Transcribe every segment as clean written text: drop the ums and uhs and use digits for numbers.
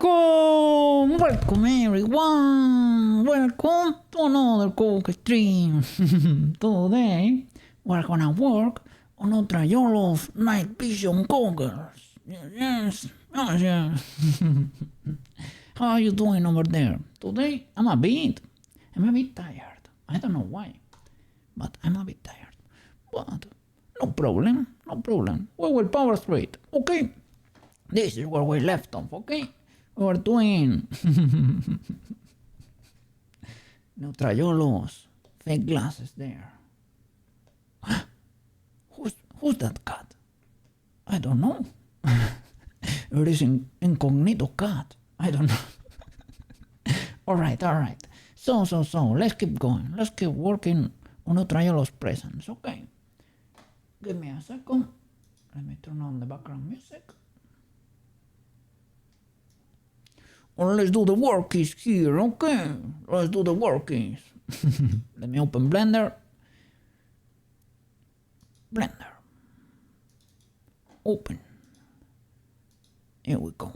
Welcome! Welcome everyone! Welcome to another Coke stream! Today we're gonna work on Neutrayolo's night vision goggles. Yes. How are you doing over there? Today I'm a bit tired. I don't know why, but I'm a bit tired. But no problem. We will power through it, okay? This is where we left off, okay? We were doing Neutrayolo's fake glasses there. Who's that cat? I don't know. It is incognito cat. I don't know. Alright. So, let's keep going. Let's keep working on Neutrayolo's presence, okay? Give me a second. Let me turn on the background music. Well, let's do the workies here, okay? Let's do the workies. Let me open Blender. Open. Here we go.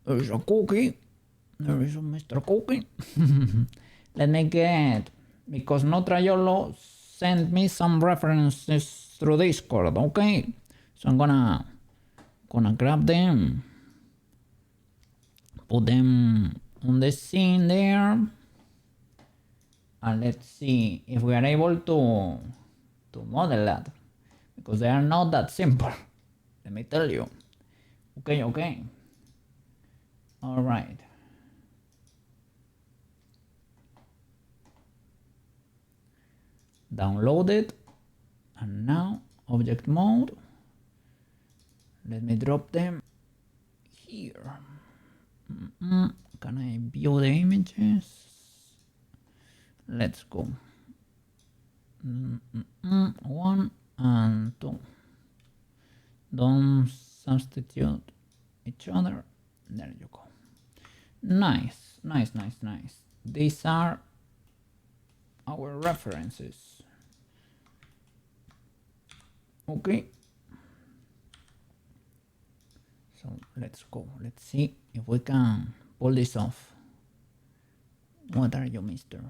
There's a cookie. There is a Mr. Cookie. Let me get, because Neutrayolo sent me some references through Discord, okay? So I'm gonna grab them. Put them on the scene there, and let's see if we are able to model that, because they are not that simple, let me tell you. Okay. All right. Download it, and now object mode. Let me drop them here. Can I view the images? Let's go. 1 and 2. Don't substitute each other. There you go. Nice. These are our references. Okay. So let's go. Let's see if we can pull this off. What are you, mister?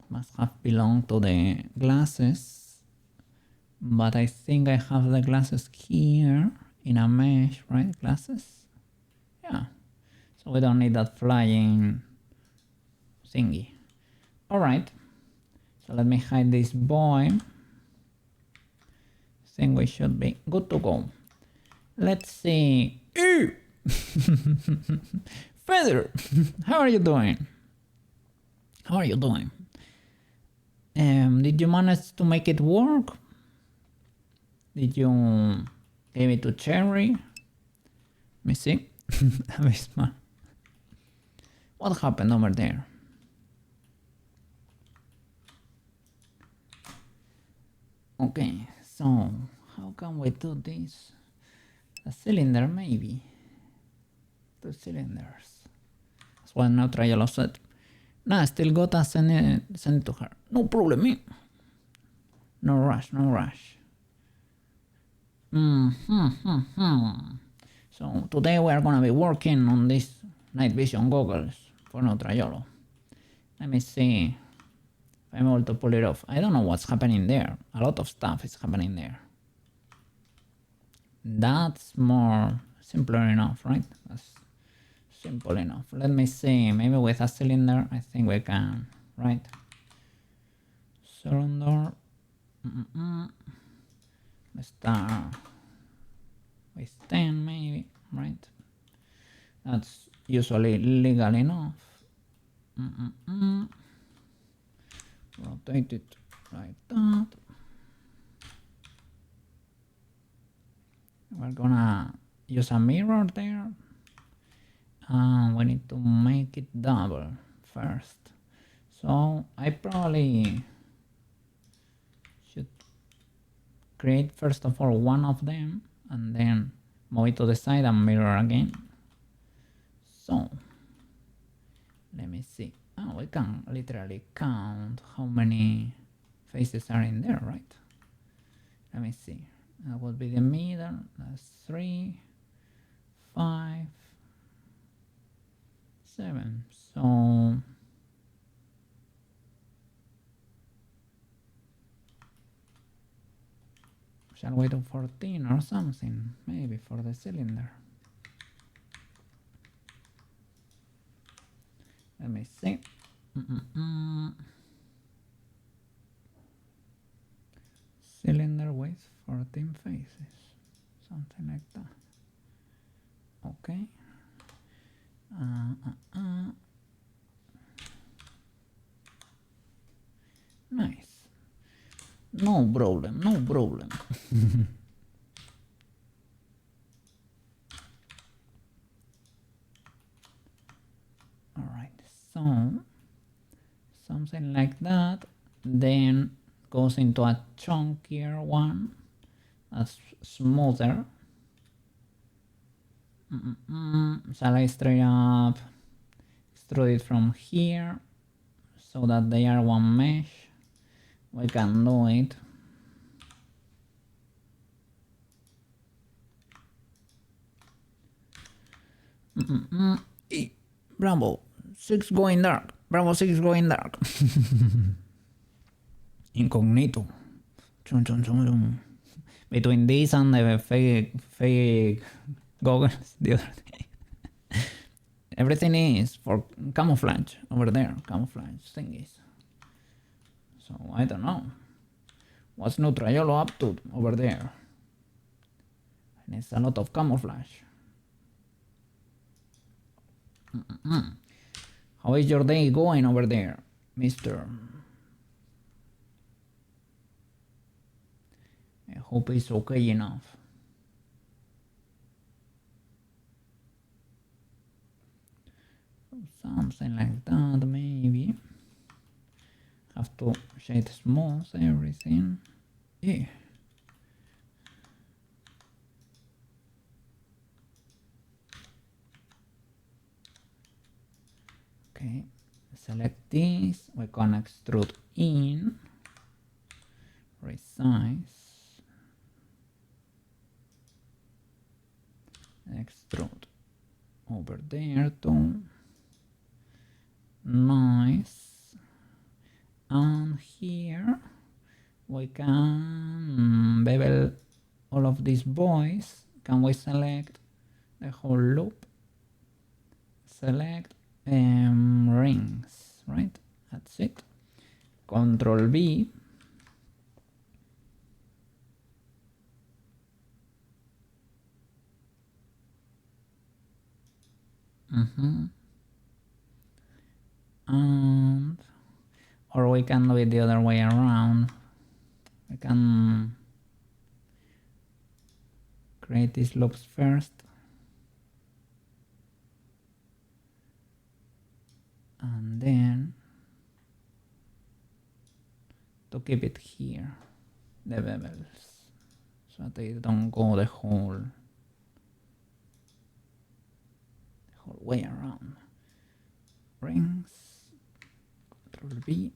Must have belonged to the glasses. But I think I have the glasses here in a mesh, right? Glasses? Yeah. So we don't need that flying thingy. Alright. So let me hide this boy. Think we should be good to go. Let's see. Feather, how are you doing? Did you manage to make it work? Did you give it to Cherry? Let me see. What happened over there? Okay. So, how can we do this? A cylinder, maybe. 2 cylinders. That's what Neutrayolo said. Nah, still gotta send it to her. No problem, me. No rush. So, today we are gonna be working on these night vision goggles for Neutrayolo. Let me see. I'm able to pull it off. I don't know what's happening there. A lot of stuff is happening there. That's more simpler enough, right? That's simple enough. Let me see. Maybe with a cylinder, I think we can, right? Cylinder. Let's start with 10, maybe, right? That's usually legal enough. Rotate it like that. We're gonna use a mirror there. We need to make it double first. So I probably should create first of all one of them and then move it to the side and mirror again. So let me see. Oh, we can literally count how many faces are in there, right? Let me see. That would be the middle. That's 3, 5, 7. So shall we do 14 or something? Maybe for the cylinder. Let me see. Cylinder with 14 faces. Something like that. Okay. Nice. No problem, no problem. Alright, so something like that, then goes into a chunkier one, that's smoother. Shall I straight up extrude it from here so that they are one mesh? We can do it. Bravo 6 going dark. Bravo 6 going dark. Incognito. Chun, chun, chun, chun. Between this and the fake goggles the other day. Everything is for camouflage over there. Camouflage thingies. So I don't know. What's Neutrayolo up to over there? And it's a lot of camouflage. How is your day going over there, mister? I hope it's okay enough. Something like that, maybe. Have to shade smooth everything. Yeah. Okay, select this. We can extrude in, resize, extrude over there too. Nice. And here we can bevel all of these boys. Can we select the whole loop? Select rings, right? That's it. Control V. And or we can do it the other way around. We can create these loops first. And then to keep it here, the bevels, so they don't go the whole way around. Rings, Control V.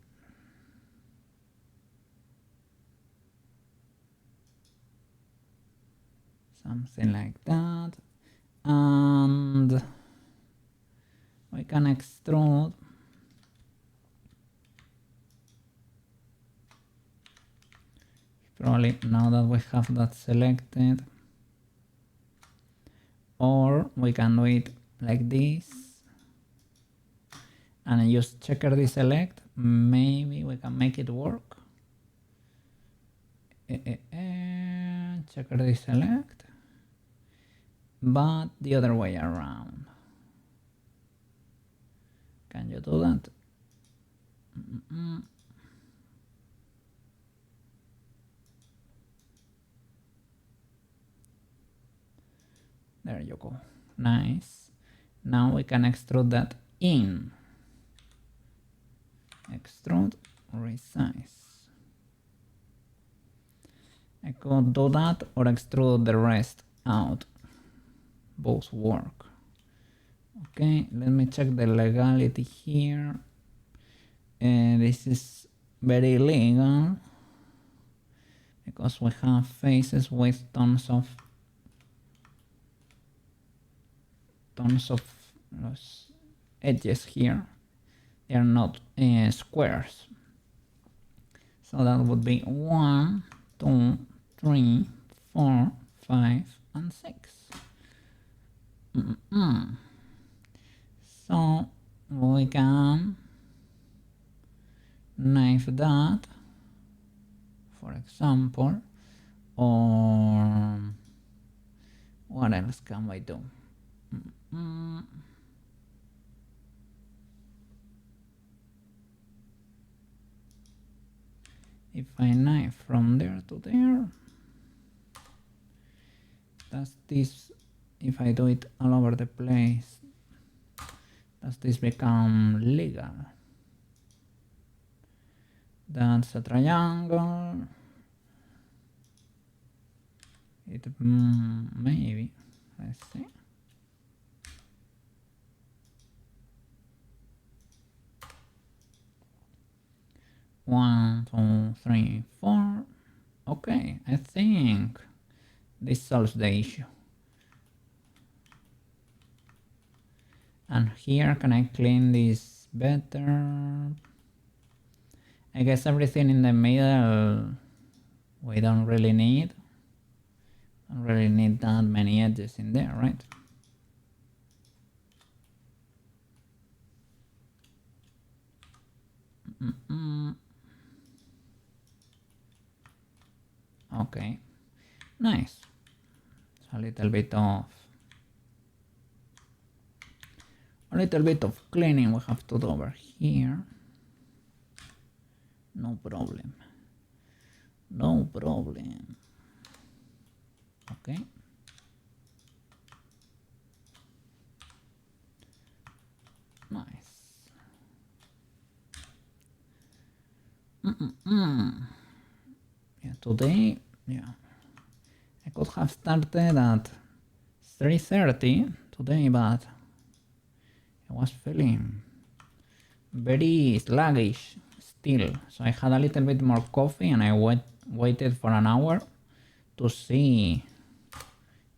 Something like that. And we can extrude probably now that we have that selected, or we can do it like this and use checker deselect. Maybe we can make it work. Checker deselect, but the other way around. Can you do that? There you go. Nice. Now we can extrude that in. Extrude, resize. I could do that or extrude the rest out. Both work. Okay, let me check the legality here. This is very illegal because we have faces with tons of tons of edges here. They are not squares. So that would be 1, 2, 3, 4, 5, and 6. So we can knife that, for example, or what else can we do? If I knife from there to there, does this, if I do it all over the place, does this become legal? That's a triangle. It maybe. Let's see. One, 2, 3, 4. Okay, I think this solves the issue. And here, can I clean this better? I guess everything in the middle we don't really need. Don't really need that many edges in there, right? Okay, nice. So a little bit of cleaning we have to do over here. No problem. No problem. Okay. Nice. Yeah, today, yeah. I could have started at 3:30 today, but I was feeling very sluggish still. So I had a little bit more coffee and I waited for an hour to see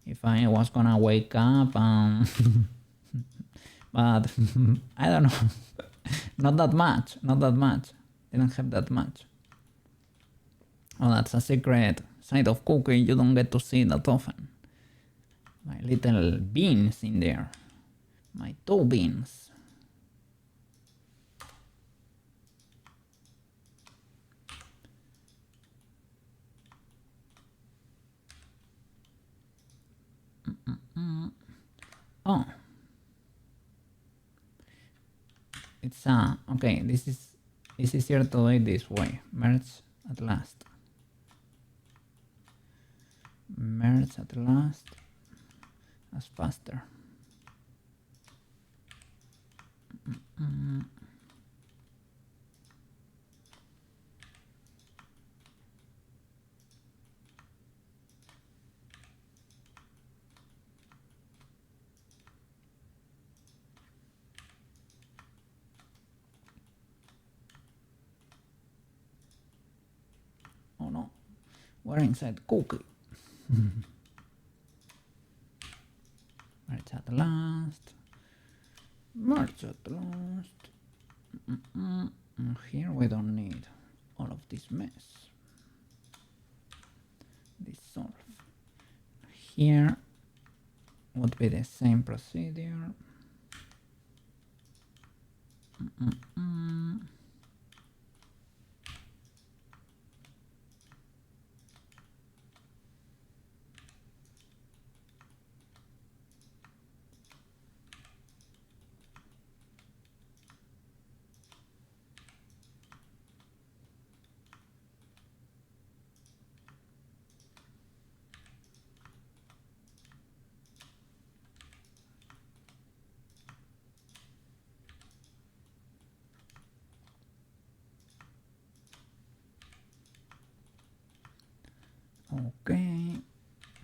if I was gonna wake up. But I don't know. Not that much. Didn't have that much. Oh, that's a secret side of cookie you don't get to see that often. My little beans in there. My toe beans. Oh. It's okay, this is easier to do it this way. Merge at last. Merge at last. That's faster. Oh no, we're inside cookie. Merge at last. Merge at last. Here we don't need all of this mess. Dissolve. Here would be the same procedure. Okay,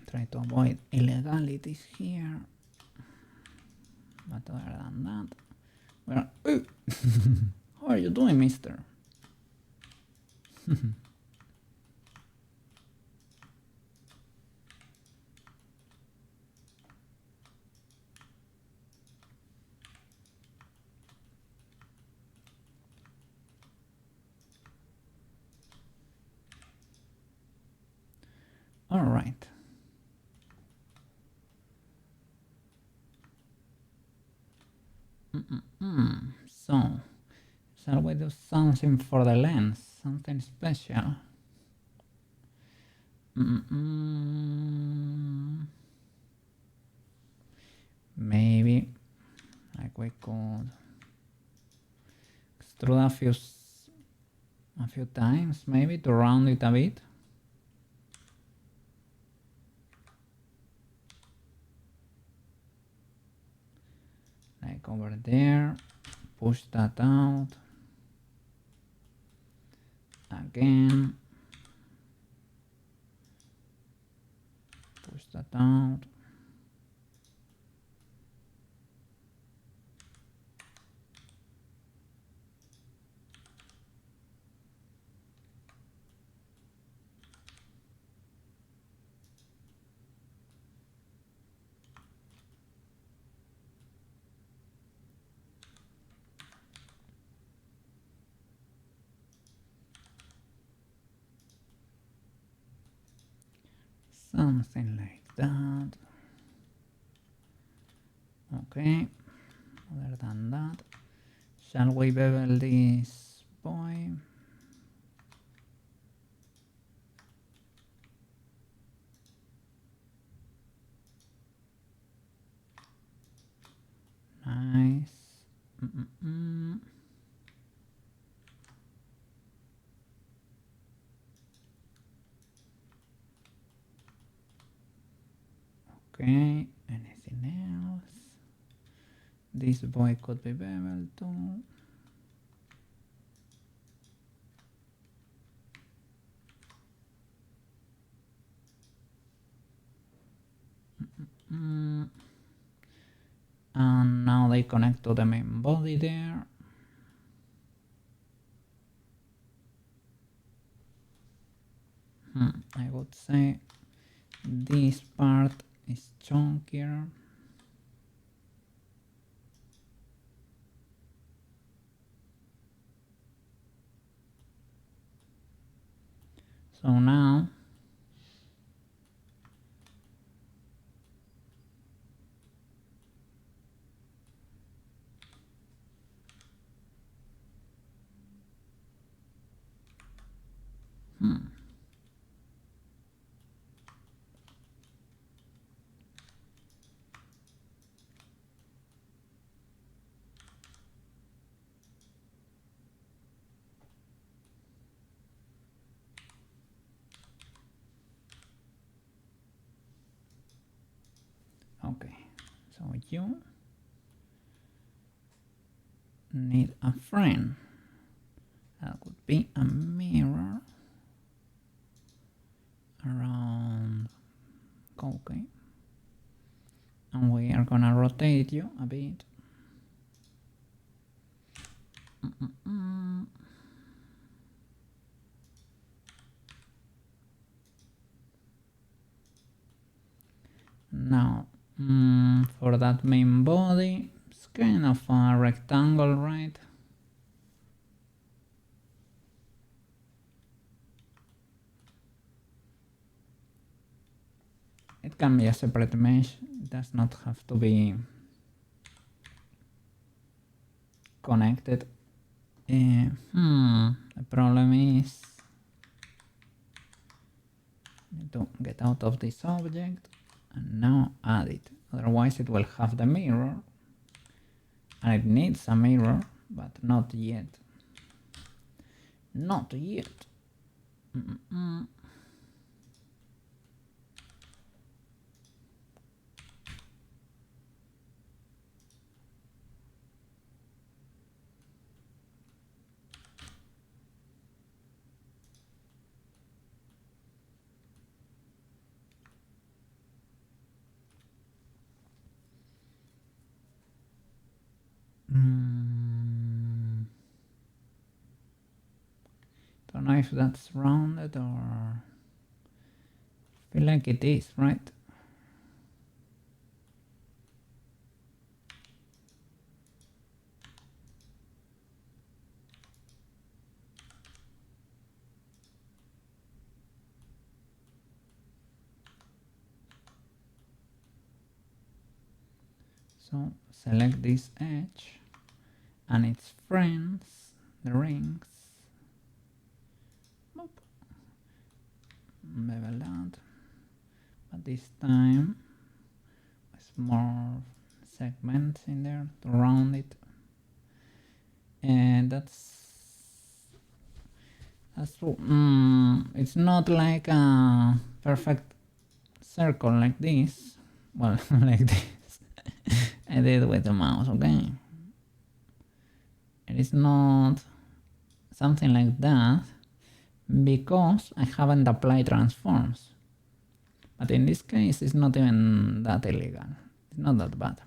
try to avoid illegalities here. But other than that, well, how are you doing, mister? right. So, shall we do something for the lens? Something special? Maybe, like we could extrude a few times, maybe to round it a bit. Like over there, push that out. Again, push that out. Something like that. Okay, other than that, shall we bevel this boy? Nice. Okay, anything else? This boy could be beveled too. And now they connect to the main body there. I would say this part is chunkier. So now okay, so you need a frame. That would be a mirror around. Okay, and we are gonna rotate you a bit. Now, for that main body, it's kind of a rectangle, right? It can be a separate mesh, it does not have to be connected. The problem is to get out of this object and now add it, otherwise it will have the mirror, and it needs a mirror, but not yet. Not yet. Don't know if that's rounded or... I feel like it is, right? So select this edge and its friends, the rings. Boop. Bevel that, but this time with more segments in there to round it, and it's not like a perfect circle like this. Well, like this. I did with the mouse, okay? It is not something like that because I haven't applied transforms. But in this case, it's not even that illegal. It's not that bad.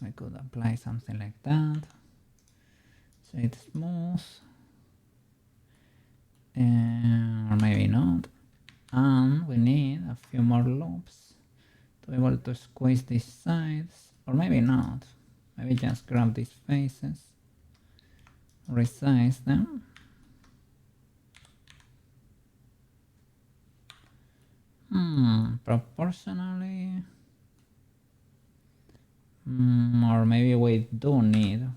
I could apply something like that, so it's smooth, or maybe not. And we need a few more loops to be able to squeeze these sides, or maybe not. Maybe just grab these faces, resize them. Proportionally. Or maybe we do need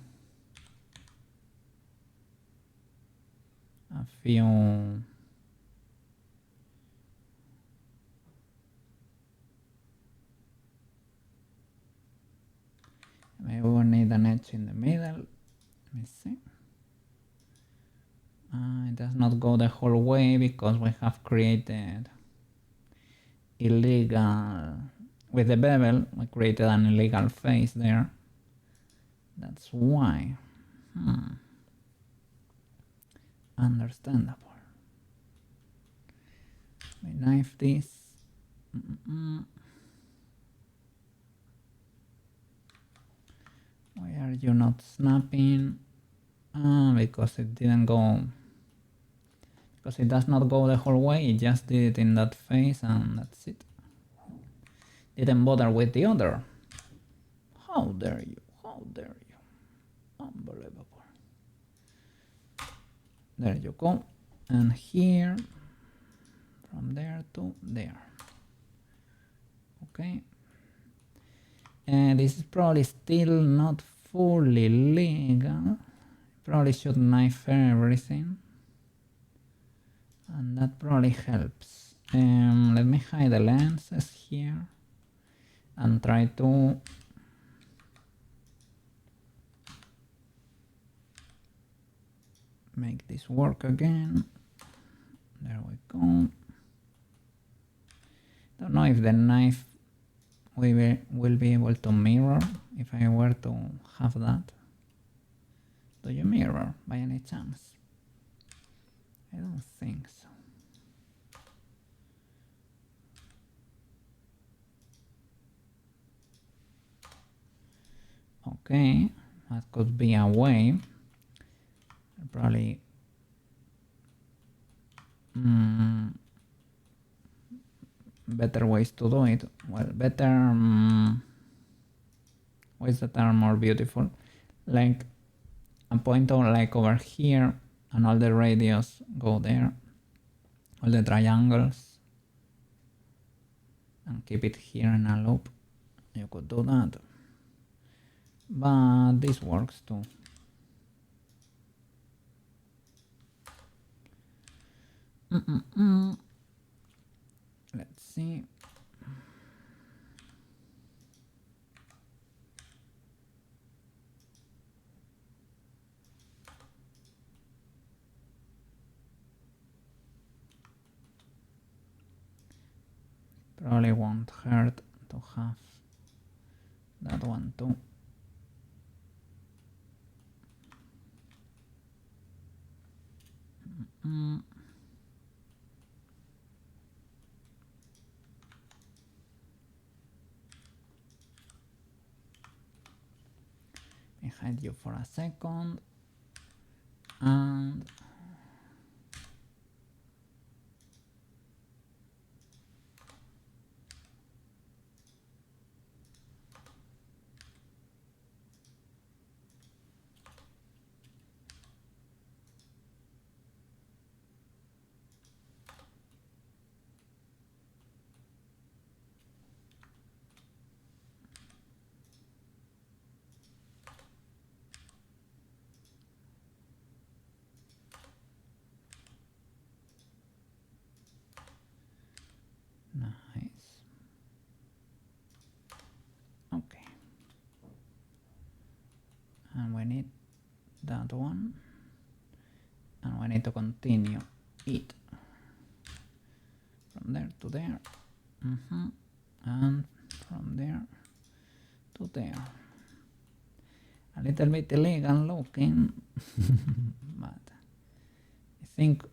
a few maybe we need an edge in the middle. Let me see. It does not go the whole way because we have created illegal with the bevel. We created an illegal face there. That's why. Understandable. We knife this. Why are you not snapping? Because it didn't go. Because it does not go the whole way. It just did it in that face and that's it. Didn't bother with the other. How dare you? How dare you? Unbelievable. There you go. And here, from there to there. Okay. And this is probably still not fully legal. Probably should knife everything. And that probably helps. Let me hide the lenses here and try to make this work again. There we go. Don't know if the knife will be able to mirror if I were to have that. Do you mirror by any chance? I don't think so. Okay, that could be a way. Probably better ways to do it. Well, better ways that are more beautiful, like a pointer like over here, and all the radius go there, all the triangles, and keep it here in a loop. You could do that, but this works too. Let's see. Probably won't hurt to have that one too. I hide you for a second and that one. And we need to continue it from there to there. And from there to there. A little bit illegal looking, but I think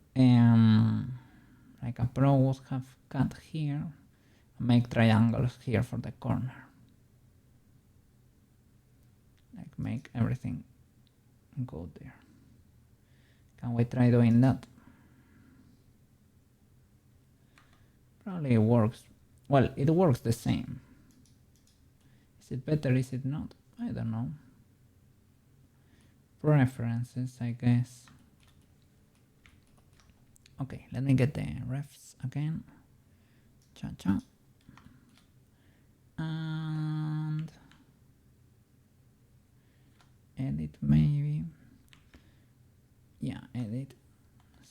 like a pro would have cut here and make triangles here for the corner. Like make everything go there. Can we try doing that? Probably it works. Well, it works the same. Is it better? Is it not? I don't know. Preferences, I guess. Okay, let me get the refs again. Cha-cha. And edit maybe. Yeah, edit.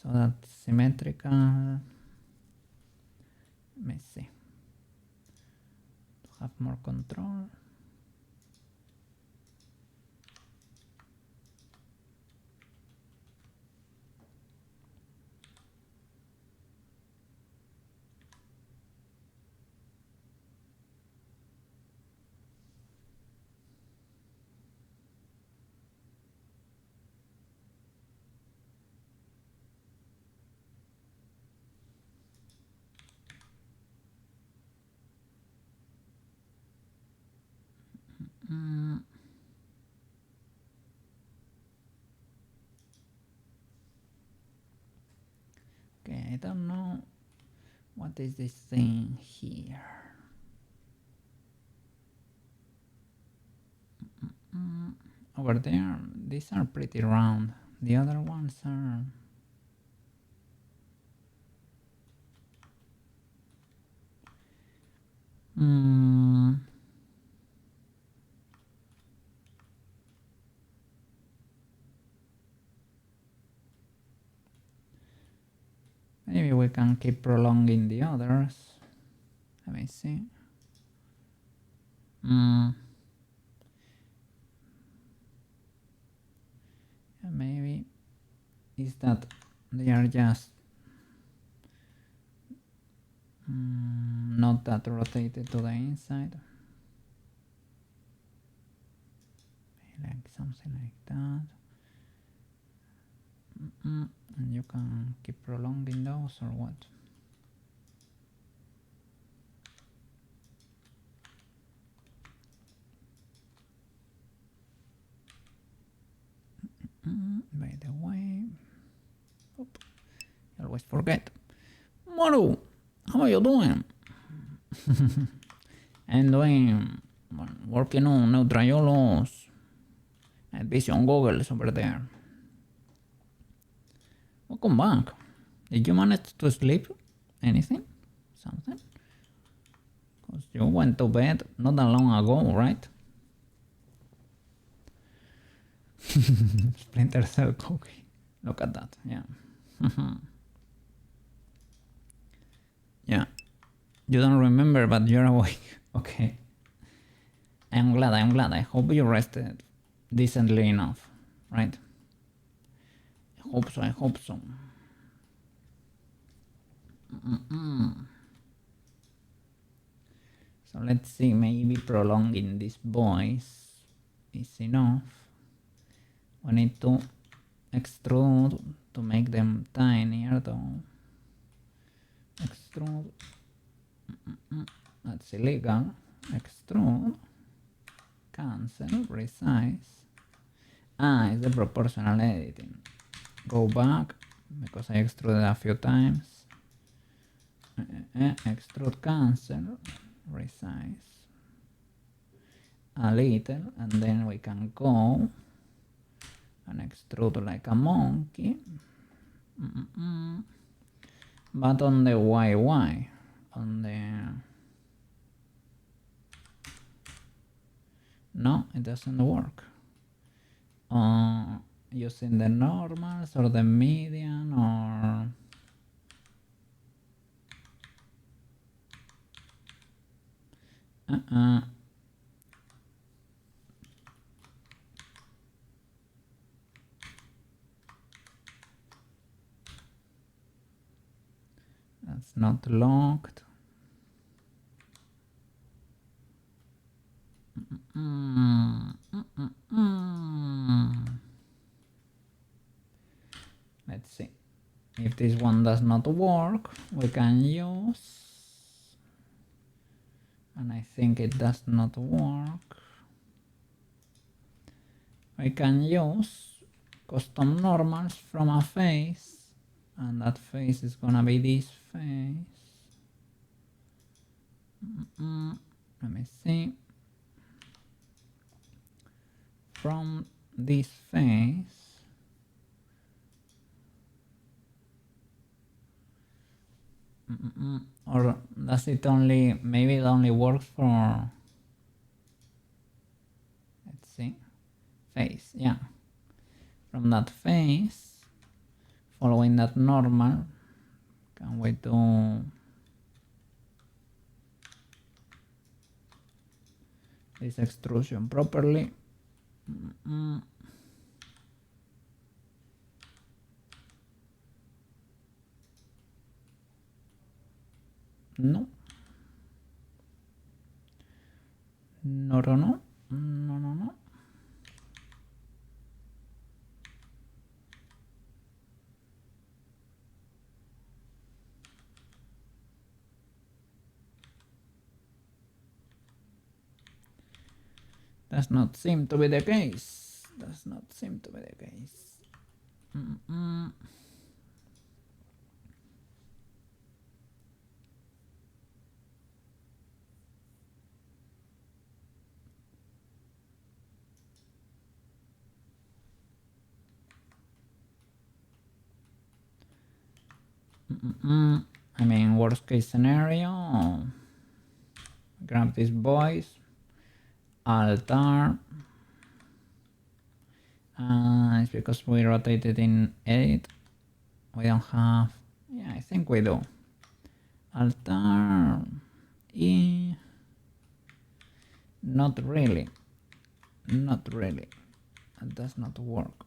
So that's symmetrical. Let me see. To have more control. Okay, I don't know what is this thing here. Over there, these are pretty round. The other ones are maybe we can keep prolonging the others. Let me see. Maybe is that they are just not that rotated to the inside. Like something like that. And you can keep prolonging those or what? By the way, I always forget. Maru, how are you doing? I'm doing, working on Neutrayolos and vision goggles over there. Welcome back. Did you manage to sleep? Anything? Something? Because you went to bed not that long ago, right? Splinter Cell cookie. Look at that, yeah. Yeah. You don't remember, but you're awake. Okay. I'm glad. I hope you rested decently enough, right? I hope so. So let's see, maybe prolonging these boys is enough. We need to extrude to make them tinier though. Extrude. That's illegal. Extrude. Cancel. Resize. It's the proportional editing. Go back because I extruded a few times. Extrude, cancel, resize a little, and then we can go and extrude like a monkey. But on the YY, on the... No, it doesn't work. Using the normals or the median or... That's not locked. Let's see. If this one does not work, we can use, and I think it does not work, we can use custom normals from a face, and that face is gonna be this face. Let me see. From this face, or does it only, maybe it only works for, let's see, face, yeah. From that face, following that normal, can we do this extrusion properly? No. No, no, no. No, no, no. Does not seem to be the case. Does not seem to be the case. I mean, worst case scenario, grab this voice, alter. It's because we rotated in edit. We don't have, yeah, I think we do. Alter, E, not really, not really, it does not work.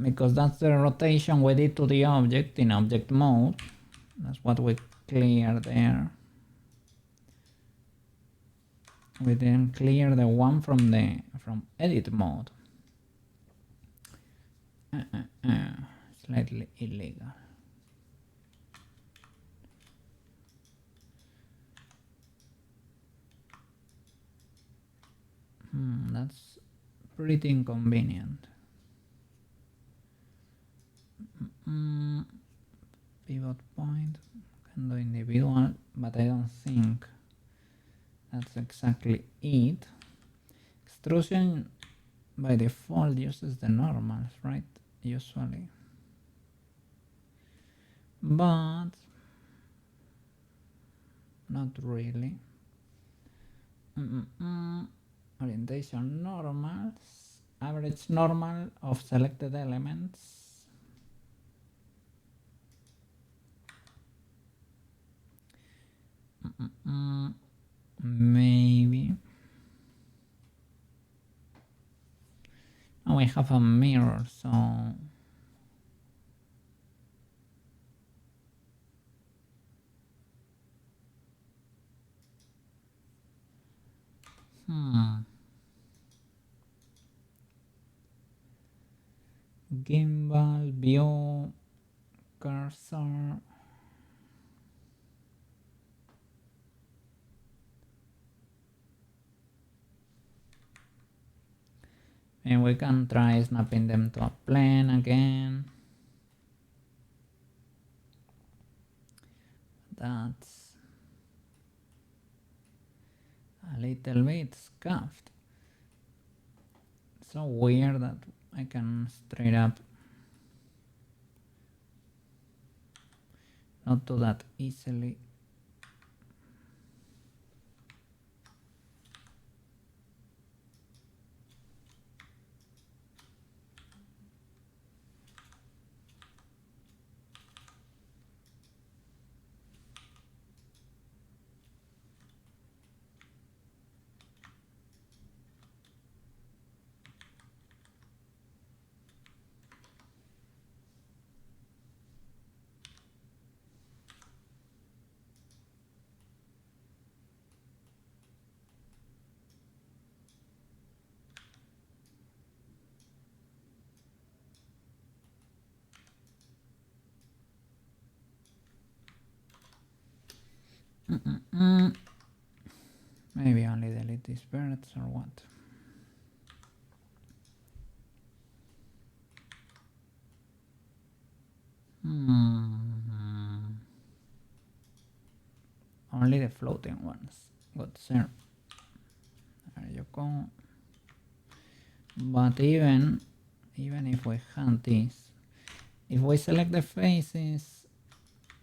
Because that's the rotation we did to the object in object mode. That's what we clear there. We didn't clear the one from edit mode. Slightly illegal. That's pretty inconvenient. Pivot point, can do individual, but I don't think that's exactly it. Extrusion by default uses the normals, right? Usually. But not really. Orientation normals, average normal of selected elements. Maybe. Oh, we have a mirror, so gimbal, view, cursor. And we can try snapping them to a plane again. That's a little bit scuffed. So weird that I can straight up not do that easily. Maybe only delete these birds or what? Only the floating ones. Good sir. There you go. But even if we have this, if we select the faces,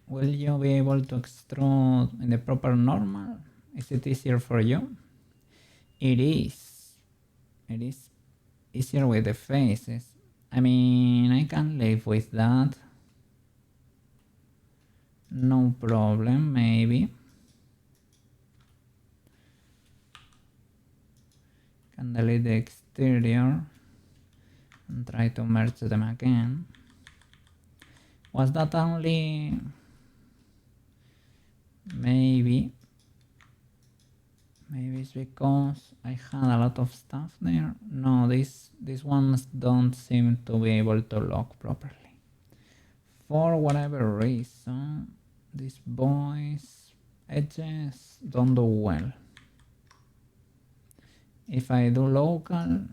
will you be able to extrude in the proper normal? Is it easier for you? It is. It is easier with the faces. I mean, I can live with that. No problem, maybe. Can delete the exterior and try to merge them again. Was that only... Maybe it's because I had a lot of stuff there. No, these ones don't seem to be able to lock properly. For whatever reason, these boys' edges don't do well. If I do local,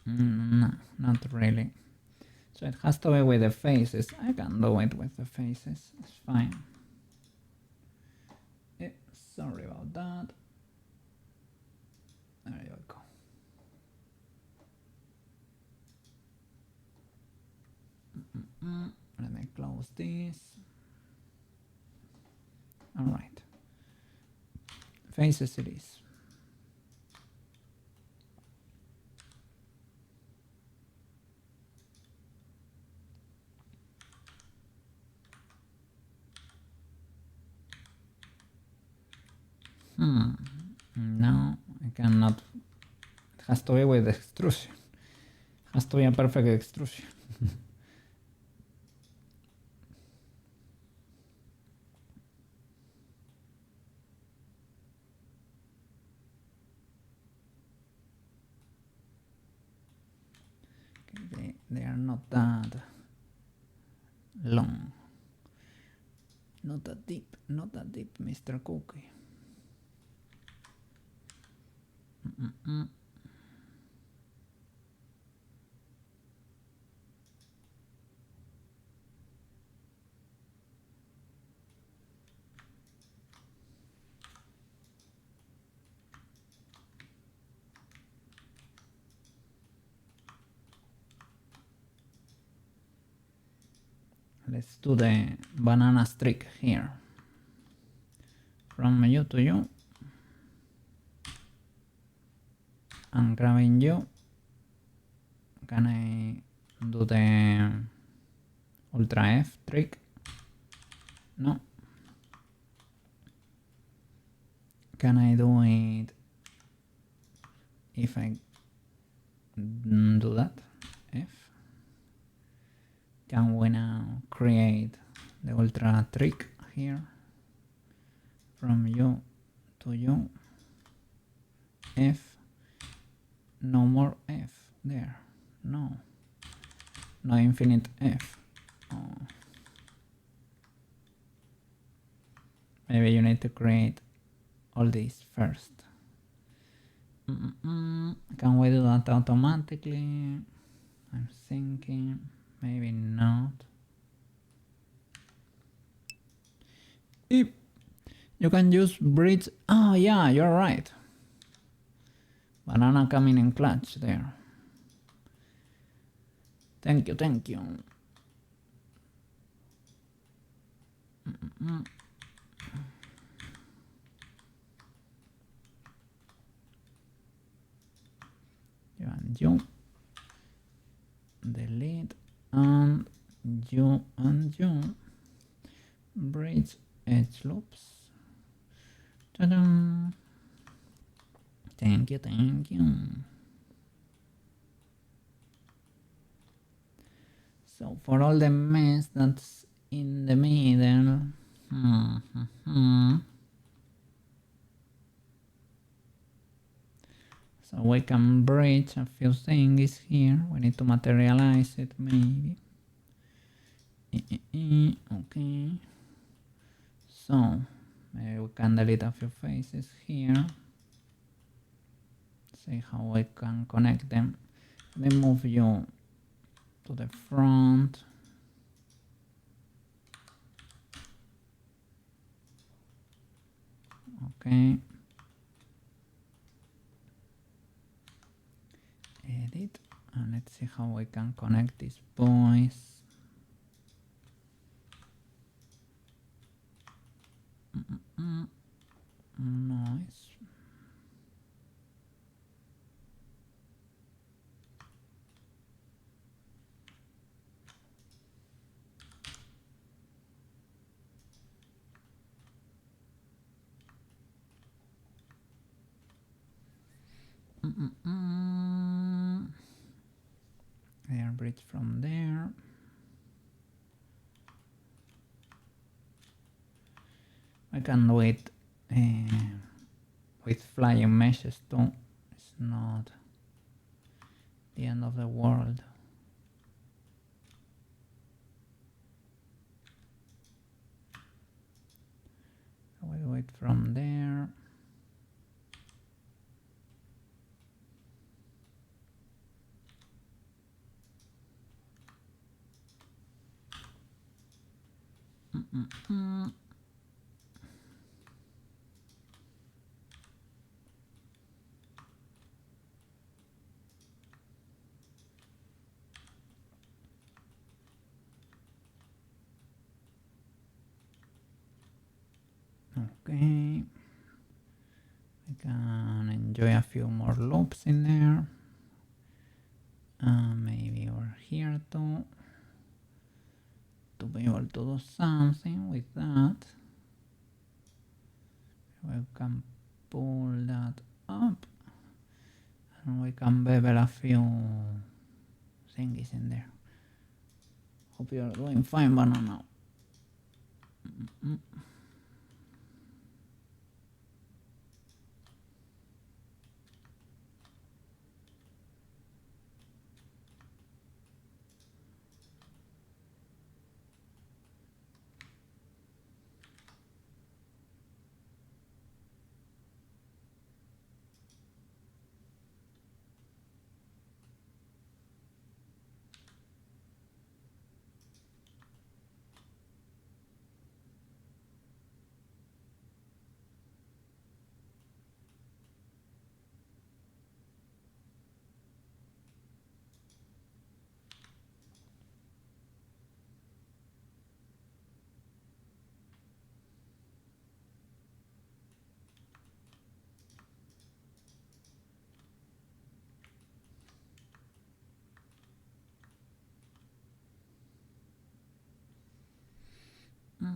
no, not really. So it has to be with the faces. I can do it with the faces, it's fine. Sorry about that. There you go. Let me close this. Alright. Faces it is. No, I cannot. It has to be with extrusion. It has to be a perfect extrusion. Okay, they are not that long. Not that deep, Mr. Cookie. Let's do the banana streak here. From you to you. And grabbing you. Can I do the Ultra F trick? No. Can I do it if I do that? F. Can we now create the Ultra trick here? From you to you. F. No more F there. No. No infinite F. Oh. Maybe you need to create all these first. Can we do that automatically? I'm thinking maybe not. If you can use bridge. Oh yeah, you're right. Banana coming in clutch there. Thank you, thank you. You and you. Delete and you and you. Bridge edge loops. Ta-da! Thank you, thank you. So for all the mess that's in the middle, So we can bridge a few things here. We need to materialize it maybe. Okay. So maybe we can delete a few faces here. See how we can connect them. Let me move you to the front. Okay. Edit, and let's see how we can connect these boys. Nice. Air bridge from there. I can do it with flying meshes too. It's not the end of the world. I will do it from there. Okay. I can enjoy a few more loops in there. Maybe over here too. To be able to do something with that. We can pull that up. And we can bevel a few thingies in there. Hope you are doing fine, banana. Let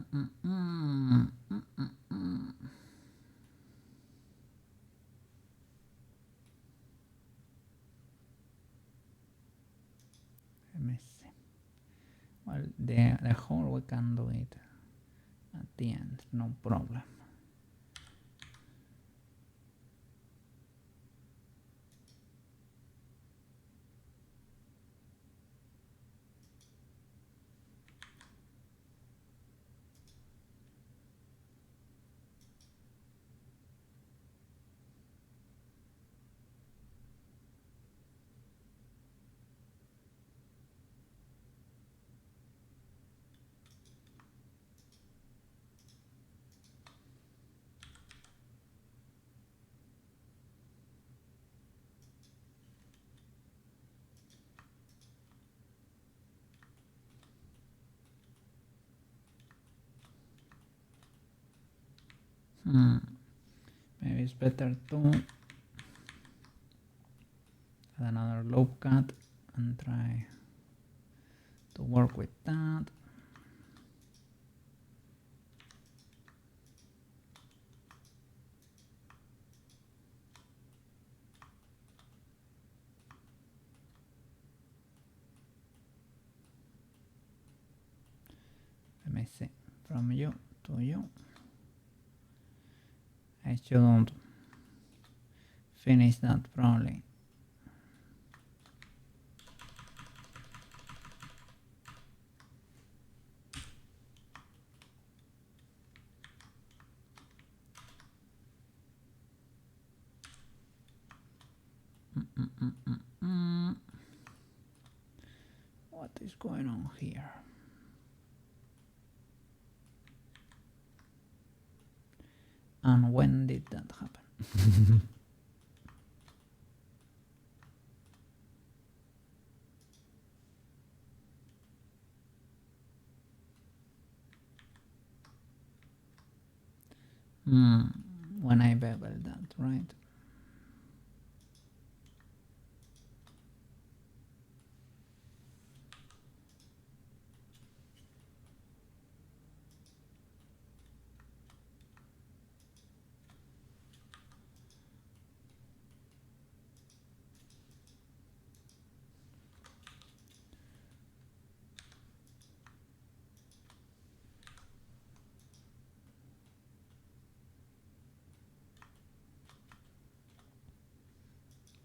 me see. Well, the whole we can do it at the end, no problem. Maybe it's better to add another loop cut and try to work with that. Let me see from you to you. I shouldn't finish that probably. What is going on here? And when did that happen? When I beveled that, right?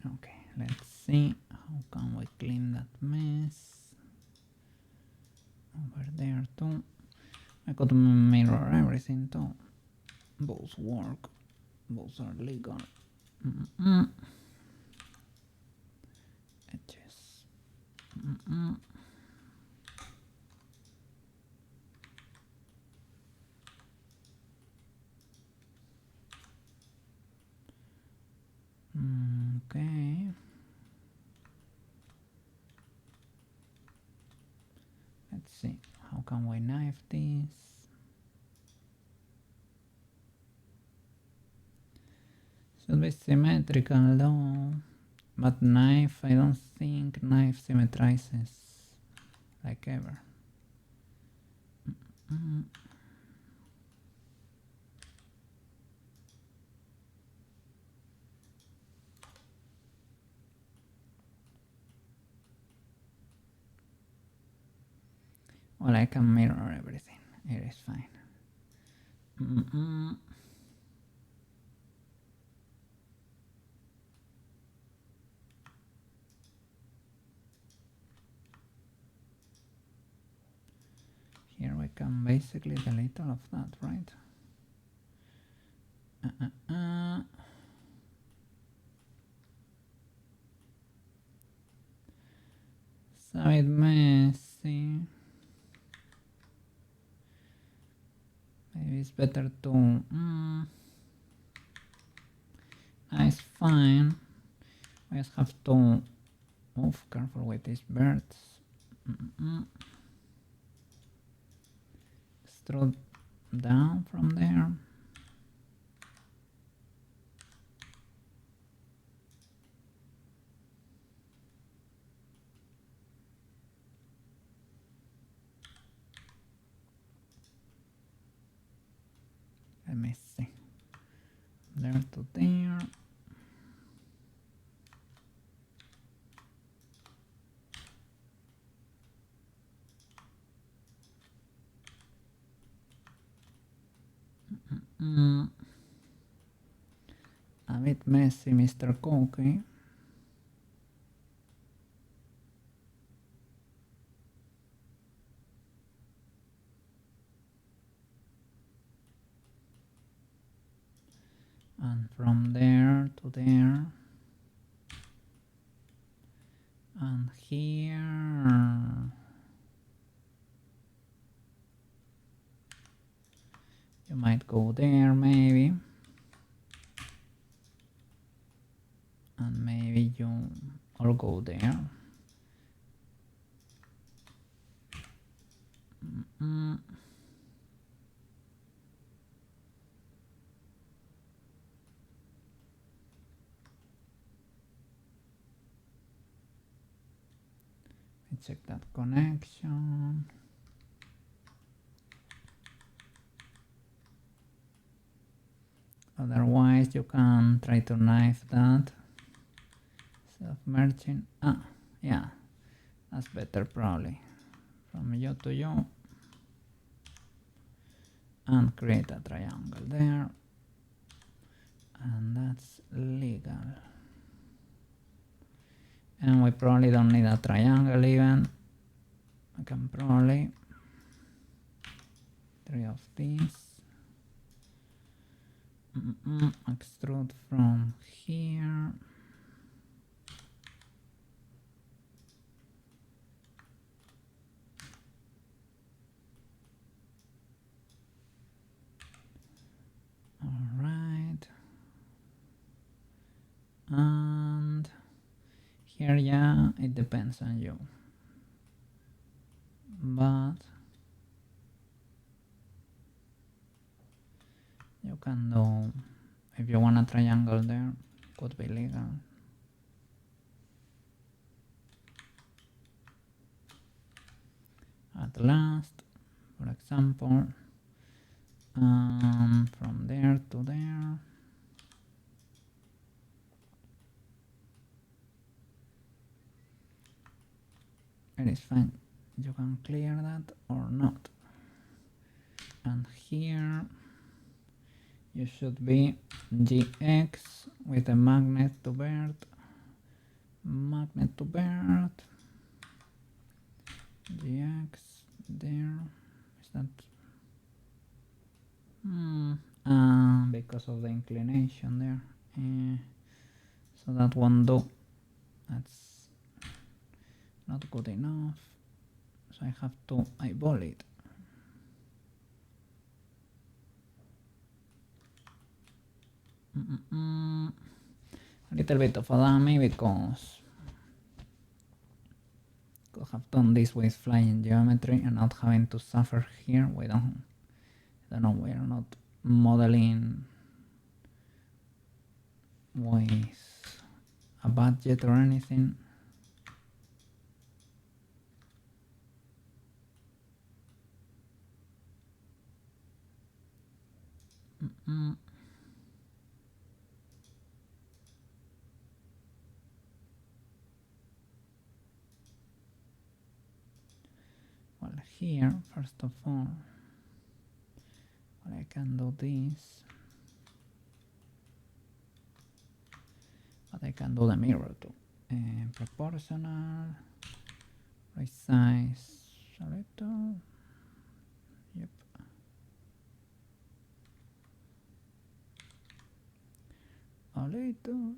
Okay, let's see how can we clean that mess over there too. I could mirror everything too. Both work, both are legal. Edges. Okay. Let's see, how can we knife this? Should be symmetrical though, but knife, I don't think knife symmetrizes like ever. Well, I can mirror everything, it is fine. Here we can basically delete all of that, right? So it's messy. Maybe it's better to... it's fine. I just have to move careful with these birds. Throw down from there. Let me see. There to there. A bit messy, Mr. Cookie. And from there to there. And here. You might go there maybe. And maybe you all go there. Let's check that connection. Otherwise you can try to knife that. Self-merging. Yeah, that's better probably. From you to you. and create a triangle there, and that's legal. And we probably don't need a triangle even. I can probably 3 of these. Extrude from here. Alright. And here, yeah, it depends on you. But you can do, if you want a triangle there, could be legal. At last, for example, from there to there. It is fine. You can clear that or not. And here you should be GX with a magnet to bird. Magnet to bird. GX there. Is that because of the inclination there. So that won't do. That's not good enough. So I have to eyeball it. A little bit of a dummy because could have done this with flying geometry and not having to suffer here. We don't know, we are not modeling with a budget or anything. Well, here, first of all, well, I can do this, but I can do the mirror too. Proportional, resize a little. Yep. A little.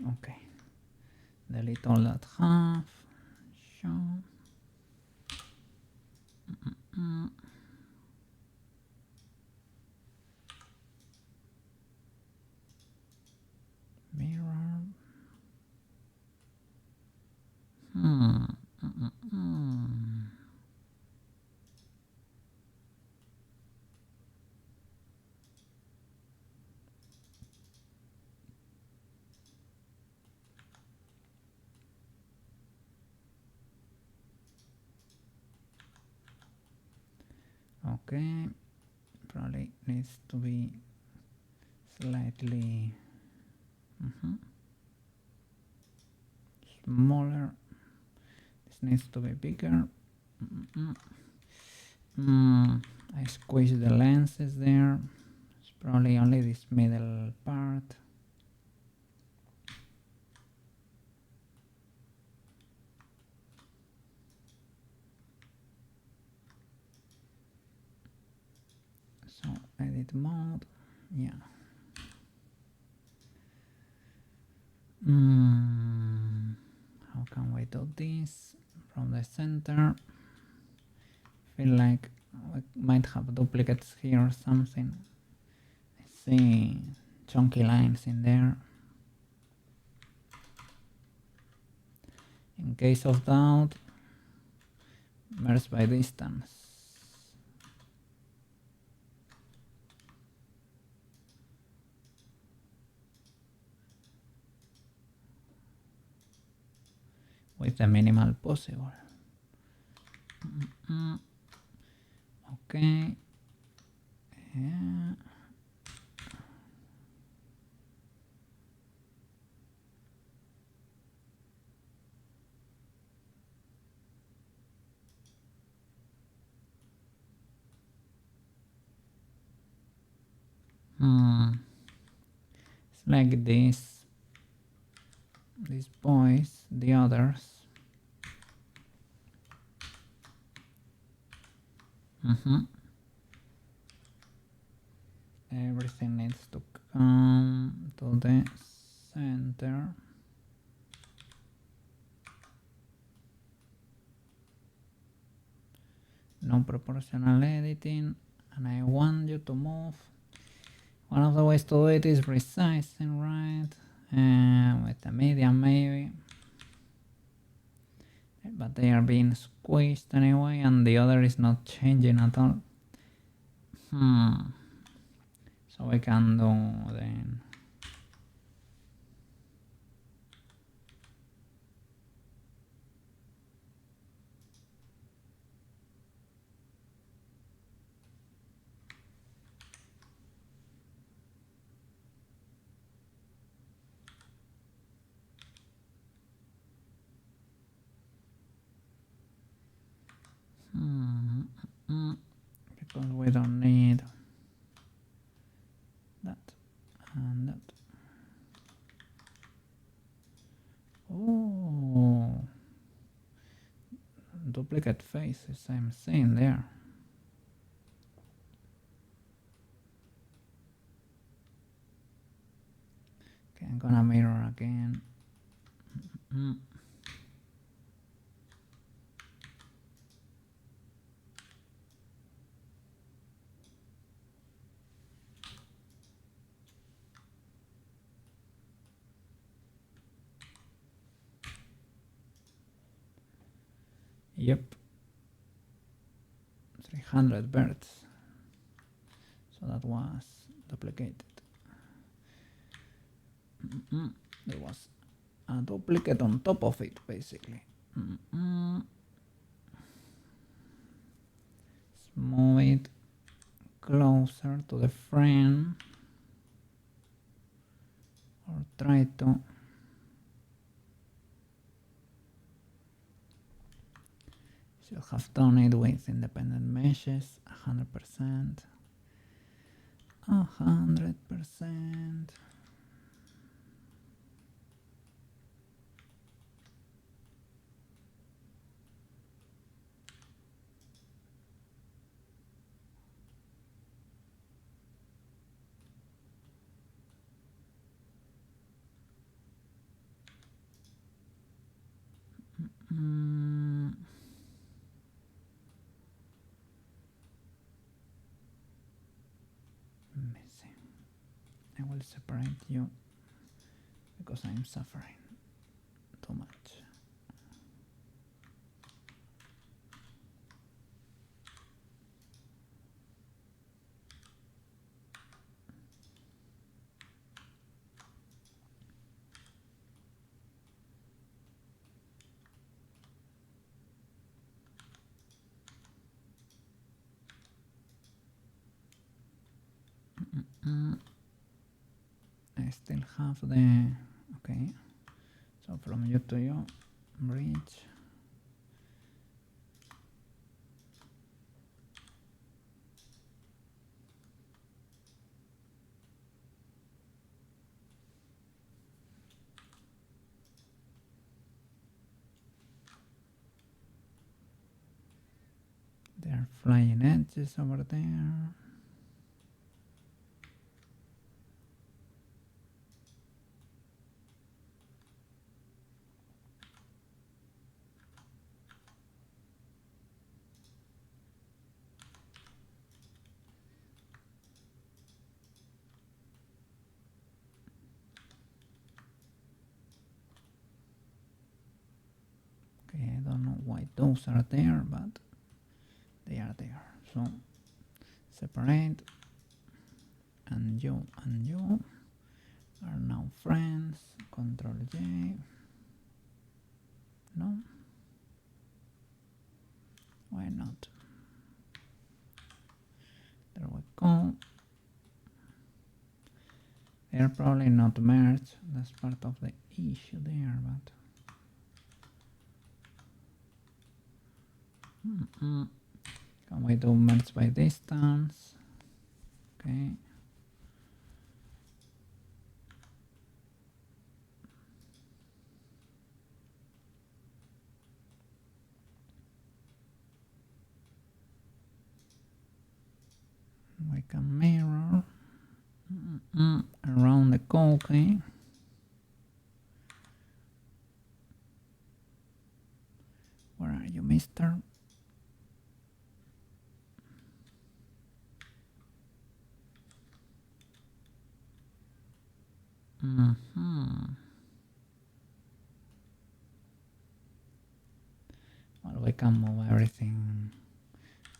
Okay, delete all that half. Show. Mirror. Okay, probably needs to be slightly smaller. This needs to be bigger. I squeeze the lenses there. It's probably only this middle part. So edit mode, yeah. How can we do this? from the center. Feel like we might have duplicates here or something. I see chunky lines in there. In case of doubt, merge by distance. With the minimal possible. Okay. Yeah. It's like this. These boys, the others. Everything needs to come to the center. No proportional editing, and I want you to move. One of the ways to do it is resizing, right? With the medium maybe. But they are being squeezed anyway, and the other is not changing at all. So we can do then. Because we don't need that and that. Oh, duplicate faces, I'm seeing there. Okay, I'm gonna mirror again. Yep. 300 birds. So that was duplicated. There was a duplicate on top of it, basically. Let's move it closer to the frame, or try to. Should have done it with independent meshes, 100%. 100%. Missing. I will separate you because I'm suffering too much. I still have the, okay, so from you to you, bridge. There are flying edges over there. Okay, I don't know why those are there, but they are there. So separate, and you are now friends. Control J. No? Why not? There we go. They are probably not merged. That's part of the issue there, but can we do merge by distance? Okay. We can mirror around the code, okay? Where are you, mister? Well, we can move everything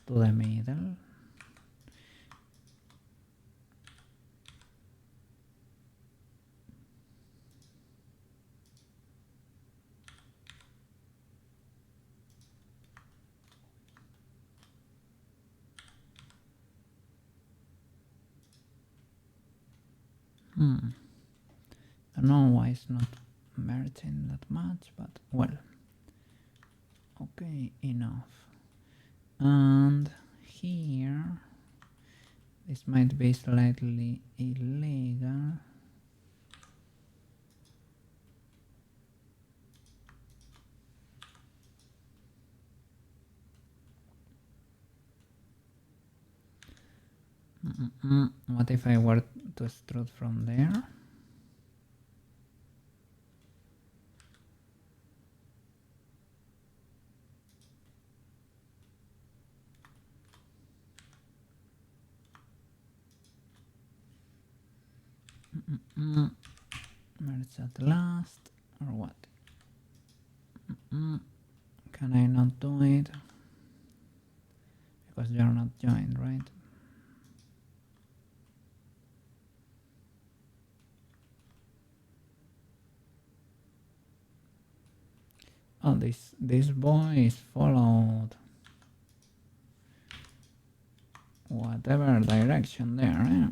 to the middle. I don't know why it's not merging that much, but well, okay, enough. And here, this might be slightly illegal. What if I were to extrude from there? Merge at last, or what? Can I not do it? Because they are not joined, right? Oh, this boy is followed whatever direction there, eh?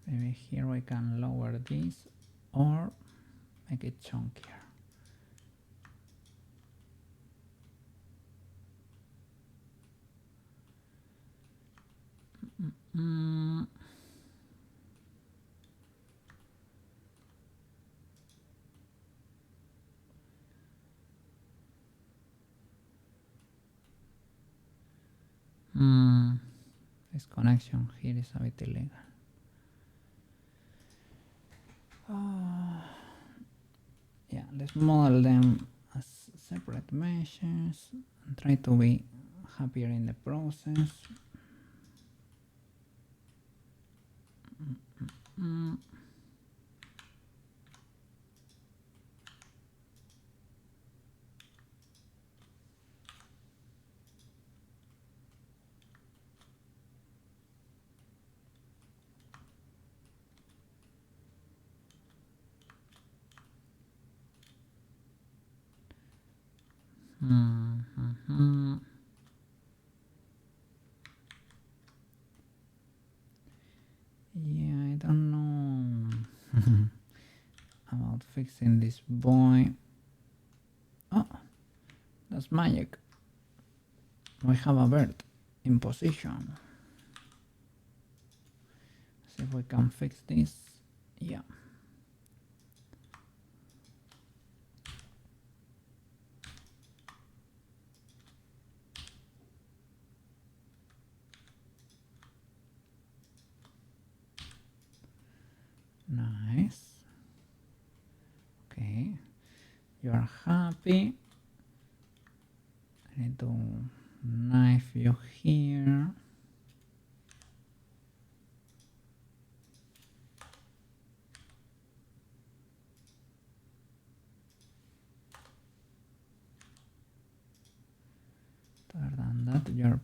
Maybe here we can lower this or make it chunkier. This connection here is a bit illegal. Yeah, let's model them as separate meshes and try to be happier in the process. Yeah, I don't know about fixing this boy. Oh, that's magic. We have a bird in position. See if we can fix this. Yeah. Nice. Okay. You are happy. I need to knife you here. Other than that, you're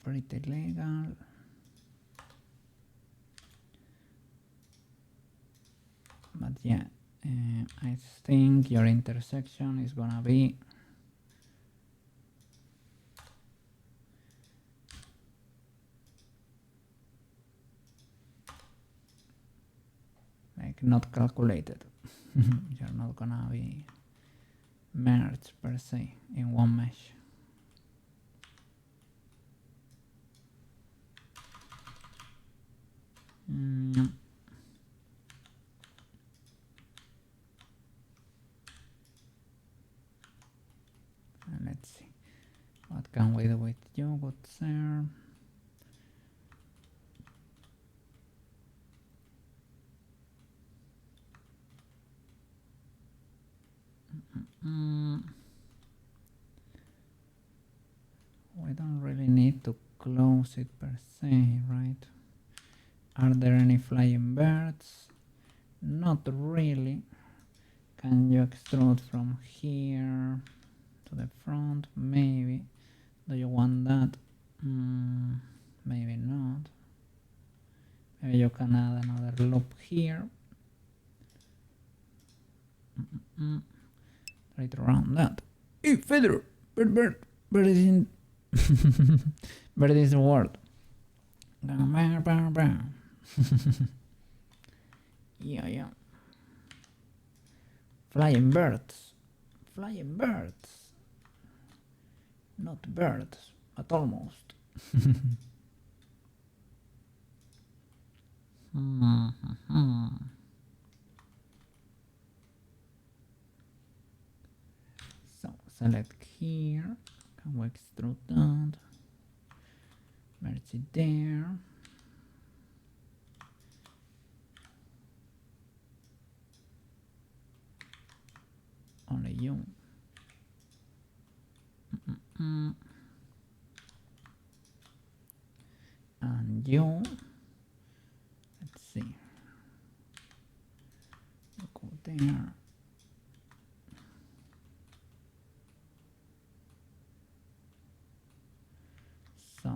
pretty legal. But yeah, I think your intersection is gonna be like not calculated. You're not gonna be merged per se in one mesh. Let's see. What can we do with you, good sir? We don't really need to close it per se, right? Are there any flying birds? Not really. Can you extrude from here to the front? Maybe. Do you want that? Maybe not. Maybe you can add another loop here. Try to round that. Hey, feather! Bird is in... bird is the word. Yeah. Flying birds. Not birds, but almost. So select here. Can we extrude that? Merge it there. Only you. And you. Let's see. Go there. So.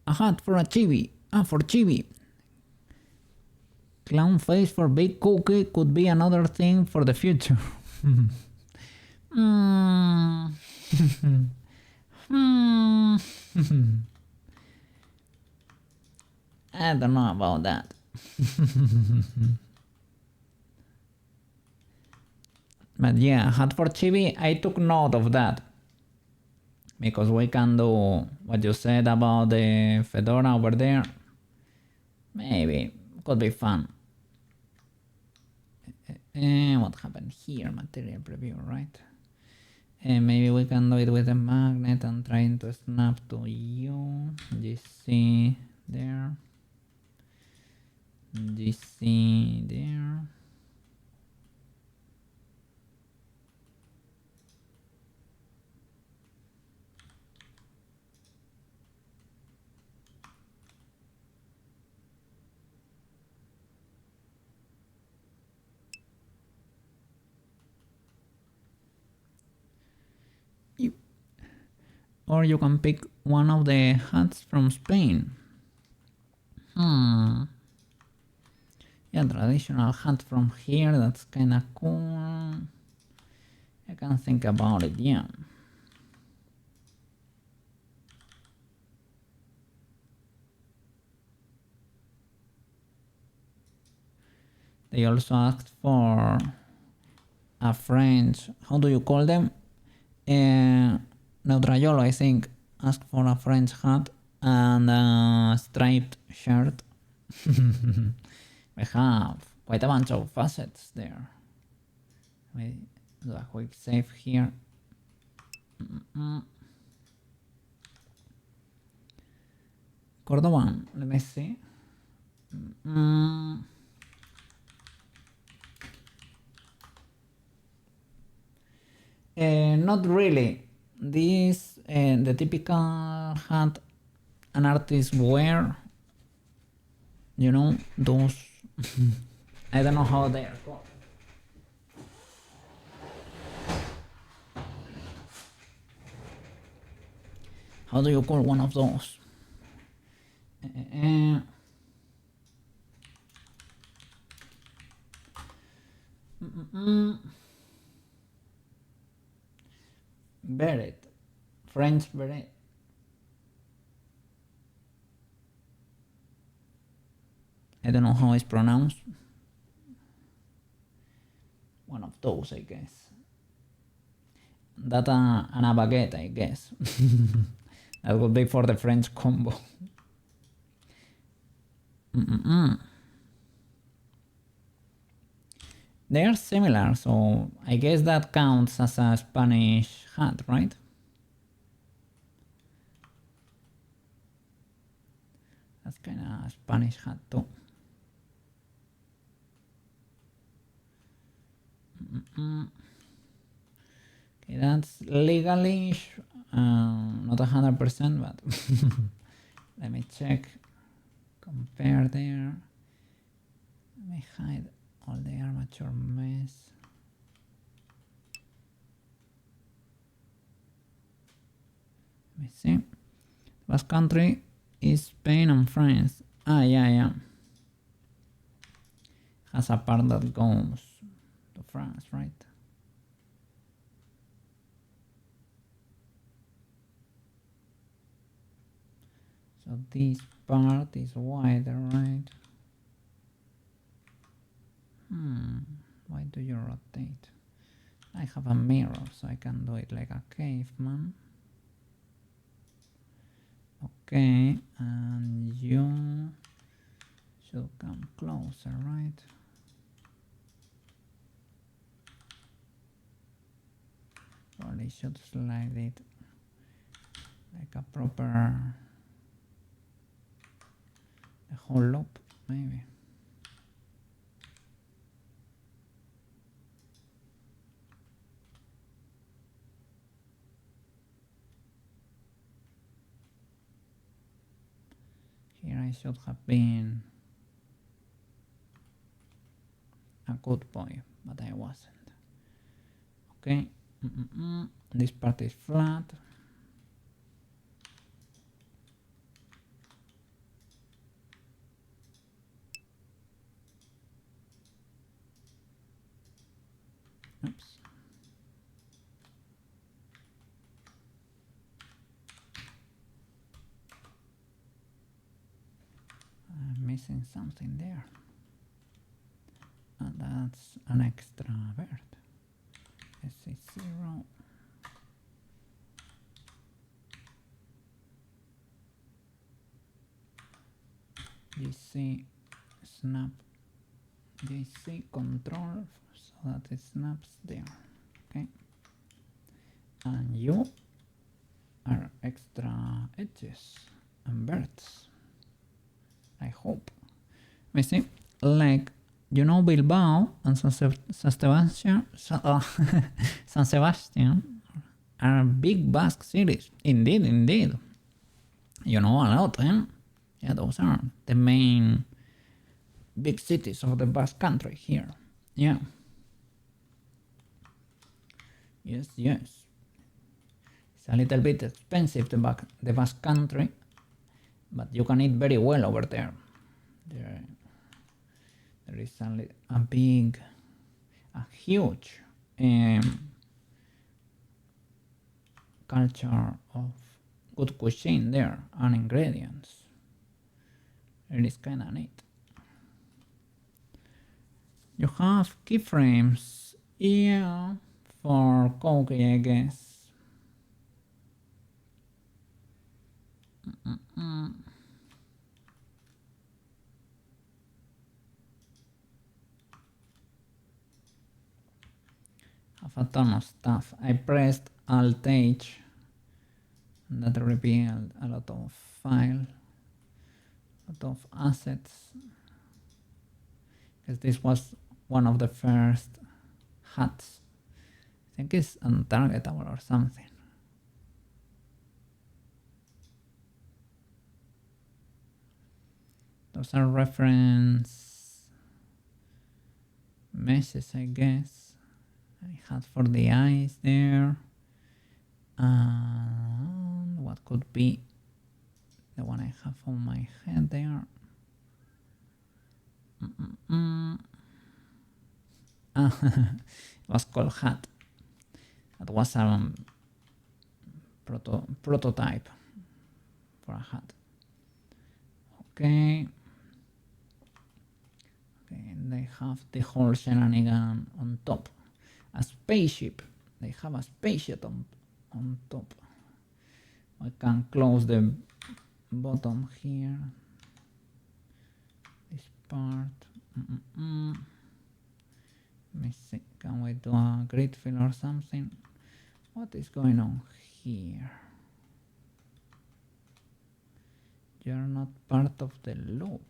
A hat for a chibi. For chibi. Clown face for big cookie could be another thing for the future. I don't know about that. But yeah, hat for chibi, I took note of that. Because we can do what you said about the fedora over there. Maybe. Could be fun. What happened here? Material preview, right? Maybe we can do it with a magnet and trying to snap to you. GC there. GC there. Or you can pick one of the hats from Spain. Yeah, traditional hat from here, that's kinda cool. I can think about it, yeah. They also asked for a French, how do you call them? Neutrayolo, I think, asked for a French hat and a striped shirt. We have quite a bunch of facets there. We do a quick save here. Cordovan, let me see. Not really. This the typical hat an artist wear. You know those. I don't know how they are called. How do you call one of those? Beret, French beret. I don't know how it's pronounced. One of those, I guess. That and a baguette, I guess. That would be for the French combo. They are similar, so I guess that counts as a Spanish hat, right? That's kind of a Spanish hat too. Okay, that's legalish, not 100%, but let me check. Compare there. Let me hide all the armature mess. Let me see. Basque Country is Spain and France. Yeah. Has a part that goes to France, right? So this part is wider, right? Why do you rotate? I have a mirror, so I can do it like a caveman. Okay, and you should come closer, right? Probably should slide it like a proper, the whole loop, maybe. Here I should have been a good boy, but I wasn't. Okay, this part is flat. Oops. I'm missing something there. And that's an extra bird. SC0. GC snap. GC control so that it snaps there. Okay. And you are extra edges and birds. I hope. Let me see. Like, you know, Bilbao and San Sebastian, San Sebastian are big Basque cities. Indeed. You know a lot, eh? Yeah, those are the main big cities of the Basque Country here. Yeah. Yes. It's a little bit expensive, the Basque Country, but you can eat very well over there. There is a huge culture of good cuisine there and ingredients. It is kind of neat. You have keyframes, yeah, for Kogi, I guess. Have a ton of stuff. I pressed Alt H, and that revealed a lot of files, a lot of assets. because this was one of the first hats. I think it's untargetable or something. Those are reference meshes, I guess. I had for the eyes there. And what could be the one I have on my head there? It was called hat. That was a prototype for a hat. Okay. And they have the whole shenanigan on top. A spaceship. They have a spaceship on top. I can close the bottom here. This part. Let me see. Can we do a grid fill or something? What is going on here? You're not part of the loop.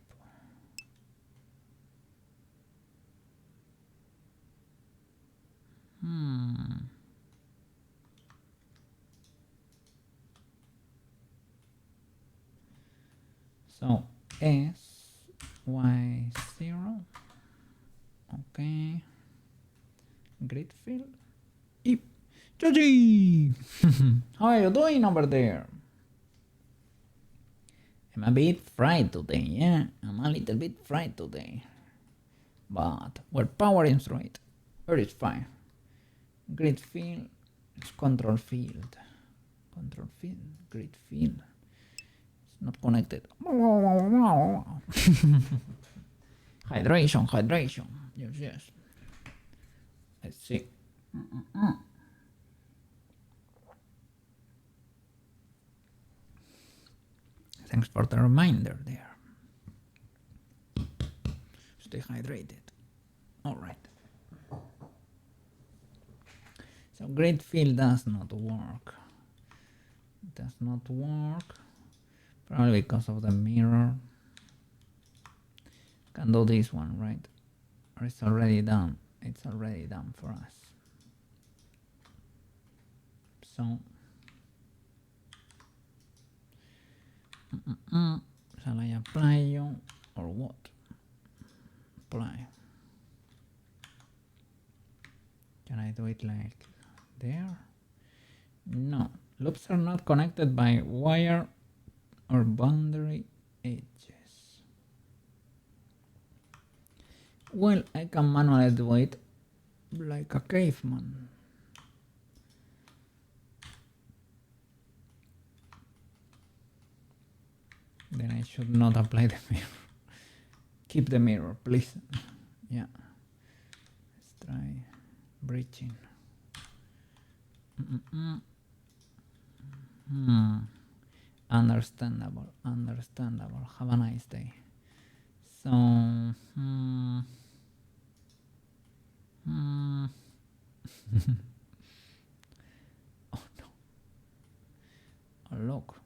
So S, Y, 0. Okay. Grid fill. Yep. Georgie! How are you doing over there? I'm a bit fried today, yeah? I'm a little bit fried today. But we're powering through it. But it's fine. Grid field, it's control field. Control field, grid field. It's not connected. Hydration. Yes. Let's see. Thanks for the reminder there. Stay hydrated. All right. So grid fill does not work. Does not work. Probably because of the mirror. Can do this one, right? Or it's already done. It's already done for us. So shall I apply you or what? Apply. Can I do it like there? No. Loops are not connected by wire or boundary edges. Well, I can manually do it like a caveman. Then I should not apply the mirror. Keep the mirror, please. Yeah. Let's try breaching. Understandable. Have a nice day. So, oh no. Oh, look.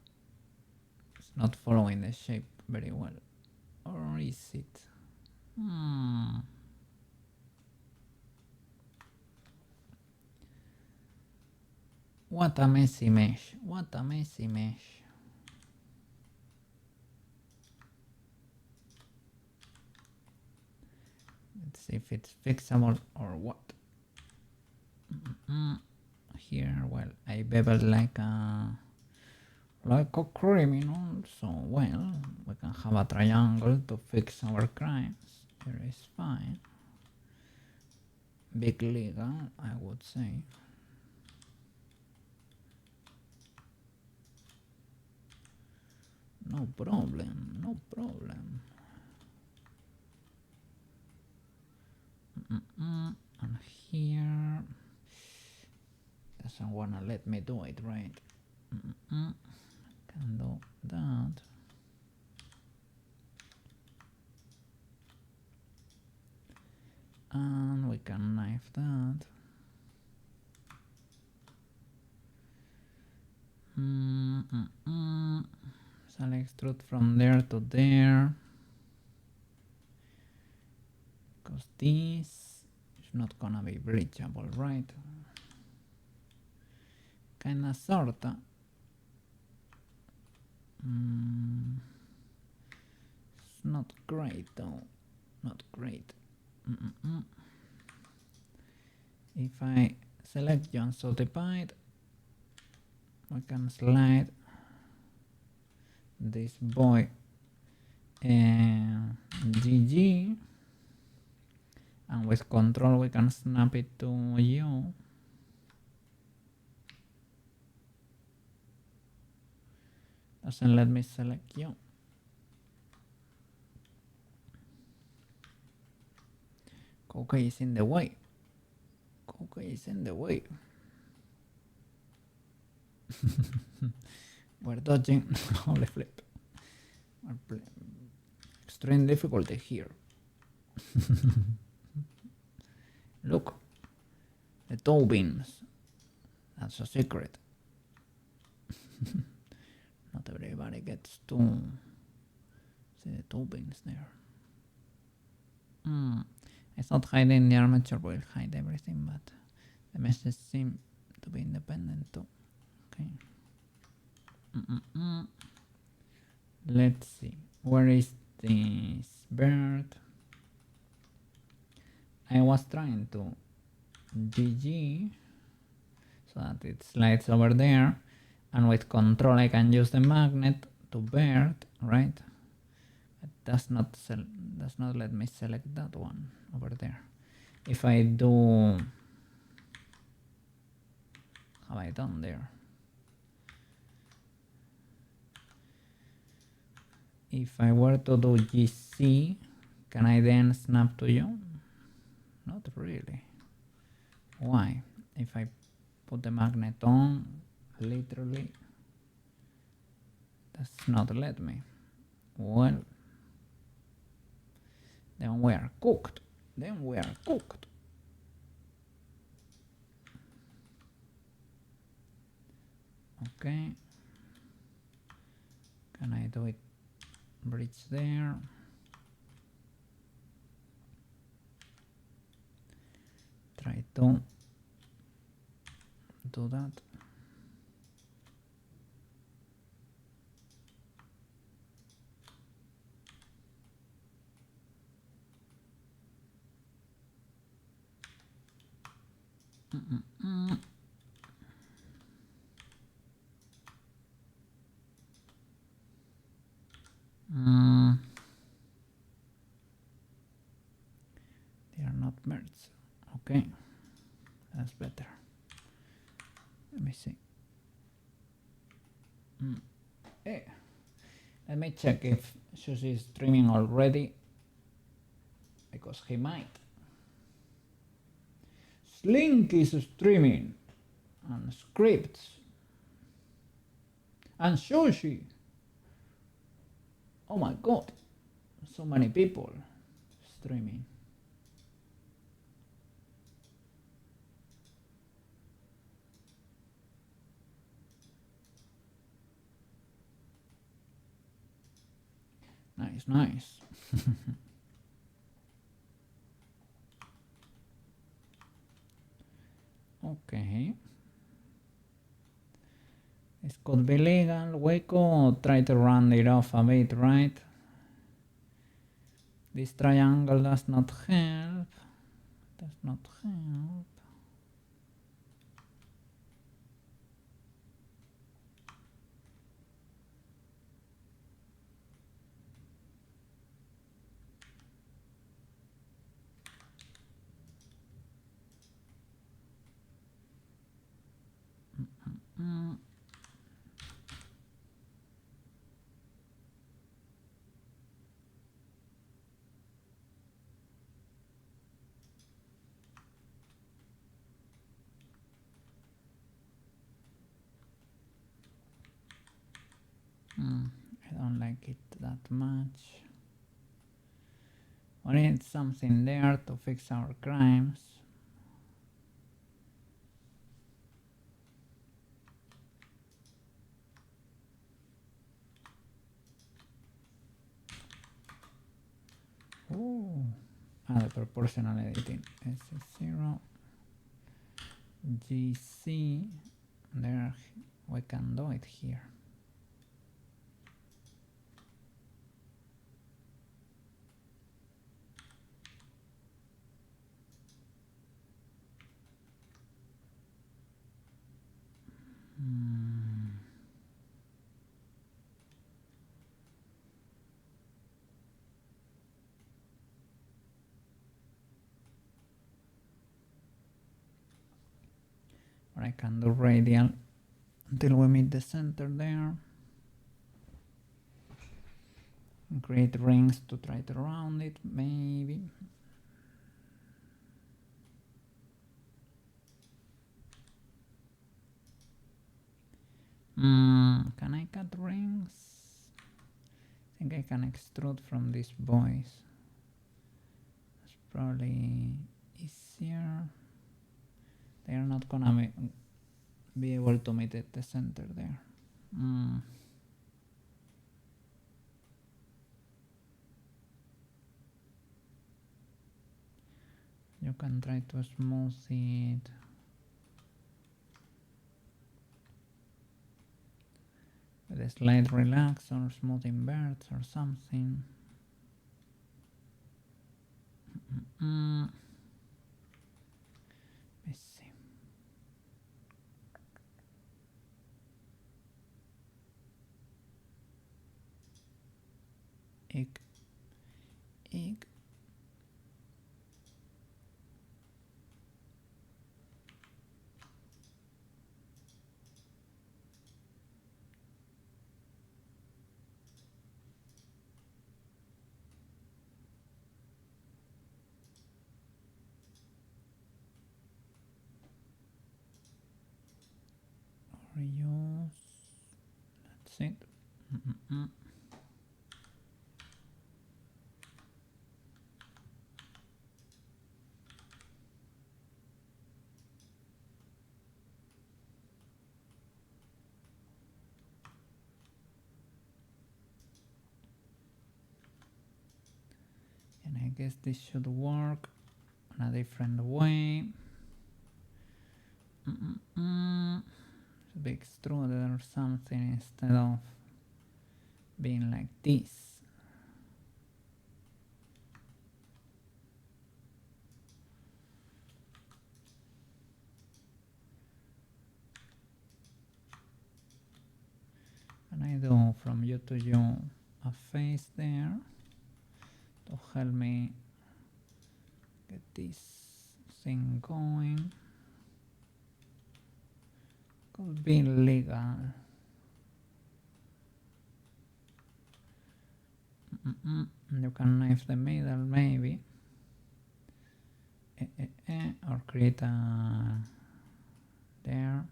It's not following the shape very well. Or is it? What a messy mesh. Let's see if it's fixable or what. Here, well, I beveled like a criminal, so well, we can have a triangle to fix our crimes. Here is fine. Big legal, I would say. No problem. And here doesn't wanna let me do it, right? Can do that. And we can knife that. Shall I extrude from there to there? this is not gonna be breachable, right? Kinda sorta. It's not great though. Not great. If I select John Sotipied, we can slide this boy GG, and with control we can snap it to you. Doesn't let me select you. Coca is in the way. Coca is in the way. We're dodging. Holy flip. Extreme difficulty here. Look, the toe beams. That's a secret. Not everybody gets to see the toe beams there. It's not hiding the armature will hide everything, but the meshes seem to be independent too. Okay. Let's see. Where is this bird? I was trying to GG so that it slides over there, and with control I can use the magnet to bird, right? It does not let me select that one over there. If I do, have I done there? If I were to do GC, can I then snap to you? Not really. Why? If I put the magnet on, literally, does not let me. Well, then we are cooked. Then we are cooked. Okay. Can I do it? Bridge there. Try to do that. They are not merged. Okay, that's better. Let me see. Hey, let me check if Sushi is streaming already, because he might. Slink is streaming, and scripts, and Sushi. Oh my god, so many people streaming. Nice, nice. Okay. This could be legal. We could try to round it off a bit, right? This triangle does not help. Does not help. I don't like it that much. We need something there to fix our crimes. Ooh, the proportional editing S0 GC. There we can do it here. Or I can do radial until we meet the center there. Create rings to try to round it, maybe. Can I cut rings? I think I can extrude from these boys. It's probably easier. They are not gonna be able to meet at the center there. You can try to smooth it. With a slight relax or smooth inverts or something. Let's see. Egg. Reuse. That's it. And I guess this should work in a different way. Should be extruded or something instead of being like this. And I do from you to you a face there to help me get this thing going. Could be legal. You can knife the middle maybe. Or create a there.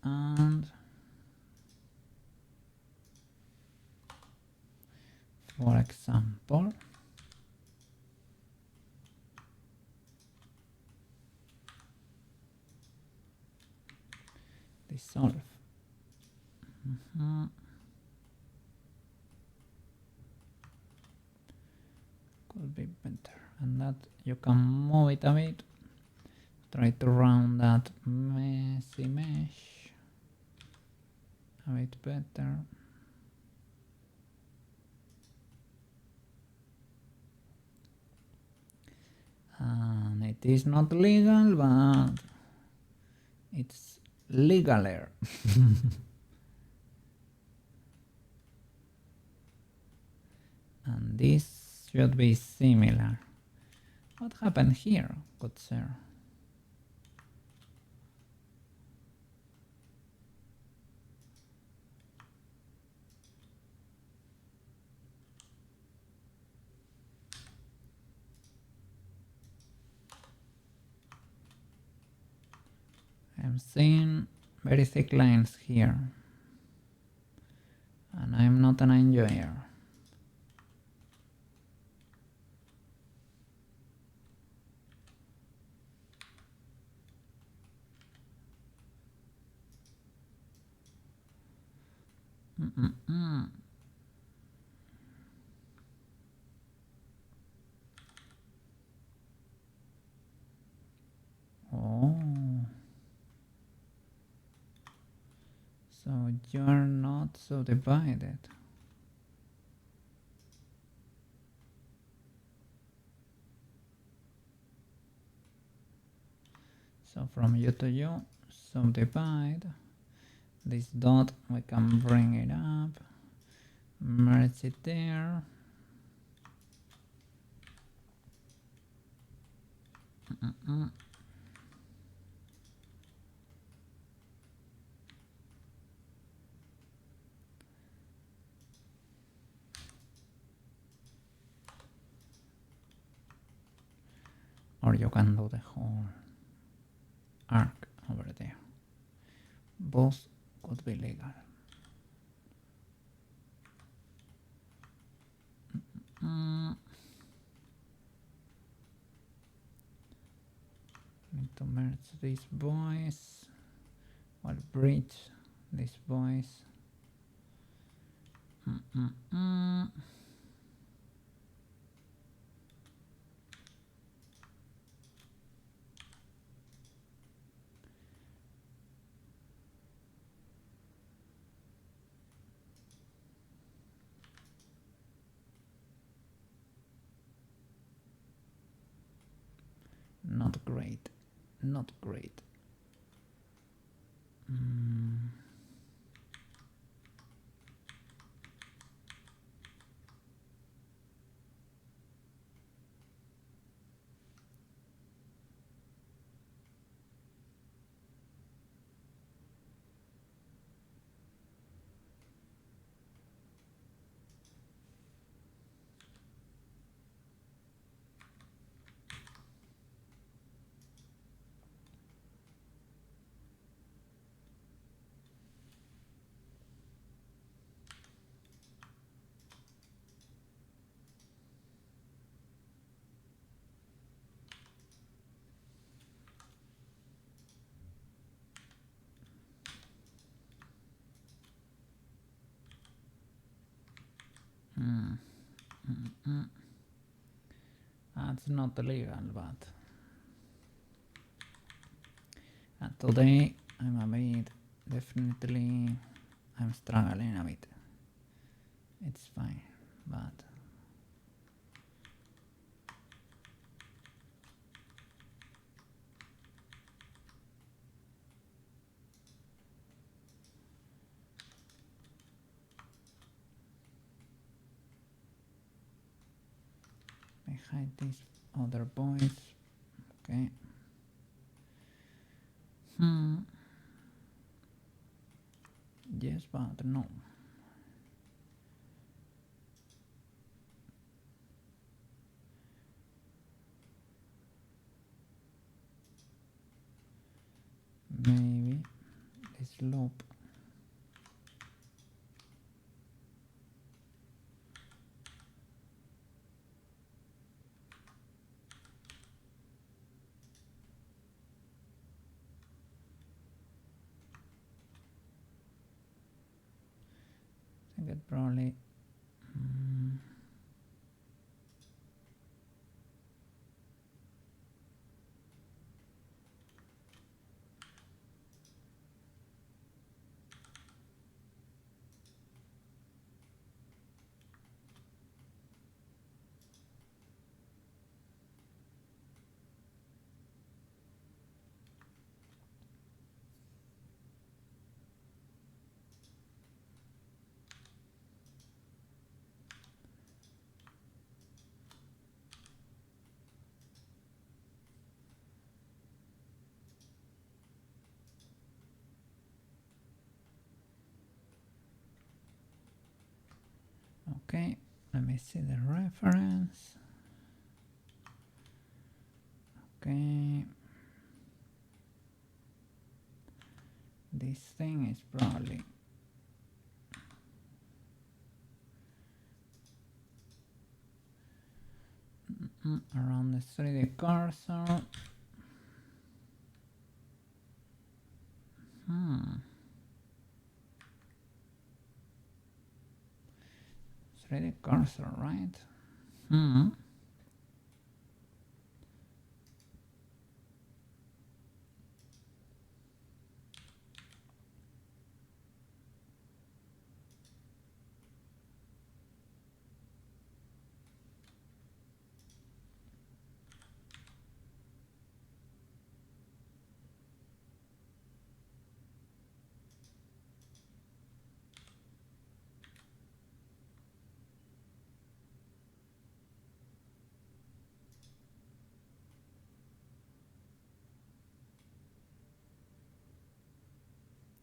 And for example, dissolve. Could be better. And that you can move it a bit. Try to round that messy mesh a bit better. And it is not legal, but it's legaler. And this should be similar. What happened here, good sir? I'm seeing very thick lines here, and I'm not an enjoyer. So you're not so divided. So from you to you, subdivide. This dot, we can bring it up, merge it there. Or you can do the whole arc over there. Both could be legal. Need to merge these boys. Or bridge these boys. Not great. Not great. That's not illegal, but today I'm a bit, definitely, I'm struggling a bit. It's fine, but I hide these other boys. Okay. Yes, but no. Maybe this loop. I think it probably okay. Let me see the reference. Okay. This thing is probably around the 3D cursor. 3D cursor, right?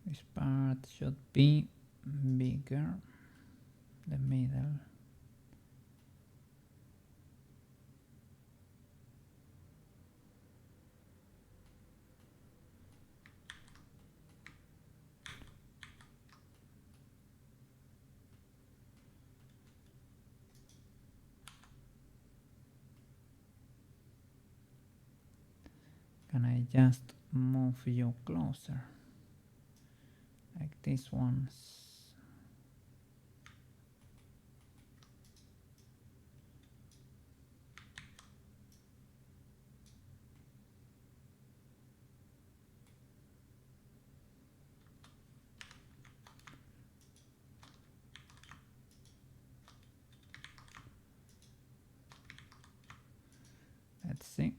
This part should be bigger, the middle. Can I just move you closer? Like this one. Let's see.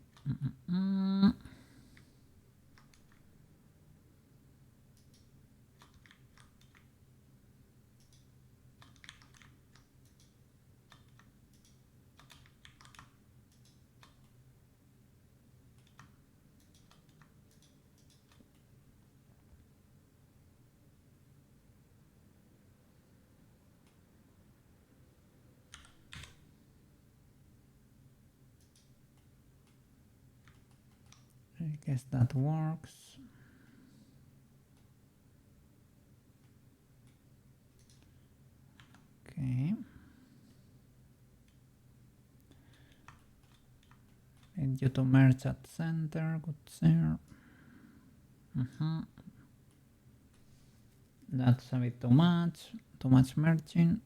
I guess that works. Okay. Need you to merge at center. Good, sir. That's a bit too much merging.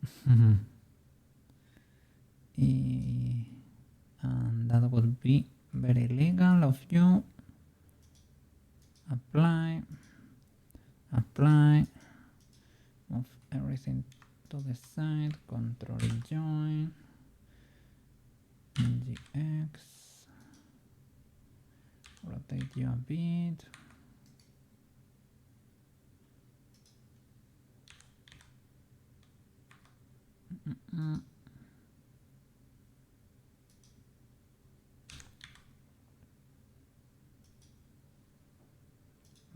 And that would be very legal of you. Apply, move everything to the side, control join, GX, rotate you a bit.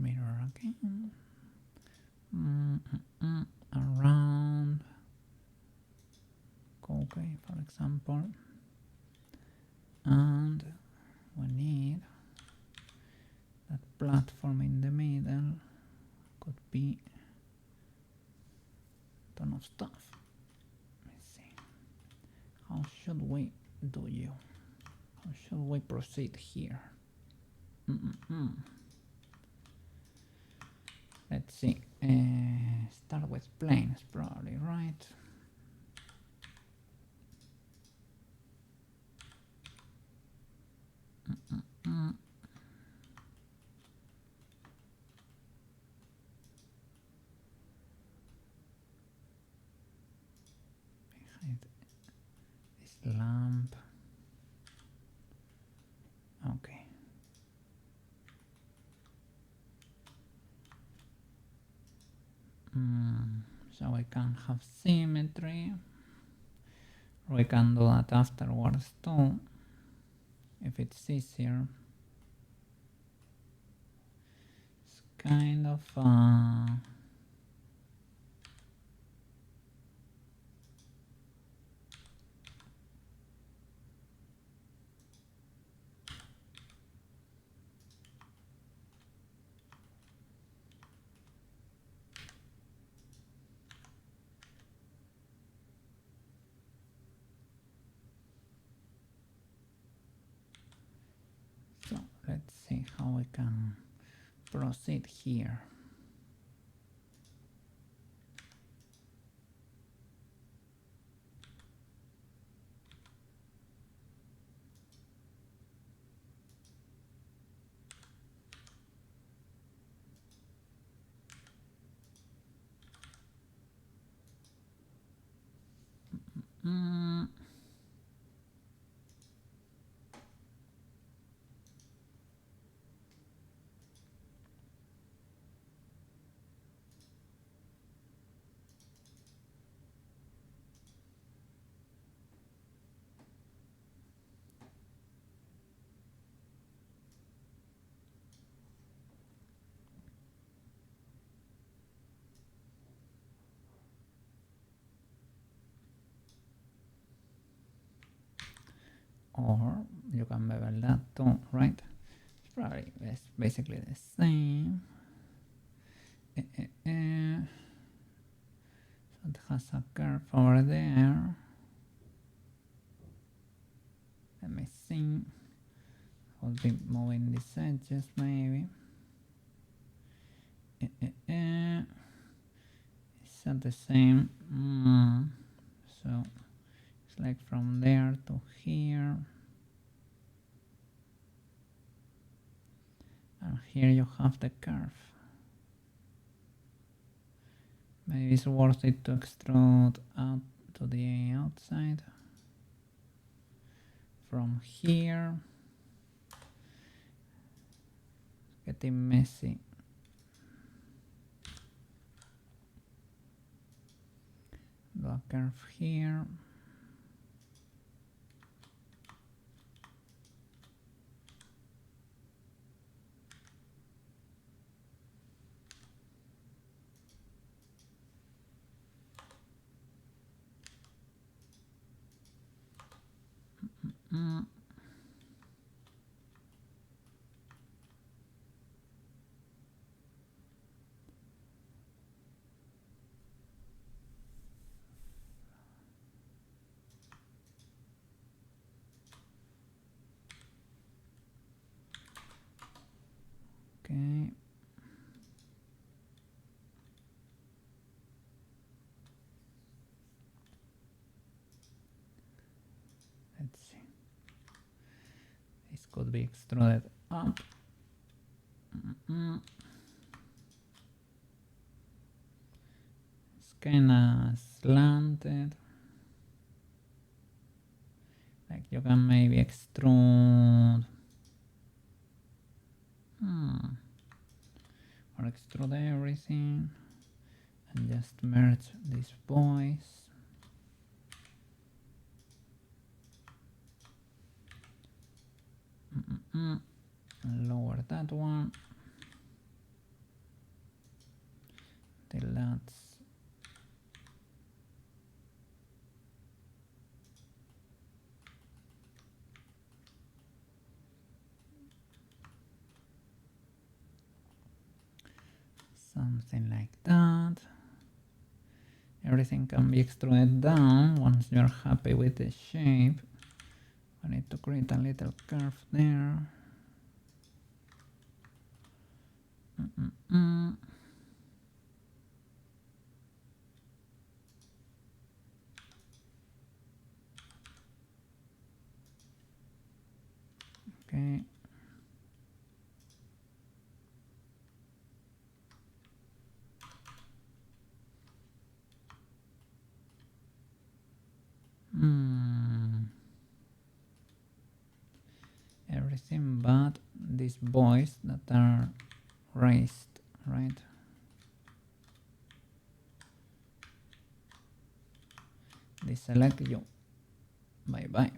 Mirror again. Around. Okay, for example. And we need that platform in the middle. Could be a ton of stuff. Let's see. How should we do you? How should we proceed here? Let's see. Start with planes, probably, right? Behind this lamp. Okay. So we can have symmetry. We can do that afterwards too, if it's easier. It's kind of so let's see how we can proceed here. or you can bevel that too, right? It's probably basically the same. So it has a curve over there. Let me see. I'll be moving these edges maybe. It's not the same. So it's like from there to here. And here you have the curve. Maybe it's worth it to extrude out to the outside. From here. Getting messy. Do a curve here. Okay. Let's see. This could be extruded up. It's kinda slanted. Like you can maybe extrude. Or extrude everything and just merge these boys. Lower that one till that's something like that. Everything can be extruded down once you're happy with the shape. I need to create a little curve there. Okay. Everything but these boys that are raised, right? Deselect you. Bye bye.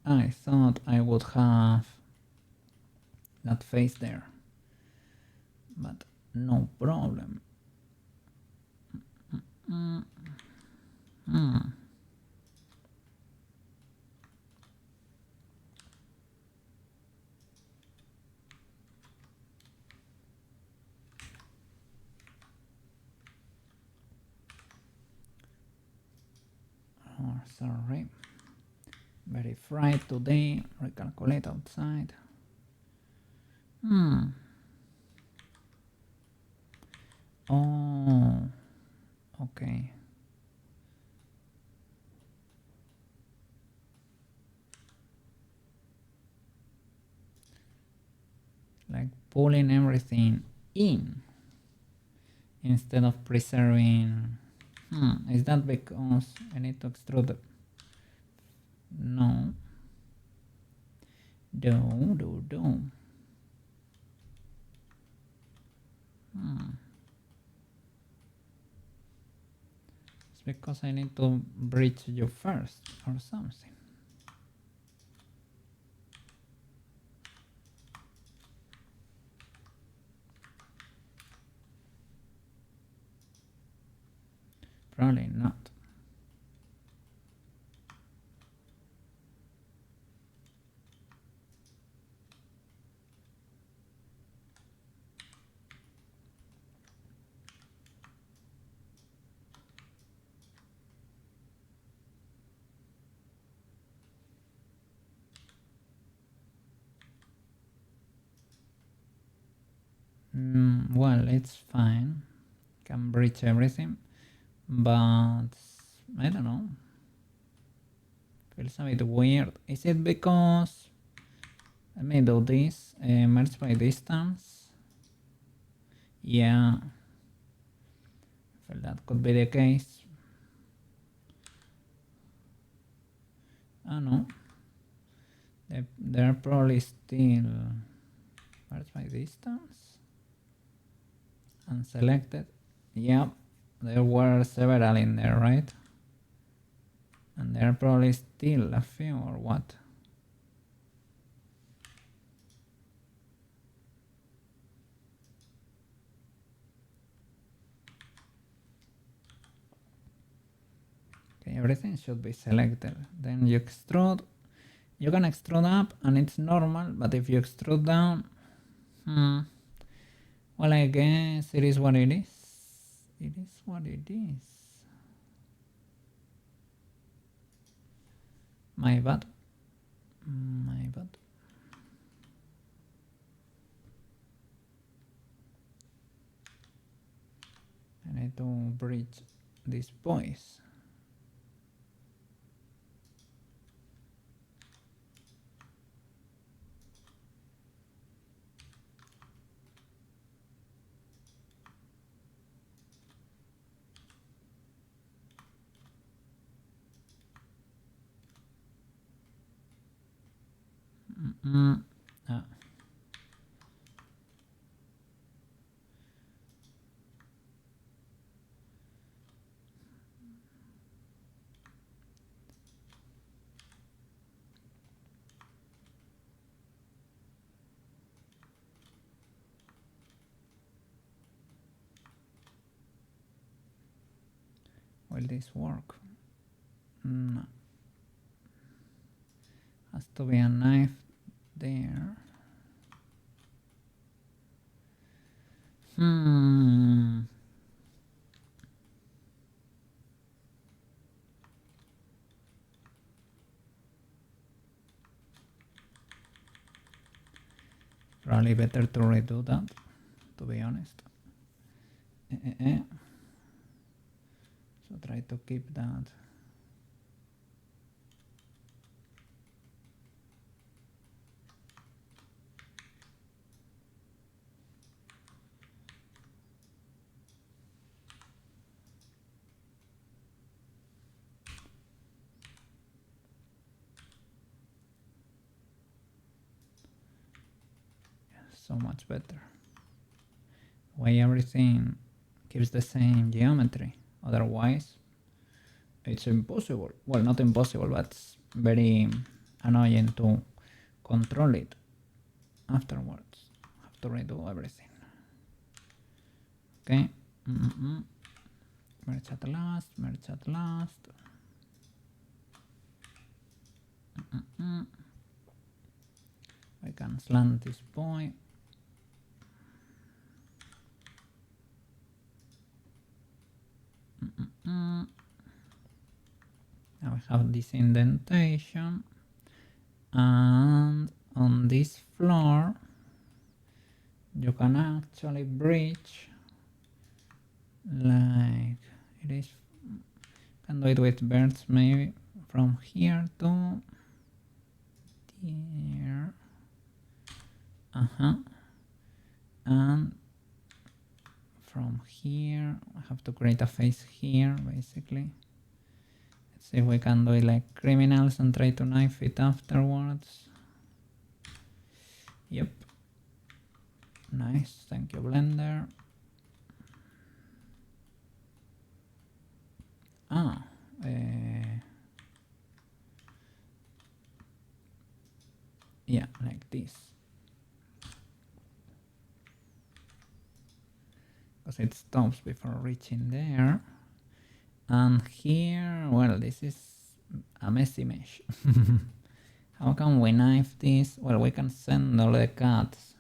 I thought I would have that face there, but no problem. Oh, sorry. Very fried today. Recalculate outside. Oh, okay. Like pulling everything in instead of preserving. Is that because I need to extrude? No. Do. It's because I need to bridge you first or something. Probably not. Well, it's fine. Can breach everything, but I don't know. Feels a bit weird. Is it because let me do this? Merge by distance. Yeah, I feel that could be the case. Oh no, they're probably still merge by distance. Unselected. Yep, there were several in there, right? And there are probably still a few, or what? Okay, everything should be selected. Then you extrude. You can extrude up and it's normal, but if you extrude down, well, I guess it is what it is. It is what it is. My bad. My bad. I need to bridge these boys. Ah. Will this work? No. Has to be a knife there. Probably better to redo that, to be honest. So try to keep that. So much better. Why everything keeps the same geometry? Otherwise, it's impossible. Well, not impossible, but it's very annoying to control it afterwards. Have to redo everything. Okay. Merge at last. Merge at last. I can slant this boy. Now we have this indentation, and on this floor you can actually bridge like it is. Can do it with birds maybe from here to here. And from here I have to create a face here basically. Let's see if we can do it like criminals and try to knife it afterwards. Yep. Nice, thank you Blender. Yeah, like this. Because it stops before reaching there. And here, well, this is a messy mesh. How can we knife this? Well, we can send all the cuts.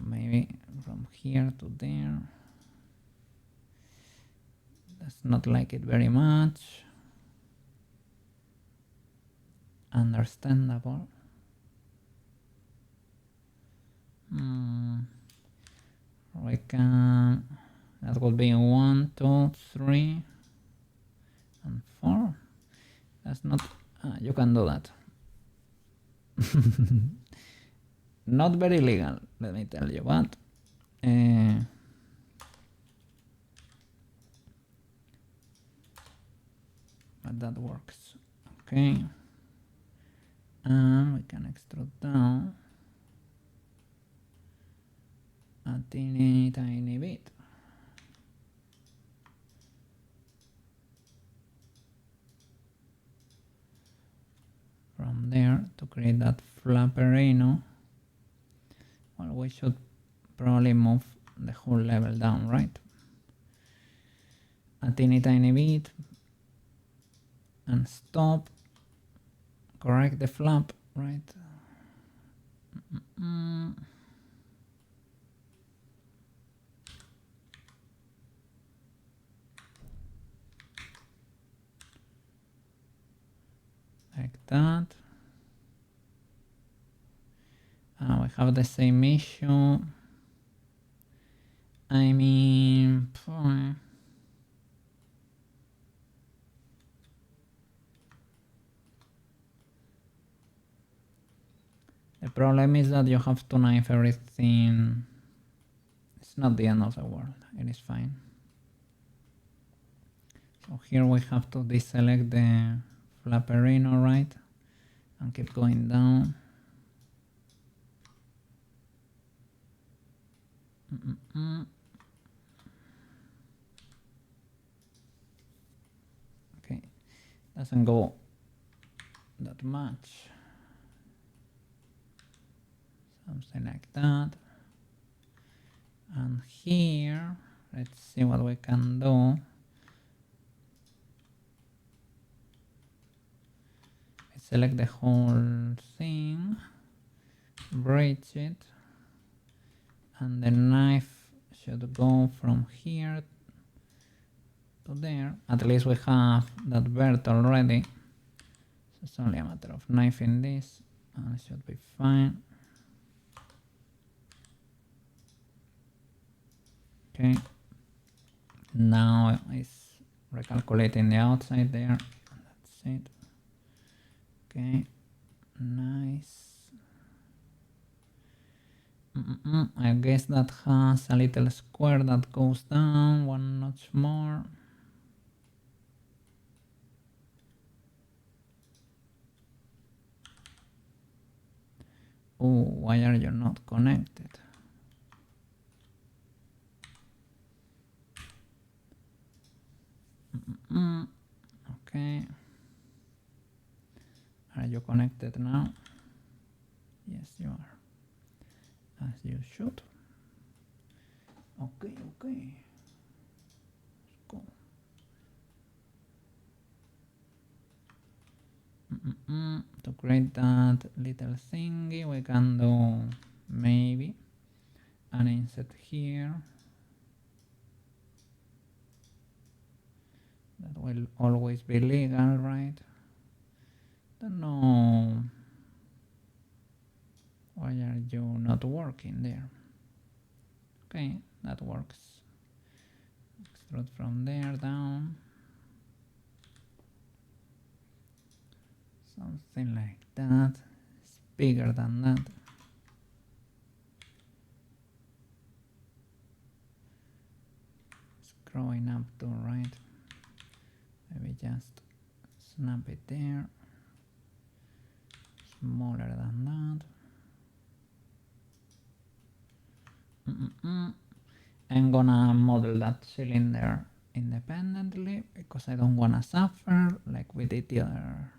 Maybe from here to there. Does not like it very much. Understandable. We can, that would be 1, 2, 3, and 4. That's not, you can do that. Not very legal, let me tell you, but that works. Okay, and we can extrude down a tiny bit. From there to create that flapperino. Well, we should probably move the whole level down, right? A tiny bit and stop. Correct the flap, right? Like that. We have the same issue. I mean, the problem is that you have to knife everything. It's not the end of the world, it is fine. So here we have to deselect the flapperino, right? And keep going down. Okay, doesn't go that much. Something like that. And here, let's see what we can do. I select the whole thing, bridge it, and the knife should go from here to there. At least we have that vert already. So it's only a matter of knifing this, and it should be fine. Okay, now it's recalculating the outside there. That's it. Okay, nice. I guess that has a little square that goes down one notch more. Oh, why are you not connected? Okay. Are you connected now? Yes, you are. As you should. Okay. Let's go. To create that little thingy, we can do maybe an inset here. That will always be legal, right? Don't know. Why are you not working there? Okay, that works. Extrude from there down. Something like that. It's bigger than that. It's growing up to right. Maybe just snap it there. Smaller than that. I'm gonna model that cylinder independently because I don't wanna suffer like we did the other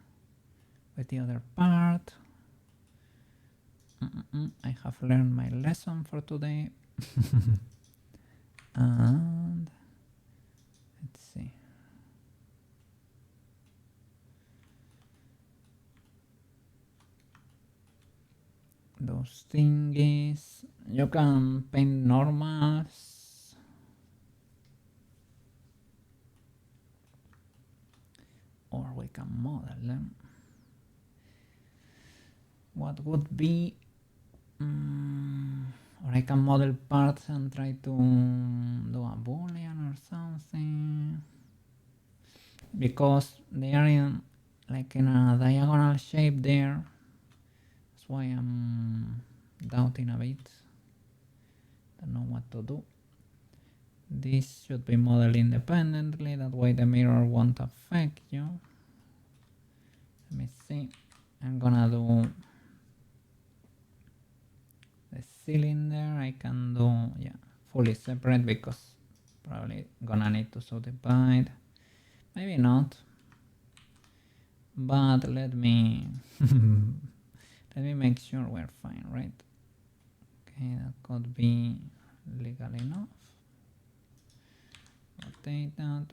part. I have learned my lesson for today. And let's see. those thingies. You can paint normals. Or we can model them. What would be... or I can model parts and try to do a boolean or something. Because they are in like in a diagonal shape there. That's why I'm doubting a bit. Don't know what to do. This should be modeled independently, that way the mirror won't affect you. Let me see. I'm gonna do the cylinder. I can do, yeah, fully separate because probably gonna need to subdivide. Maybe not. But let me let me make sure we're fine, right? Okay, that could be legal enough. Rotate that.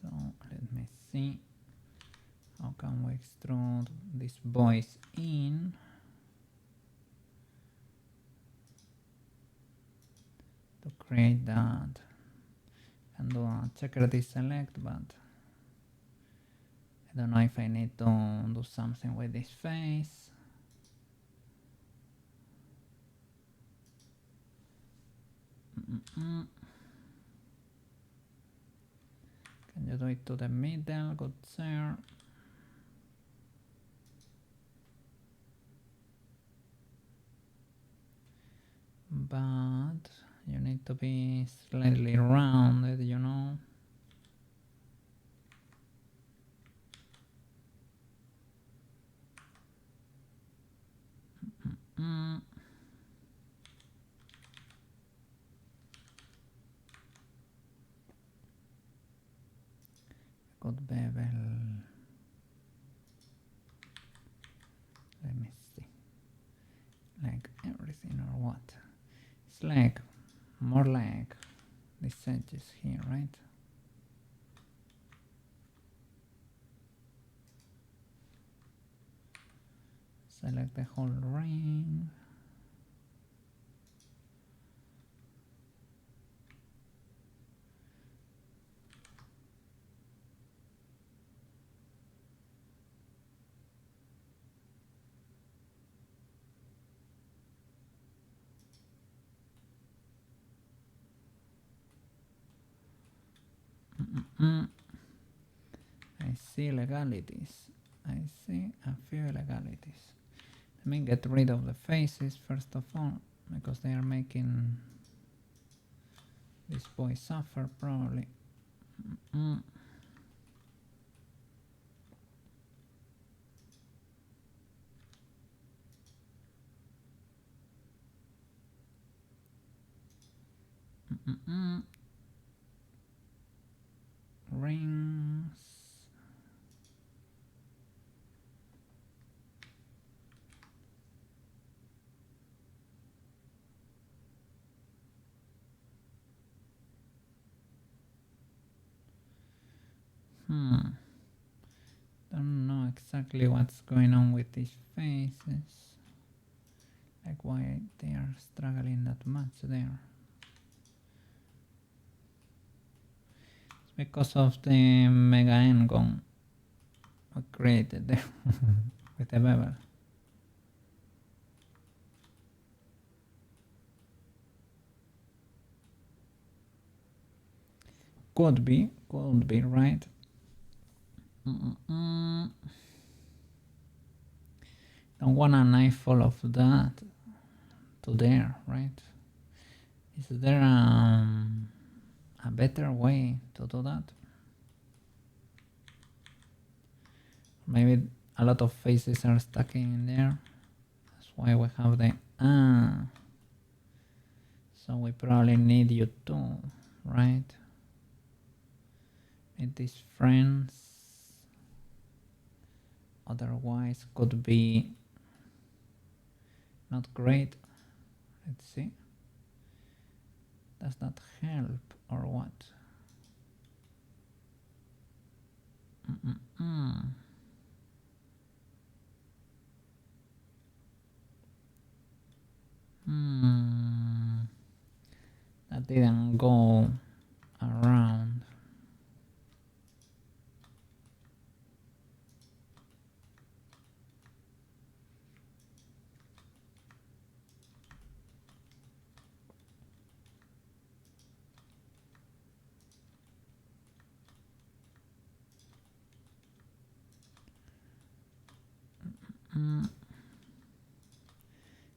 So let me see. How can we extrude this voice in? To create that. And do a checker deselect, but I don't know if I need to do something with this face. Can you do it to the middle, good sir? But you need to be slightly rounded, you know. Good bevel. Let me see. Like everything or what? It's like more like these edges here, right? Select the whole ring. I see legalities. I see a few legalities. Let me get rid of the faces first of all, because they are making this boy suffer probably. Rings. Don't know exactly what's going on with these faces. Like why they are struggling that much there. It's because of the mega n-gon I created there with the bevel. Could be, right? Don't want a knife full of that to there, right? Is there a a better way to do that? Maybe a lot of faces are stuck in there. That's why we have the so we probably need you too, right? Need these friends. Otherwise could be not great. Let's see. Does that help or what? That didn't go around.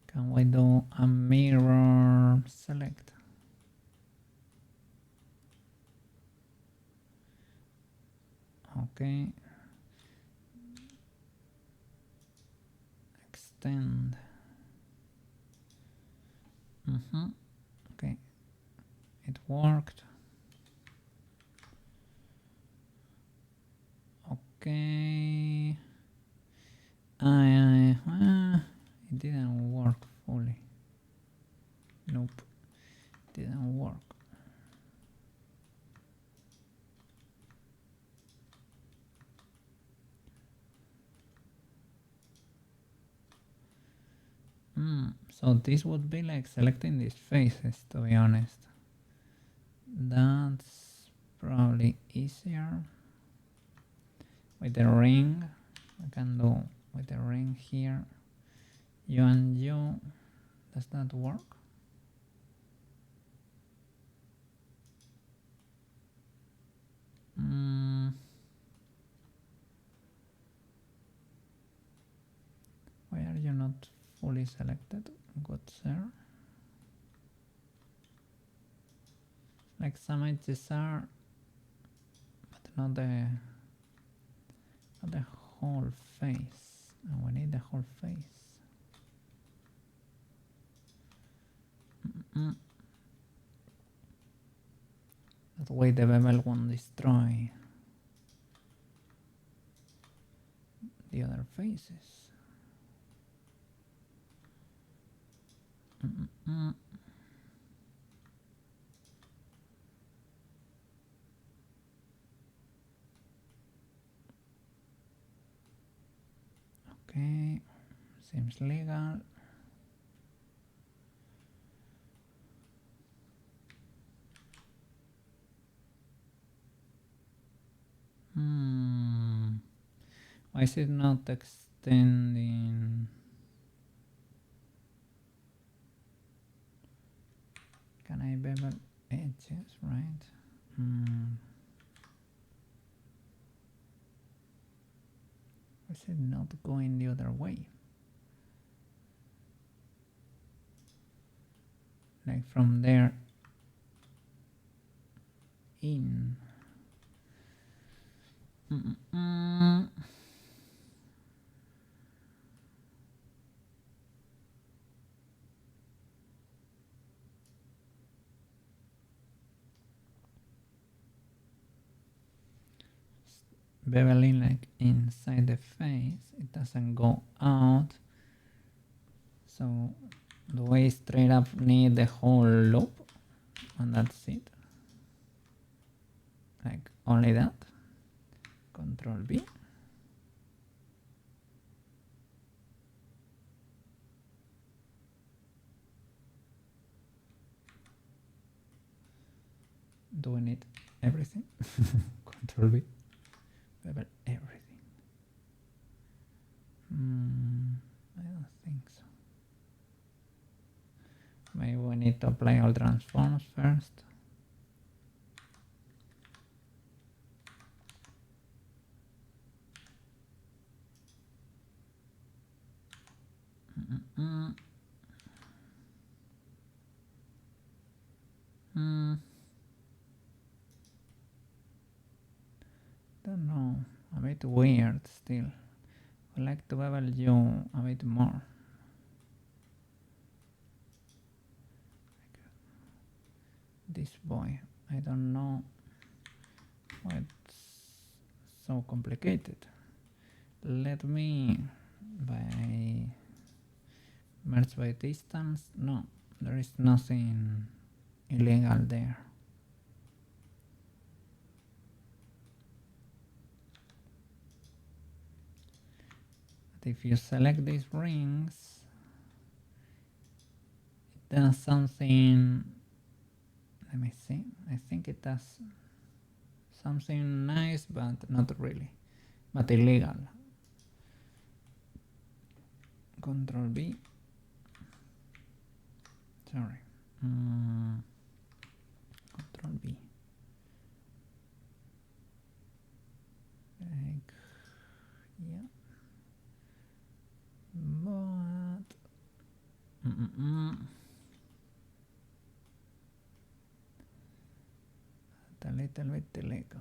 Can we do a mirror select? Okay. Extend. Okay. It worked. Okay. It didn't work fully. Nope. Didn't work. So this would be like selecting these faces, to be honest. That's probably easier. With the ring, I can do with the ring here. You and you. Does that work? Why are you not fully selected? Good sir. Like some edges are, but not the whole face. And we need the whole face. That way the bevel won't destroy the other faces. Okay, seems legal. Why is it not extending? Can I bevel edges, right? Why is it not going the other way? Like from there in. Beveling like inside the face, it doesn't go out. So the way straight up need the whole loop, and that's it. Like only that. Control B. Do we need everything? Control B. Bevel everything. I don't think so. Maybe we need to apply all transforms first. weird still. I'd like to bevel you a bit more. This boy, I don't know why it's so complicated. Let me merge by distance. No, there is nothing illegal there. But if you select these rings, it does something. Let me see. I think it does something nice, but not really. But illegal. Control B. Sorry. Control B. Like, yeah. But a little bit illegal.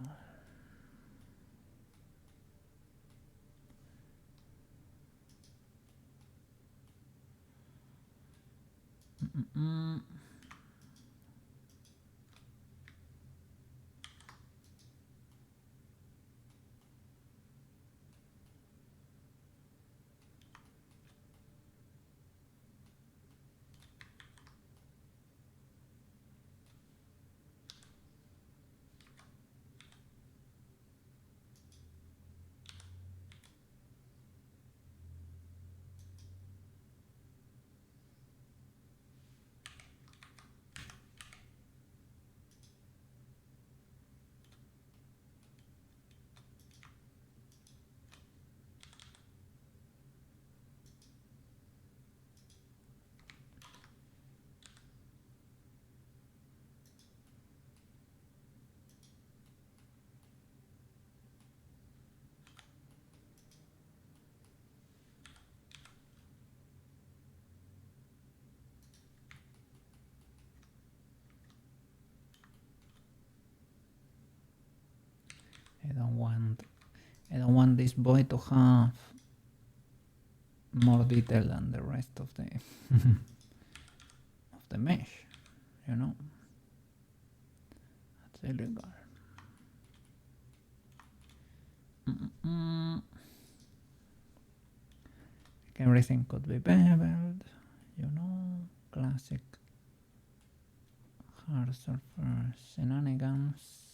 I don't want this boy to have more detail than the rest of the of the mesh, you know. That's illegal. Everything could be beveled, you know, classic hard surface shenanigans.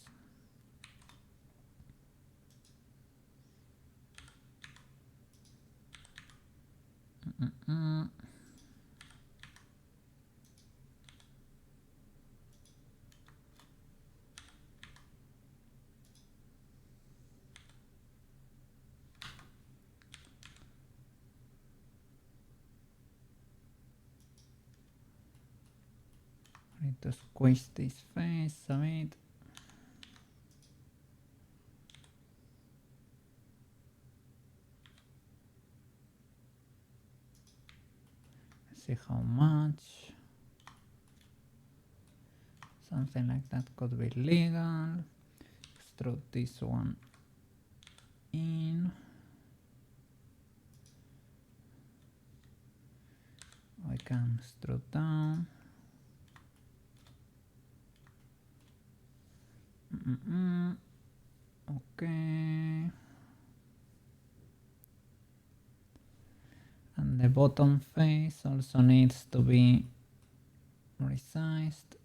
I need to squeeze this face a bit. See how much. Something like that could be legal. Extrude this one in. I can extrude down. Okay. And the bottom face also needs to be resized.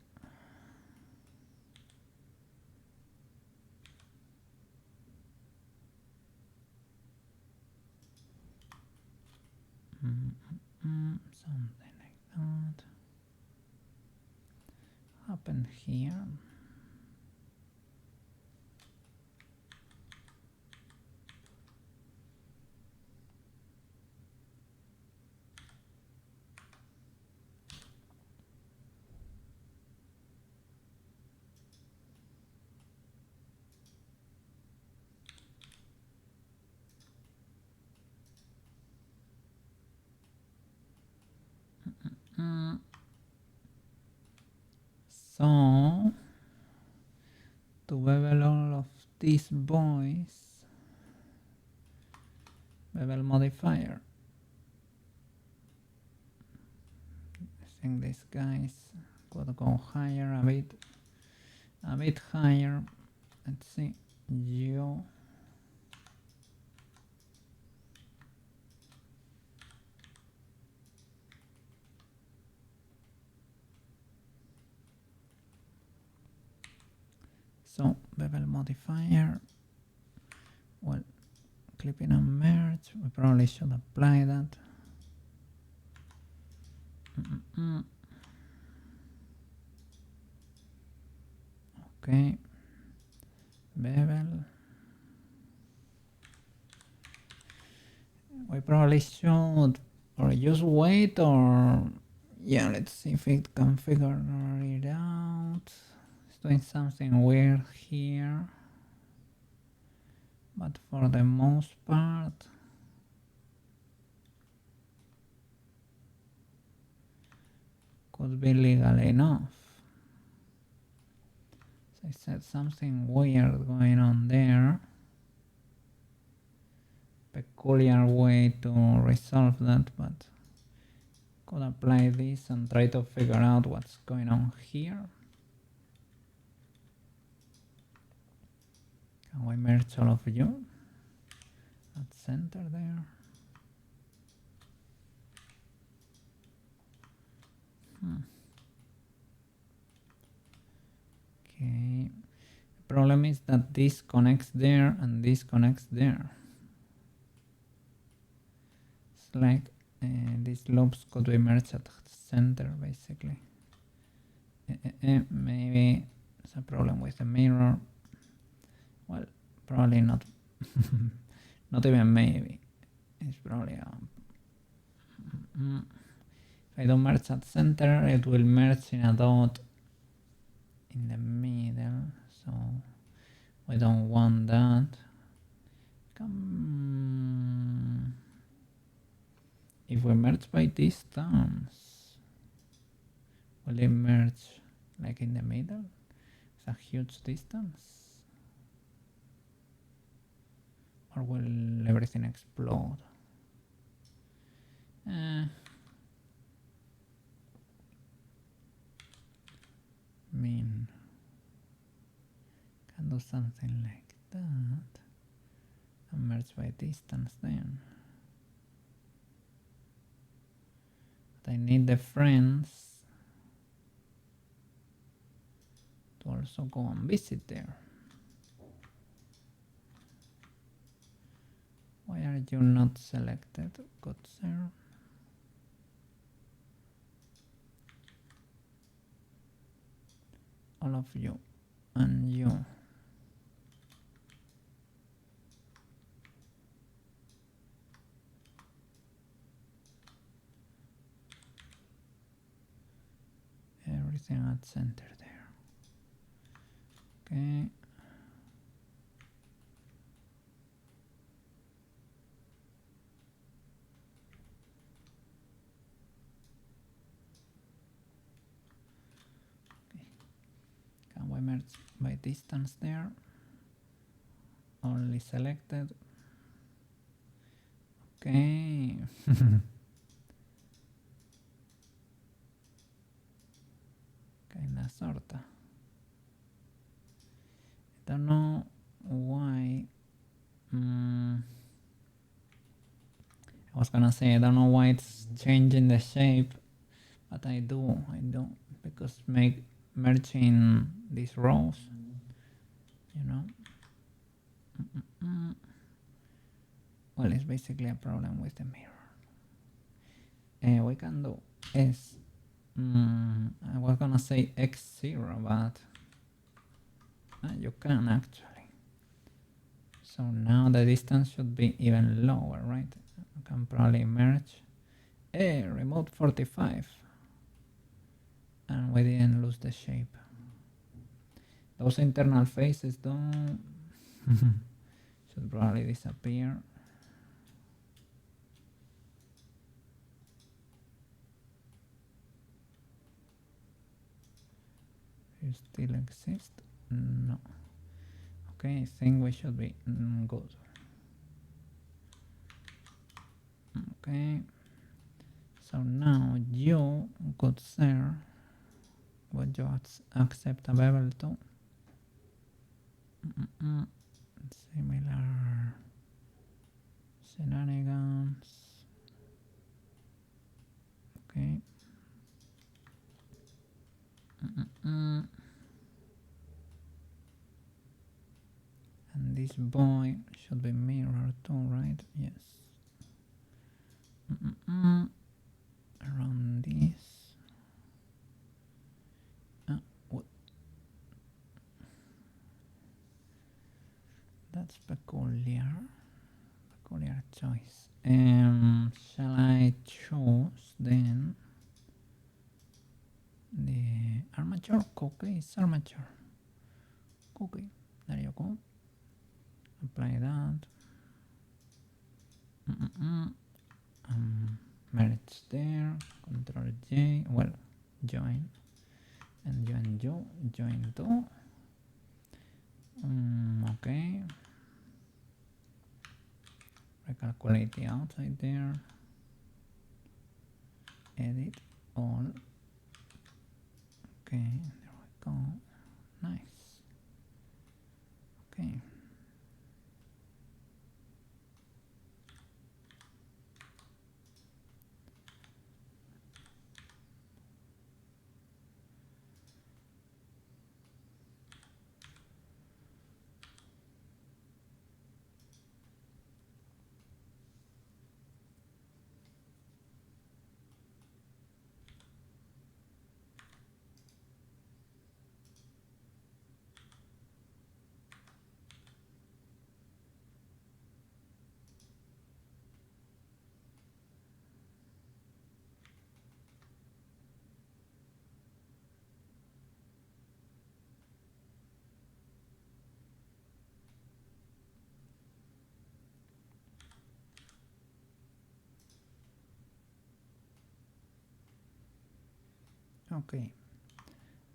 Something like that. Happen here. So, to bevel all of these boys, bevel modifier. I think these guys could go higher a bit higher. Let's see, you. So bevel modifier, well, clipping and merge, we probably should apply that. Okay, bevel. We probably should or just wait, or yeah, let's see if it can figure it out. It's doing something weird here, but for the most part could be legal enough. So I said something weird going on there. Peculiar way to resolve that, but could apply this and try to figure out what's going on here. Can we merge all of you at center there? Okay. The problem is that this connects there and this connects there. It's like these loops could be merged at center, basically. Maybe it's a problem with the mirror. Well, probably not. Not even maybe. It's probably a... If I don't merge at center, it will merge in a dot in the middle, so we don't want that. If we merge by distance, will it merge like in the middle? It's a huge distance. Or will everything explode? I mean, can do something like that and merge by distance then. But I need the friends to also go and visit there. Why are you not selected, good sir? All of you and you. Everything at center there. Okay. Can we merge by distance there? Only selected. Okay. Kinda sorta. I don't know why. I was gonna say I don't know why it's changing the shape, but I do, because merging these rows, you know. Well, it's basically a problem with the mirror. We can do is I was gonna say x0, but you can actually. So now the distance should be even lower, right? You can probably merge remote 45, and we didn't lose the shape. Those internal faces don't should probably disappear. You still exist? No. Okay, I think we should be good. Okay. So now you could share what you accept available to. Similar shenanigans. Okay. And this boy should be mirror too, right? Yes. Around this. What? That's peculiar. Peculiar choice. Shall I choose then the armature? Okay, it's armature. Okay, there you go. Apply that. Merge there. Control J. Well, join. And join to. Okay. Recalculate the outside there. Edit all. Okay, there we go. Nice. Okay. Okay.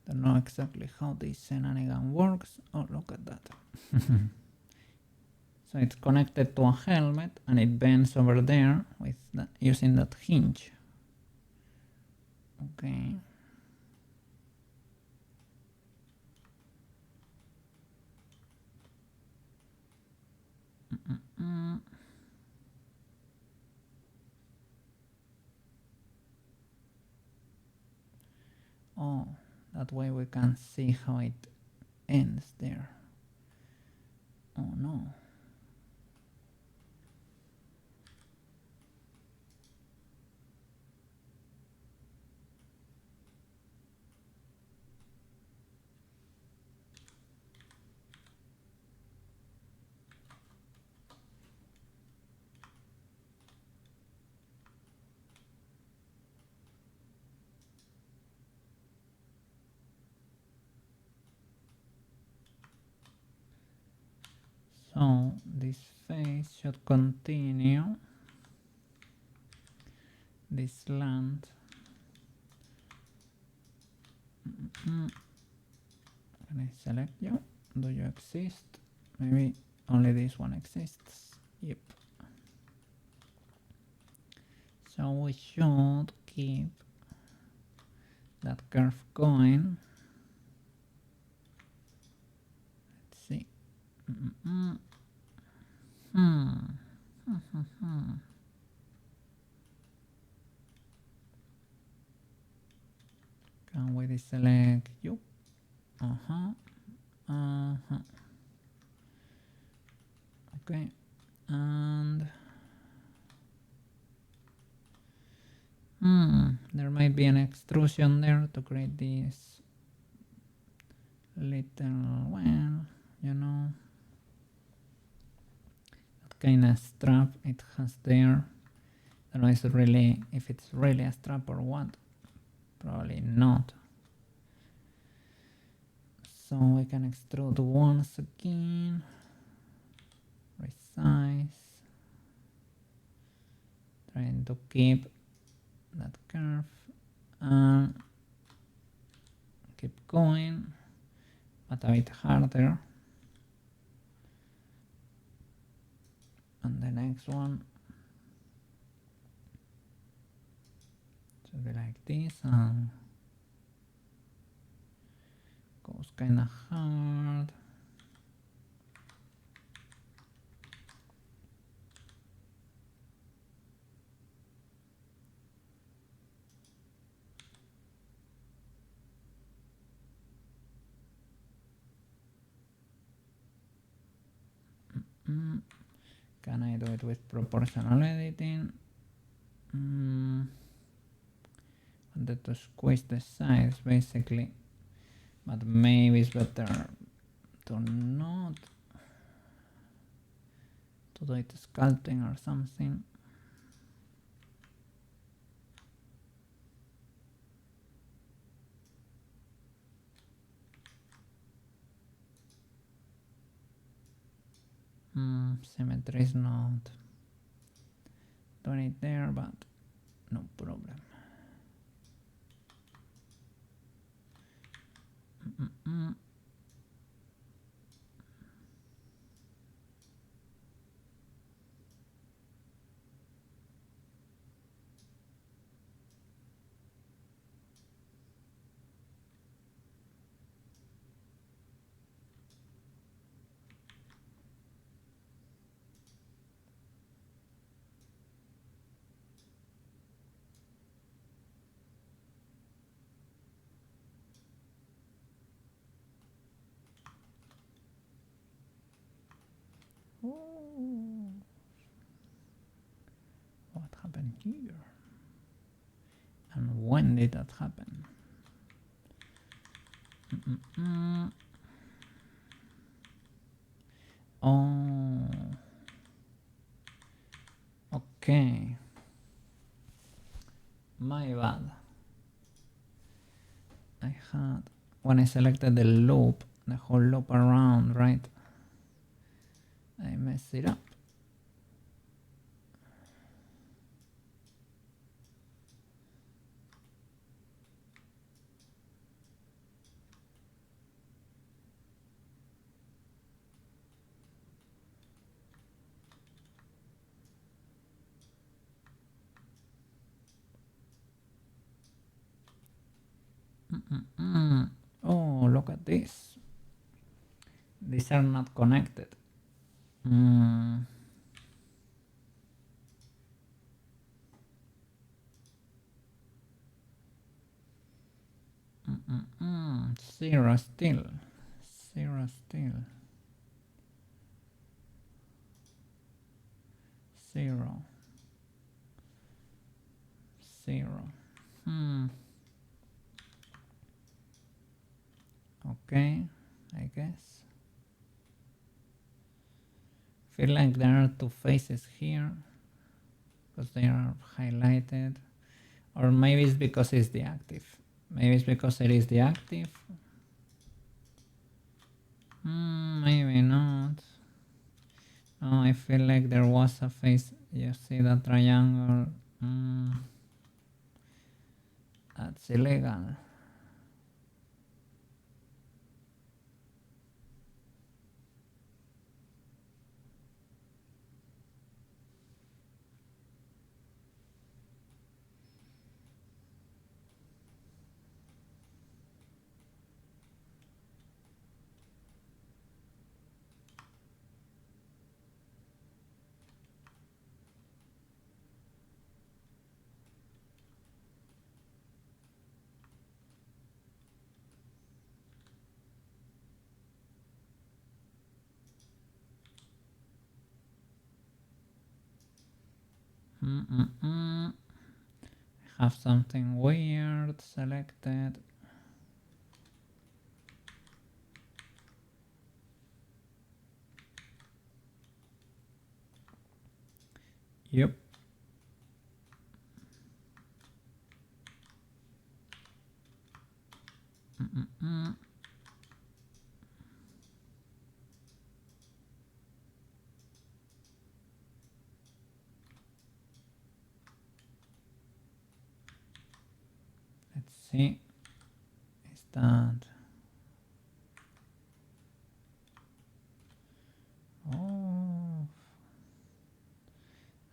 Don't know exactly how this shenanigan works. Oh, look at that. So it's connected to a helmet and it bends over there with that, using that hinge. Okay. Oh, that way we can see how it ends there. Oh no. So this phase should continue. This land. Can I select you? Do you exist? Maybe only this one exists. Yep. So we should keep that curve going. Let's see. Can we deselect you? Okay, and there might be an extrusion there to create this little, well, you know, that kind of strap it has there. I don't know if it's really a strap or what. Probably not. So we can extrude once again. Resize. Trying to keep that curve and keep going, but a bit harder. And the next one. should be like this. Goes kind of hard. Can I do it with proportional editing? Wanted to squeeze the sides basically, but maybe it's better to not to do it sculpting or something. Symmetry is not doing it there, but no problem. Oh, what happened here? And when did that happen? Oh, okay. My bad. I had, when I selected the loop, the whole loop around, right? I messed it up. Oh, look at this. These are not connected. Zero still. Zero still. Zero. Zero. Okay, I guess. Feel like there are two faces here because they are highlighted, or maybe it's because it's the active. Maybe it's because it is the active. Maybe not. Oh, I feel like there was a face. You see that triangle? That's illegal. I have something weird selected. Yep. Let's see. Is that? Oh,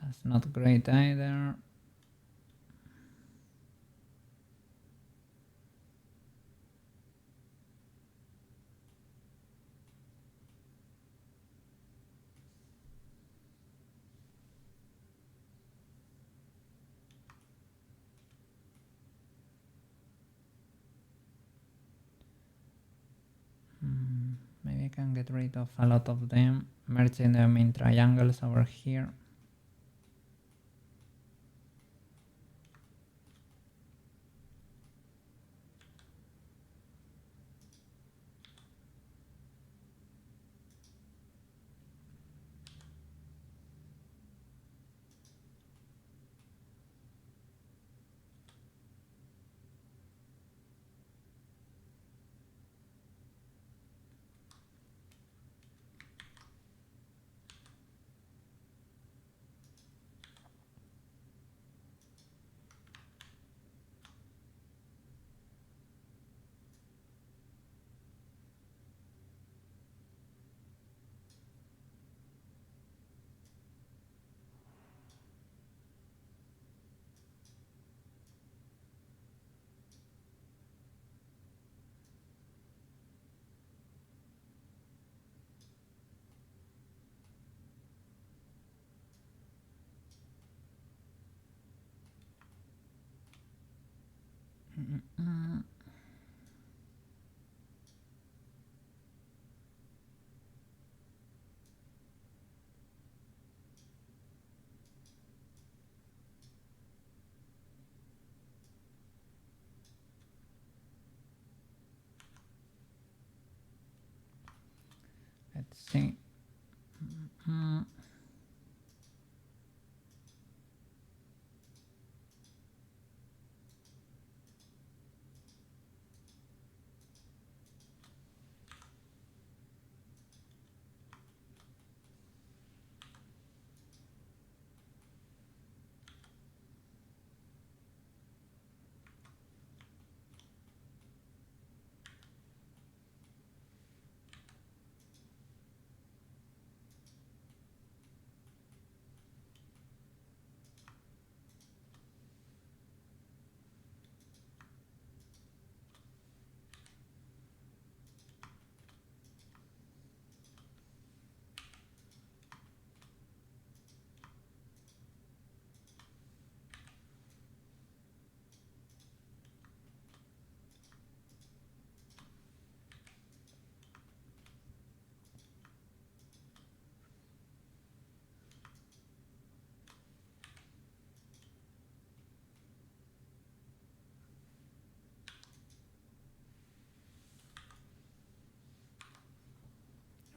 that's not great either. can get rid of a lot of them, merging them in triangles over here. Let's see.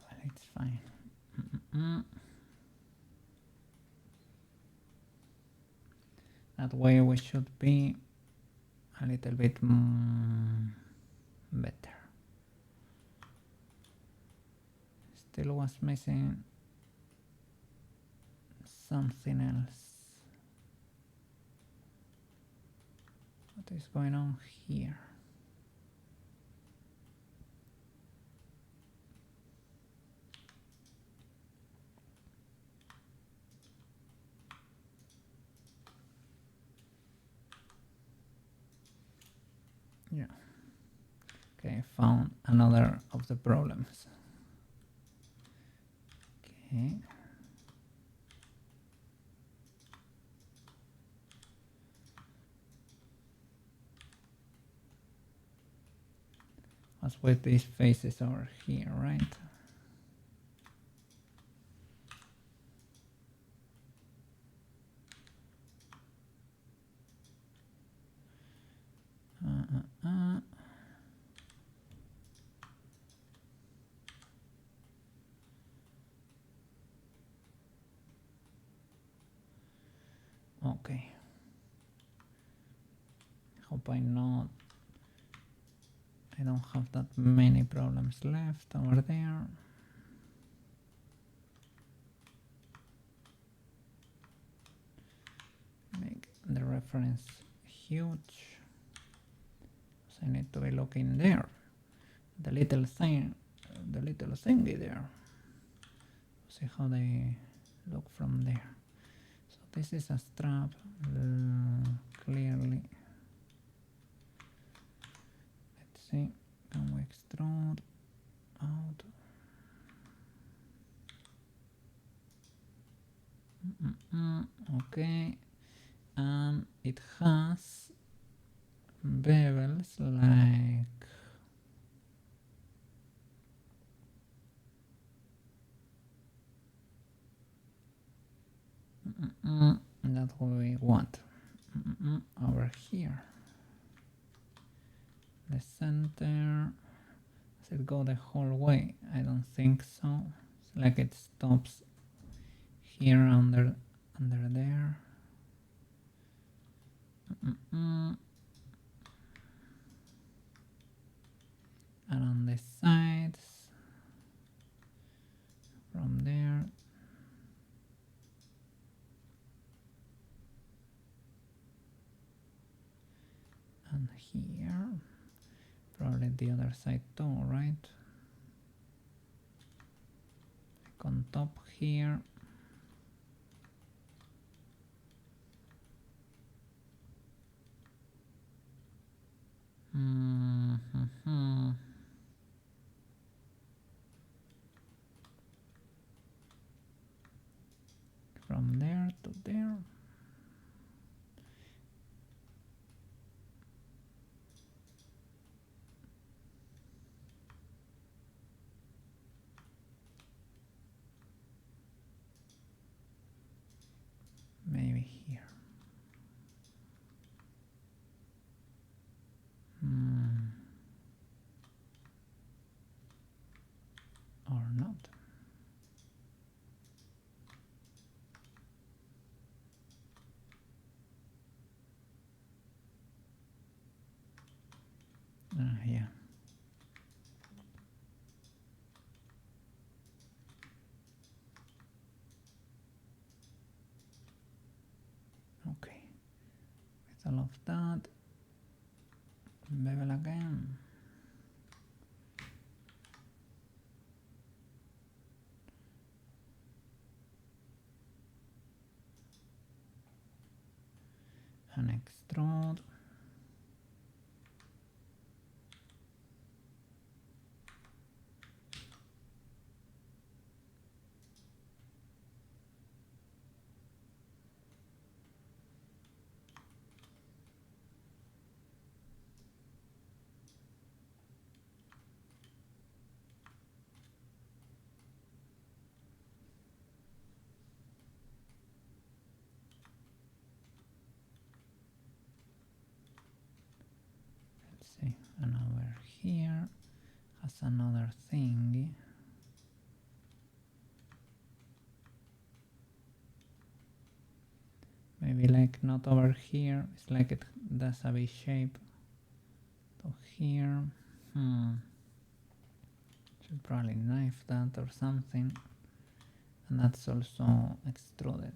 Well, it's fine. That way we should be a little bit better. Still was missing something else. What is going on here? Yeah. Okay, found another of the problems. Okay. What's with these faces over here, right? Okay. Hope I don't have that many problems left over there. Make the reference huge. So I need to be looking there. The little thingy there. See how they look from there. So this is a strap, clearly. Let's see, can we extrude out? Okay, and it has bevels like The center. Does it go the whole way? I don't think so. It's like it stops here under there. And on the sides, from there. And here. Probably the other side too, right? Like on top here. From there to there. Maybe here. Or not. Yeah. Okay. With all of that, bevel again. And extrude. Let's see, and over here has another thing. Maybe like not over here, it's like it does a V shape. So here, should probably knife that or something. And that's also extruded.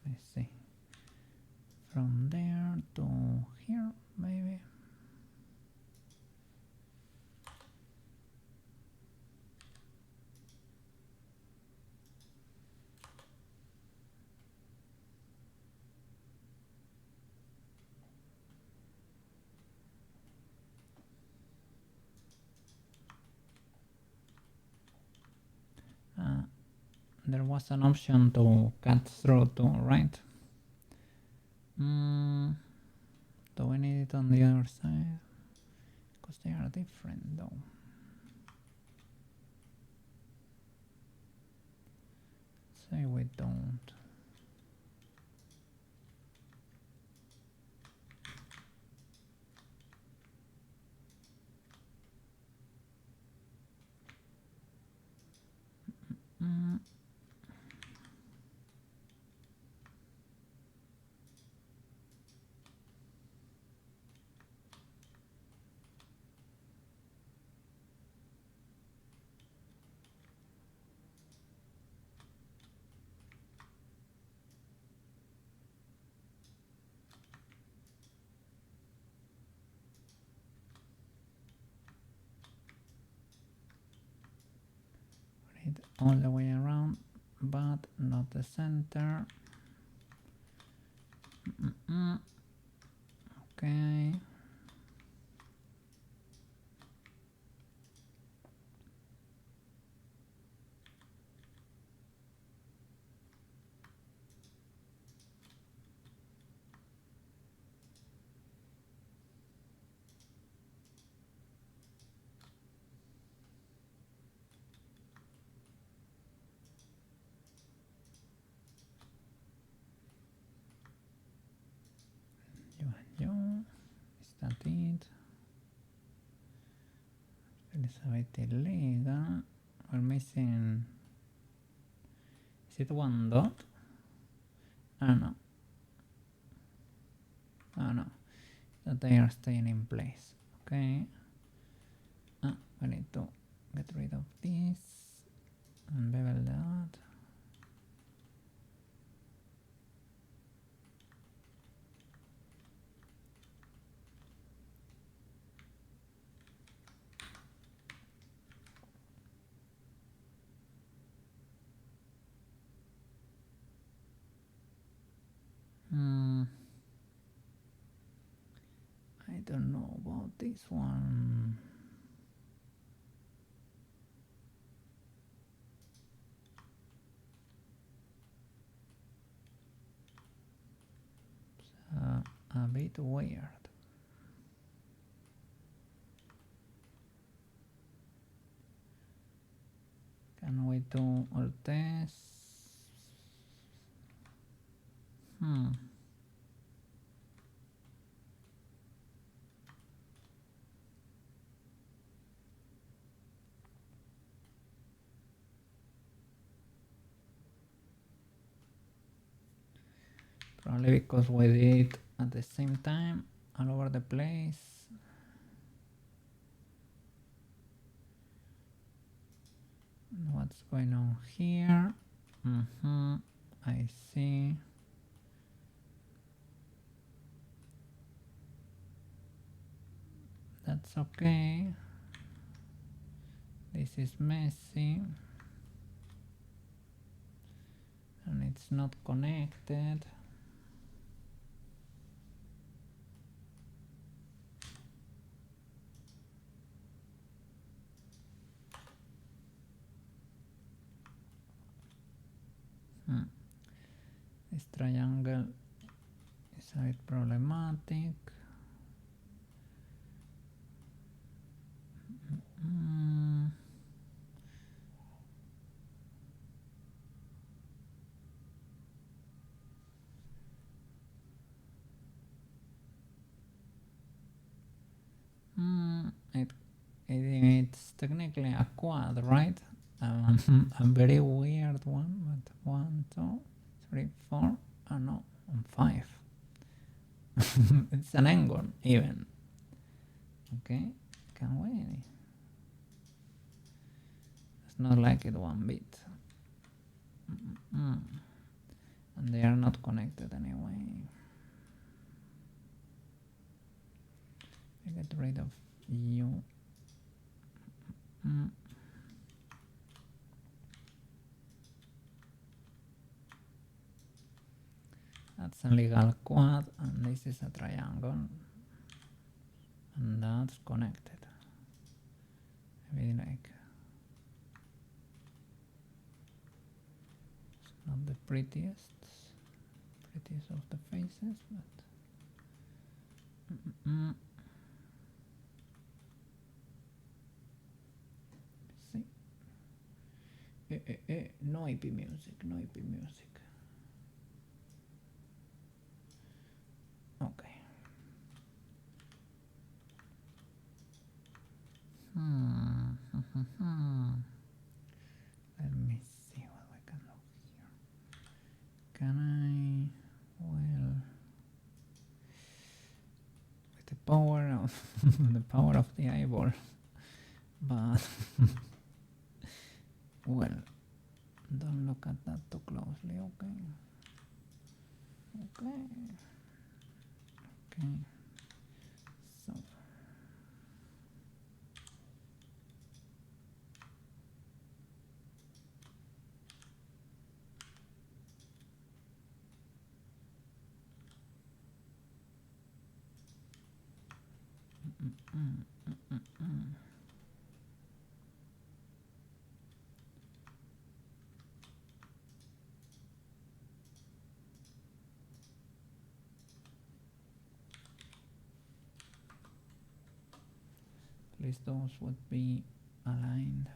Let's see. From there to here, maybe. There was an option to cut through too, right? Do we need it on the other side? Because they are different though. Say we don't. All the way around, but not the center. Okay. Elizabeth illegal. We're missing. Is it one dot? Oh no. Oh no. That they are staying in place. Okay. We need to get rid of this and bevel that. I don't know about this one. A bit weird. Can we do all this? Probably because we did at the same time all over the place. What's going on here? I see. That's okay. This is messy. And it's not connected. This triangle is a bit problematic. It's technically a quad, right? A very weird one, but 1, 2, 3, 4. Oh no, 5. It's an angle even. Okay, can we? It's not like it one bit. And they are not connected anyway. I get rid of you. That's a legal quad, and this is a triangle, and that's connected. Maybe like it's not the prettiest of the faces, but see. Noisy music. Okay. Let me see what we can do here. Can I? Well, with the power of the power of the eyeball, but well, don't look at that too closely. Okay. So. At least those would be aligned.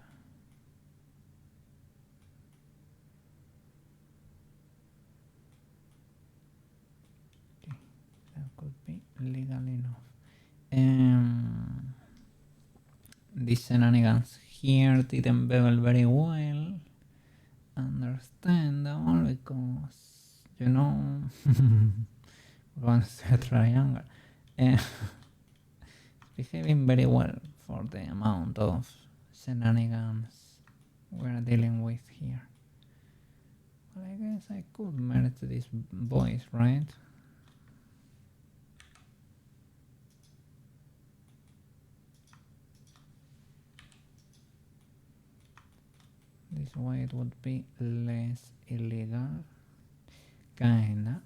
Okay, that could be legal enough. these shenanigans here didn't bevel very well. Understandable, because, you know, once a triangle. It's behaving very well for the amount of shenanigans we're dealing with here. Well, I guess I could merge these boys, right? This way it would be less illegal, kinda.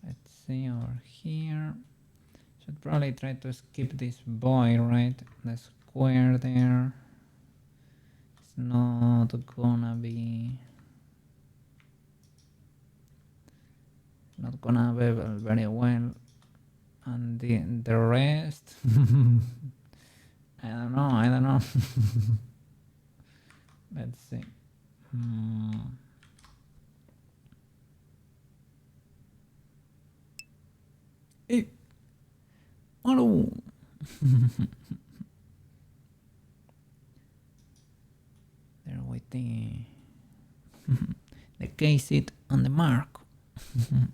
Let's see over here. Should probably try to skip this boy, right? The square there. It's not gonna be bevel very well, and the rest I don't know. Let's see. Hey, hello. There with the case it on the mark.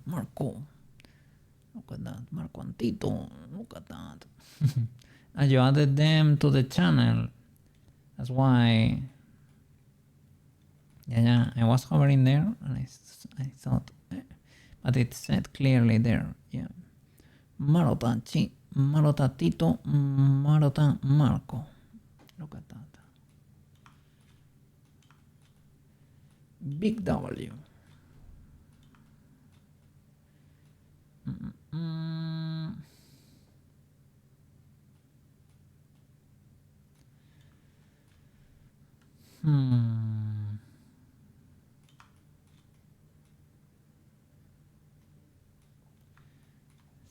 Marco. Look at that. Marco and Tito. Look at that. And you added them to the channel. That's why. Yeah, I was hovering there and I thought, but it said clearly there. Yeah. Marota Tito, Marota Marco. Look at that. Big W.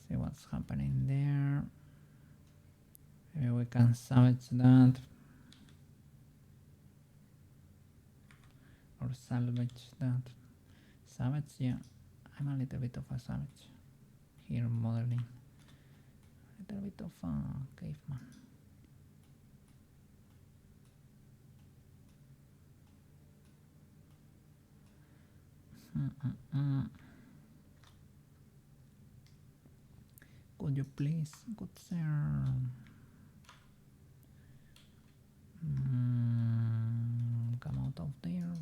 See what's happening there. Maybe we can salvage that. Or salvage that. Savage, yeah. I'm a little bit of a savage here modeling. A little bit of a caveman. Could you please, good sir, come out of there?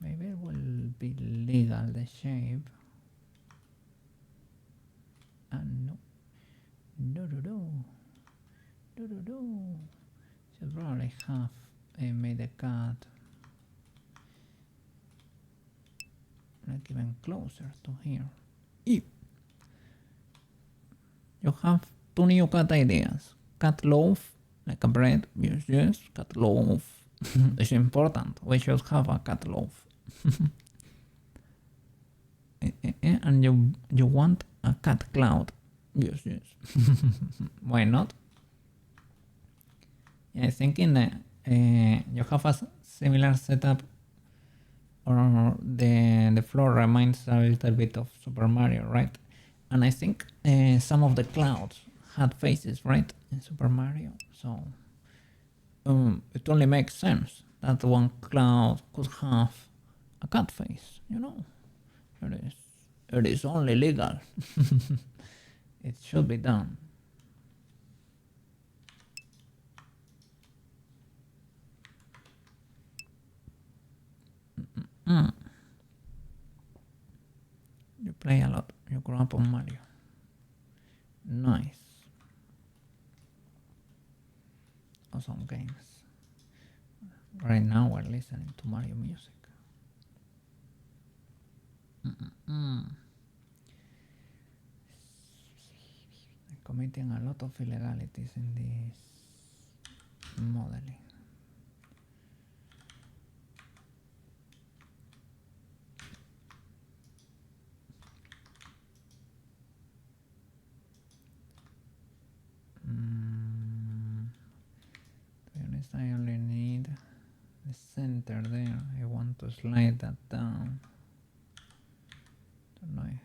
Maybe it will be legal, the shape. And no. Should probably have made a cut like even closer to here. You have two new cut ideas. Cut loaf, like a bread. Yes, cut loaf. It's important. We should have a cut loaf. And you want a cut cloud. Yes. Why not? Yeah, I think in you have a similar setup, or the floor reminds a little bit of Super Mario, right? And I think some of the clouds had faces, right, in Super Mario. So it only makes sense that one cloud could have a cat face, you know. It is only legal. It should be done. You play a lot. You grew up on Mario. Nice. Awesome games. Right now we're listening to Mario music. Committing a lot of illegalities in this modeling. To be honest, I only need center there. I want to slide that down. Don't know if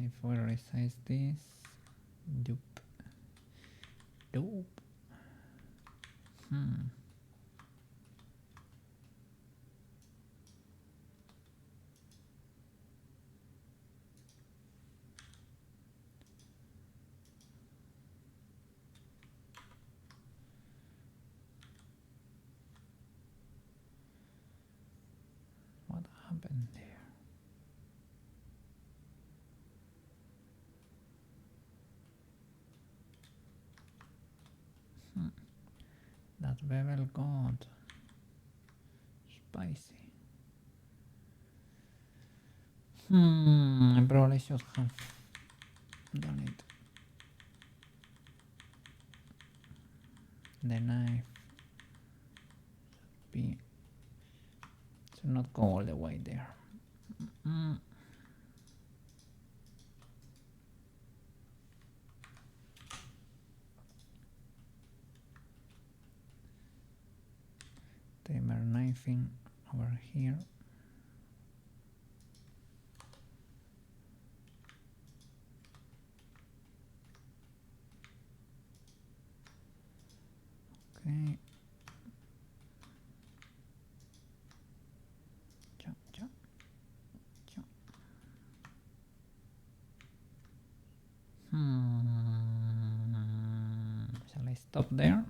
if we resize this, dope. What happened there? That bevel got spicy. I probably should have done it. The knife should not go all the way there. Trimmer knifing over here. Okay. Chop, chop, chop. Shall I stop there?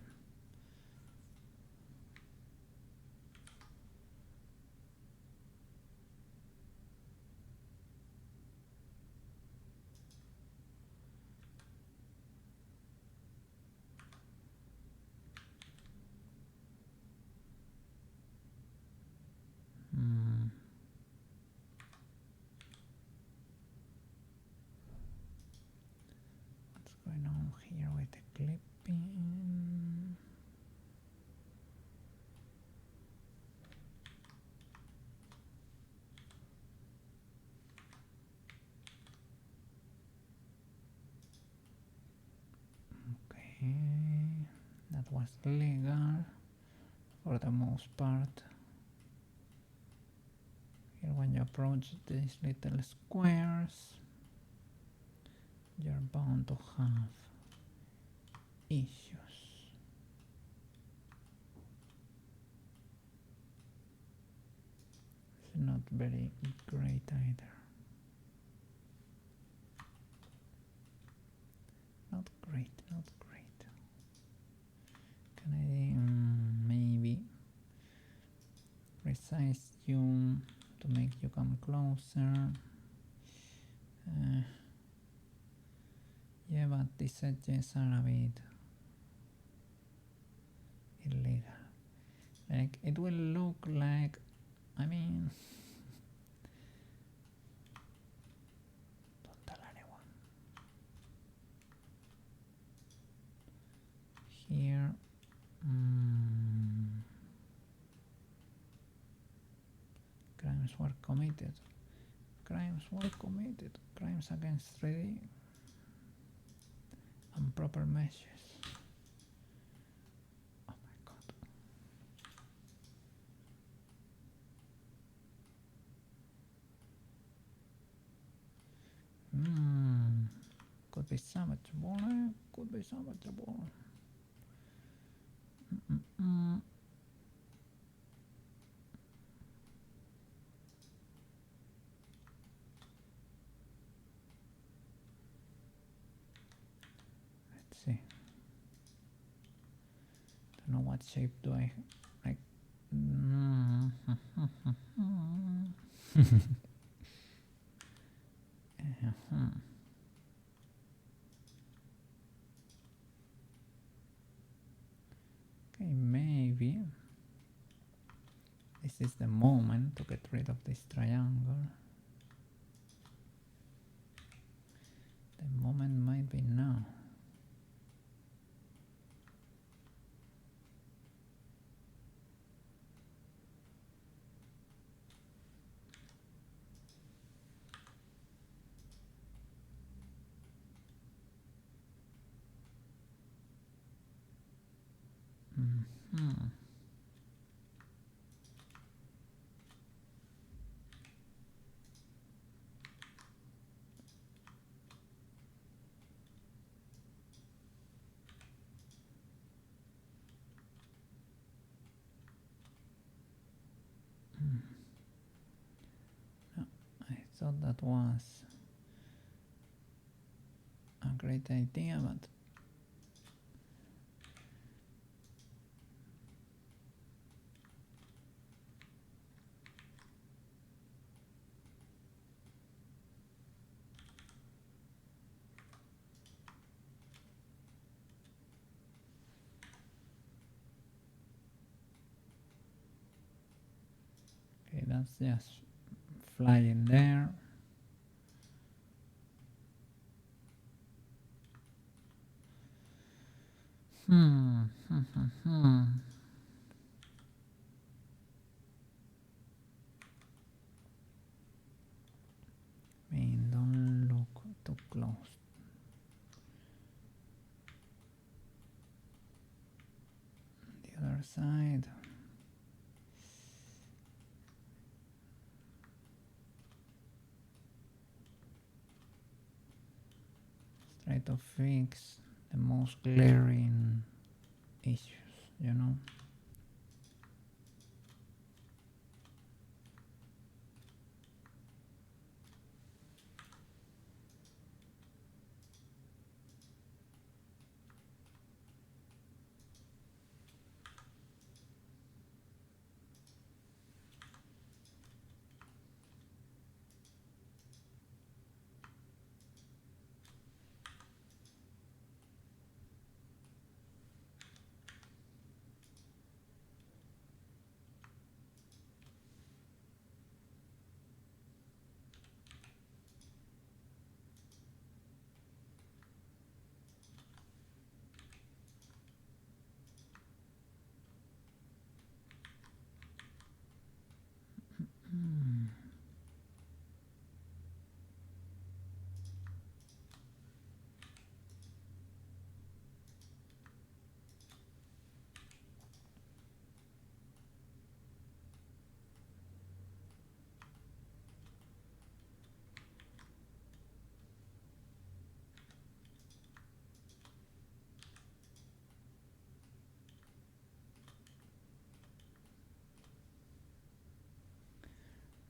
What's going on here with the clipping? Okay, that was legal for the most part. Here when you approach these little squares, you're bound to have issues. It's not very great either. Not great, not great. Can I maybe resize you to make you come closer? Yeah, but these edges are a bit illegal. Like, it will look like, I mean, don't tell anyone. Here, crimes were committed. Crimes were committed. Crimes against 3D. Improper measures. Oh my god. Could be savageable, eh? Could be savageable. Let's see. Don't know what shape do I like. Okay, maybe this is the moment to get rid of this triangle. The moment might be now. I thought that was a great idea, but okay, that's just flying there. Man, don't look too close. The other side. Try to fix the most glaring issues, you know.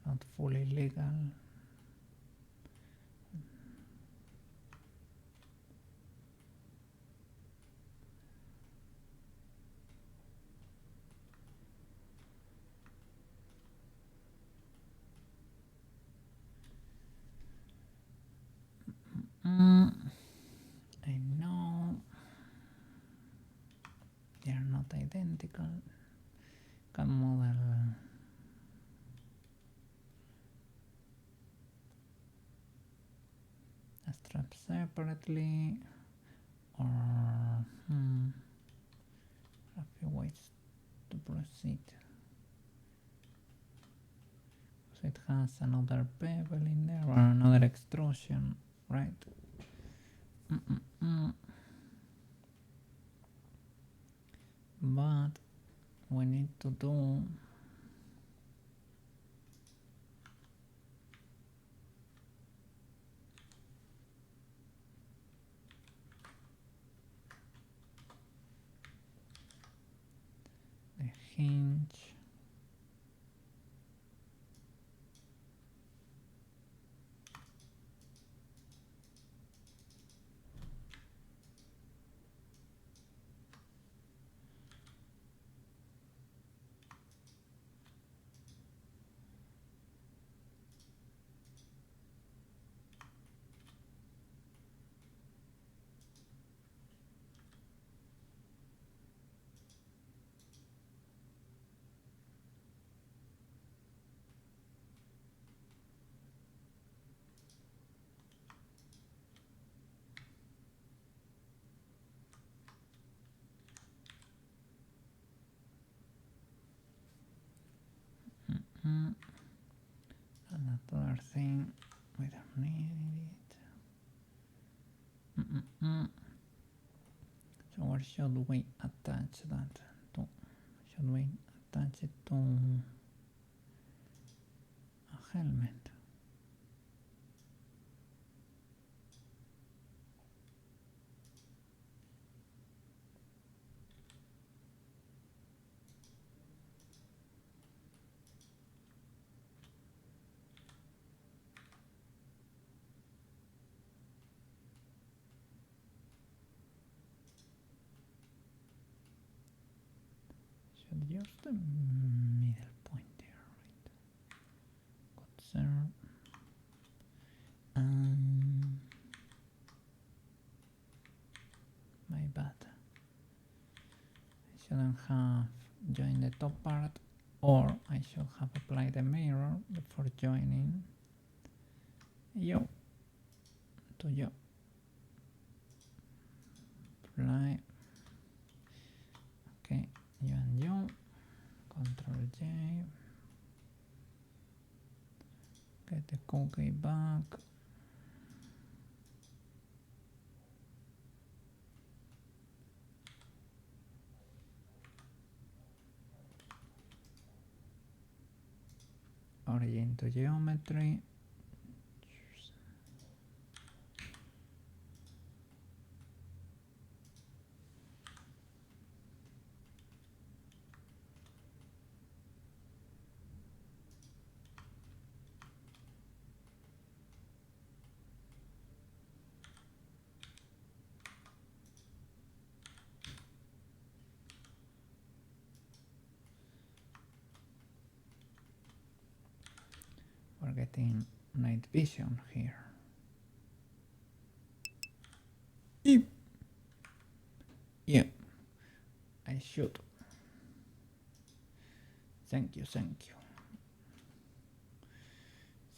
Not fully legal. I know they are not identical. Can model a strap separately, or a few ways to proceed. So it has another bevel in there, or another extrusion, right? But we need to do the hinge. Another thing, we don't need it. So where should we attach that to? Should we attach it to a helmet? Should use the middle point there, right? Got there. My bad. I shouldn't have joined the top part, or I should have applied the mirror before joining yo to yo. Apply. Okay, you and you. Control J. Get the cookie back. Origin to geometry. We're getting night vision here. Yeah, I should. Thank you, thank you.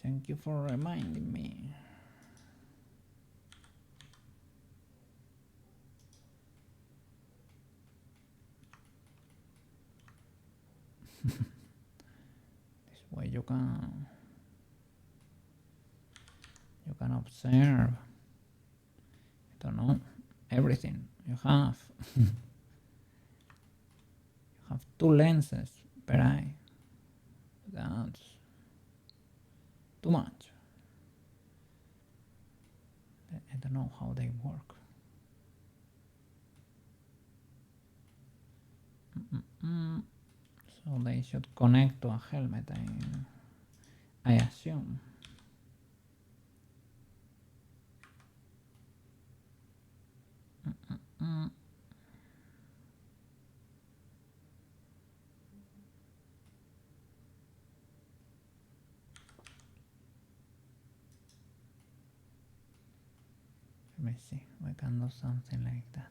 Thank you for reminding me. This way you can observe, I don't know, everything you have. You have two lenses per eye. That's too much. I don't know how they work. So they should connect to a helmet, I assume. Let me see, we can do something like that.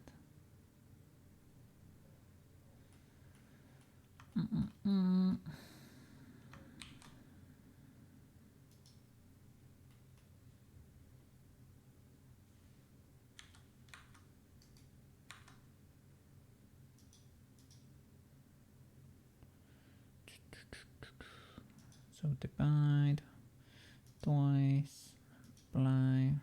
So divide twice, apply.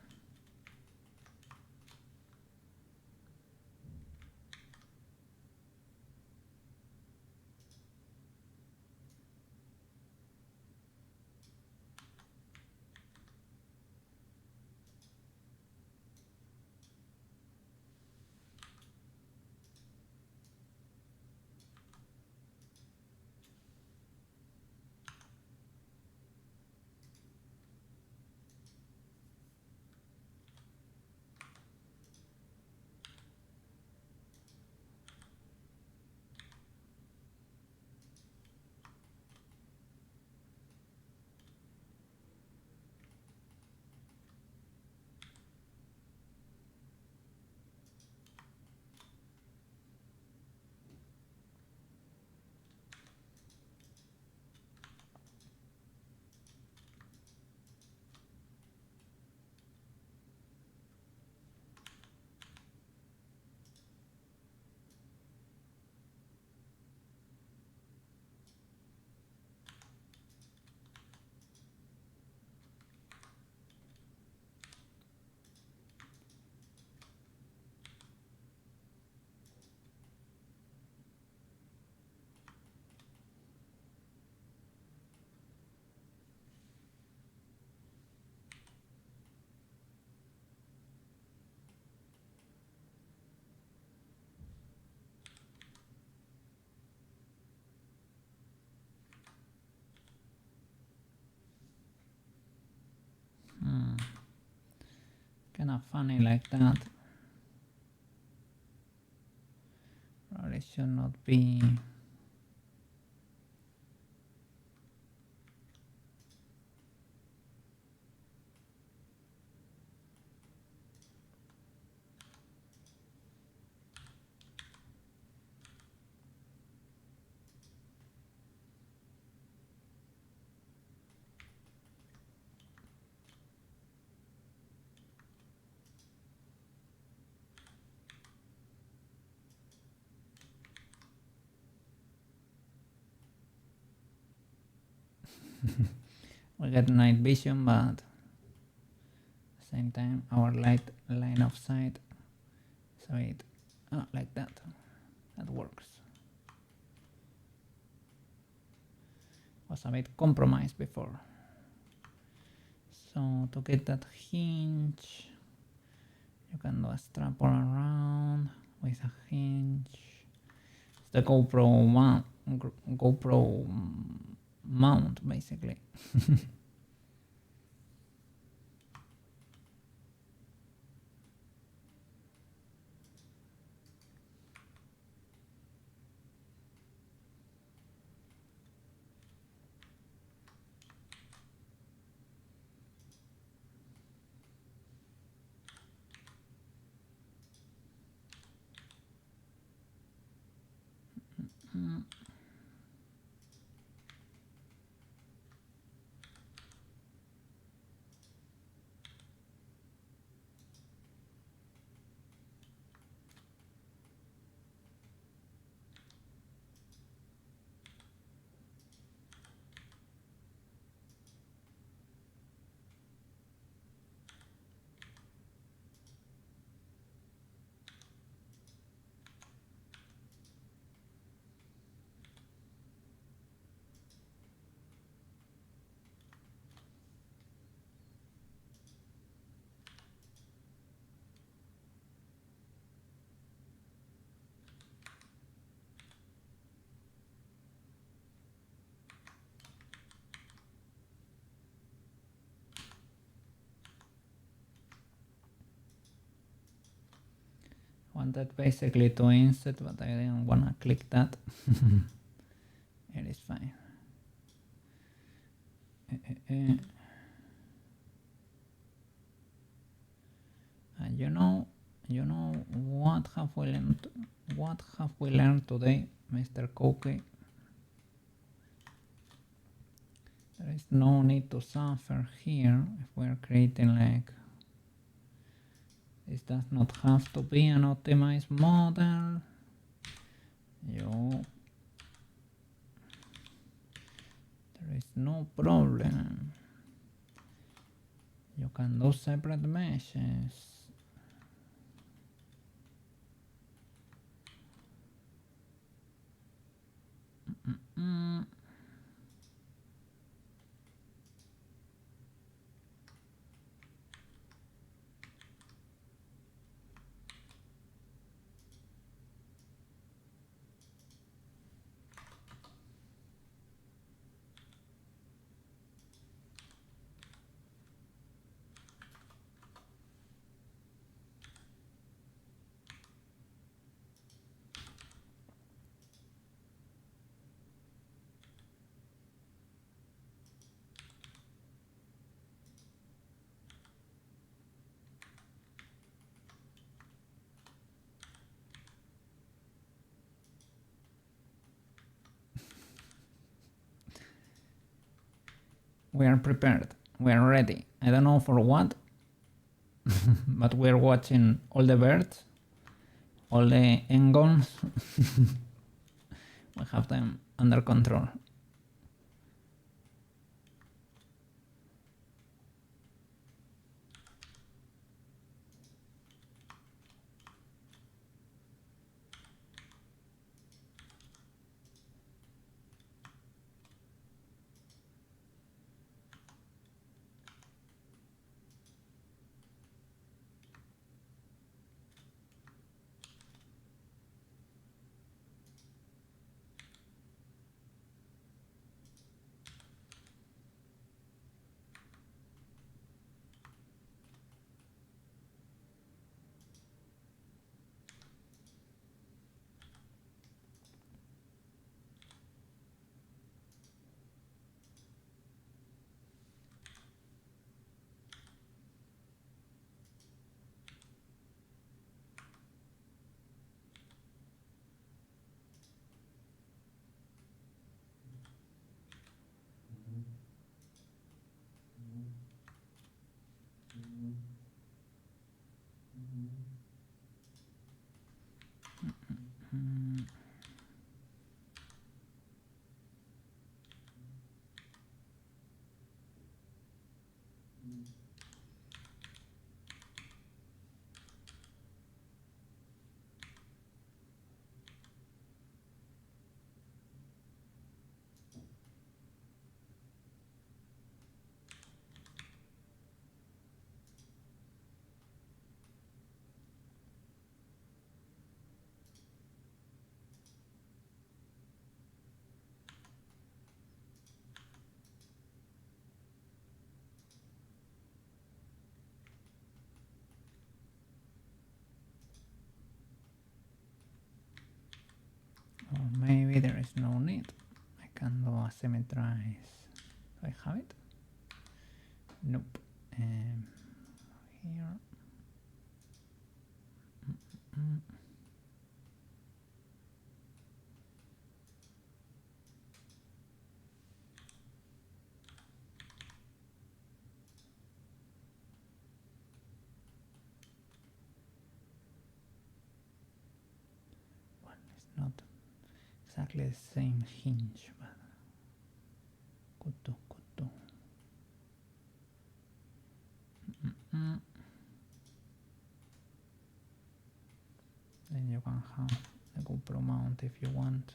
kind of funny like that. Probably should not be. We get night vision, but at the same time our line of sight, so it like that works. Was a bit compromised before. So to get that hinge, you can do a strap all around with a hinge. It's the GoPro mount basically. Wanted basically to insert, but I didn't wanna click that. It is fine. And you know what have we learned? What have we learned today, Mr. Cookie? There is no need to suffer here if we're creating like. This does not have to be an optimized model. There is no problem. You can do separate meshes. We are prepared. We are ready. I don't know for what, but we're watching all the birds, all the engons. We have them under control. Or maybe there is no need. I can do a symmetrize. Do I have it? Nope. Here. Well, it's not exactly the same hinge, but could do. Then you can have a GoPro mount if you want.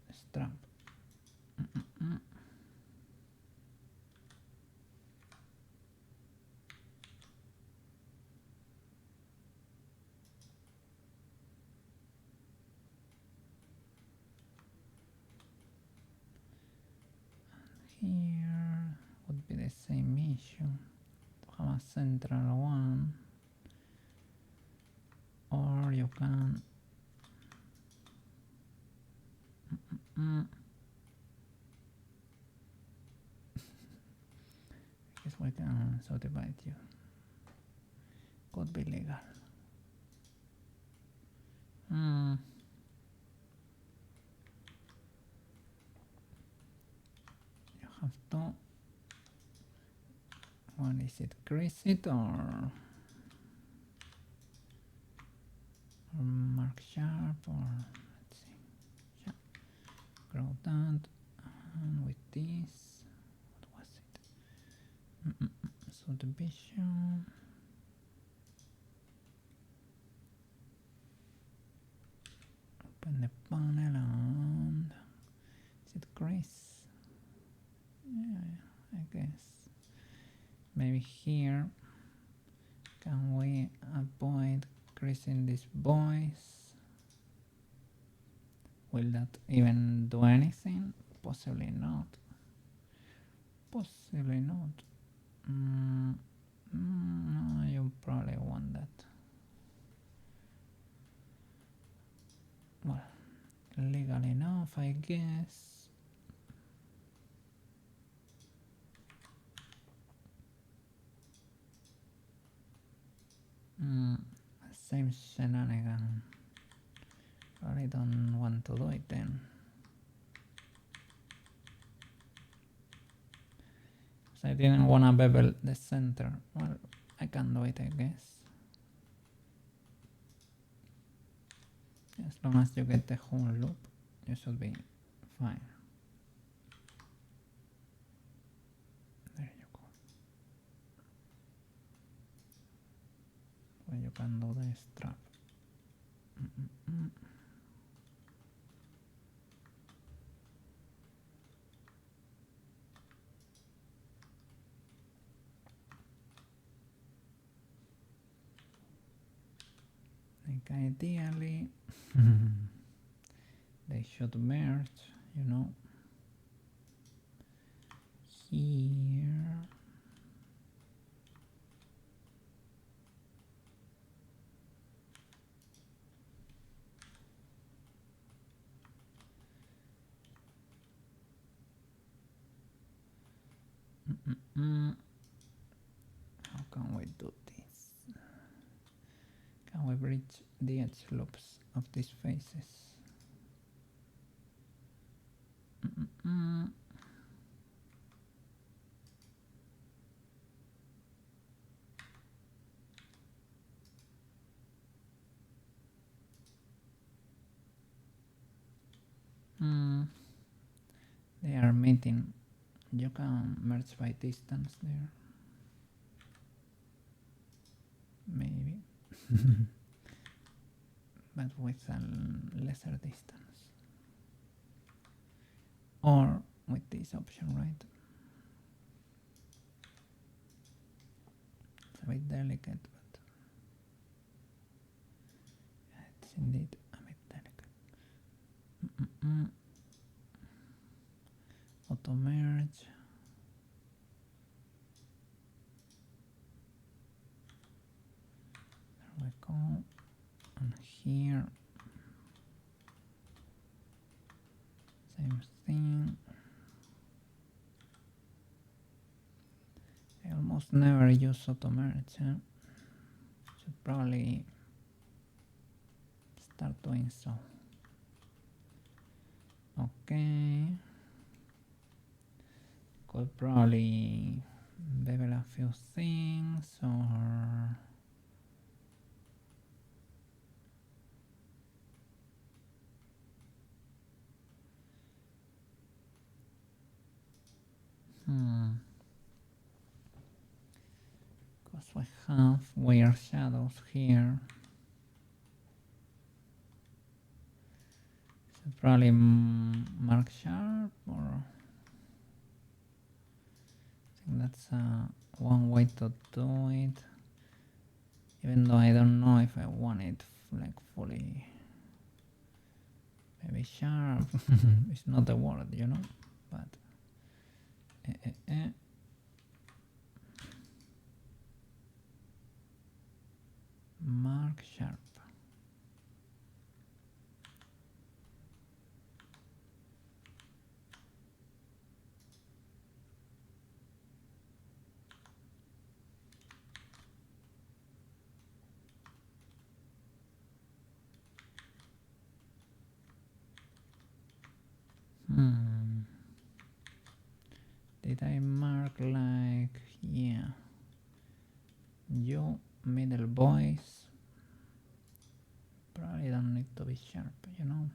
A strap. Here would be the same issue. To have a central one, or you can I guess we can subdivide you. Could be legal. You have to. What is it? Grease it or mark sharp, or let's see. Yeah. Grow that, and with this, what was it? Subdivision. Open the panel and is it grease? Yeah, I guess. Maybe here. Can we avoid greasing these boys? Will that even do anything? Possibly not. Possibly not. No, you probably want that. Well, legal enough, I guess. Same shenanigan. Probably don't want to do it then. So I didn't want to bevel the center. Well, I can do it, I guess. As long as you get the whole loop, you should be fine. There you go. Well, you can do the strap. Like ideally, they should merge, you know. Here. How can we do this? Can we bridge the edge loops of these faces? Hmm. They are meeting. You can merge by distance there. Maybe. But with a lesser distance. Or with this option, right? It's a bit delicate, but it's indeed a bit delicate. Auto merge. There we go. And here, same thing. I almost never use auto merge. Should probably start doing so. Okay. Could probably bevel a few things or because we have weird shadows here. So probably mark sharp, or I think that's one way to do it. Even though I don't know if I want it like fully maybe sharp. It's not the word, you know, but mark sharp. Did I mark like, yeah, you middle voice probably don't need to be sharp, you know.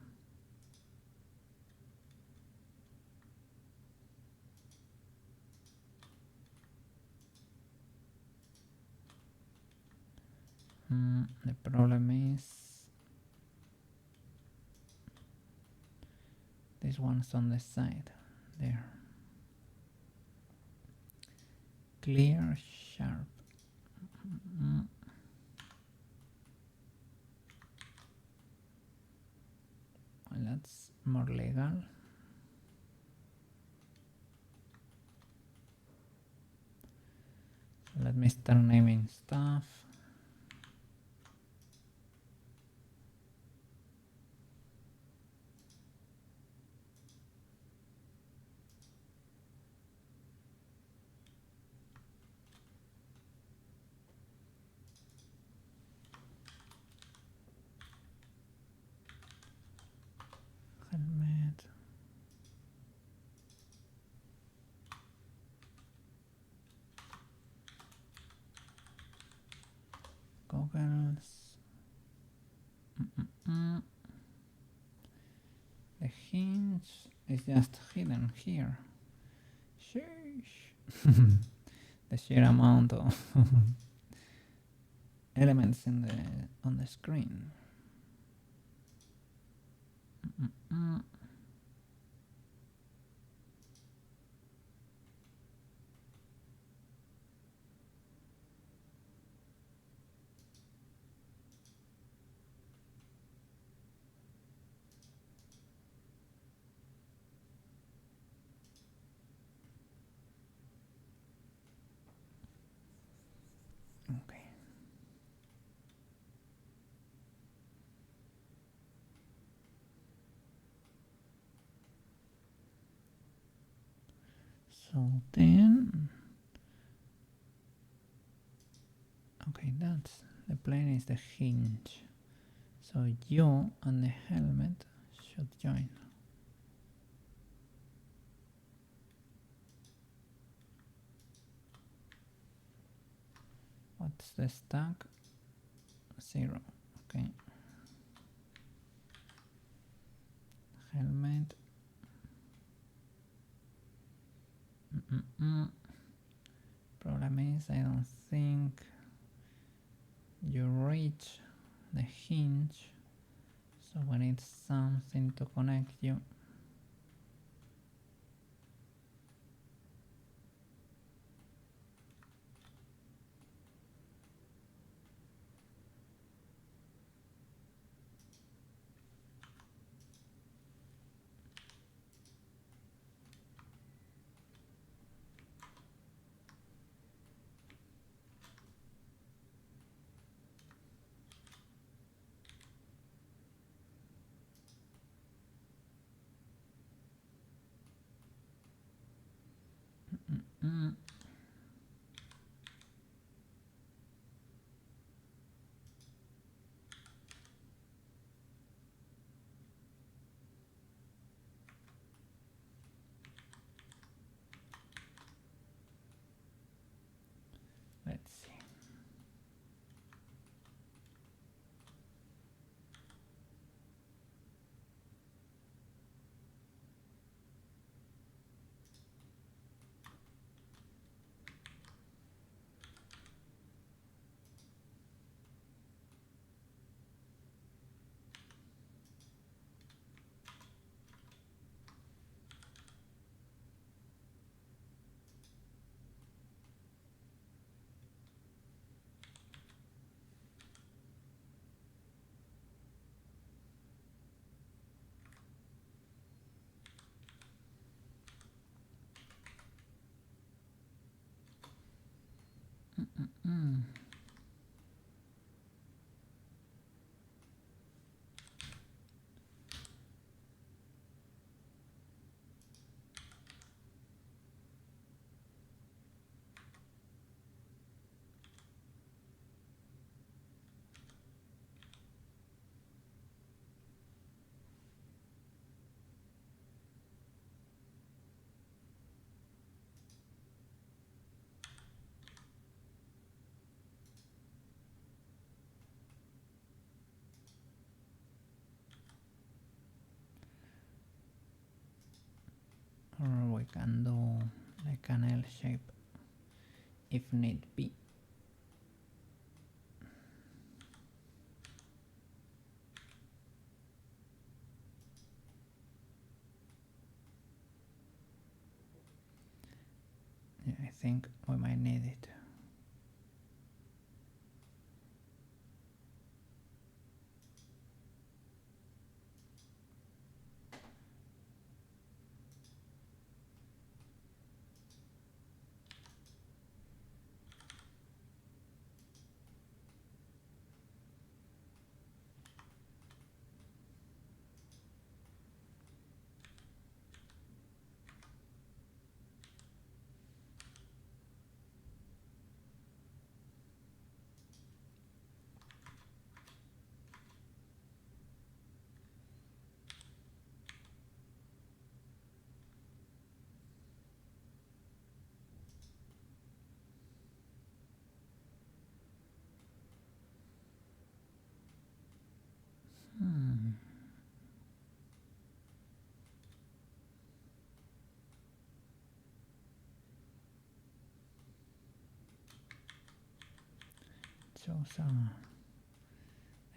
The problem is this one's on the side there. Clear, sharp. Well, that's more legal. So let me start naming stuff. Helmet. Goggles. The hinge is just hidden here. Sheesh. The sheer amount of elements in on the screen. Okay. So then, okay, that's the plane is the hinge. So you and the helmet should join. What's the stack? 0. Okay. helmet. Problem is, I don't think you reach the hinge, so we need something to connect you. Let's see. Or we can do like an L shape if need be. Yeah, I think we might need it.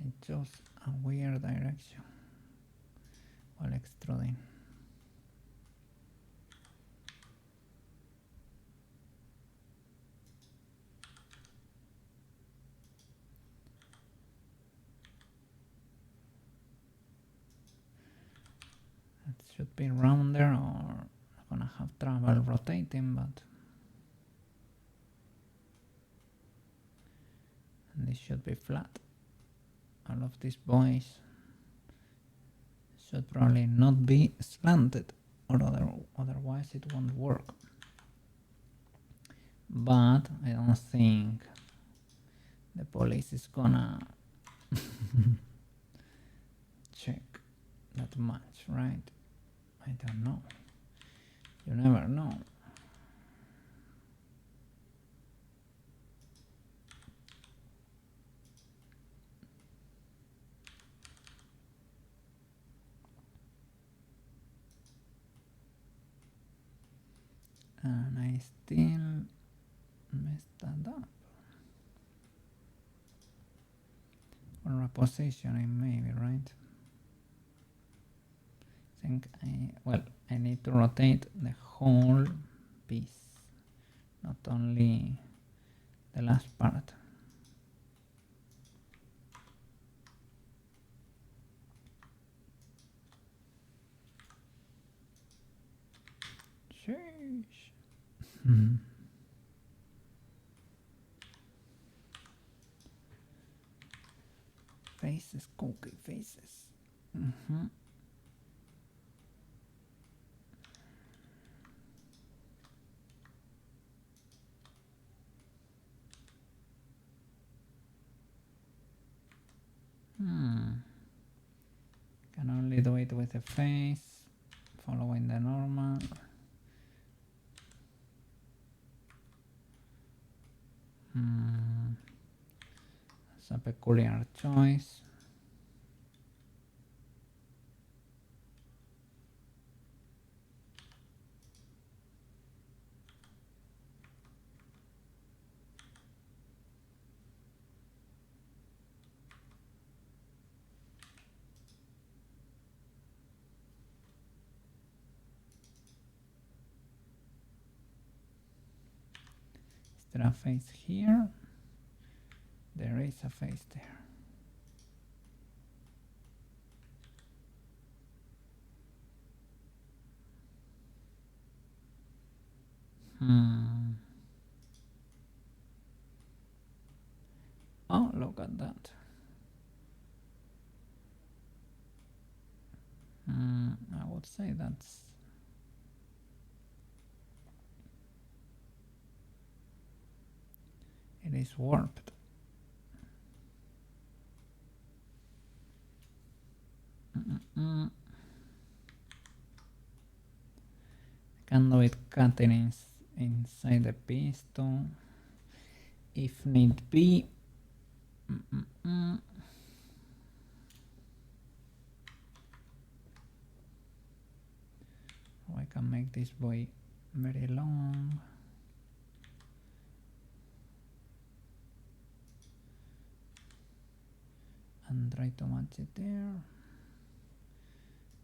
I chose a weird direction while extruding. It should be rounder, or I'm gonna have trouble rotating, but and this should be flat. All of these boys should probably not be slanted, or otherwise it won't work. But I don't think the police is gonna check that much, right? I don't know. You never know. And I still messed that up. Or repositioning maybe, right? I think I need to rotate the whole piece, not only the last part. Sheesh. Faces, cookie faces. Can only do it with the face, following the normal. It's a peculiar choice. Is there a face here? There is a face there. Oh, look at that. I would say that's... It is warped. I can do it cutting inside the piston if need be. I can make this boy very long. And try to match it there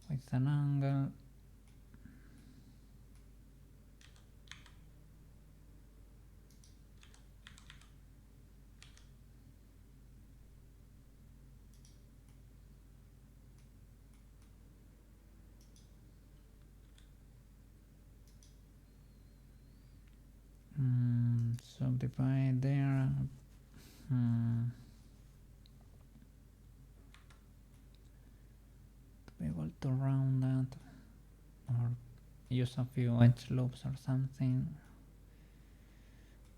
with an angle. Subdivide there. To be able to round that, or use a few edge loops or something,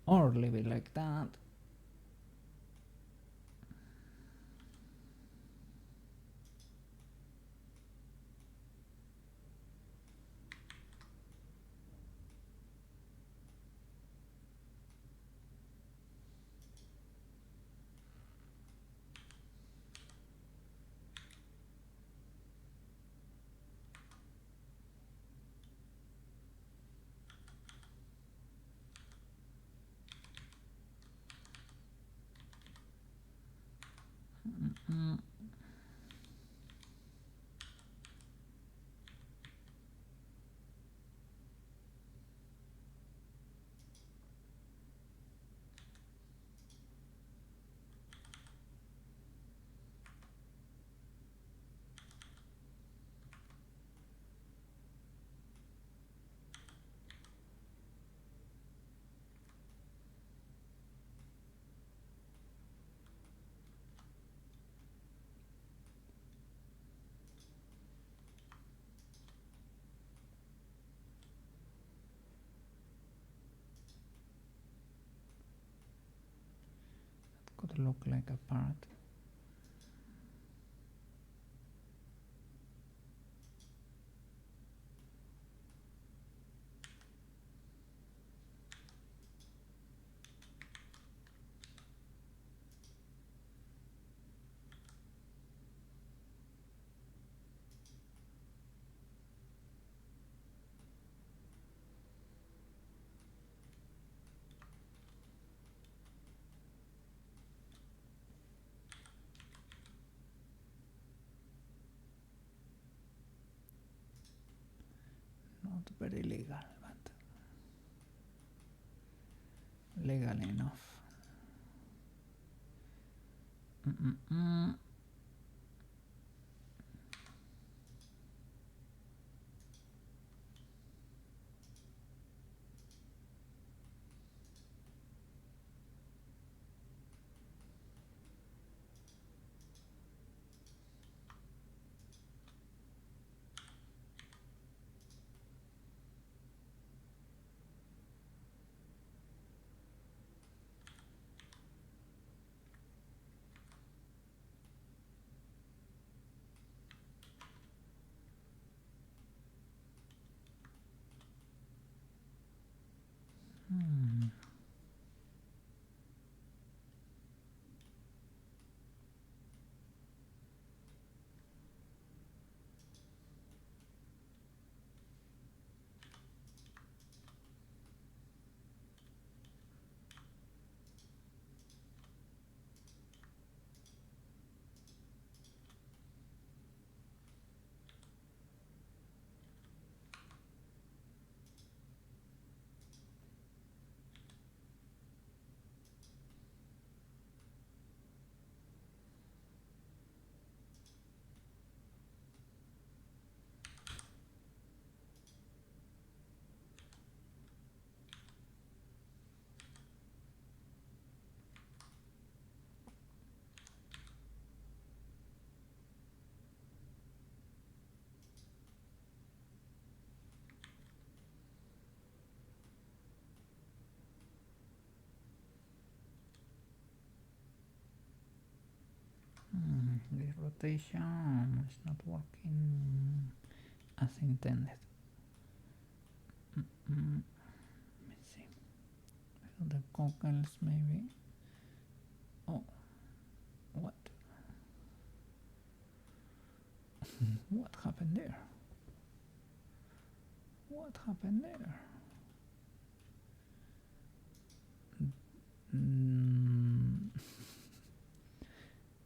or leave it like that. Could look like a part. super illegal, but legal enough. This rotation is not working as intended. Let me see. The goggles maybe. Oh, what? What happened there? What happened there?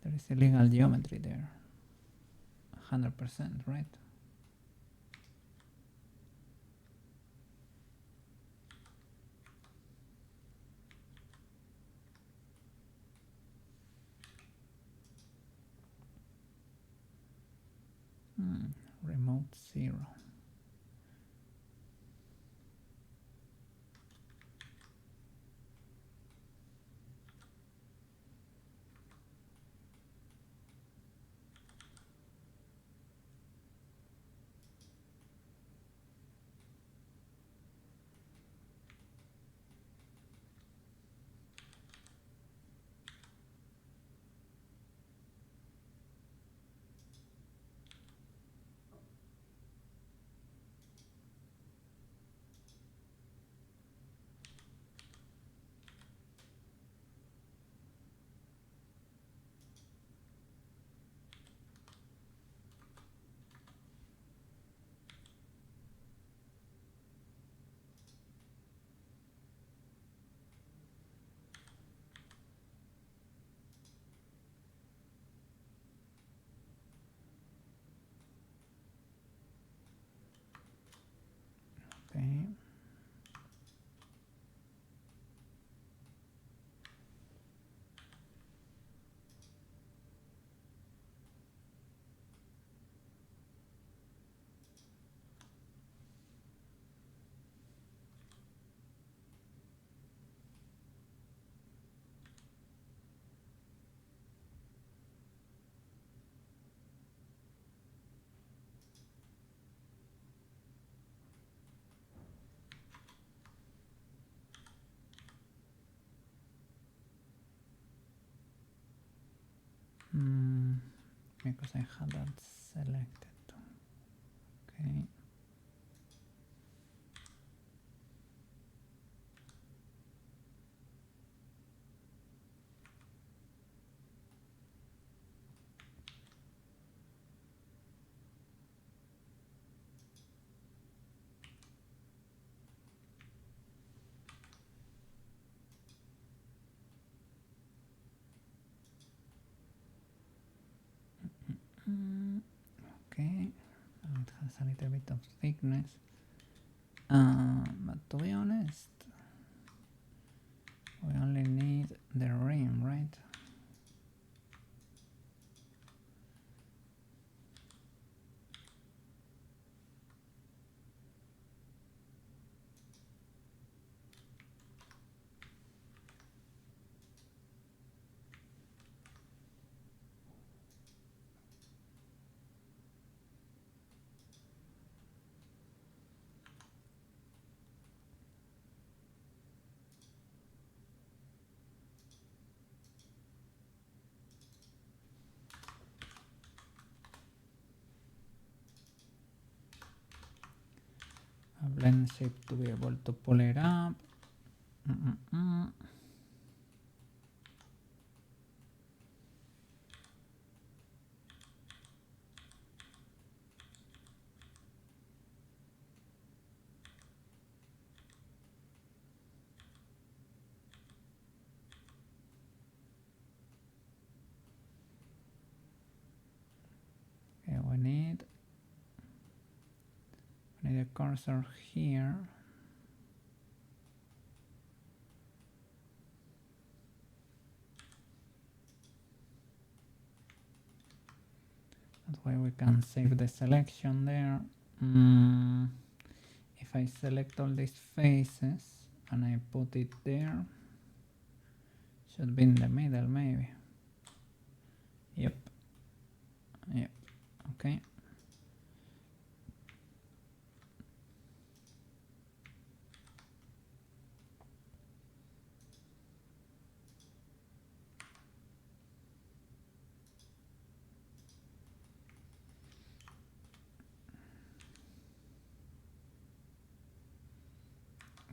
There is illegal geometry there. 100%, right? Remote 0. Okay. Because I had that selected. Okay. Okay. Now it has a little bit of thickness. But to be honest, we only need the rim, right? A blend shape to be able to pull it up. Okay, we need a cursor here. That way we can save the selection there. If I select all these faces and I put it there, should be in the middle maybe. Yep. Okay.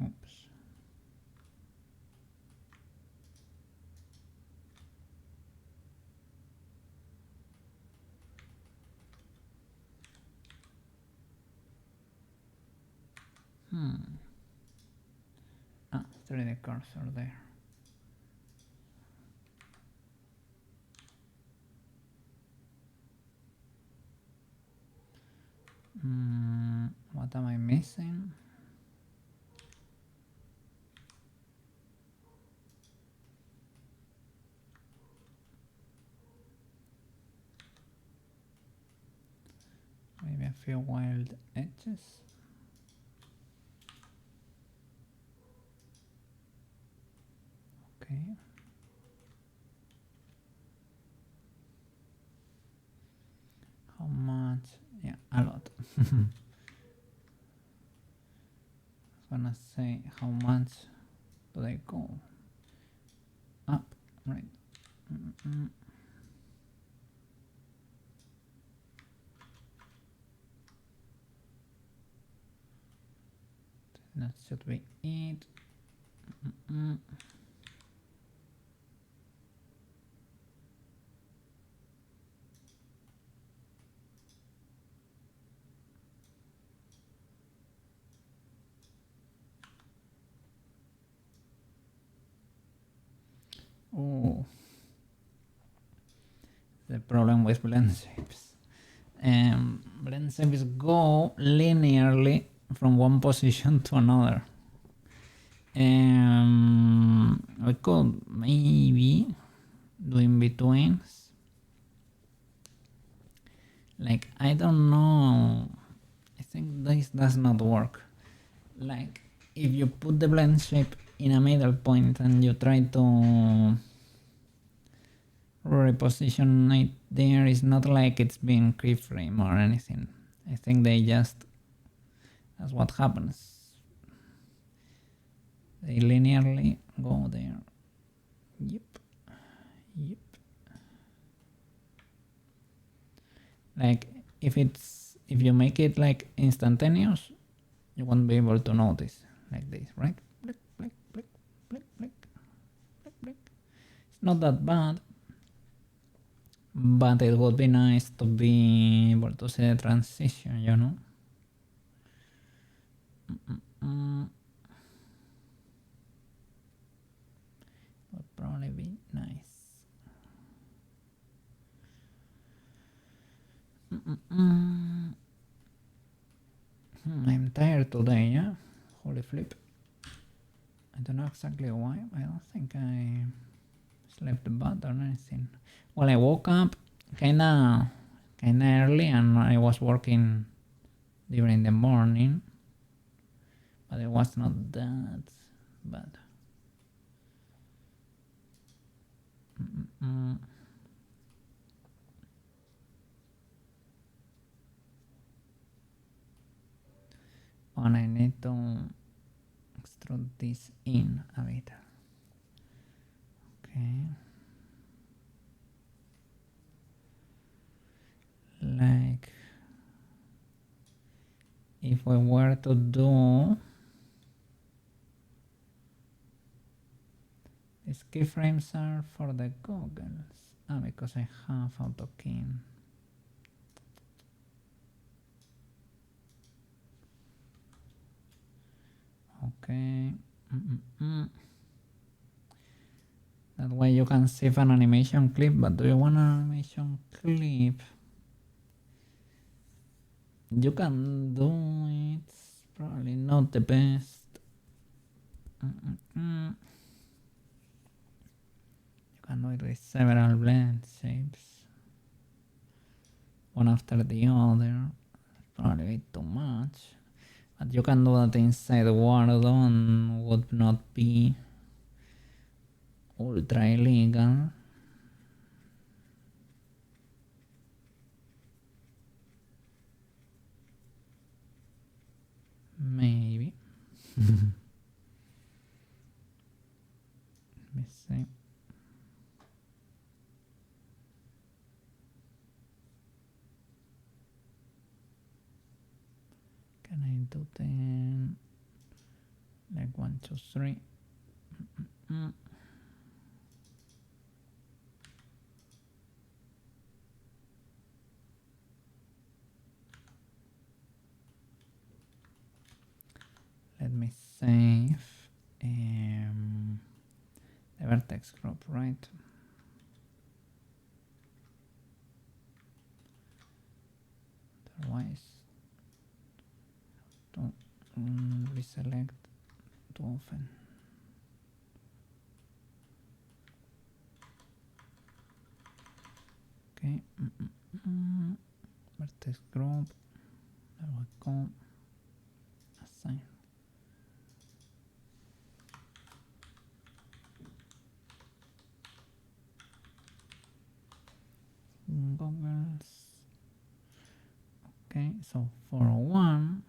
Oops. Through the cursor there. What am I missing? Maybe a few wild edges. Okay. How much? Yeah, a lot. I was gonna say, how much do they go? Up, right. That should be it. Oh, the problem with blend shapes. Blend shapes go linearly from one position to another. We could maybe do in betweens. Like, I don't know. I think this does not work. Like, if you put the blend shape in a middle point and you try to reposition it there, it's not like it's being keyframe or anything. I think that's what happens. They linearly go there. Yep. Like, if you make it like instantaneous, you won't be able to notice like this, right? Blick, blick, blick, blick, blick, blick, blick. It's not that bad, but it would be nice to be able to see the transition, you know? Would probably be nice. I'm tired today, yeah? Holy flip. I don't know exactly why. I don't think I slept bad or anything. Well, I woke up kinda early and I was working during the morning, but it was not that bad. And I need to extrude this in a bit. Okay. Like if we were to do these keyframes are for the goggles. Because I have auto keying. Okay. That way you can save an animation clip, but do you want an animation clip? You can do it. It's probably not the best. You can do it with several blend shapes, one after the other. It's probably a bit too much, but you can do that inside Word and would not be ultra illegal. Maybe. Let me see. Can I do them like 1, 2, 3? Let me save the vertex group, right? Otherwise, don't reselect too often. Okay, vertex group. There we go. Assign. Goggles. Okay, so for 1,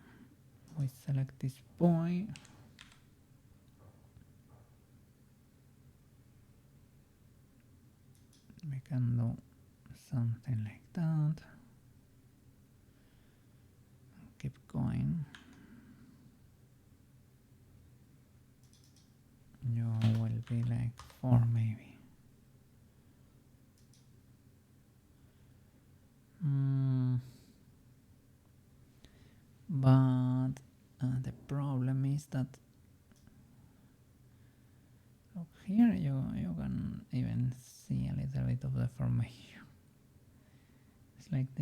we select this boy. We can do something like that. Keep going. You will be like 4 maybe. But the problem is that look here, you can even see a little bit of the formation. It's like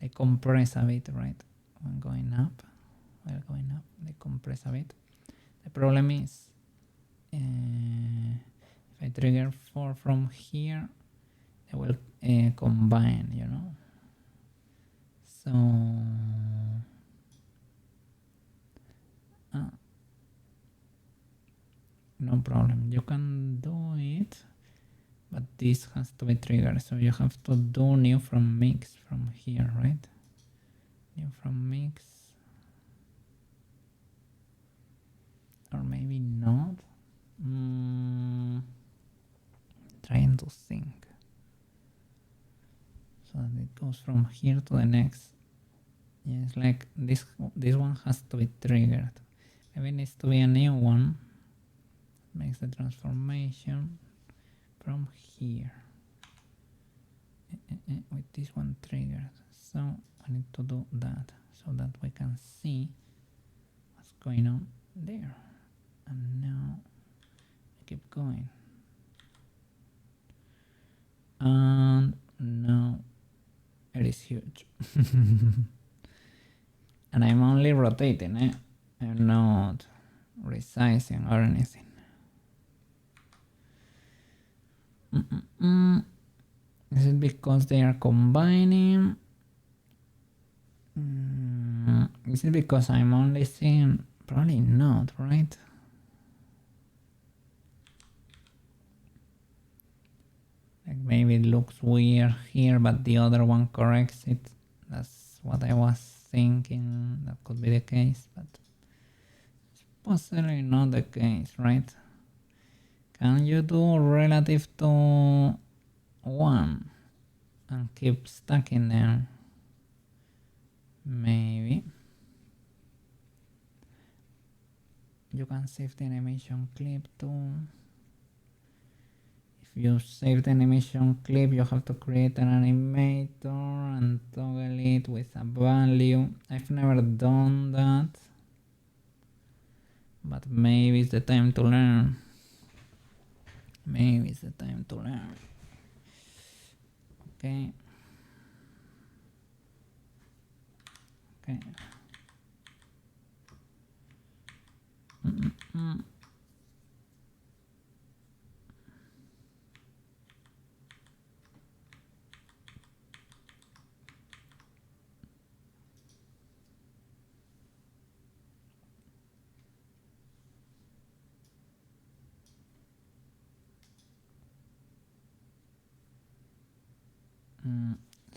they compress a bit, right? When going up, they compress a bit. The problem is if I trigger 4 from here, they will combine, you know. So no problem, you can do it, but this has to be triggered, so you have to do new from mix from here, right? New from mix, or maybe not. Trying to think so that it goes from here to the next. Yes, like this one has to be triggered. Maybe it needs to be a new one. Makes the transformation from here with this one triggered. So I need to do that so that we can see what's going on there. And now I keep going. And now it is huge. And I'm only rotating, eh? I'm not resizing or anything. Is it because they are combining? Is it because I'm only seeing? Probably not, right? Like maybe it looks weird here, but the other one corrects it. That's what I was thinking. That could be the case, but it's possibly not the case, right? Can you do relative to 1 and keep stacking them? Maybe. You can save the animation clip too. If you save the animation clip, you have to create an animator and toggle it with a value. I've never done that, but maybe it's the time to learn. Maybe it's the time to learn. Okay. Okay.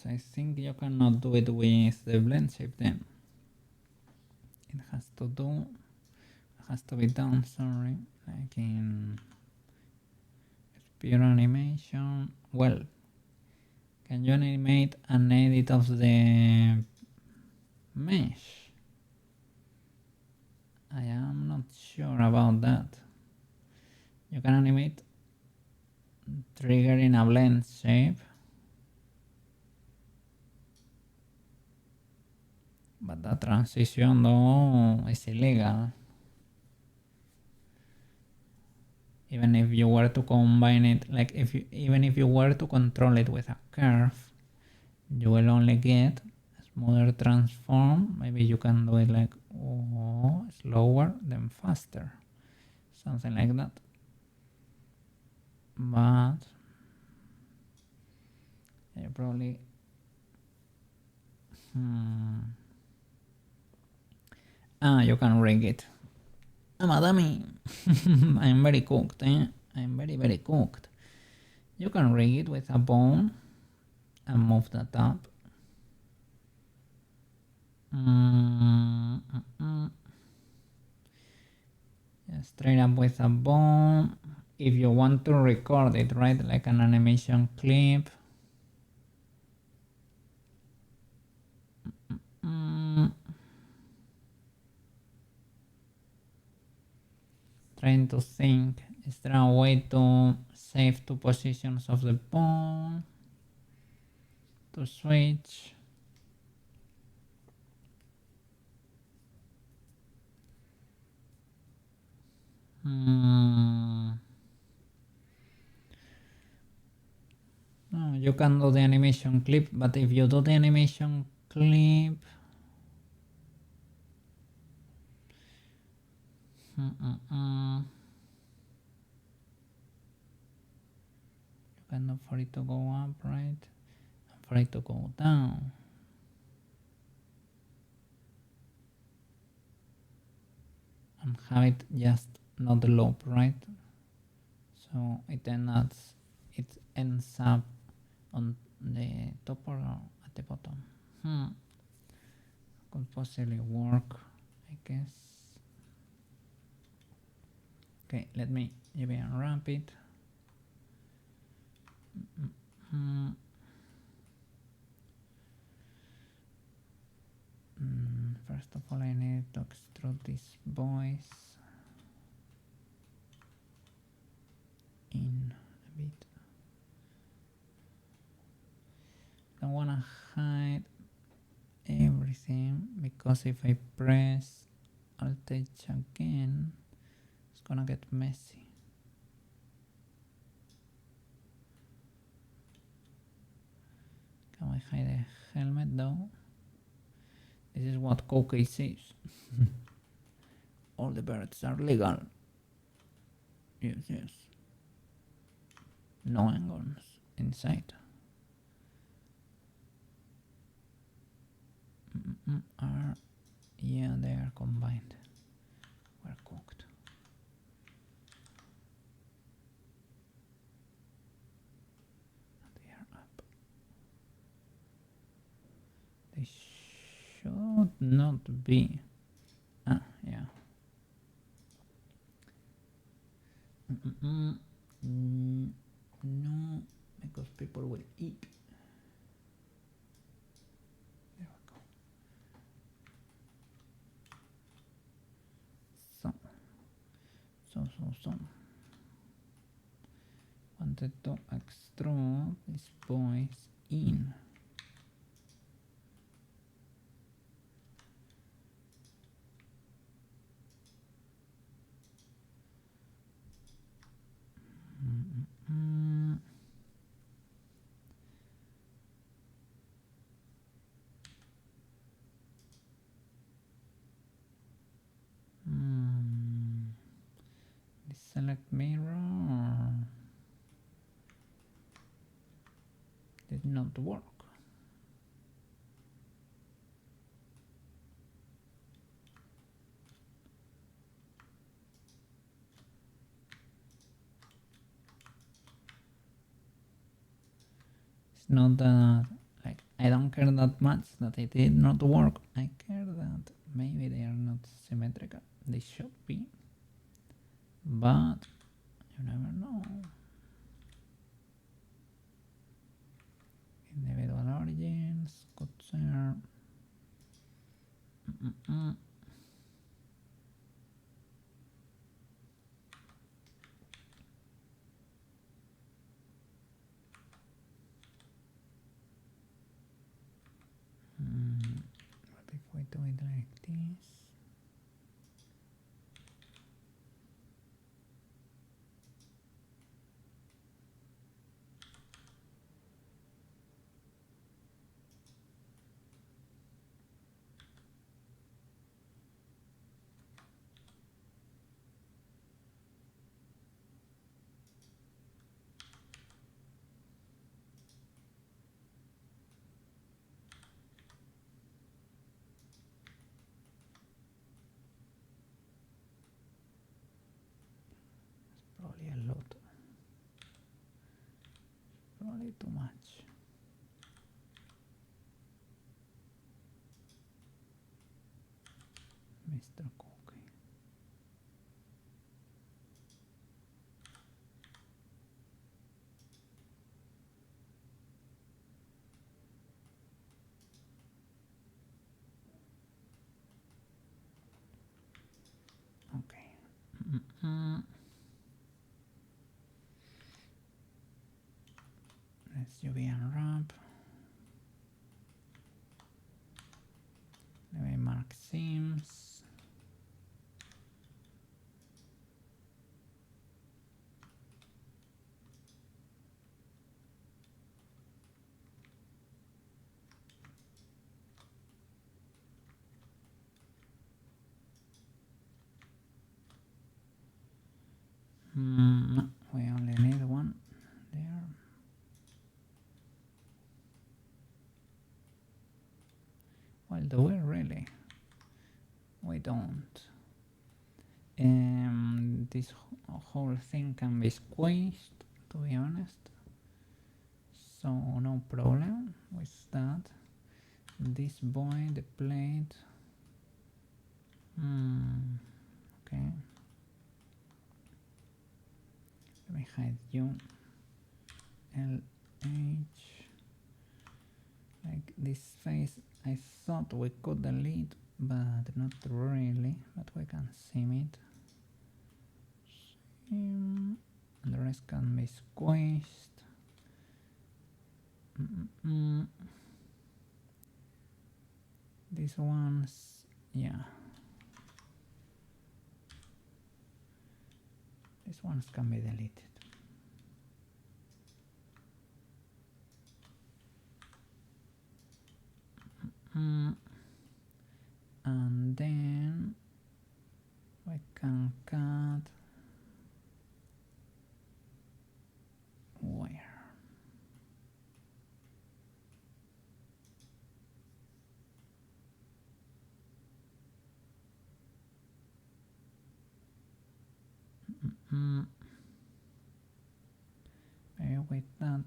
So I think you cannot do it with the blend shape then. It has to be done, sorry, like in pure animation. Well, can you animate an edit of the mesh? I am not sure about that. You can animate triggering a blend shape, but that transition though is illegal. Even if you were to combine it, like even if you were to control it with a curve, you will only get a smoother transform. Maybe you can do it like slower then faster, something like that. But you probably you can rig it. I'm a dummy. I'm very cooked, eh? I'm very cooked. You can rig it with a bone and move that up. Yeah, straight up with a bone. If you want to record it, right, like an animation clip. Trying to think, is there a way to save two positions of the bone? To switch? No, you can do the animation clip, but if you do the animation clip, you can do for it to go up, right? And for it to go down. And have it just not the loop, right? So it ends up on the top or at the bottom. Could possibly work, I guess. Okay, let me maybe unwrap it. First of all, I need to extrude this voice in a bit. Don't wanna hide everything because if I press Alt H again, it's gonna get messy. Can we hide the helmet though? This is what Coca says. All the birds are legal. Yes, yes. No angons inside. Yeah, they are combined. We're cooked. They are up. They should not be. Ah, yeah. No, because people will eat. There we go. So. Wanted to extrude these boys in. Select mirror did not work. It's not that like I don't care that much that it did not work. I care that maybe they are not symmetrical. They should be, but you never know. Individual origins, good sir. What if we do it like this? Probably a lot. Probably too much. Mr. Cookie. Okay. Let's UV unwrap. Let me mark seams. We only need one there. Well, do we really? We don't. This whole thing can be squished, to be honest. So no problem with that. This boy, the plate. Okay. Let me hide you. LH. Like this face, I thought we could delete, but not really. But we can sim it. And the rest can be squished. These ones, yeah. These ones can be deleted. Maybe with that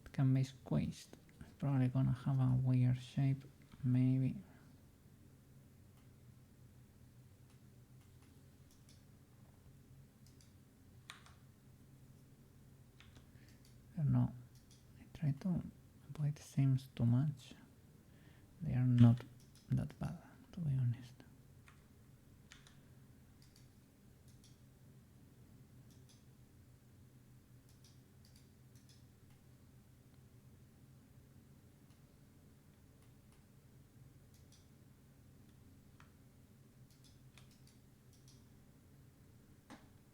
it can be squeezed. Probably gonna have a weird shape, maybe. I don't know. I try to avoid seams too much. They are not that bad, to be honest.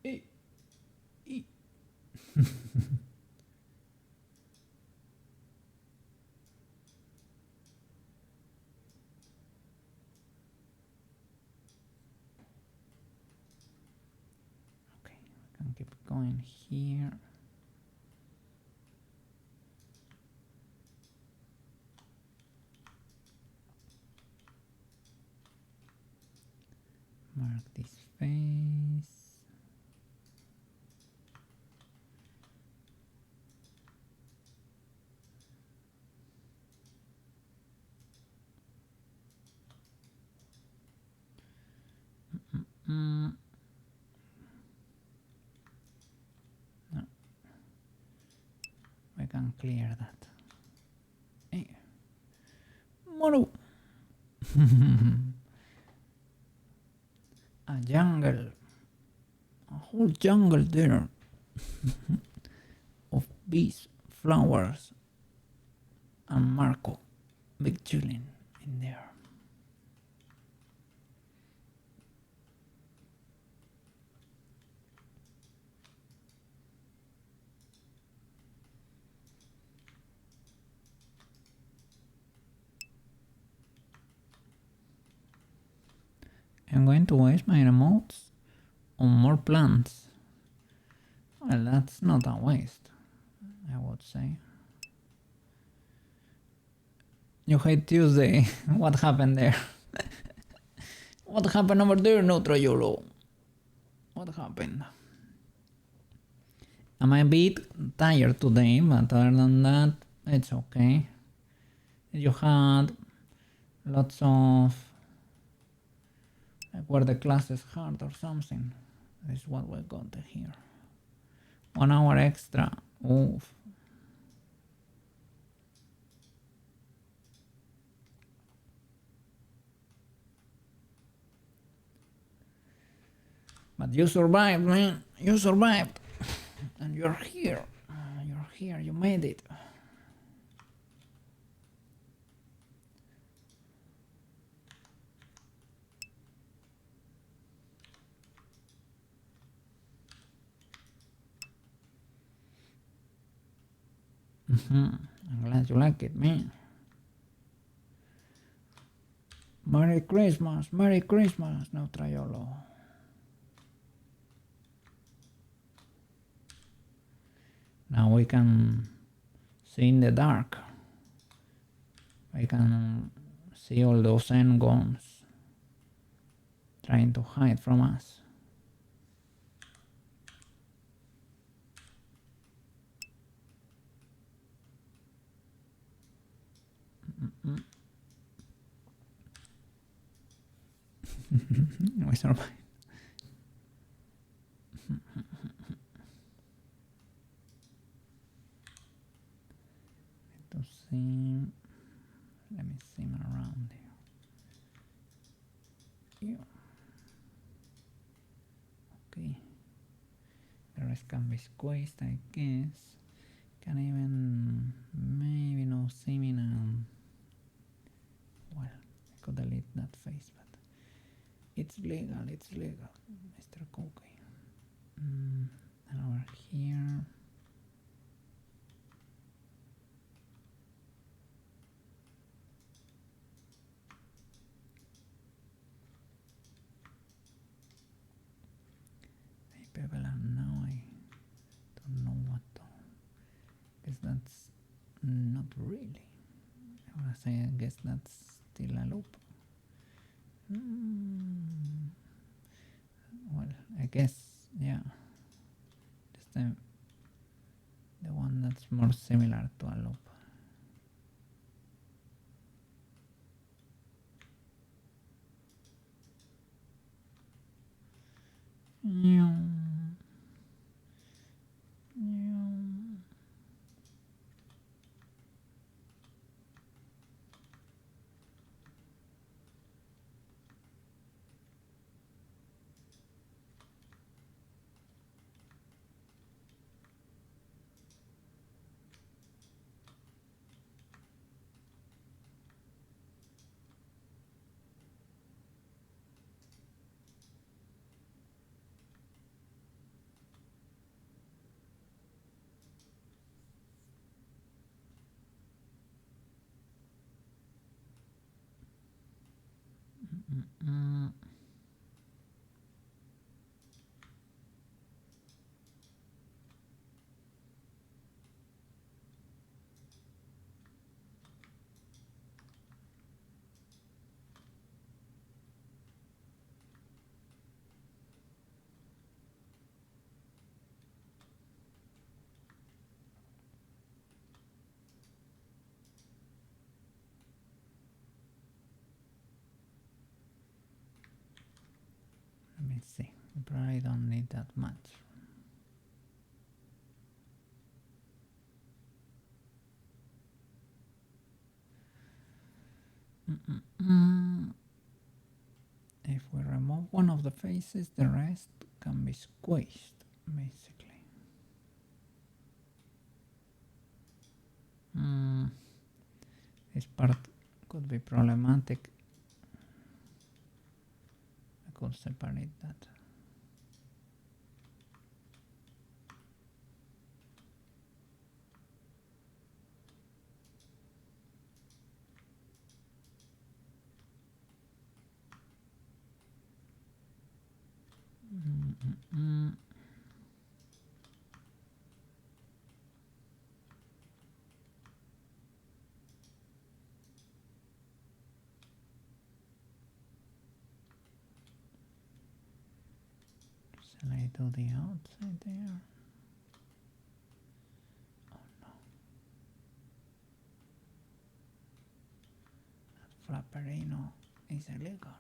Okay, we can keep going here. Mark this face. No. We can clear that. Hey. Mono. A jungle. A whole jungle there. Of bees, flowers, and Marco. Big chilling in there. I'm going to waste my remotes on more plants. Well, that's not a waste, I would say. You hate Tuesday. What happened there? What happened over there, Neutrayolo? What happened? I'm a bit tired today, but other than that, it's okay. You had lots of... like were the classes hard or something? This is what we got here. 1 hour extra. Oof. But you survived, man. You survived. And you're here. You're here. You made it. I'm glad you like it, man. Merry Christmas. Merry Christmas, Neutrayolo. Now we can see in the dark. We can see all those N-guns trying to hide from us. We survived. To see. Let me see around here. Yeah. Okay. The rest can be squeezed, I guess. Can even maybe no seeming. Well, I could delete that face, but it's legal, Mr. Cookie. And over here. People are now, I don't know what to, guess that's not really. I wanna say, I guess that's still a loop. Well, I guess, yeah. the one that's more similar to a loop. Let me see. We probably don't need that much. If we remove one of the faces, the rest can be squished, basically. This part could be problematic. I could separate that. Shall I do the outside there? Oh no. That flapperino is illegal.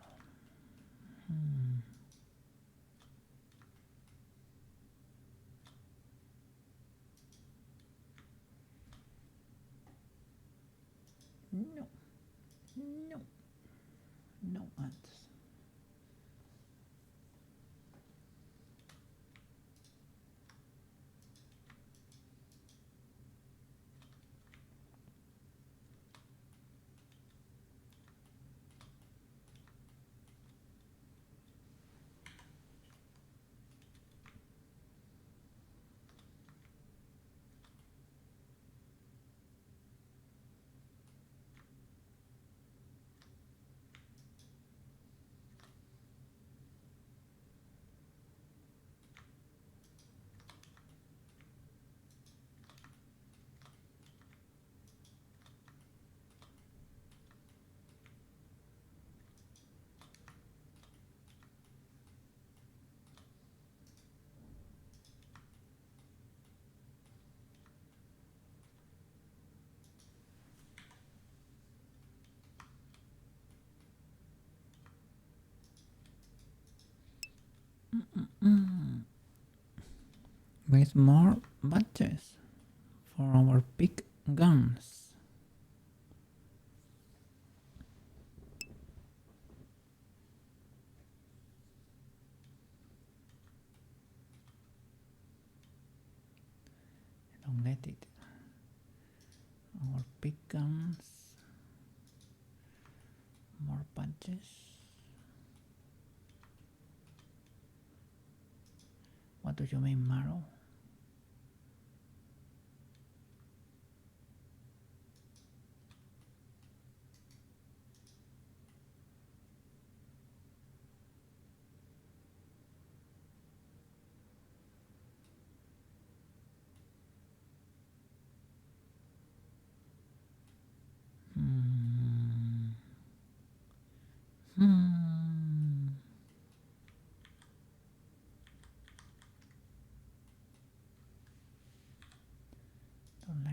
No. No. No ants. With more badges for our big guns. I don't get it. Our big guns. More badges. What do you mean, Maro?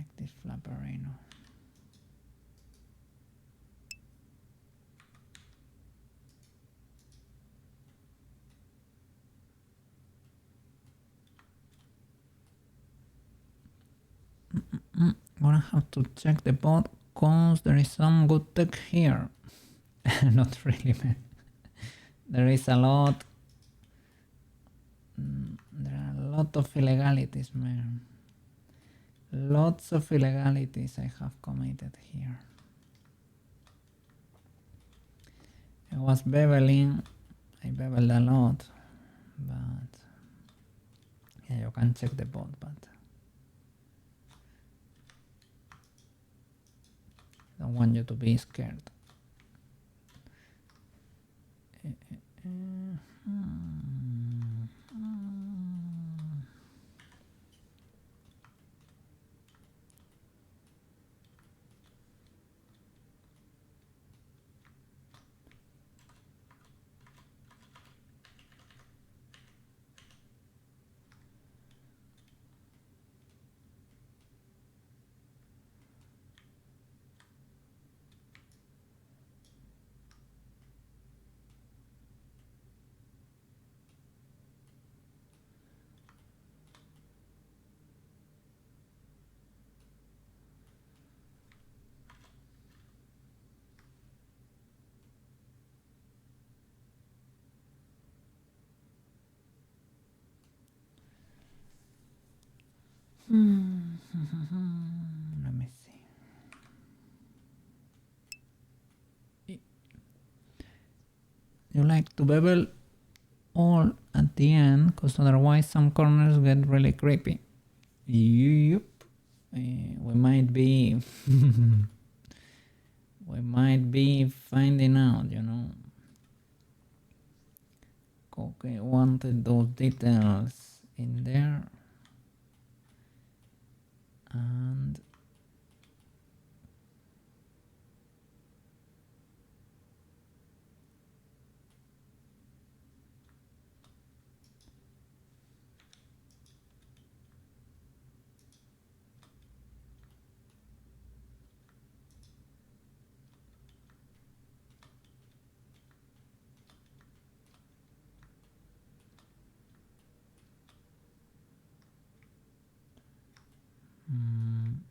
like this flapperino. Gonna have to check the bot cause there is some good tech here. Not really, man. There is a lot. There are a lot of illegalities, man. Lots of illegalities I have committed here. I was beveling. I beveled a lot, but yeah, you can check the bot, but I don't want you to be scared. Let me see. You like to bevel all at the end, because otherwise some corners get really creepy. Yup. We might be we might be finding out, you know. Okay, wanted those details in there. And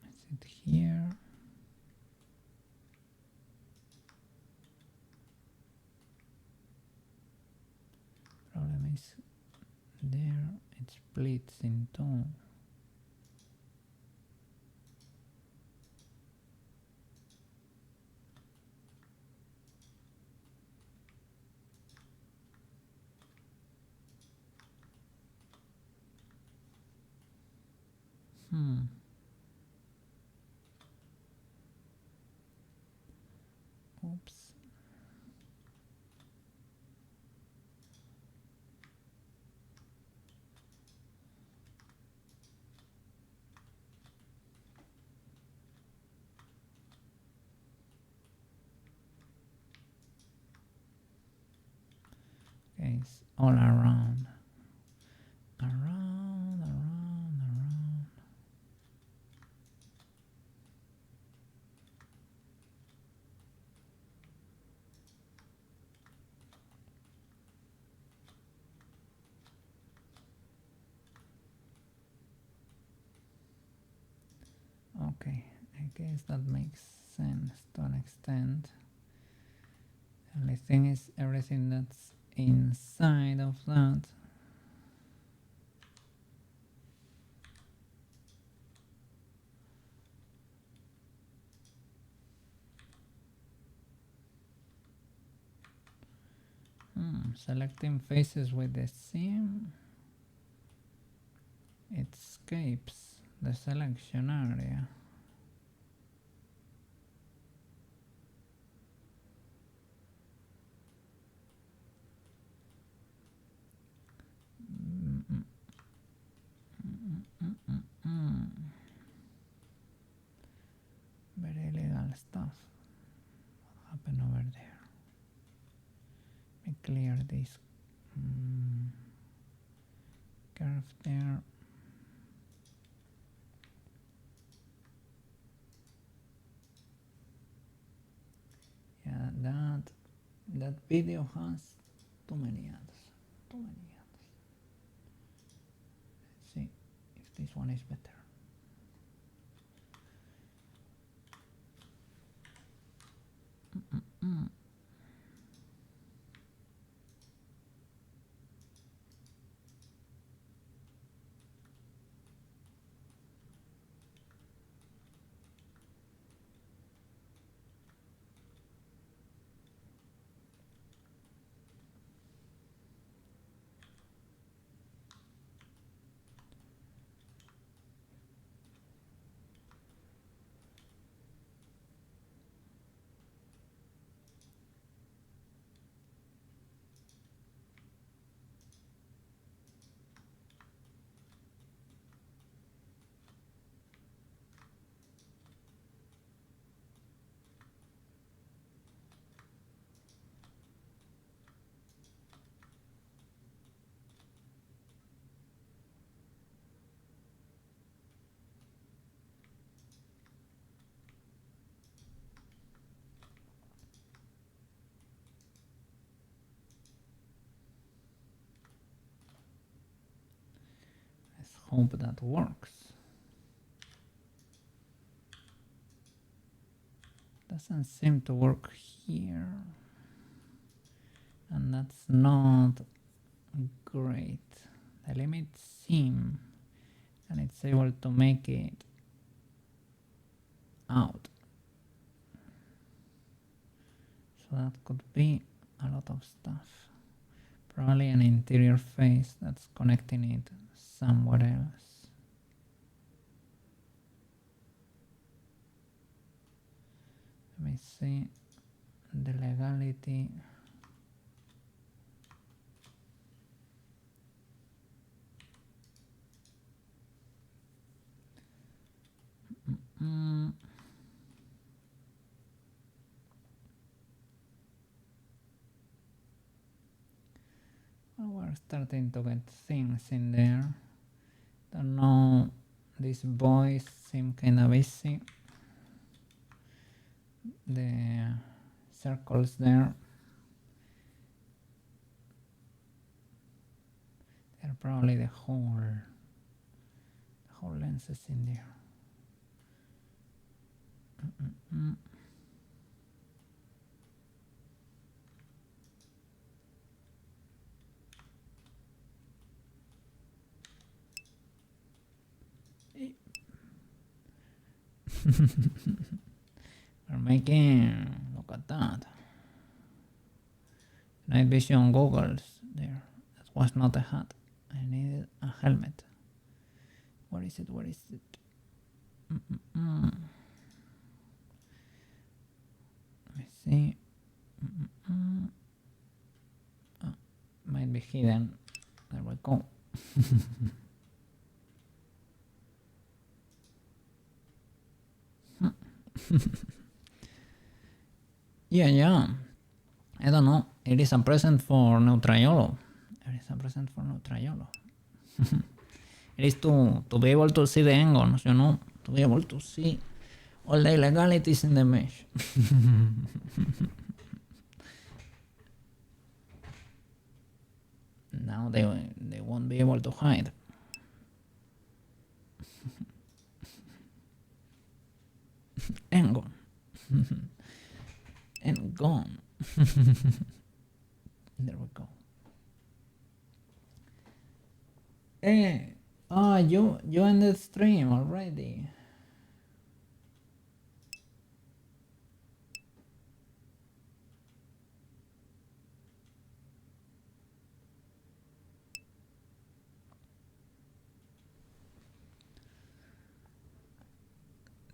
is it here? Problem is there, it splits in two. Oops. Okay, it's all around. Around. Okay, I guess that makes sense to an extent. The only thing is everything that's inside of that. Selecting faces with the seam, it escapes the selection area. Very illegal stuff. What happened over there? Let me clear this curve there. That video has too many ads. Too many ads. Let's see if this one is better. Let's hope that works. Doesn't seem to work here. And that's not great. The limit seam, and it's able to make it out. So that could be a lot of stuff. Probably an interior face that's connecting it somewhere else. Let me see the legality. Well, we're starting to get things in there. Don't know, these boys seem kinda busy. The circles there, they're probably the whole lenses in there. We're making, look at that. Night vision goggles there. That was not a hat. I needed a helmet. Where is it? Where is it? Let me see. Might be hidden. There we go. Yeah. I don't know. It is a present for Neutrayolo. It is a present for Neutrayolo. It is to be able to see the angles, you know, to be able to see all the illegalities in the mesh. Now they won't be able to hide. And gone. And gone. There we go. Hey, you ended stream already.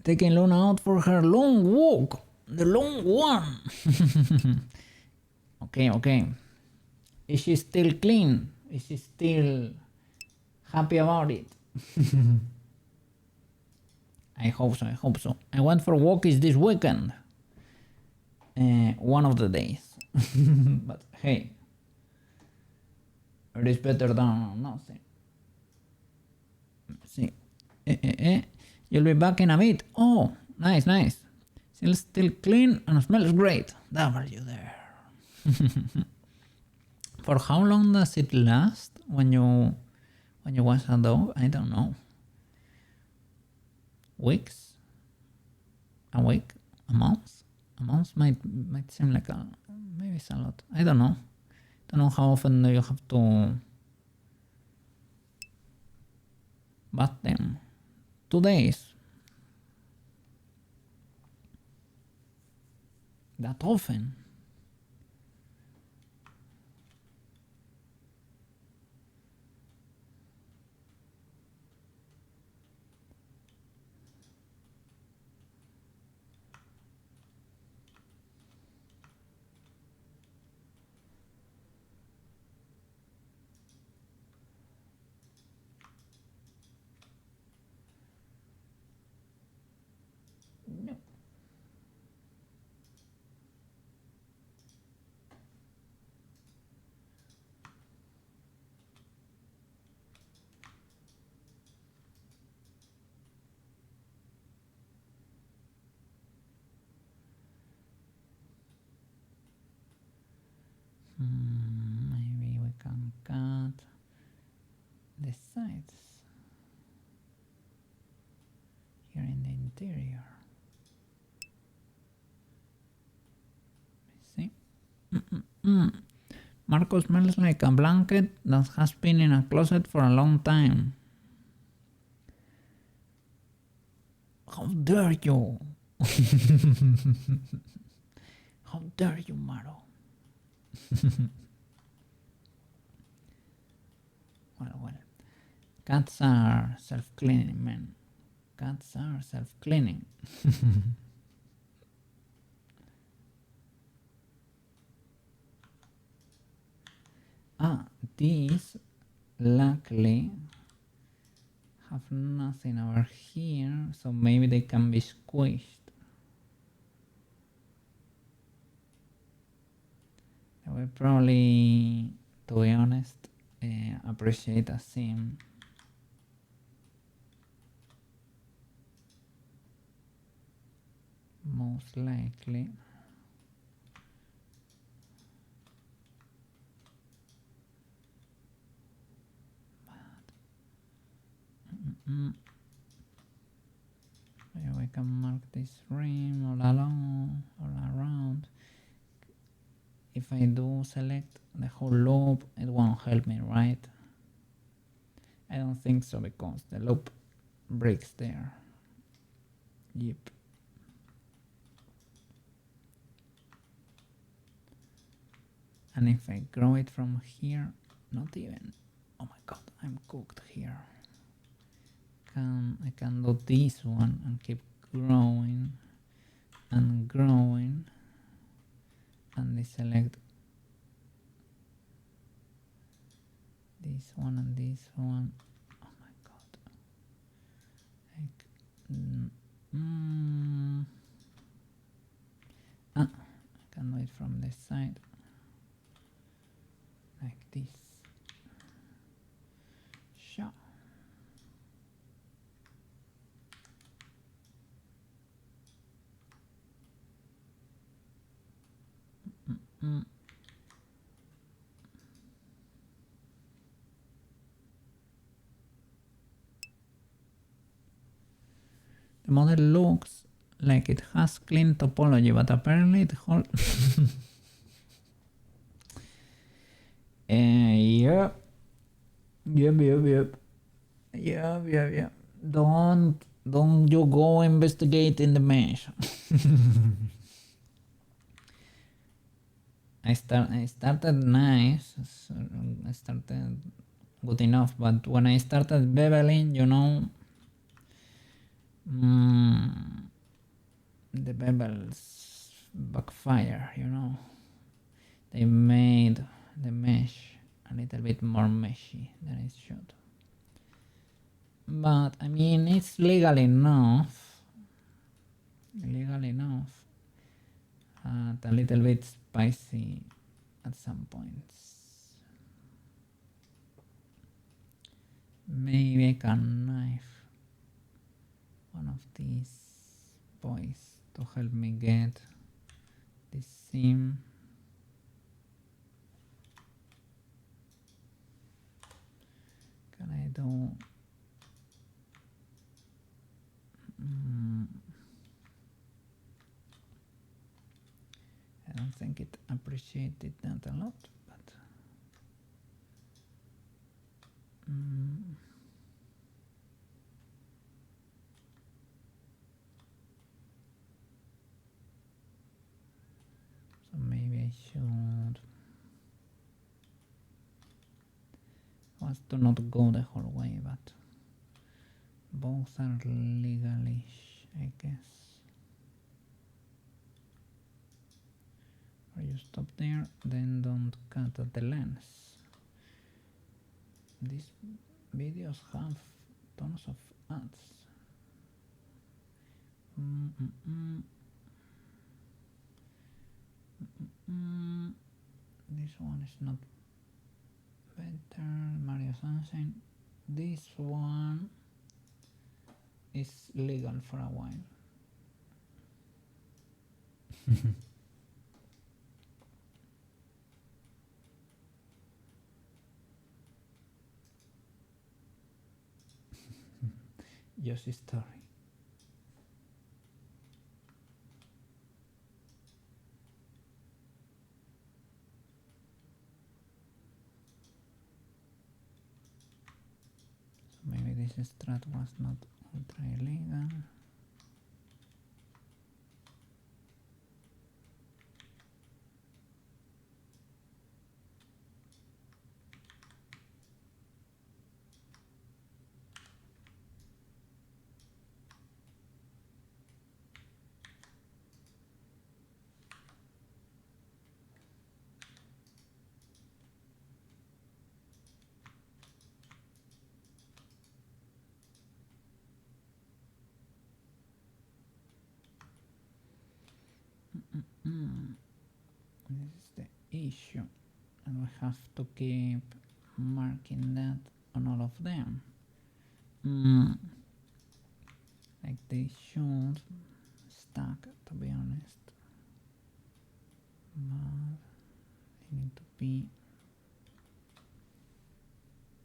Taking Luna out for her long walk. The long one. Okay. Is she still clean? Is she still happy about it? I hope so. I went for walkies this weekend. One of the days. But hey, it is better than nothing. Let's see. You'll be back in a bit. Oh, nice. Still clean and smells great. W there. For how long does it last when you wash a dog? I don't know. Weeks? A week? A month? A month might seem like maybe it's a lot. I don't know. Don't know how often do you have to bath them. 2 days. That often. No. Maybe we can cut the sides here in the interior. See? Marco smells like a blanket that has been in a closet for a long time. How dare you? How dare you, Maro? Well. Cats are self-cleaning, man. Cats are self-cleaning. These luckily have nothing over here, so maybe they can be squished. I will probably, to be honest, appreciate a seam. Most likely. We can mark this rim all along, all around. If I do select the whole loop, it won't help me, right? I don't think so, because the loop breaks there. Yep. And if I grow it from here, not even. Oh my god, I'm cooked here. I can do this one and keep growing and growing, and deselect this one and this one. Oh my god. I can do it from this side. Like this. Sure. The model looks like it has clean topology, but apparently it holds. Yep. Don't you go investigate in the mesh. I started nice. So I started good enough, but when I started beveling, you know, the bevels backfire, you know. They made the mesh a little bit more meshy than it should. But I mean, it's legal enough. Legal enough. A little bit spicy at some points. Maybe I can knife one of these boys to help me get this seam. I don't. I don't think it appreciated that a lot, but so maybe I should was to not go the whole way, but both are legalish, I guess. Or you stop there, then don't cut at the lens. These videos have tons of ads. This one is not better. Mario Sunshine. This one is legal for a while. Just a story. So maybe this strat was not ultra illegal. This is the issue, and we have to keep marking that on all of them. Like they should stack, to be honest, but they need to be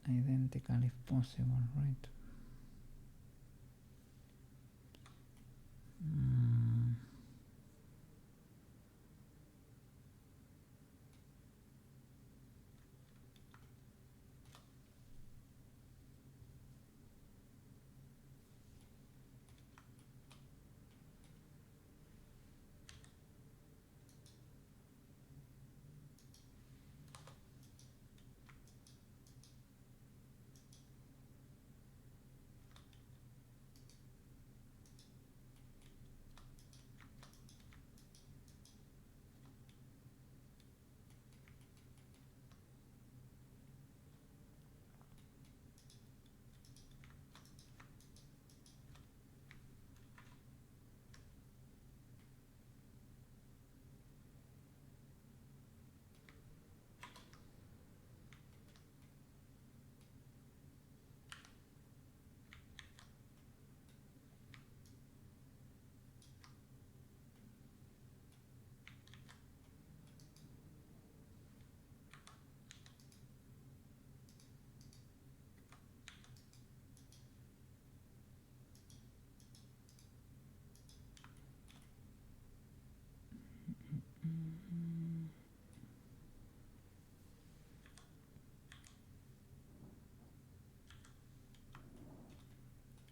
identical if possible, right?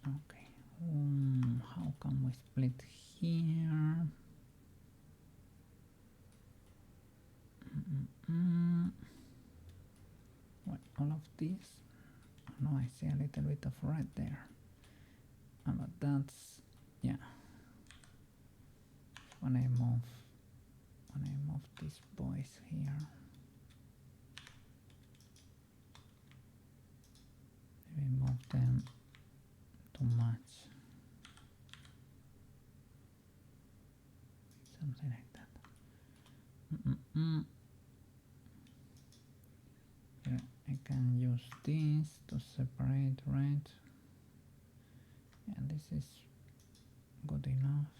Okay, how can we split here? Well, all of these. Oh no, I see a little bit of red there. But that's, yeah. When I move these boys here, maybe move them too much. Something like that. Here I can use this to separate, right? And this is good enough.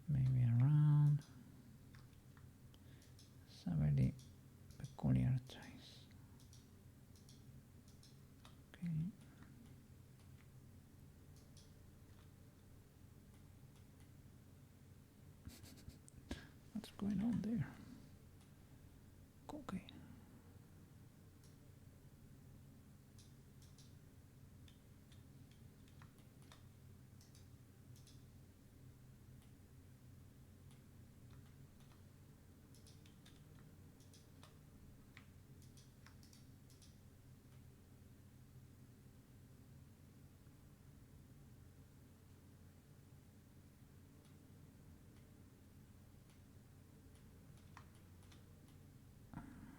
Maybe around. going on there? Okay.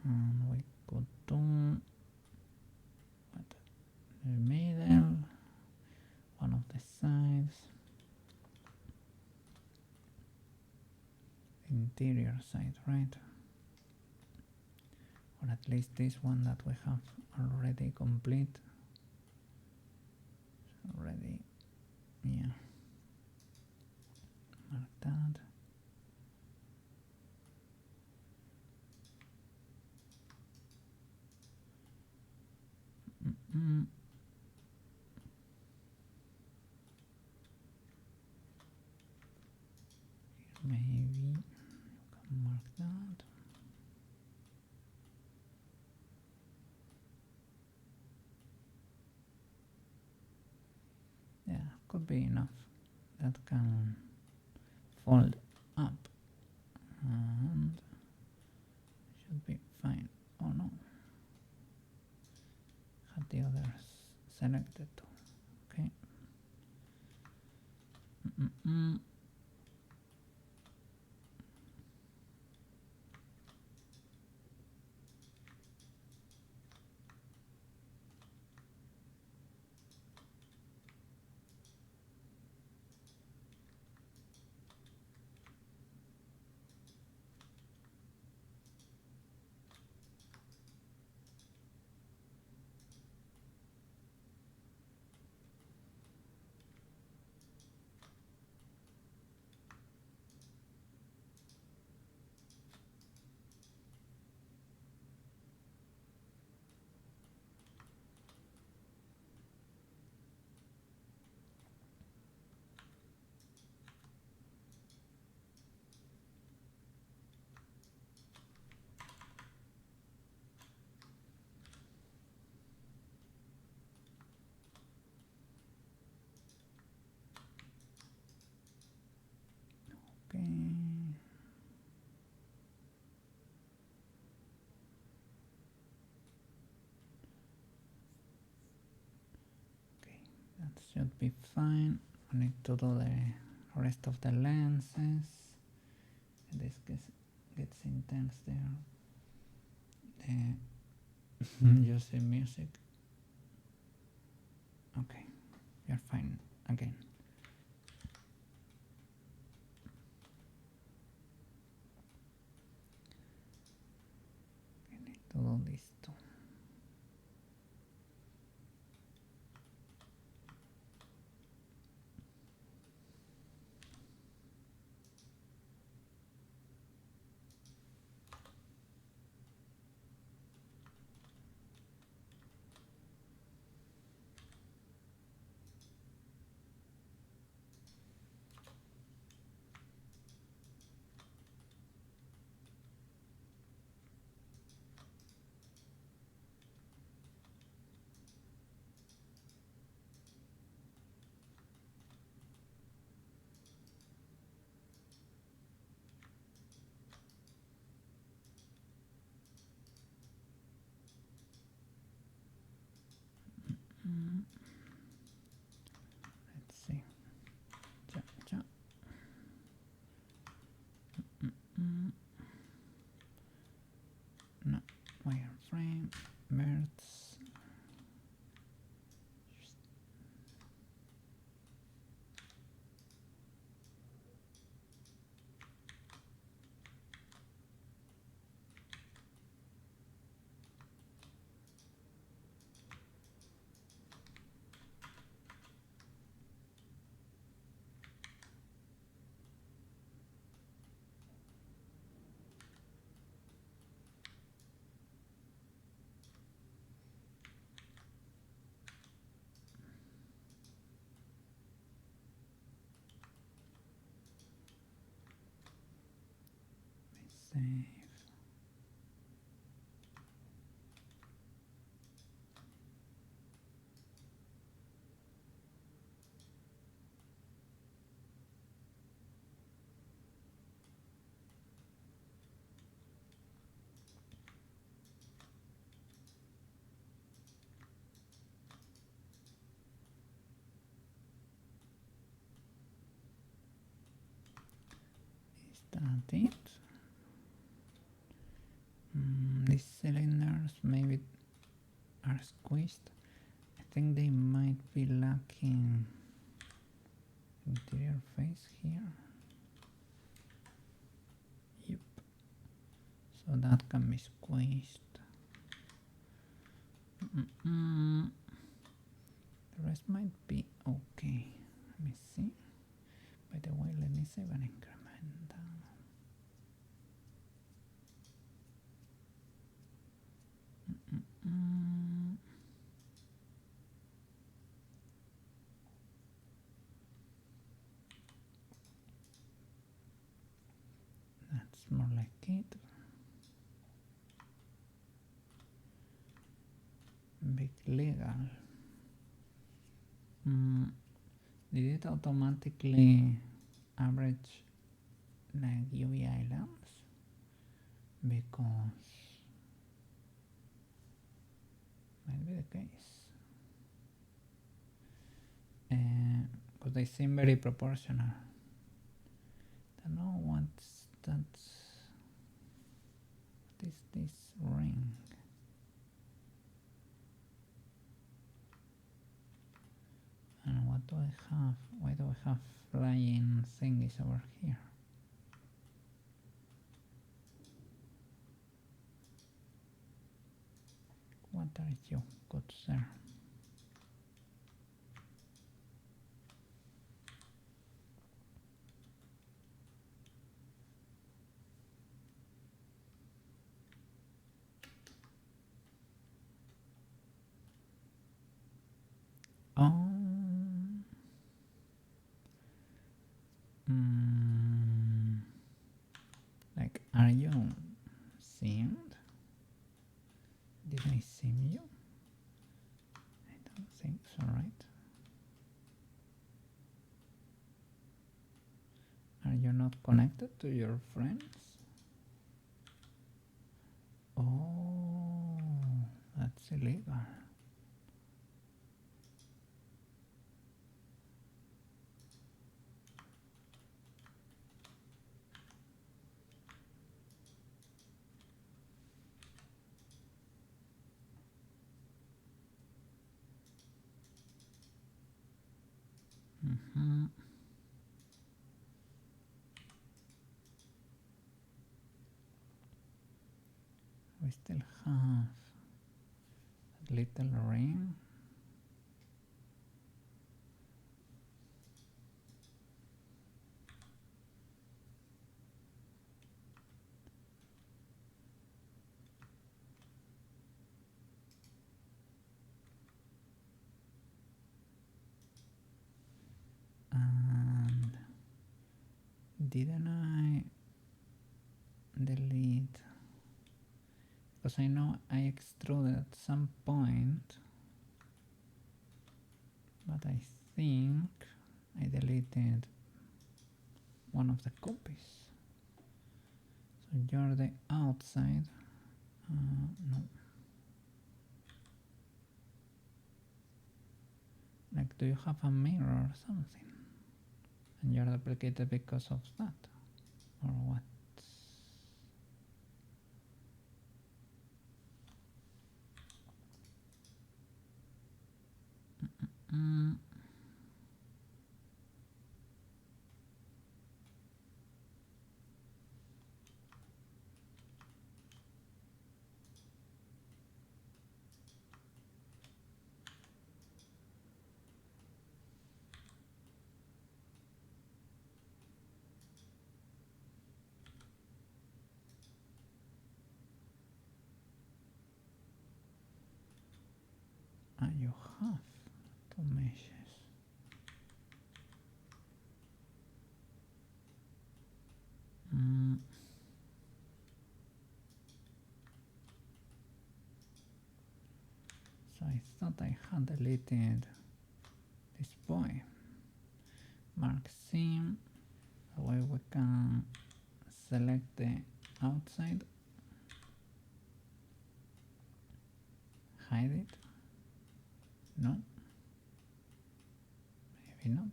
And we go down at the middle, one of the sides, interior side, right? Or at least this one that we have already complete. Already, yeah. Mark that. Maybe you can mark that. Yeah, could be enough. That can fold up and should be fine. Oh no, had the others selected. Okay. Okay. Okay, that should be fine. I need to do the rest of the lenses. This gets intense there. You see music. Okay, you're fine again. I need to do this too. save. Is that it? These cylinders maybe are squeezed. I think they might be lacking interior face here. Yep. So that can be squeezed. The rest might be okay. Let me see. By the way, let me save an incremental. That's more like it. Big legal. Did it automatically average like UV islands? Because might be the case. Because they seem very proportional. Don't know what's that. What is this ring? And what do I have? Why do I have flying thingies over here? What are you, good sir? Oh. Like, are you seemed? Did I sim you? I don't think so, right? Are you not connected to your friends? Oh, that's illegal. We still have that little ring. And didn't I delete? Because I know I extruded at some point, but I think I deleted one of the copies. So you're the outside. No. Like, do you have a mirror or something? And you're duplicated because of that? Or what? You have two meshes. thought I had deleted this boy. Mark sim. That way we can select the outside, hide it. No, maybe not.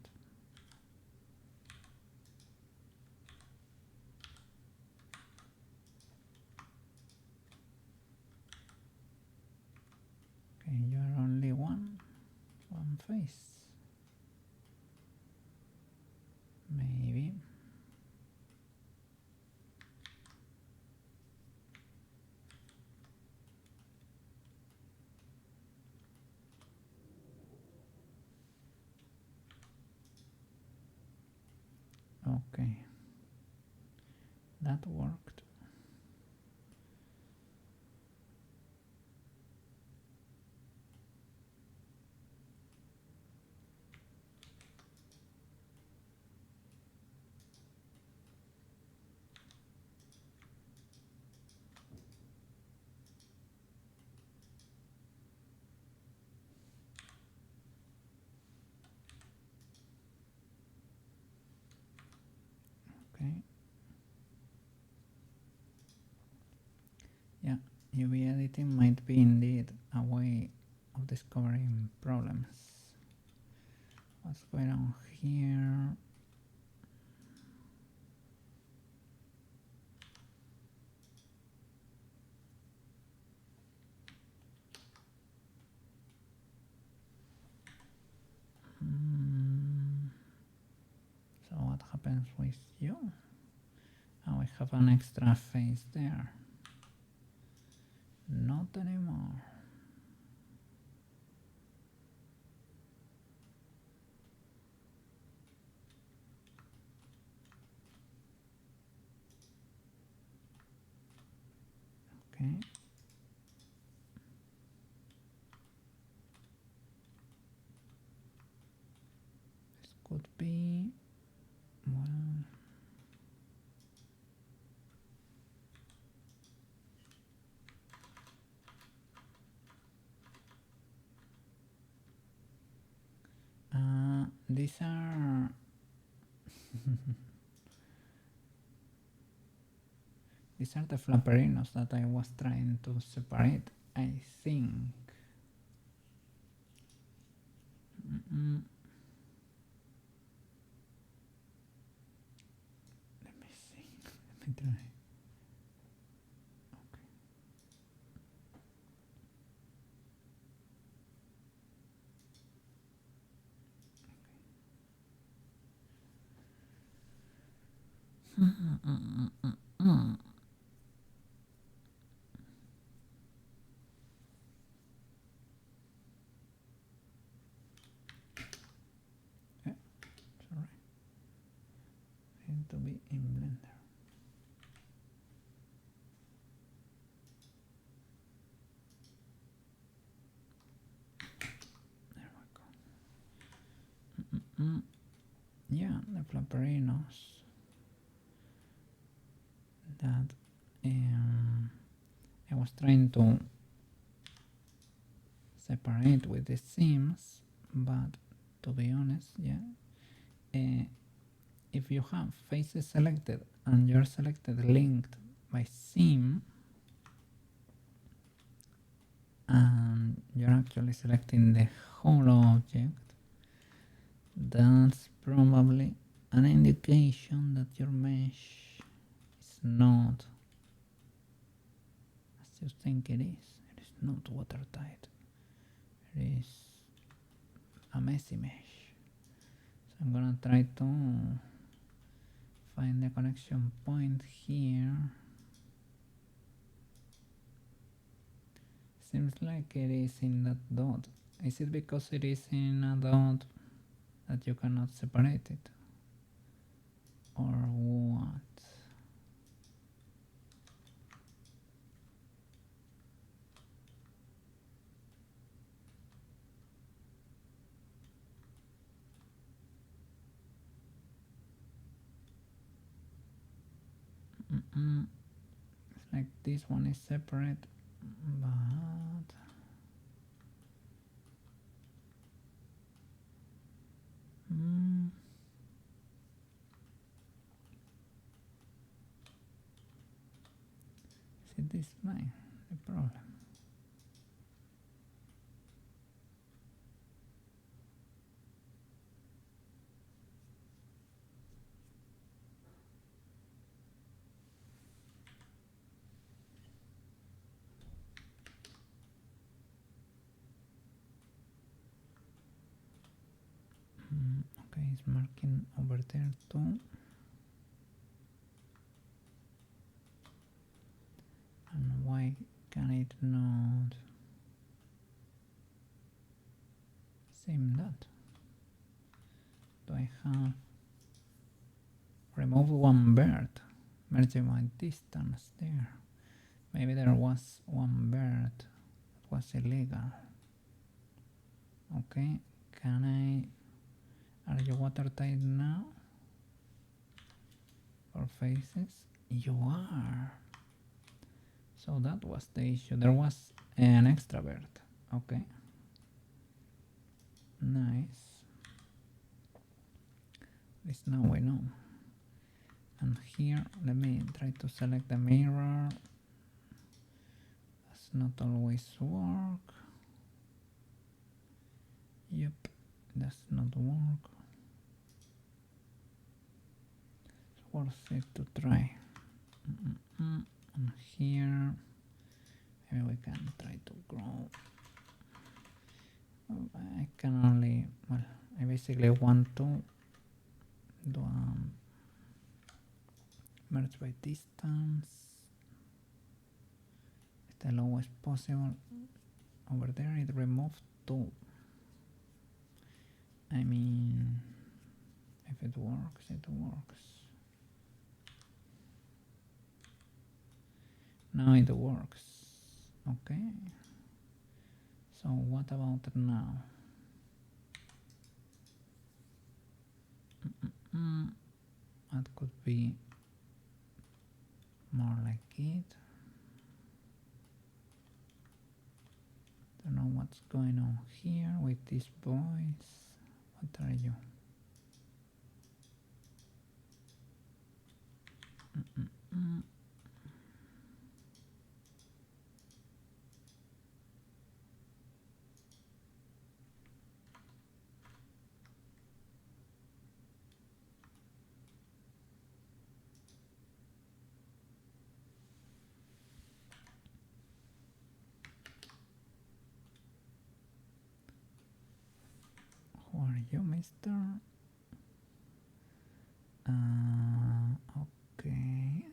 Okay, you are only one face. Maybe. Okay, that worked. Okay. Yeah, UV editing might be indeed a way of discovering problems. What's going on here? So what happens with you? Oh, we have an extra face there. Not anymore. Okay. This could be, well, these are these are the flapperinos that I was trying to separate, I think. Let me see. Let me try. Yeah, it's alright. Need to be in Blender. There we go. Yeah, the flapperinos that I was trying to separate with the seams, but to be honest, yeah, if you have faces selected and you're selected linked by seam, and you're actually selecting the whole object, that's probably an indication that your mesh is not as you think it is. It is not watertight. It is a messy mesh. So I'm gonna try to find the connection point here. Seems like it is in that dot. Is it because it is in a dot that you cannot separate it? Or what? It's like this one is separate, but it this line? The problem. Okay, it's marking over there too. And why can it not same that? Do I have remove one bird? Merge my distance there. Maybe there was one bird that was illegal. Okay, can I? Are you watertight now? For faces? You are. So that was the issue. There was an extra bird. Okay. Nice. At least now we know. And here, let me try to select the mirror. Does not always work. Yep, does not work. It's worth it to try. And here, maybe we can try to grow. I can only, well, I basically want to do merge by distance. It's the lowest possible. Over there it removed 2. I mean, if it works, it works. Now it works. Okay. So what about now? That could be more like it. Don't know what's going on here with these boys. What are you? Who are you, mister? Okay.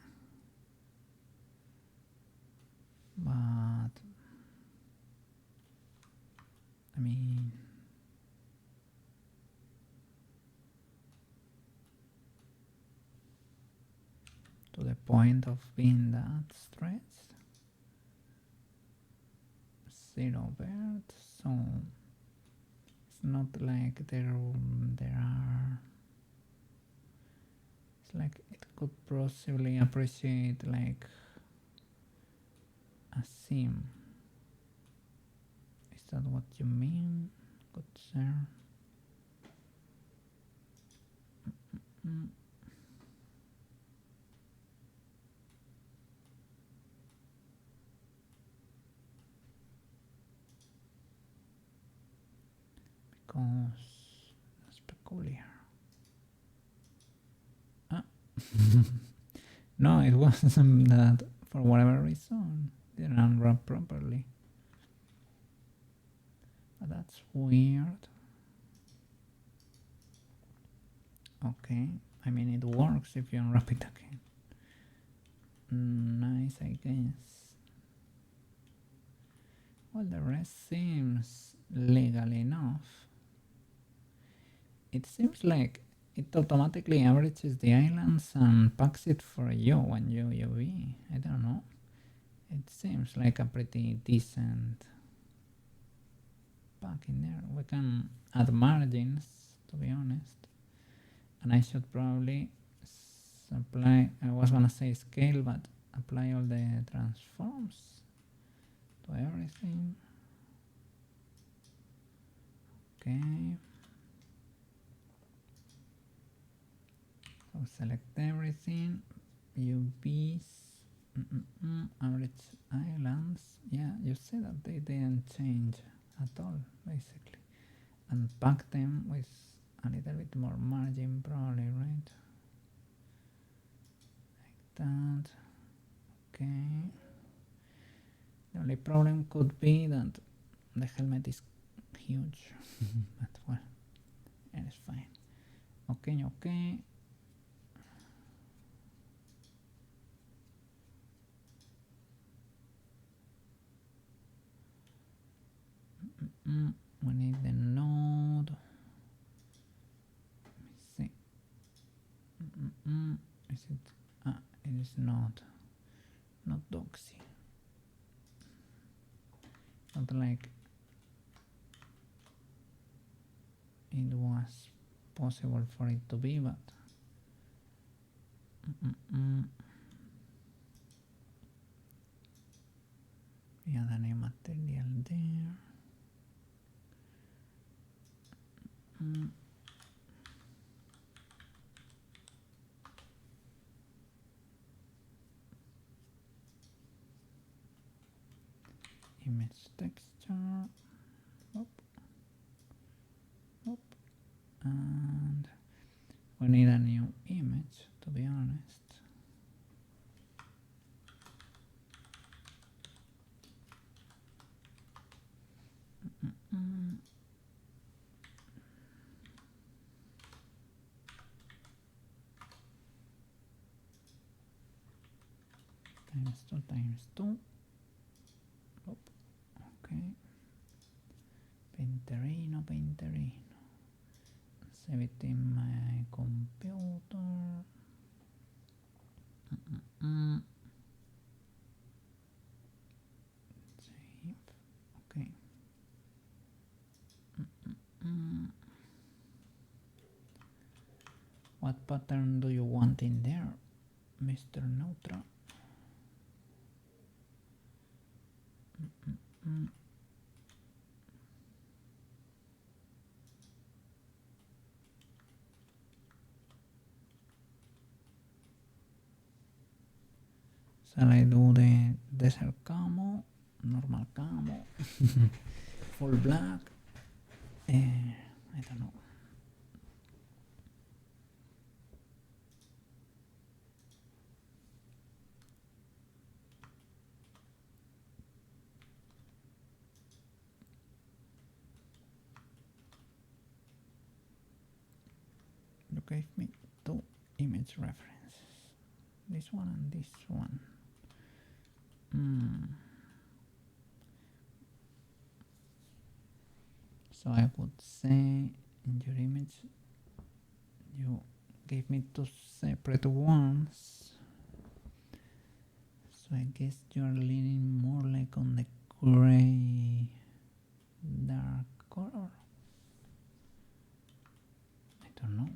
But I mean, to the point of being that stressed. 0 bird, so it's not like there are. It's like it could possibly appreciate like a sim. Is that what you mean, good sir? Because that's peculiar. No, it wasn't that for whatever reason didn't unwrap properly. But that's weird. Okay, I mean it works if you unwrap it again. Nice, I guess. Well, the rest seems legal enough. It seems like it automatically averages the islands and packs it for you when you UV. I don't know. It seems like a pretty decent pack in there. We can add margins, to be honest. And I should probably apply, I was gonna say scale, but apply all the transforms to everything. Okay. So select everything, UVs, Average islands. Yeah, you see that they didn't change at all, basically. And pack them with a little bit more margin, probably, right? Like that. Okay. The only problem could be that the helmet is huge, but well, it is fine. Okay, okay. We need the node. Let me see. Is it? Ah, it is not doxy. Not like it was possible for it to be, but we add a new material there. Image texture. And we need a new image, to be honest. Times two. Okay. Painterino. Save it in my computer. Save. Okay. What pattern do you want in there, Mr. Neutra? Shall I do the desert camo, normal camo, full black? I don't know. You gave me two image references, this one and this one. So I would say in your image you gave me two separate ones, so I guess you're leaning more like on the gray dark color. I don't know,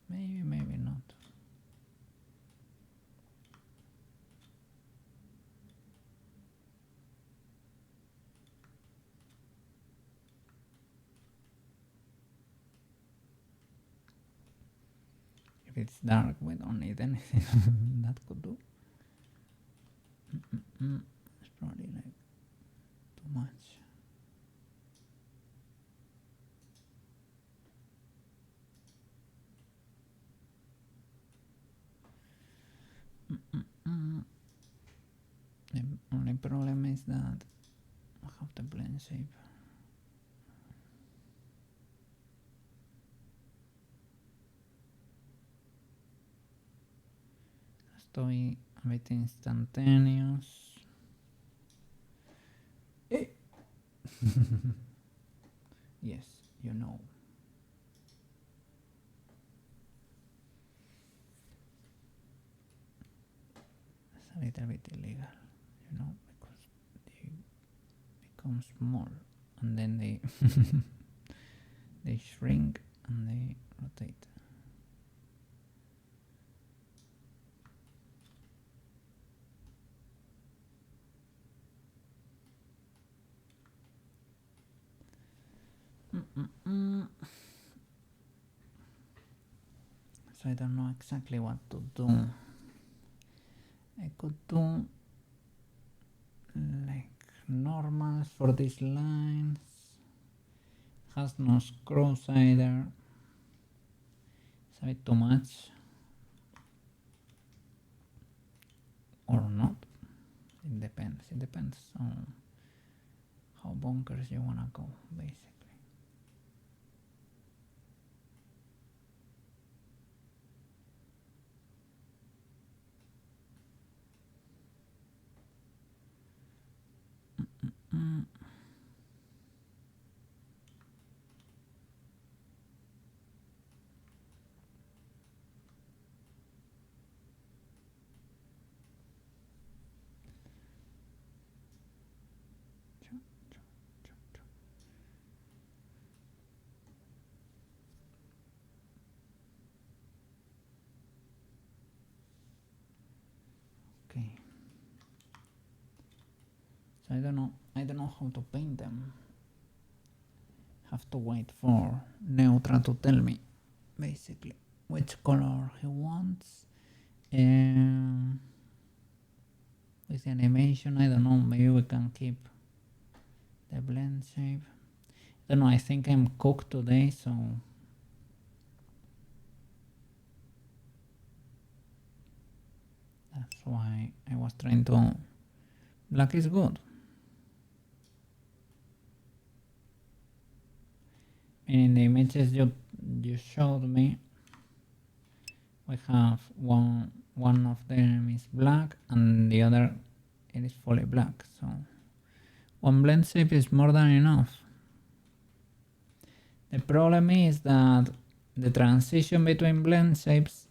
maybe not. If it's dark, we don't need anything that could do. It's probably like too much. The only problem is that I have the blend shape. Estoy a bit instantaneous. Yes, you know. It's a little bit illegal, you know, because they become small and then they they shrink and they rotate. So I don't know exactly what to do. I could do like normals for these lines. Has no screws either. It's a bit too much. Or not. It depends on how bonkers you wanna go, basically. Okay. So I don't know how to paint them. Have to wait for Neutra to tell me basically which color he wants. With the animation, I don't know, maybe we can keep the blend shape. I don't know, I think I'm cooked today, so that's why I was trying to. Black is good. In the images you showed me, we have one of them is black and the other it is fully black. So one blend shape is more than enough. The problem is that the transition between blend shapes,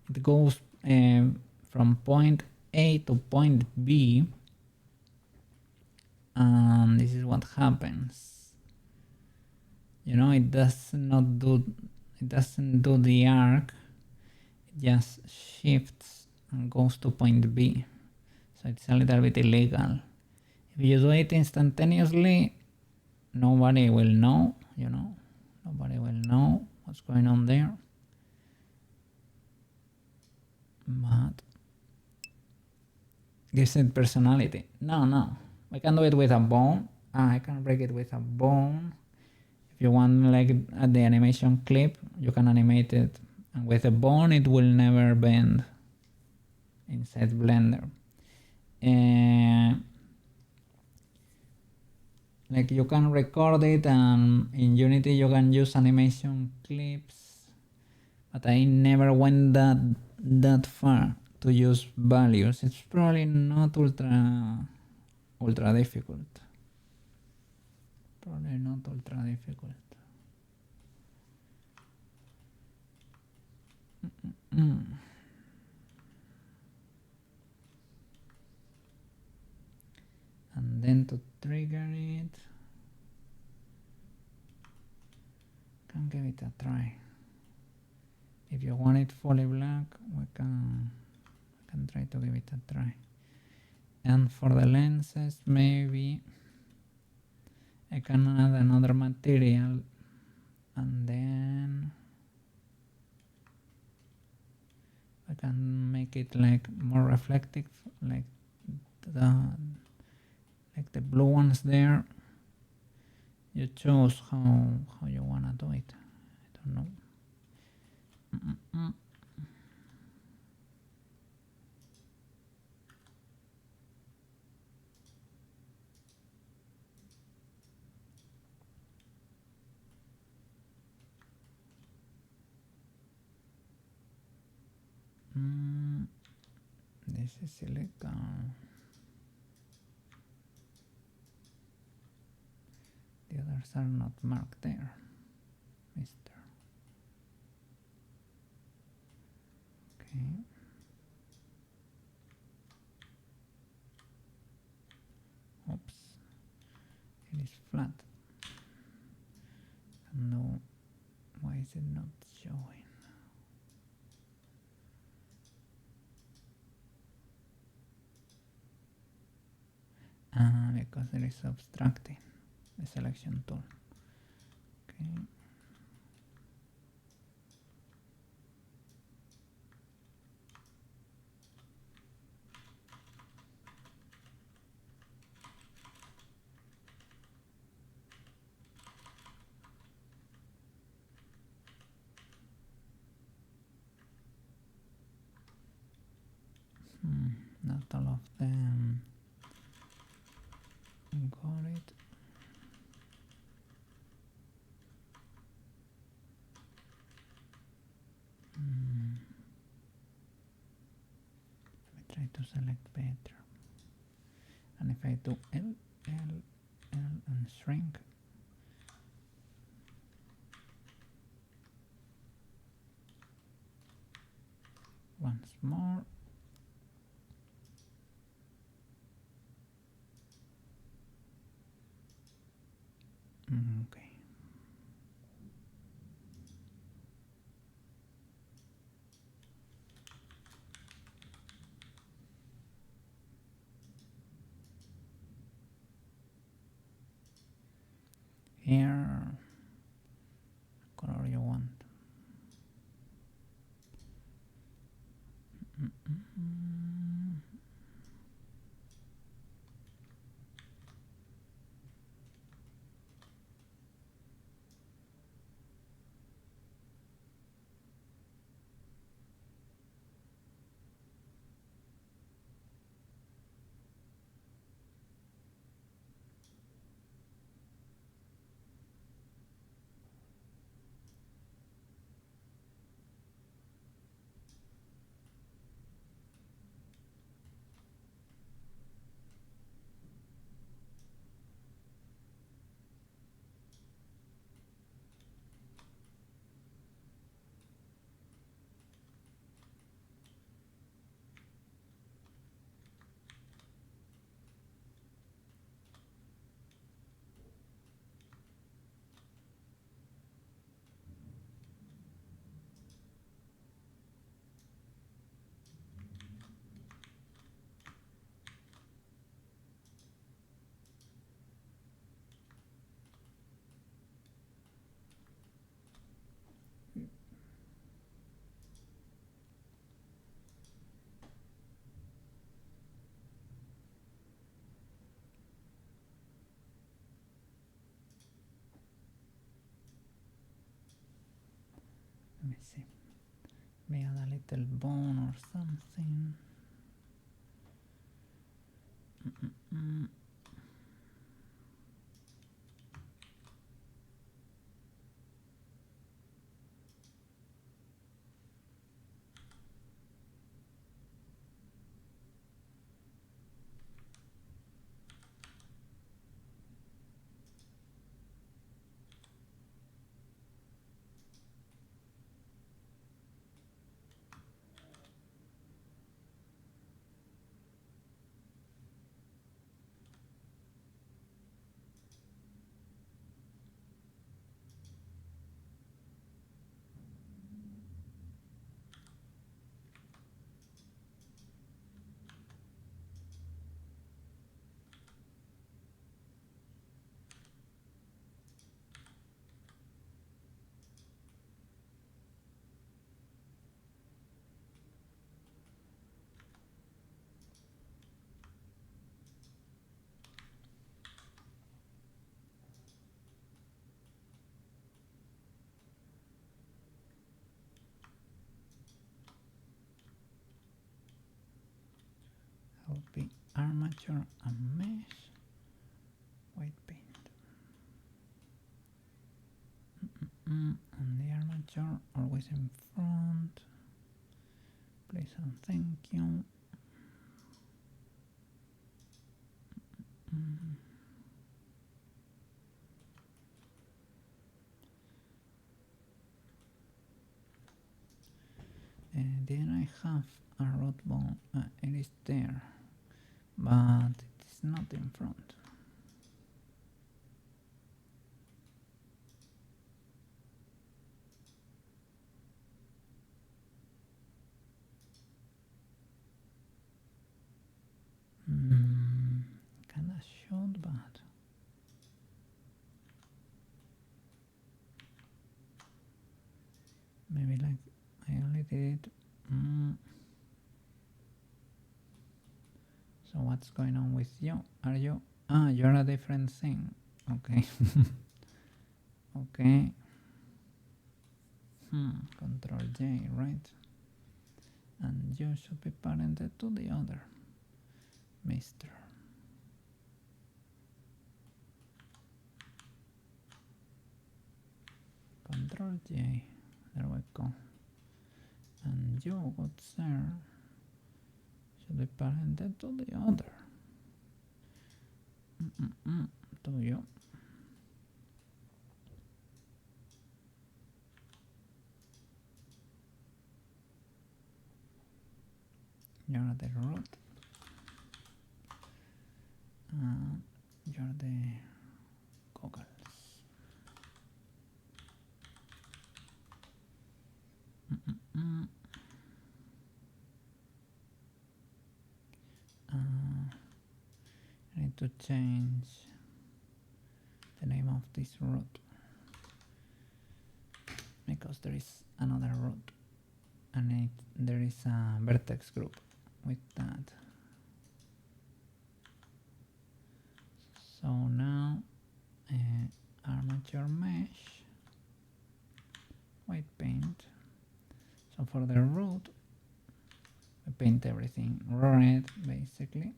it goes from point A to point B, and this is what happens. You know, it doesn't do the arc. It just shifts and goes to point B. So it's a little bit illegal. If you do it instantaneously, nobody will know, you know. Nobody will know what's going on there. But gives it personality. No. I can do it with a bone. I can break it with a bone. If you want, like at the animation clip, you can animate it. And with a bone, it will never bend inside Blender. Like you can record it, and in Unity you can use animation clips, but I never went that far to use values. It's probably not ultra difficult. Probably not ultra difficult. And then to trigger it, can give it a try. If you want it fully black, we can try to give it a try. And for the lenses, maybe I can add another material, and then I can make it like more reflective, like the blue ones there. You choose how you wanna do it. I don't know. This is silicone. The others are not marked there, mister. Okay. Oops. It is flat. No. Why is it not showing? Because it is obstructing the selection tool. Okay. Not all of them got it. Let me try to select better. And if I do L, L, L and shrink, once more. Okay. Here, color you want. Let me see. We add a little bone or something. That would be armature and mesh. White paint. And the armature always in front. Please and thank you. Then I have a root bone. It is there, but it is not in front. Kinda should, but maybe like I only did it. So what's going on with you? Are you? Ah, you're a different thing. Okay. Okay. Control J, right? And you should be parented to the other, Mr. Control J. There we go. And you, good sir, should be parented to the other. To you. You're the root. You're the goggles. I need to change the name of this root because there is another root and there is a vertex group with that. So now armature mesh, white paint. So for the root, we paint everything red basically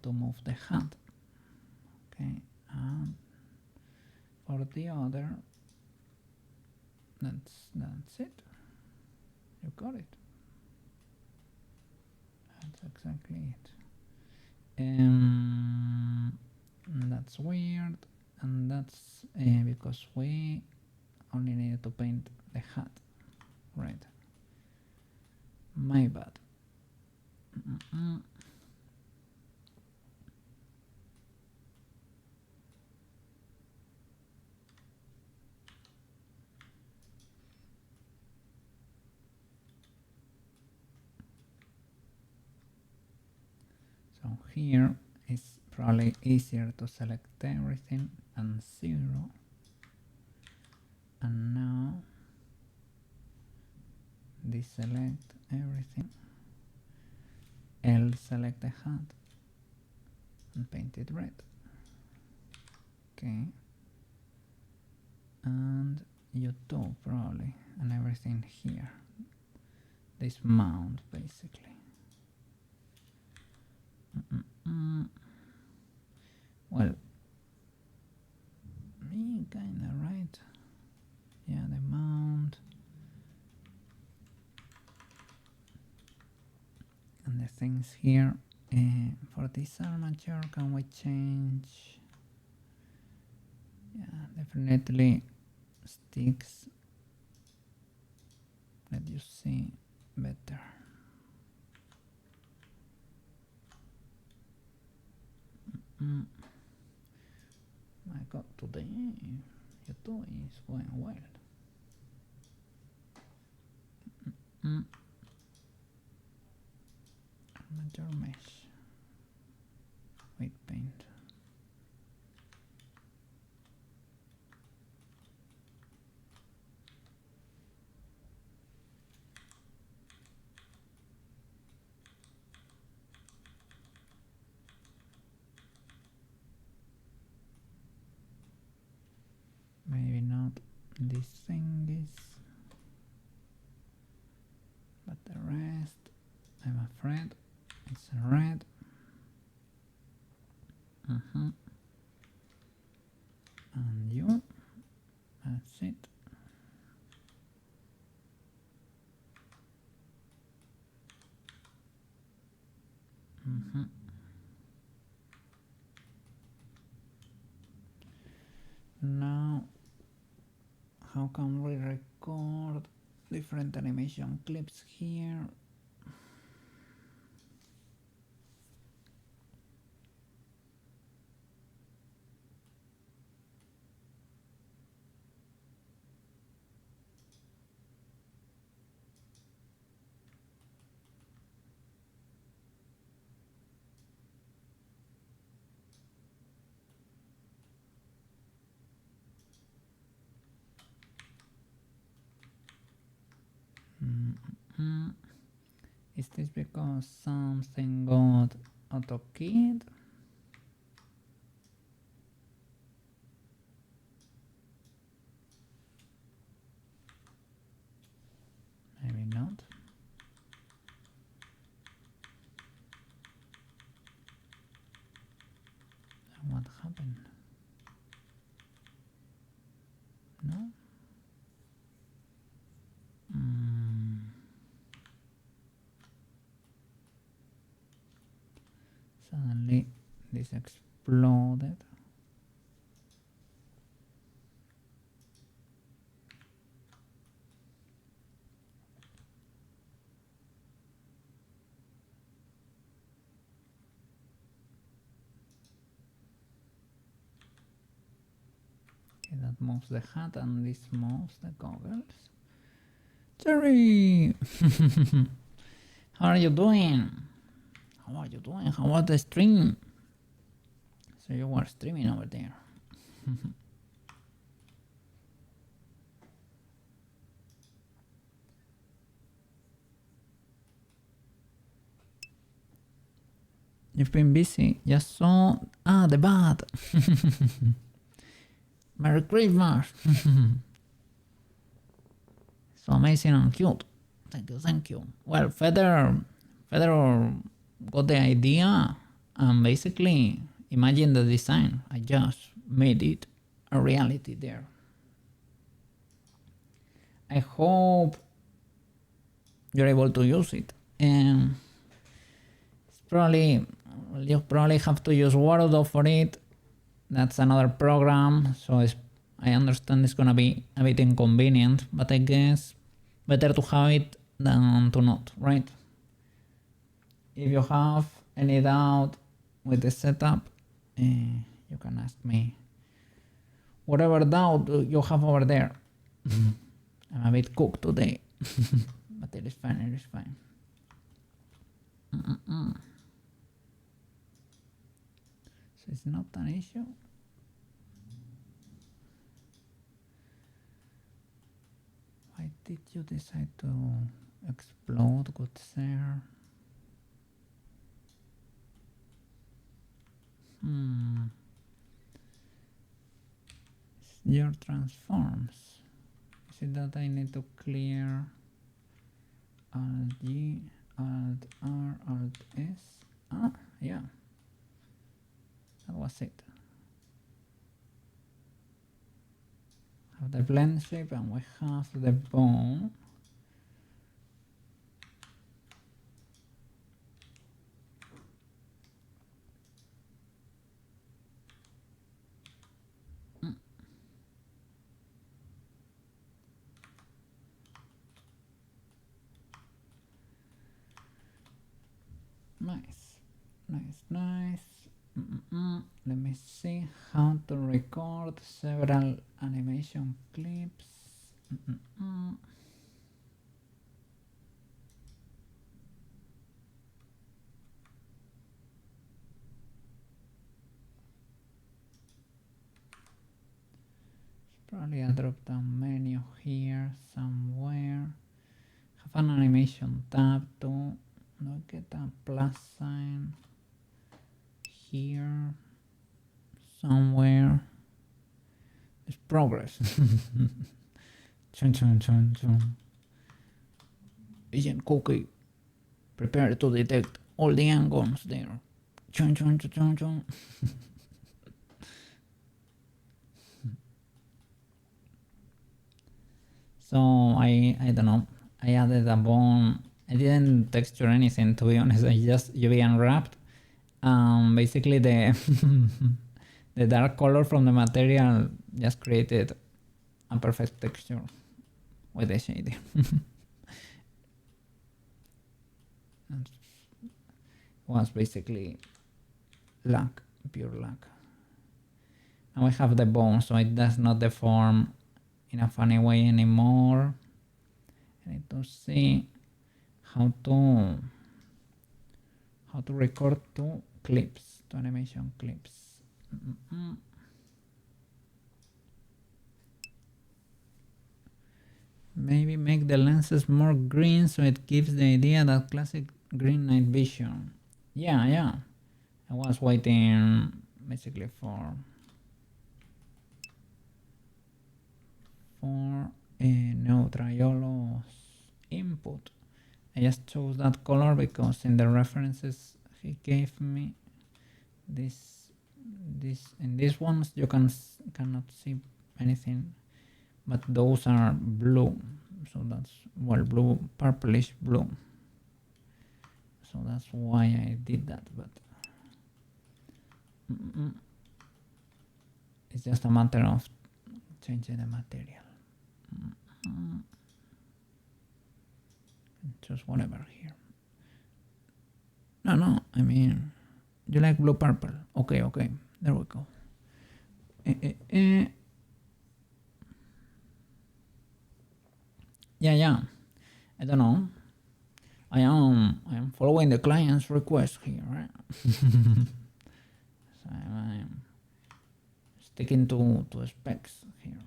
to move the hat. Okay, and for the other, that's it. You got it. That's exactly it. That's weird, and that's because we only needed to paint the hat, right? My bad. So here is probably easier to select everything than 0. And now deselect everything. L select the hat and paint it red. Okay. And you too probably, and everything here. This mount basically. Well, me kinda right. Yeah, the mount. And the things here. For this armature, can we change? Yeah, definitely sticks. Let you see better. My God, today YouTube is going well. Armature mesh. White paint. Maybe not this thing is, but the rest, I'm afraid it's red. And you, that's it. Now, how can we record different animation clips here? Is this because something got auto-keyed? happened? No? Suddenly this exploded. Okay, that moves the hat and this moves the goggles. Jerry! How are you doing? How are you doing? How was the stream? So you were streaming over there. You've been busy. Just saw the bat. Merry Christmas. So amazing and cute. Thank you, thank you. Well, Feather got the idea and basically imagine the design. I just made it a reality there. I hope you're able to use it. And it's probably, you probably have to use Word for it. That's another program, so I understand it's gonna be a bit inconvenient, but I guess better to have it than to not, right? If you have any doubt with the setup, you can ask me whatever doubt you have over there. I'm a bit cooked today, but it is fine, it is fine. So it's not an issue. Why did you decide to explode, good sir? Your transforms. Is it that I need to clear Alt G, Alt R, Alt S? Ah, yeah. That was it. Have the blend shape and we have the bone. Nice, nice, nice. Let me see how to record several animation clips. Probably a drop down menu here somewhere. Have an animation tab too. Look at a plus sign here somewhere. It's progress. Chun chun chun chun. Agent Cookie, prepare to detect all the angons there. Chun chun chun chun chun. So I don't know. I added a bone. I didn't texture anything, to be honest. I just UV unwrapped. Basically the the dark color from the material just created a perfect texture with the shade. It was basically luck, pure luck. And we have the bone, so it does not deform in a funny way anymore. I need to see how to record two clips, two animation clips. Maybe make the lenses more green so it gives the idea that classic green night vision. Yeah. I was waiting basically for a Neutrayolo's input. I just chose that color because in the references he gave me this This in these ones you cannot see anything, but those are blue, so that's, well, blue, purplish blue, so that's why I did that. But it's just a matter of changing the material. Just whatever here. No, I mean, you like blue purple. Okay, there we go. Yeah, I don't know. I am following the client's request here, right? So I'm sticking to specs here.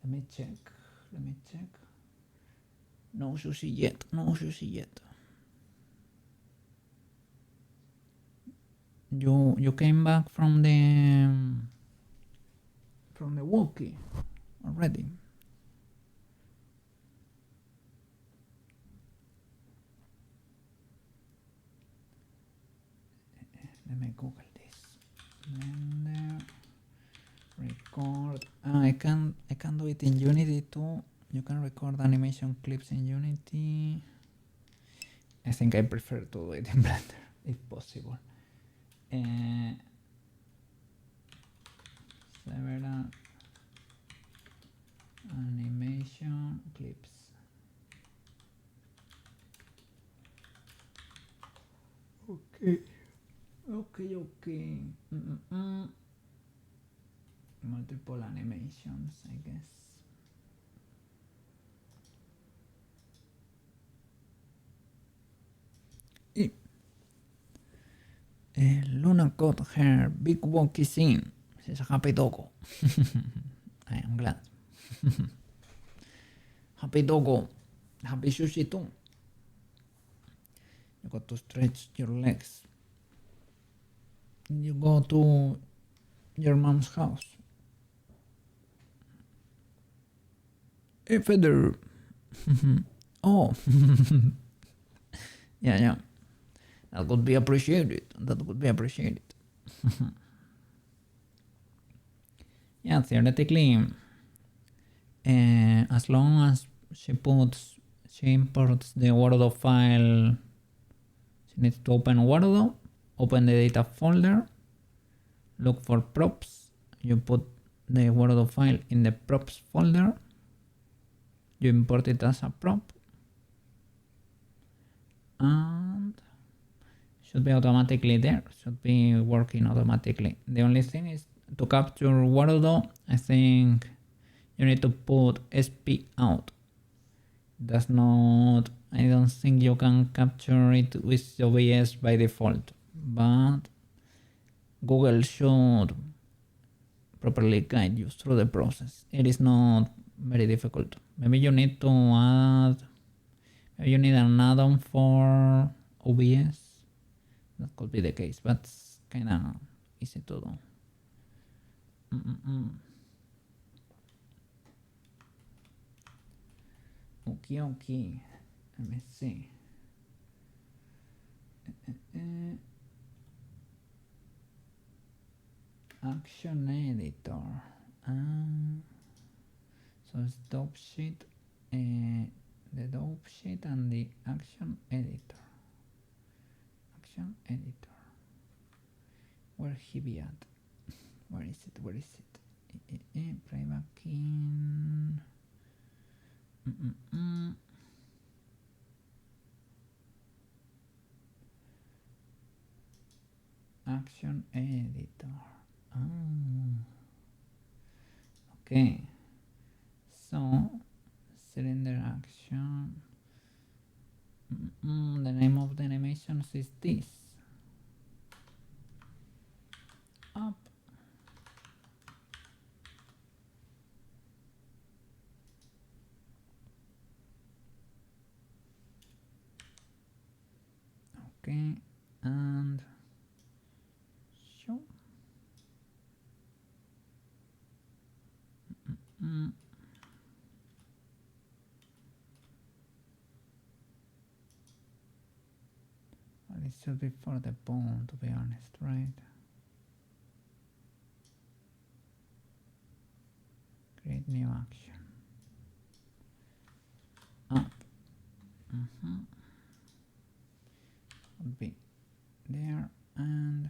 Let me check. No sushi yet. You came back from the walkie already. Let me Google this. Blender, record. I can do it in Unity too. You can record animation clips in Unity. I think I prefer to do it in Blender if possible. Several animation clips. Okay. Multiple animations, I guess. Luna got her big wonky scene. She's a happy doggo. I am glad. Happy doggo. Happy sushi too. You got to stretch your legs. You go to your mom's house. Hey, feather. Oh. Yeah. That would be appreciated. Yeah, theoretically, as long as she imports the Word file, she needs to open Word, open the data folder, look for props. You put the Word file in the props folder. You import it as a prop, and should be automatically there. Should be working automatically. The only thing is to capture Word, I think you need to put sp out. Does not. I don't think you can capture it with OBS by default, but Google should properly guide you through the process. It is not very difficult. Maybe you need to add. Maybe you need an add-on for OBS. That could be the case, but it's kind of easy to do. Okay. Let me see. Action editor. So it's dope sheet, the dope sheet and the action editor. Where he be at? Where is it? Playback in. Action editor. Okay. So cylinder action. The name of the animations is this. Up. Okay, and show. this should be for the bone, to be honest, right? Create new action. Up. Would be there and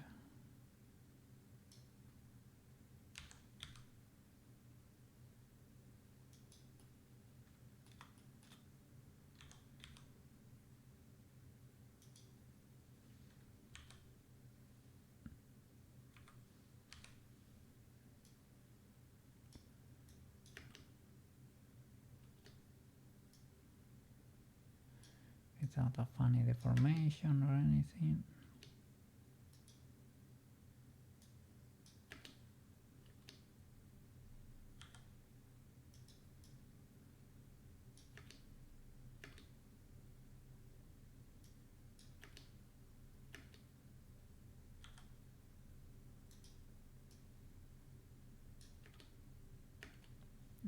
without a funny deformation or anything.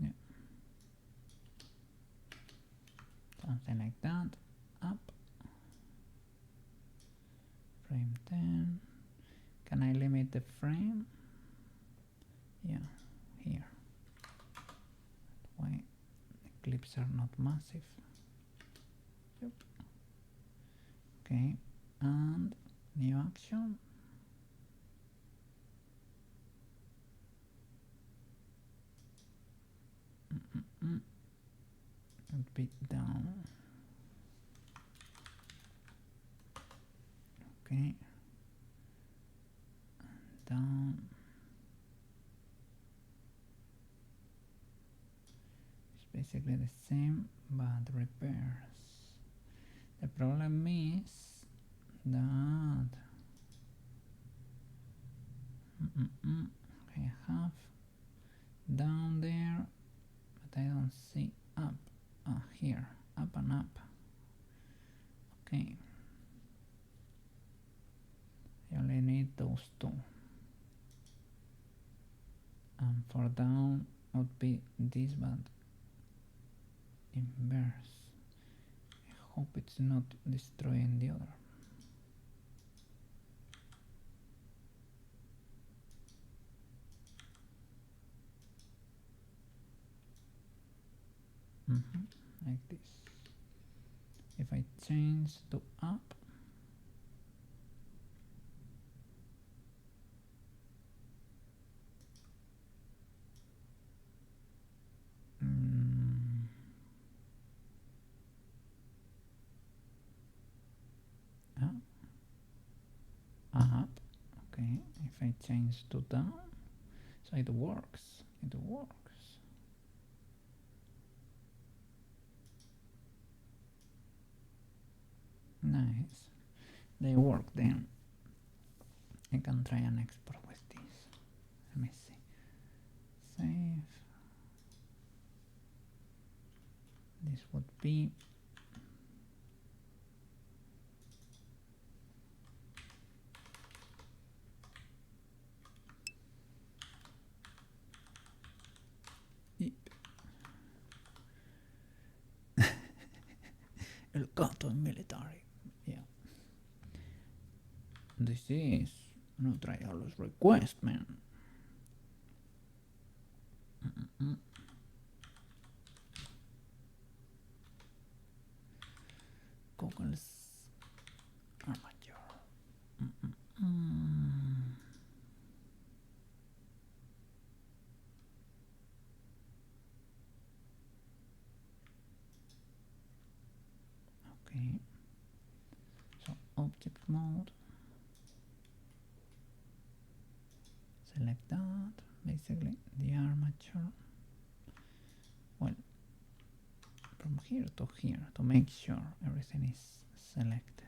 Yeah. Something like that. Up. Frame 10. Can I limit the frame? Yeah, here. That way the clips are not massive. Yep. Okay, and new action. A bit down. Okay. Down. It's basically the same, but repairs. The problem is that I have down there, but I don't see up. Here, up and up. Okay. I only need those two. And for down would be this, but inverse. I hope it's not destroying the other. Like this. If I change to up, up. Okay, if I change to down, so it works. It works. Nice. They work then. I can try and export with this. Let me see. Save. This would be El gato in military. Yeah. This is Neutrayolo's request, man. Goggles armature. Okay. So object mode. Select that. Basically the armature. Well, from here to here to make sure everything is selected.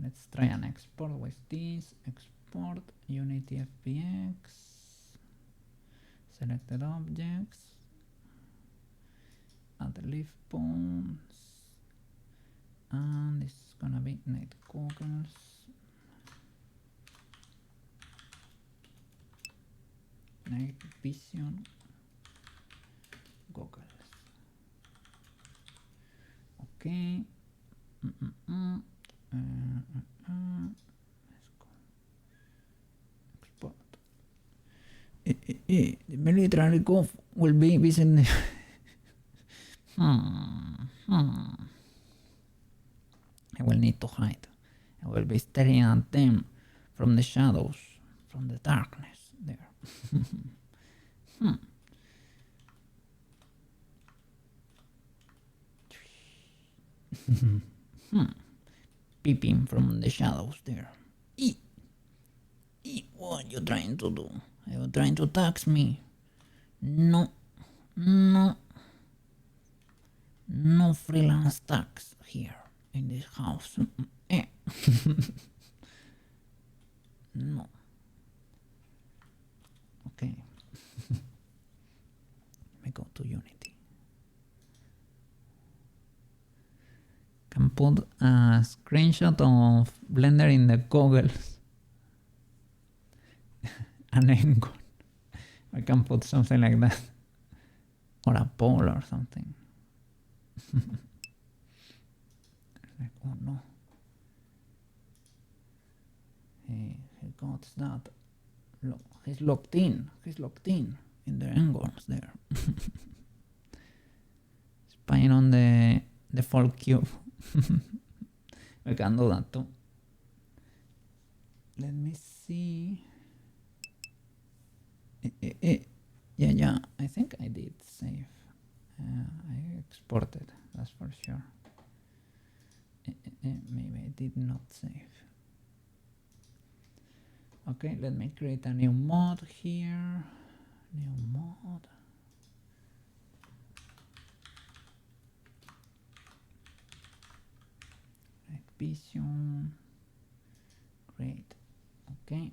Let's try and export with this. Export Unity FBX. Selected objects. Add leaf bones. And this is gonna be night goggles. Night vision goggles. Okay. Let's go. Export. The military golf will be visiting. I will need to hide. I will be staring at them from the shadows, from the darkness there. Peeping from the shadows there. What are you trying to do? Are you trying to tax me? No. No freelance tax here in this house. No. Okay. Let me go to Unity. Can put a screenshot of Blender in the goggles. An angle. I can put something like that. Or a pole or something. Like, oh no. He got that. Look, he's locked in. He's locked in the angles there. Spying on the default cube. We can do that too. Let me see. Yeah, I think I did save. I exported, that's for sure. Maybe I did not save. Okay, let me create a new mod here. New mod. Night vision. Great. Okay.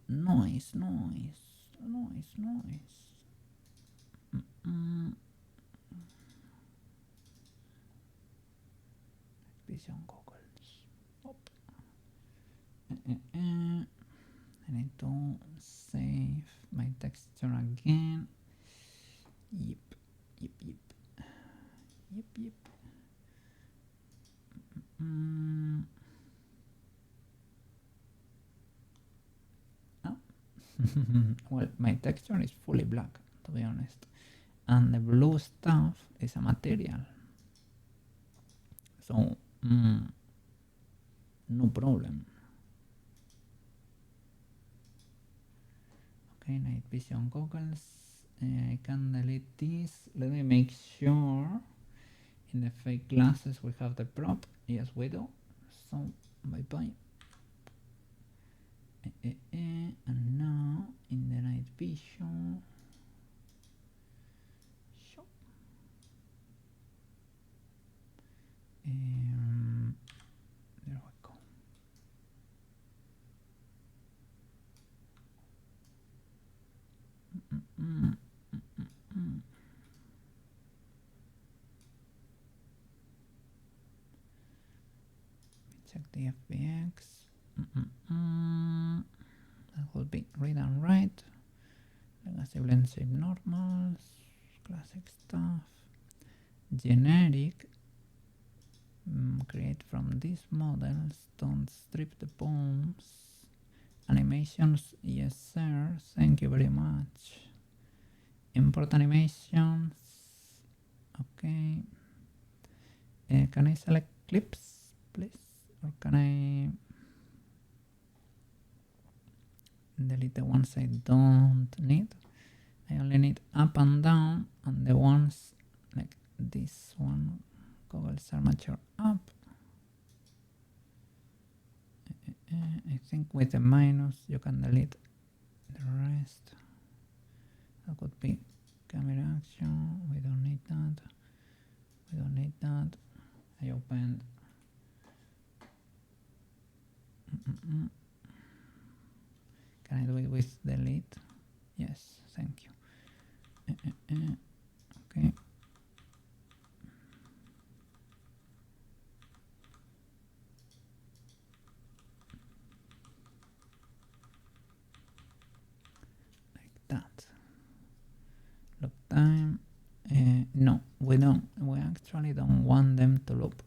Noise. Vision goggles. Op. I need to save my texture again. Yep. Well, my texture is fully black, to be honest, and the blue stuff is a material, so no problem. Okay, night vision goggles. I can delete this. Let me make sure in the fake glasses we have the prop. Yes, we do. So bye. And now in the night vision, there we go. Check the FBX. That will be read and write. Legacy blend shape normals, classic stuff, generic. Create from these models. Don't strip the bones. Animations, yes sir. Thank you very much. Import animations. Okay. Can I select clips, please? Or can I delete the ones I don't need? I only need up and down, and the ones like this one, goggles are mature up. I think with the minus you can delete the rest. That could be camera action. We don't need that. I opened. Can I do it with delete? Yes, thank you. Okay. Like that. Loop time. No, we don't. We actually don't want them to loop.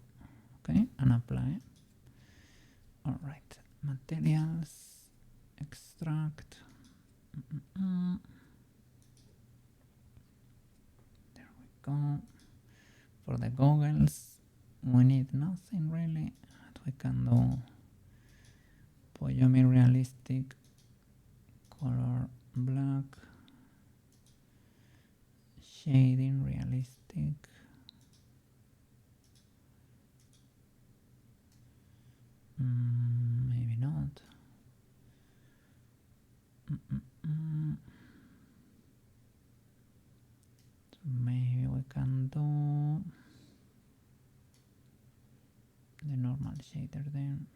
go. For the goggles, we need nothing really. What we can do? Poyomi realistic, color black, shading realistic. Maybe not. So maybe we can do the normal shader then.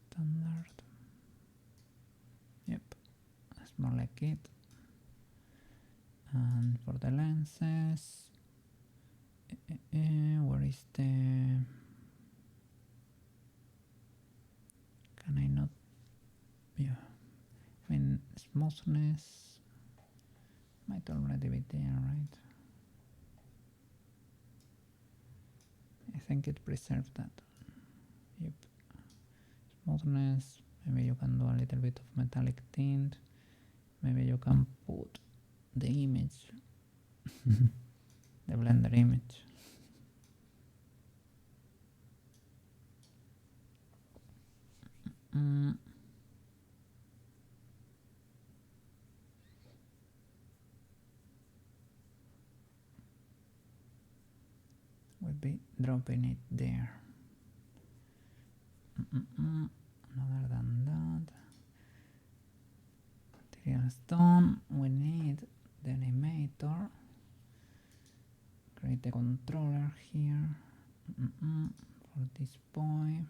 Standard. Yep, that's more like it. And for the lenses, where is the? Can I not? Yeah, I mean smoothness might already be there, right? I think it preserves that. Yep. Smoothness. Maybe you can do a little bit of metallic tint. Maybe you can put the image, the Blender image. We'll be dropping it there. Other than that, materials done. We need the animator. Create a controller here for this boy.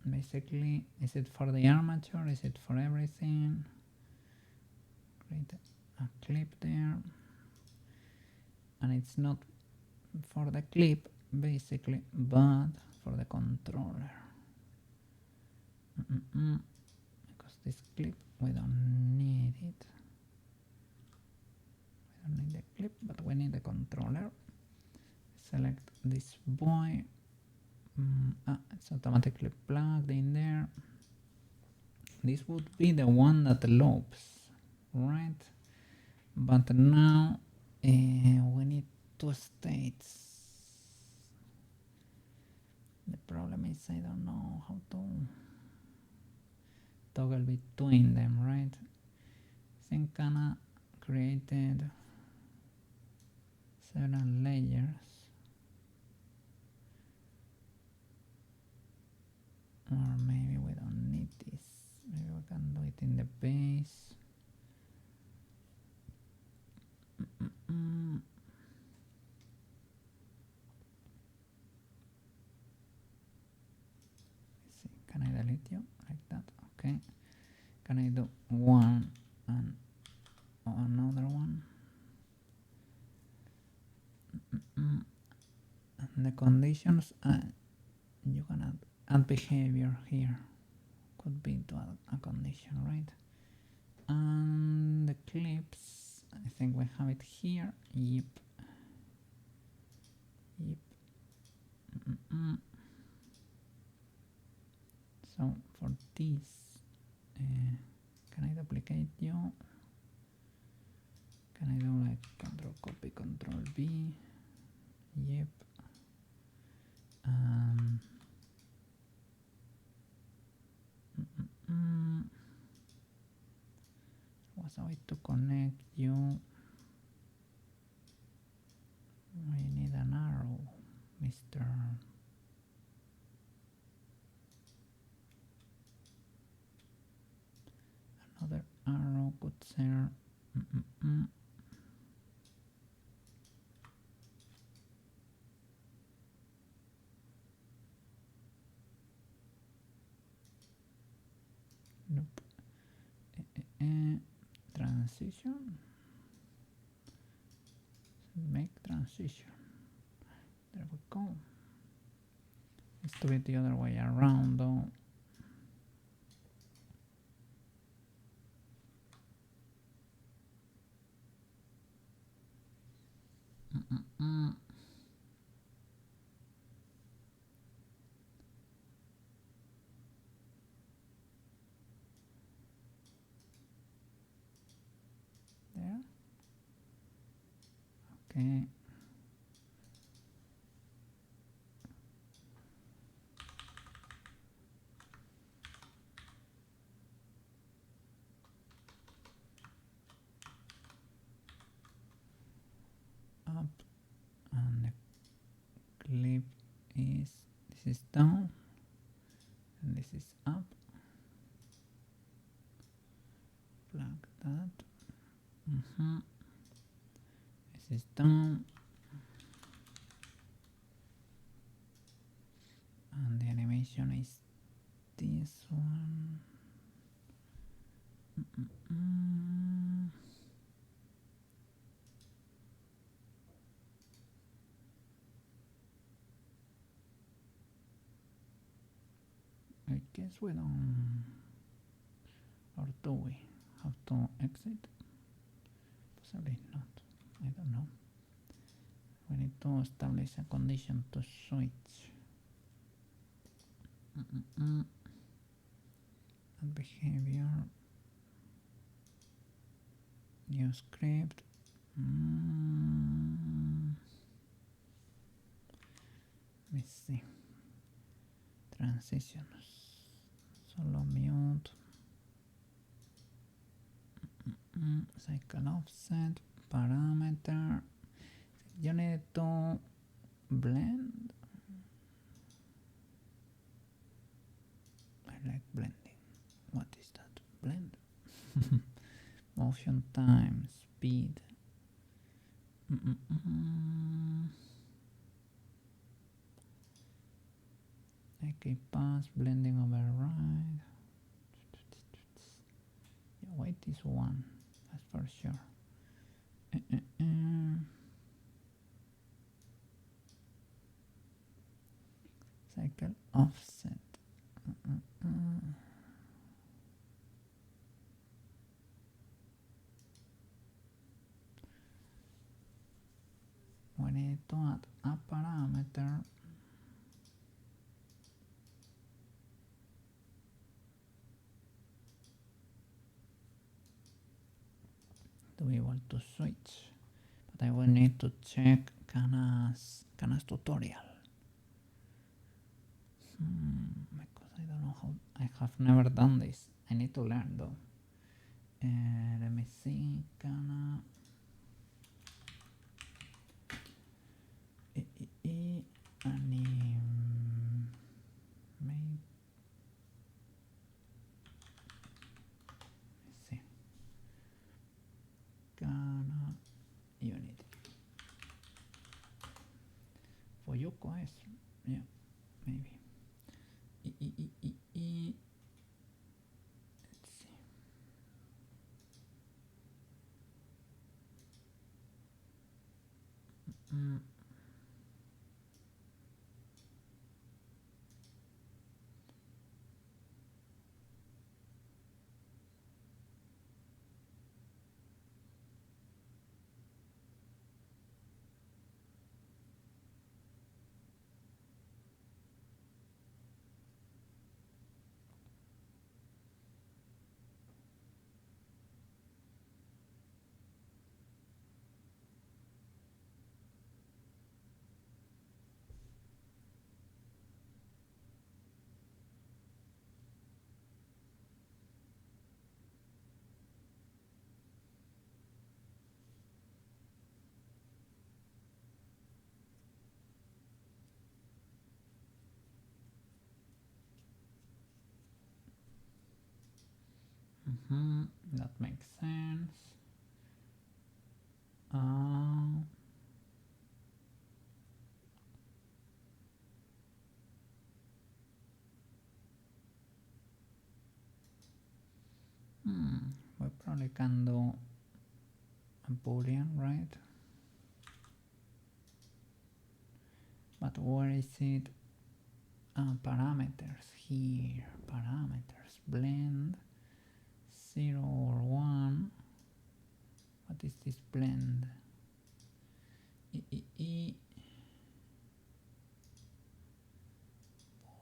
Basically, is it for the armature? Is it for everything? Create a clip there, and it's not for the clip basically, but for the controller. Because this clip we don't need it. We don't need the clip, but we need the controller. Select this boy. It's automatically plugged in there. This would be the one that loops, right? But now we need two states. The problem is I don't know how to toggle between them, right? Syncana created several layers. Or maybe we don't need this. Maybe we can do it in the base. See, can I delete you like that? Okay. Can I do one and another one? And the conditions, you can add behavior here. Could be to add a condition, right? And the clips, I think we have it here. Yep. So for this, can I duplicate you? Can I do like control copy, control V? Yep. Was a way to connect you. We need an arrow, Mr. Another arrow could serve. Nope. Transition. Make transition. There we go. It's to be the other way around though. There. Okay. Up, and the clip is, this is down and this is up. Plug that. This is down and the animation is this one. I guess we don't, or do we have to exit? Possibly not, I don't know. We need to establish a condition to switch. That behavior, new script. Let me see. Transitions. Solo mute. Cycle offset. Parameter. You need to blend. I like blending. What is that? Blend. Motion time, speed. Okay, pass, blending override. Yeah, wait, this one, that's for sure. Cycle offset. We need to add a parameter to be able to switch, but I will need to check Kana's tutorial because I don't know how. I have never done this. I need to learn though. Let me see. Kana animate. Let's see. Kana unit. For Yoko es, yeah, maybe. Let's see. That makes sense. We probably can do a boolean, right? But where is it? Parameters here. Parameters. Blend 0 or 1. What is this blend?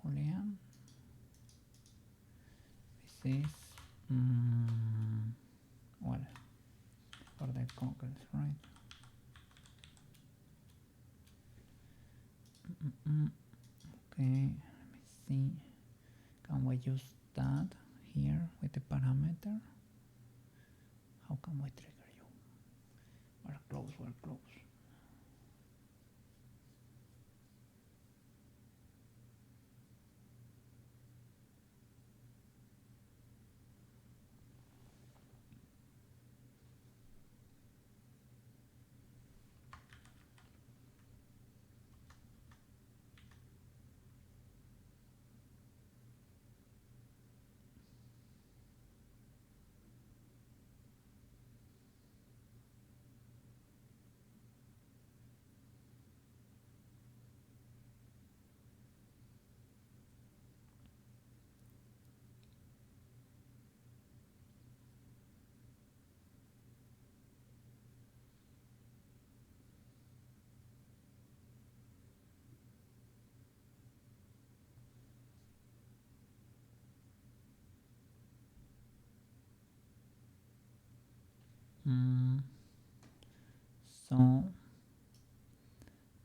Boolean. This is well, for the goggles, right? Okay, let me see. Can we use that here with the parameter? How can we trigger you? We're close, we're close. So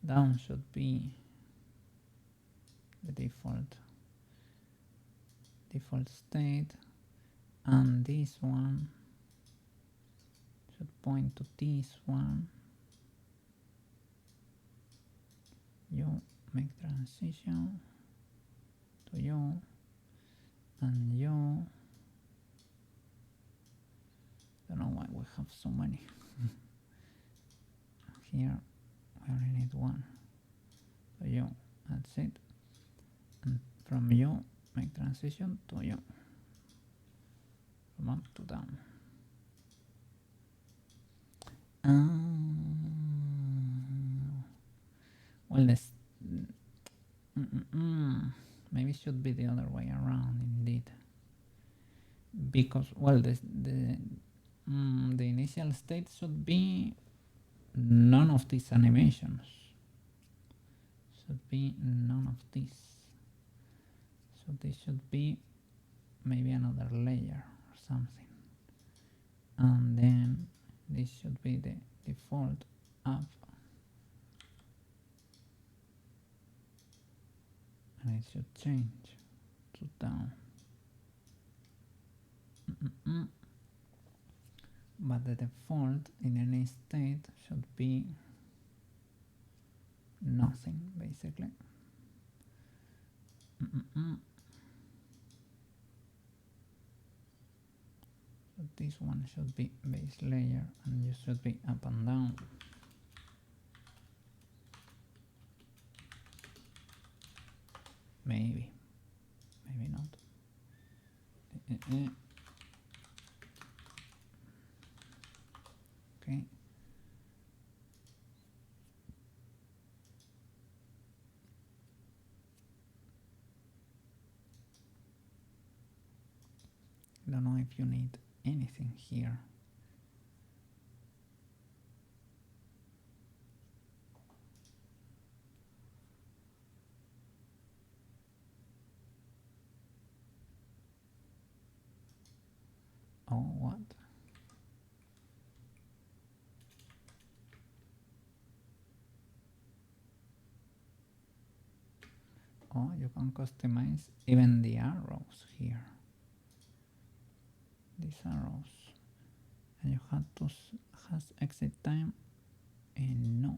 down should be the default state, and this one should point to this one. You make transition to you, and you. Don't know why we have so many. Here we only need one. So you, that's it. And from you, make transition to you. From up to down. Well, this maybe it should be the other way around, indeed. Because, well, the initial state should be none of these animations. Should be none of these. So this should be maybe another layer or something. And then this should be the default up. And it should change to down. But the default in any state should be nothing, basically. So this one should be base layer, and you should be up and down. Maybe not. Okay. Don't know if you need anything here. Oh, what? Oh, you can customize even the arrows here. These arrows. And you have to has exit time and no.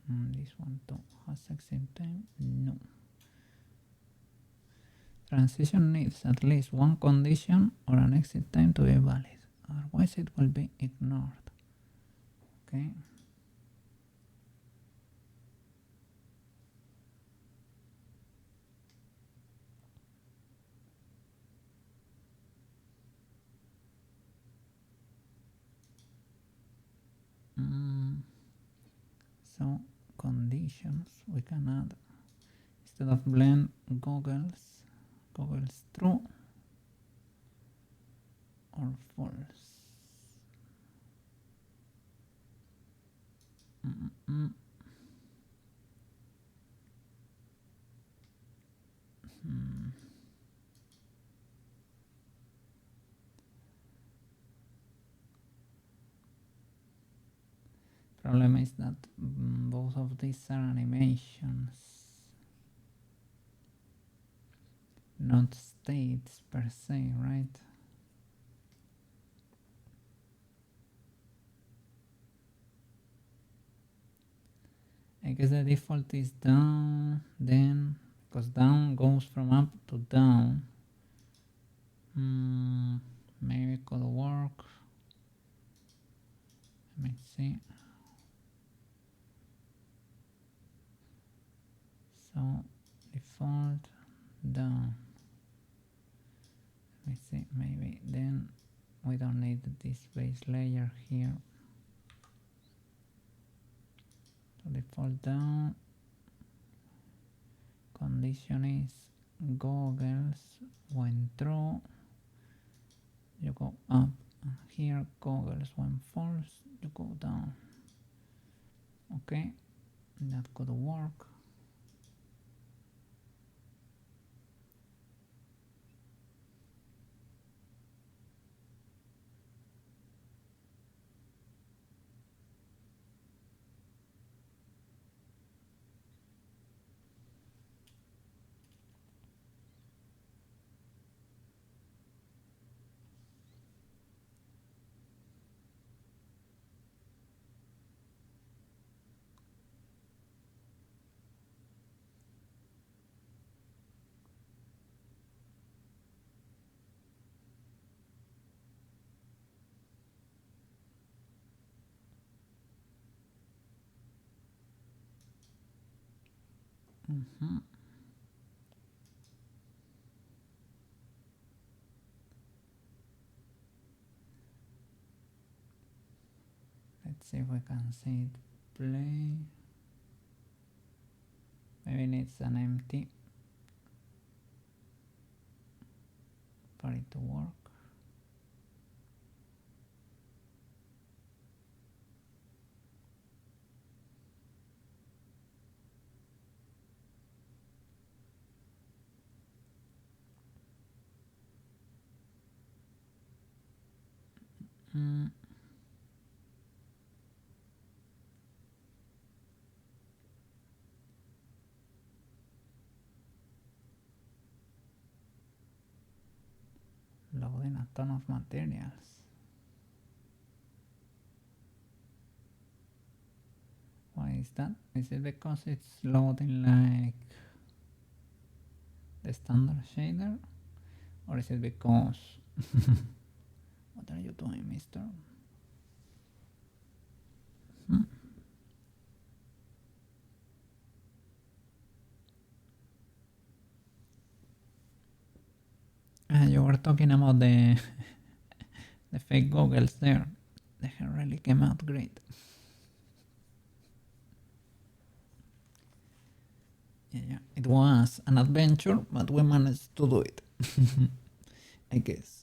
This one too has exit time, no. Transition needs at least one condition or an exit time to be valid, otherwise it will be ignored. Okay. So conditions we can add, instead of blend goggles true or false. Problem is that both of these are animations, not states per se, right? I guess the default is down, then, because down goes from up to down. Maybe it could work. Let me see. So default down. Let me see, maybe then we don't need this base layer here. So default down. Condition is goggles when true, you go up. Here goggles when false, you go down. Okay, that could work. Let's see if we can see it play. Maybe it needs an empty for it to work. Loading a ton of materials. Why is that? Is it because it's loading like the standard shader? Or is it because... What are you doing, mister? You were talking about the the fake goggles there. They really came out great. Yeah, it was an adventure, but we managed to do it. I guess.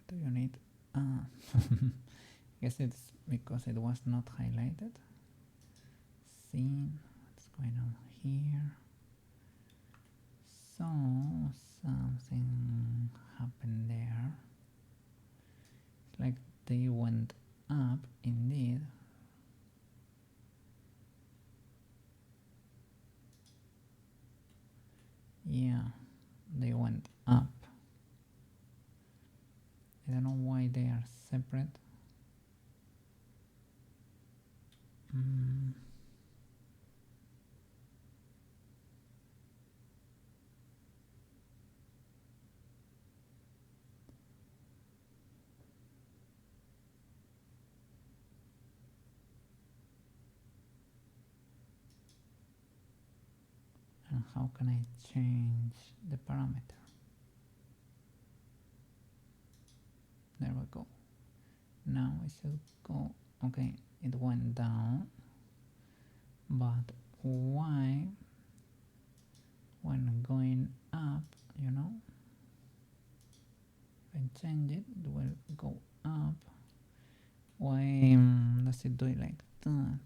What do you need? Guess it's because it was not highlighted. Scene, what's going on here? So something happened there. It's like they went up indeed. Yeah, they went up. I don't know why they are separate. how can I change the parameter? There we go. Now it should go. Okay, it went down, but why when going up, you know, when change it will go up? Why does it do it like that?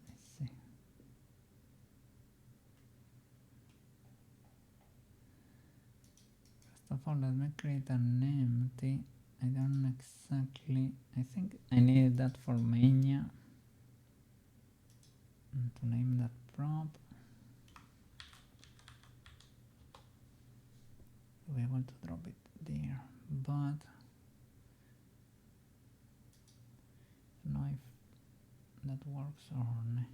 Let's see. First of all, let me create an empty. I don't exactly. I think I need that for mania. And to name that prop. To be able to drop it there, but I don't know if that works or not.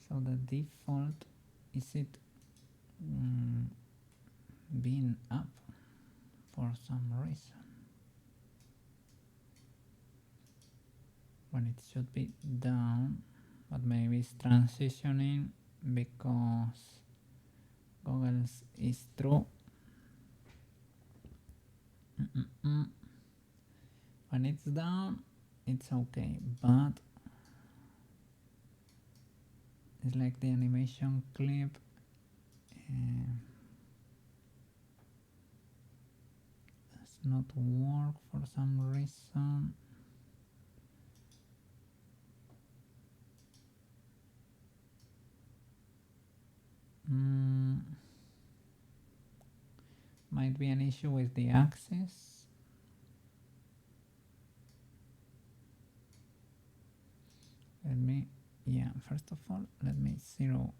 So the default is it being up for some reason when it should be down, but maybe it's transitioning because Google's is true. When it's down, it's okay, but it's like the animation clip does not work for some reason. Might be an issue with the axis. Let me, first of all, let me zero.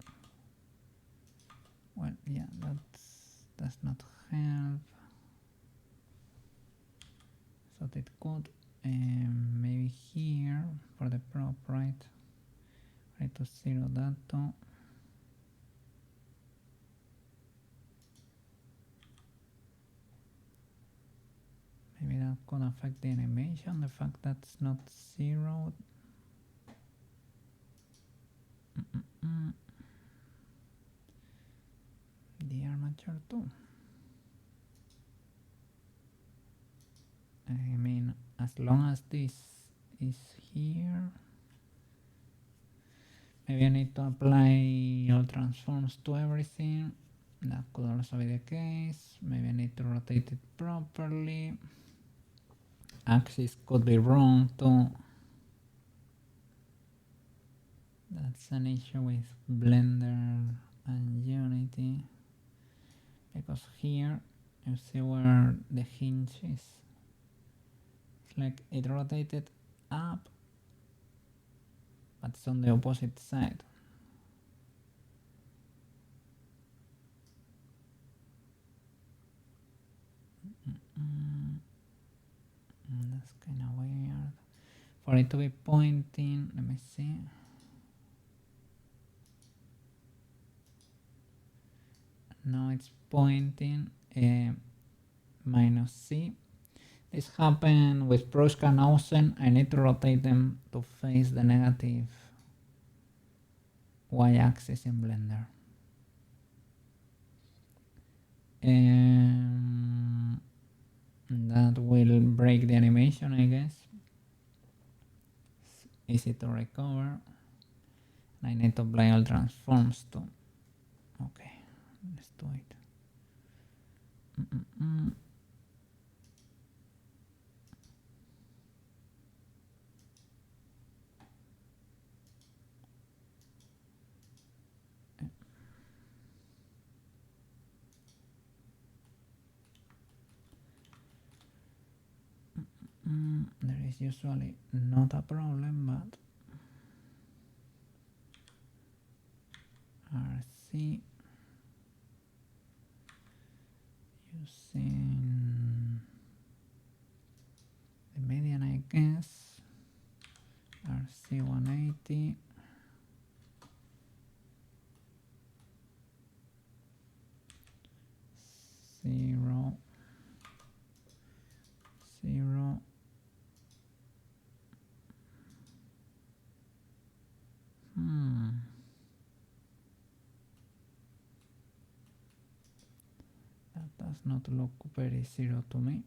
Well, that does not help. So it could maybe here for the prop, right? Try to zero that too. Maybe that could affect the animation, the fact that it's not zeroed. The armature too. I mean, as long as this is here, maybe I need to apply all transforms to everything. That could also be the case. Maybe I need to rotate it properly. Axis could be wrong too. That's an issue with Blender and Unity, because here you see where the hinge is. It's like it rotated up, but it's on the opposite side. That's kind of weird. For it to be pointing, let me see. Now it's pointing minus C. This happened with Pruska and Ausen. I need to rotate them to face the negative y-axis in Blender. That will break the animation, I guess. It's easy to recover. I need to apply all transforms too. Okay, let's do it. There is usually not a problem, but RC using the median, I guess. RC 180. does not look very zero to me.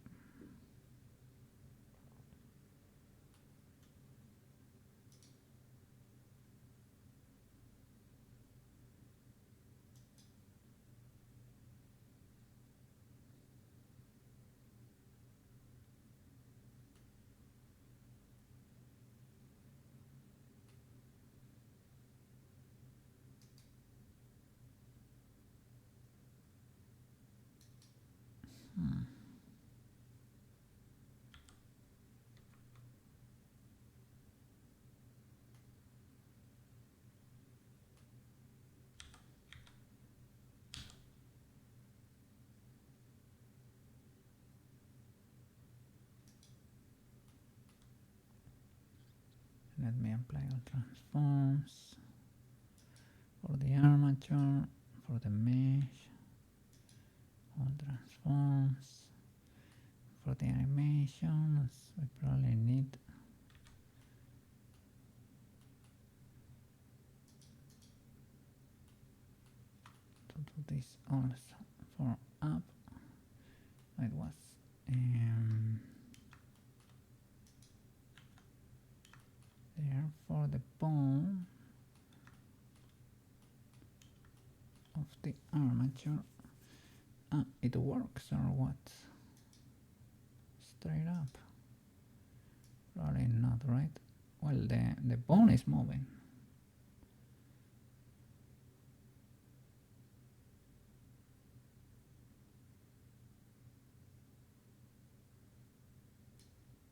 Let me apply all transforms for the armature, for the mesh, all transforms, for the animations. We probably need to do this also for up. It was there for the bone of the armature. It works or what? Straight up? Probably not, right? Well, the bone is moving.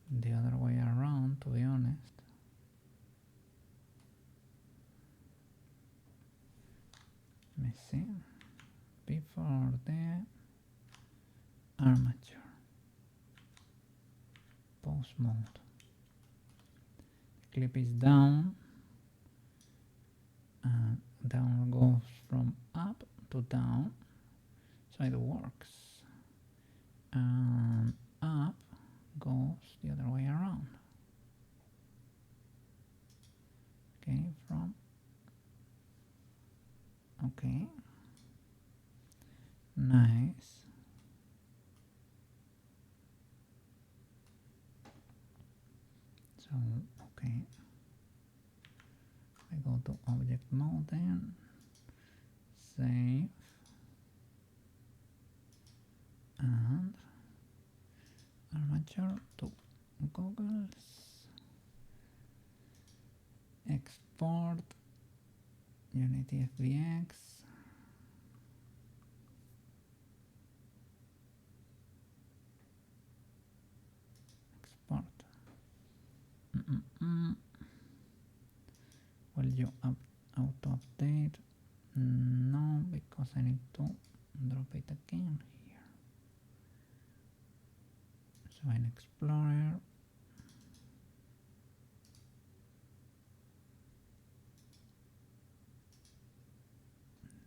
The other way around, to be honest. Let me see. Before the armature. Pose mode. The clip is down. And down goes from up to down. So it works. And up goes the other way around. Okay, from okay, nice. So okay, I go to object mode then, save, and armature to goggles, export Unity FBX, export. Will you auto update? No, because I need to drop it again here. So in Explorer,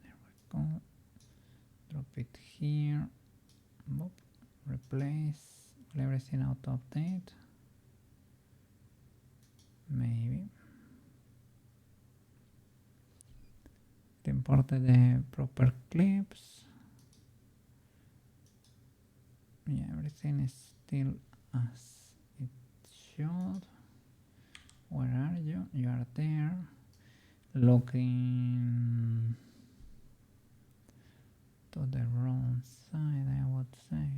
there we go. Drop it here. Boop. Replace. Will everything auto update? Maybe. It imported the proper clips. Yeah, everything is still as it should. Where are you? You are there. Looking to the wrong side, I would say.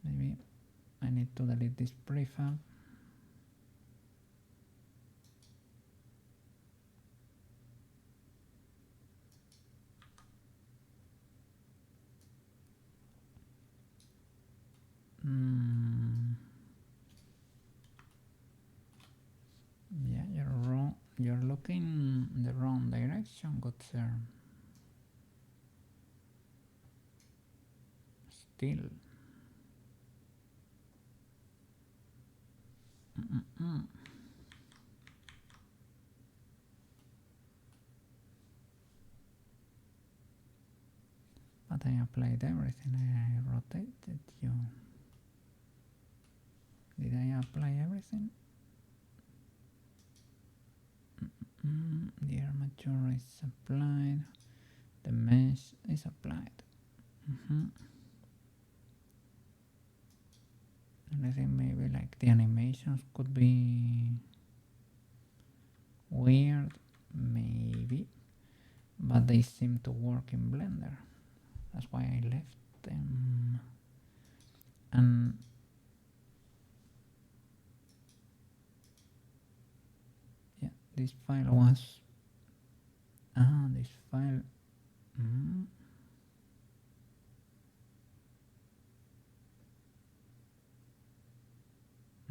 Maybe I need to delete this prefab. Yeah, you're wrong. You're looking in the wrong direction, good sir. Still. But I applied everything. I rotated you. Did I apply everything? The armature is applied. The mesh is applied. And I think maybe like the animations could be weird, maybe, but they seem to work in Blender. That's why I left them. And yeah, this file was this file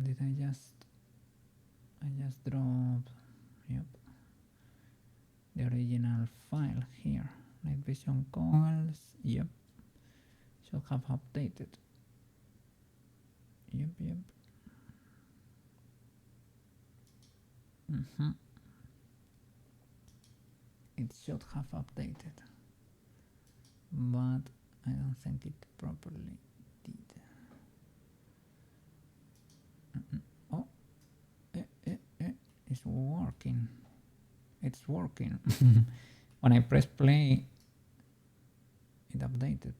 did I just dropped, yep, the original file here. Night vision goggles, yep, should have updated. Yep. It should have updated, but I don't think it properly did. Oh, it's working. It's working. When I press play, it updated.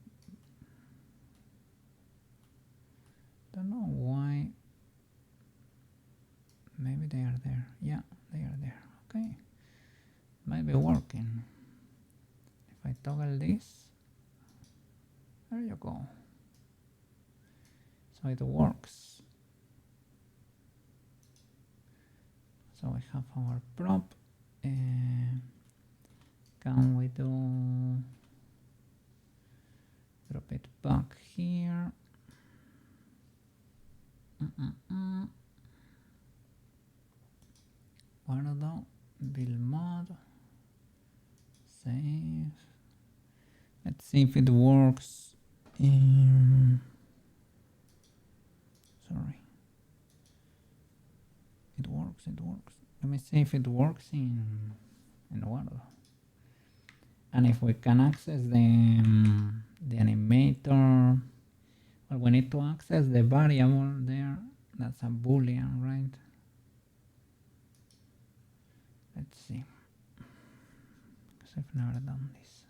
Don't know why. Maybe they are there. Yeah, they are there. Okay. Might be working. If I toggle this, there you go. So it works. So we have our prop. Can we do drop it back here? Guardo, build mod, save. Let's see if it works in. Sorry. It works. Let me see if it works in Guardo. And if we can access the animator, well, we need to access the variable there. That's a boolean, right? Let's see, because I've never done this.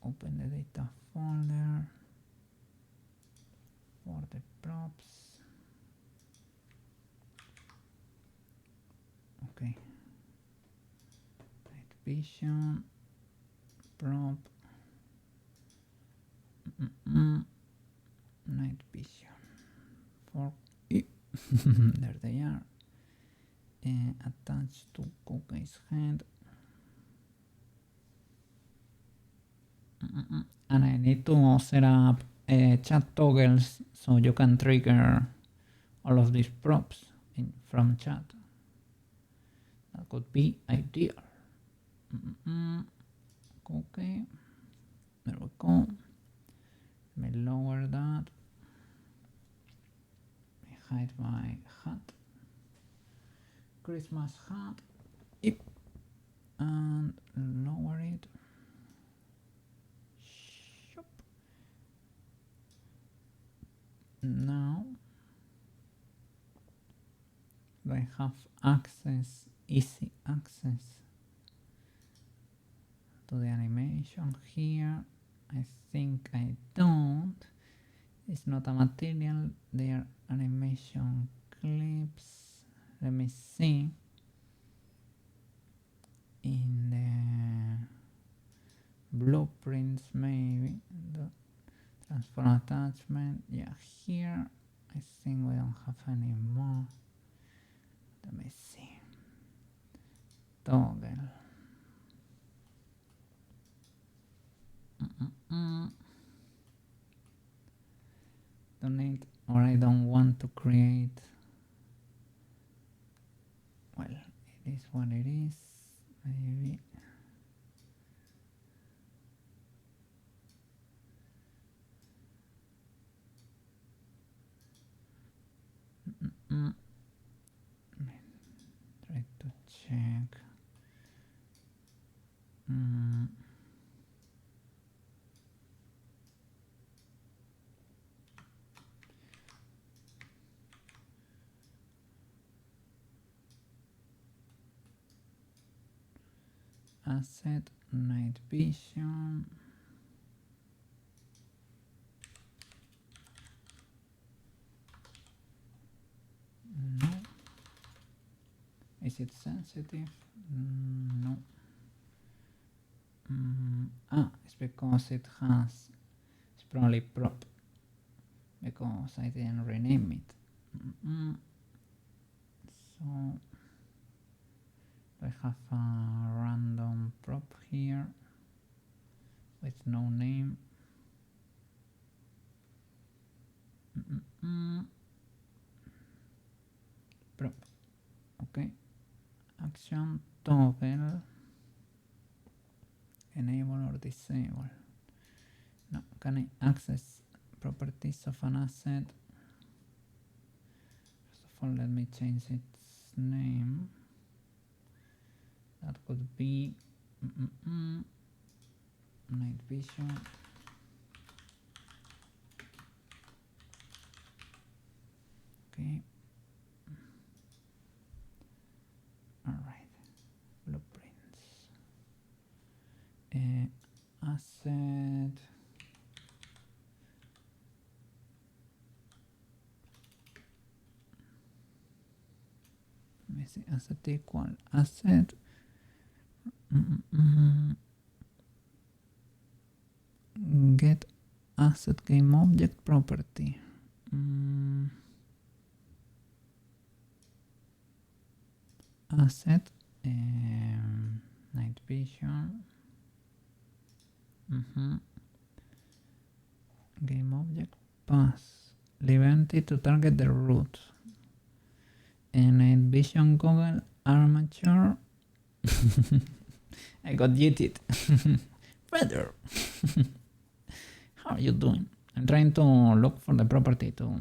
Open the data folder for the props. Okay. Night vision, prop, night vision. For there they are. Attached to Cookie's head. And I need to set up chat toggles so you can trigger all of these props from chat. That could be ideal. Okay, there we go. Let me lower that. Let me hide my hat. Christmas hat. Yep. And lower it. Shop. Now I have access, easy access to the animation here. I think I don't. It's not a material, they are animation clips. Let me see. In the blueprints, maybe the transform attachment. Yeah, here I think we don't have any more. Let me see. Toggle. Don't need, or I don't want to create. Well, it is what it is. Maybe. Try to check. Asset, night vision. Is it sensitive? No. It's because it's probably prop. Because I didn't rename it. So I have a random prop here with no name. Prop. Okay. Action toggle. Enable or disable. Now, can I access properties of an asset? First of all, let me change its name. That could be night vision. Okay. All right. Blueprints. Asset. Let me see. Asset equal asset. Get asset game object property. Asset night vision. Game object pass. Leave empty to target the root. And night vision goggle armature. I got yeeted. Feather. How are you doing? I'm trying to look for the property to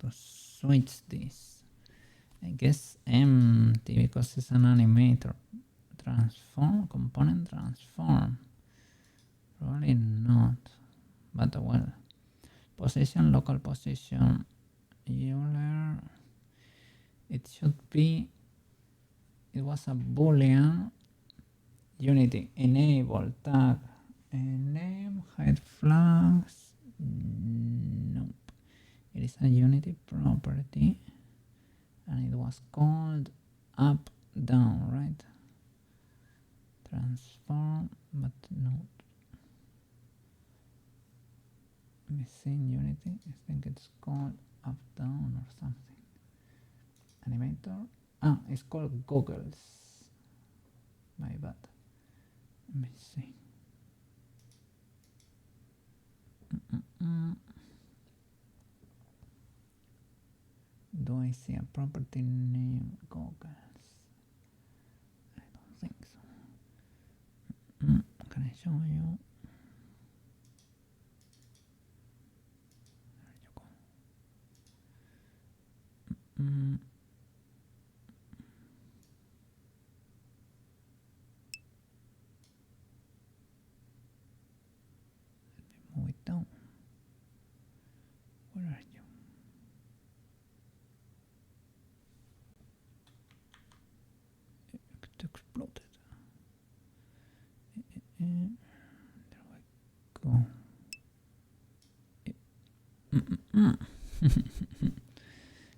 switch this. I guess empty because it's an animator. Transform, component transform. Probably not. But well. Position, local position. Euler. It should be. It was a boolean. Unity enable tag and name hide flags. Nope. It is a Unity property and it was called up down, right? Transform, but not missing Unity. I think it's called up down or something. Animator. It's called goggles. My bad. Let me see. Do I see a property name goggles? I don't think so. Can I show you? There you go. Move it down. Where are you? It exploded. There we go.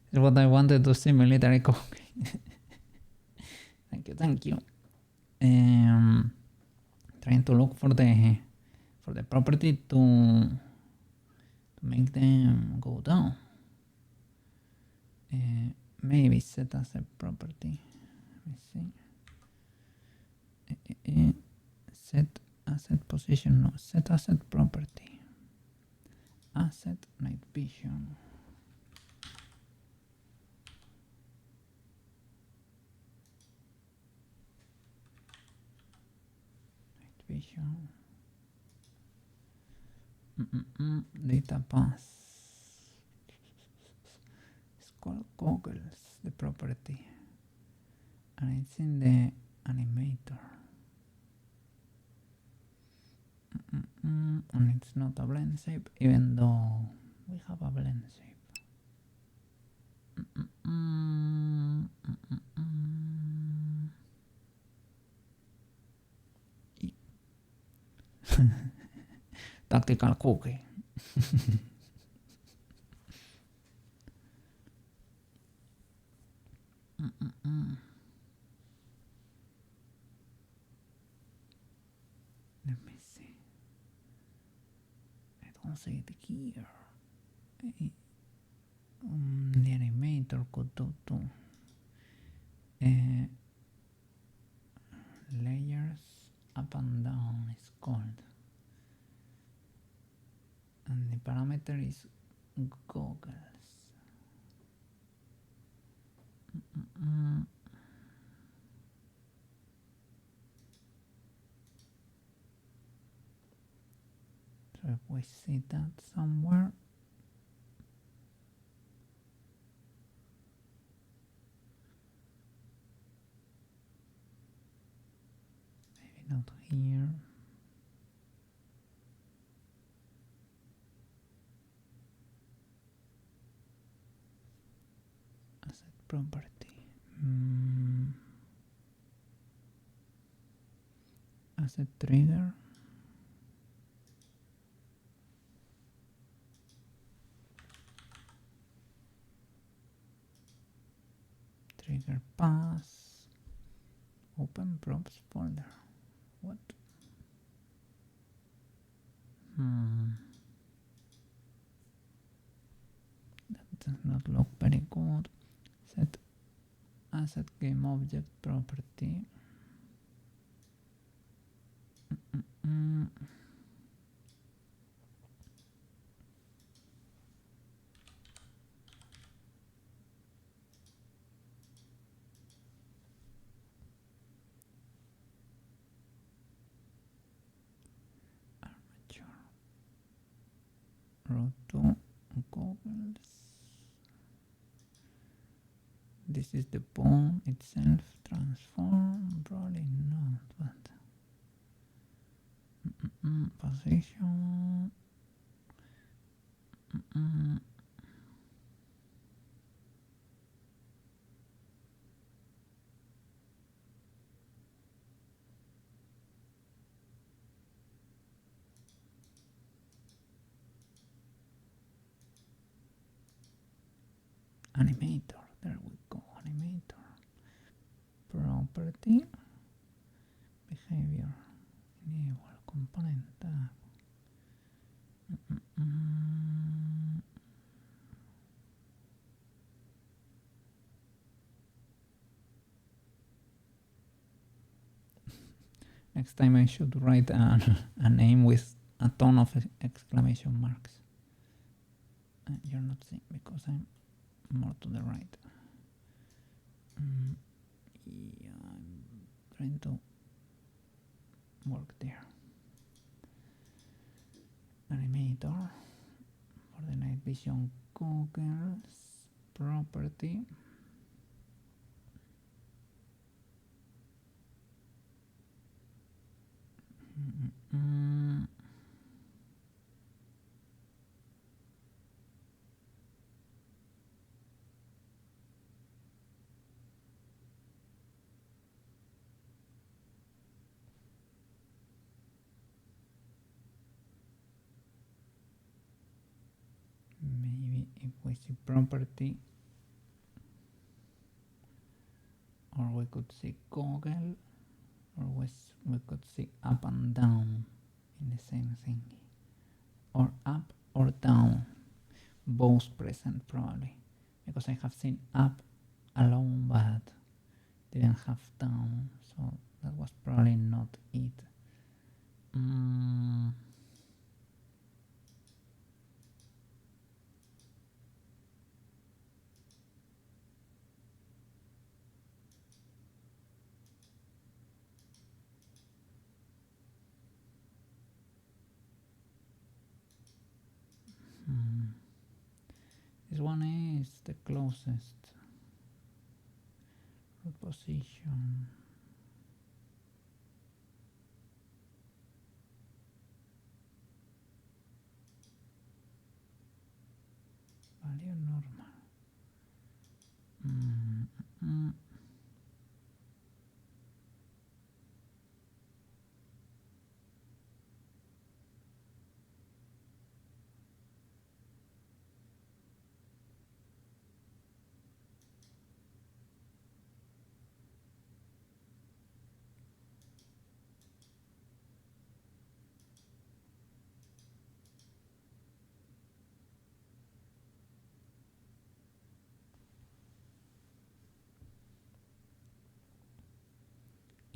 It's what I wanted to see, military cooking. Thank you. Trying to look for the property to make them go down. Maybe set asset property. Let me see. Set asset position. No, set asset property. Asset night vision. Night vision. Data pass. It's called goggles, the property, and it's in the animator. And it's not a blend shape, even though we have a blend shape. Tactical cookie. Let me see. I don't see it here. The animator could do too. Layers up and down is called. And the parameter is goggles. So if we see that somewhere, maybe not here. Asset property. Asset trigger. Trigger pass. Open props folder. What? That does not look very good. Set asset game object property. Armature. Roto goggles. This is the bone itself. Transform. Probably not, but position. Animator. There we go. Animator. Property. Behavior. Enable component tab. Next time I should write a name with a ton of exclamation marks. You're not seeing because I'm more to the right. Yeah, I'm trying to work there. Animator for the night vision goggles property. Maybe if we see property, or we could see goggle, or we could see up and down in the same thing, or up or down, both present probably, because I have seen up alone but didn't have down, so that was probably not it. This one is the closest root position. Value normal.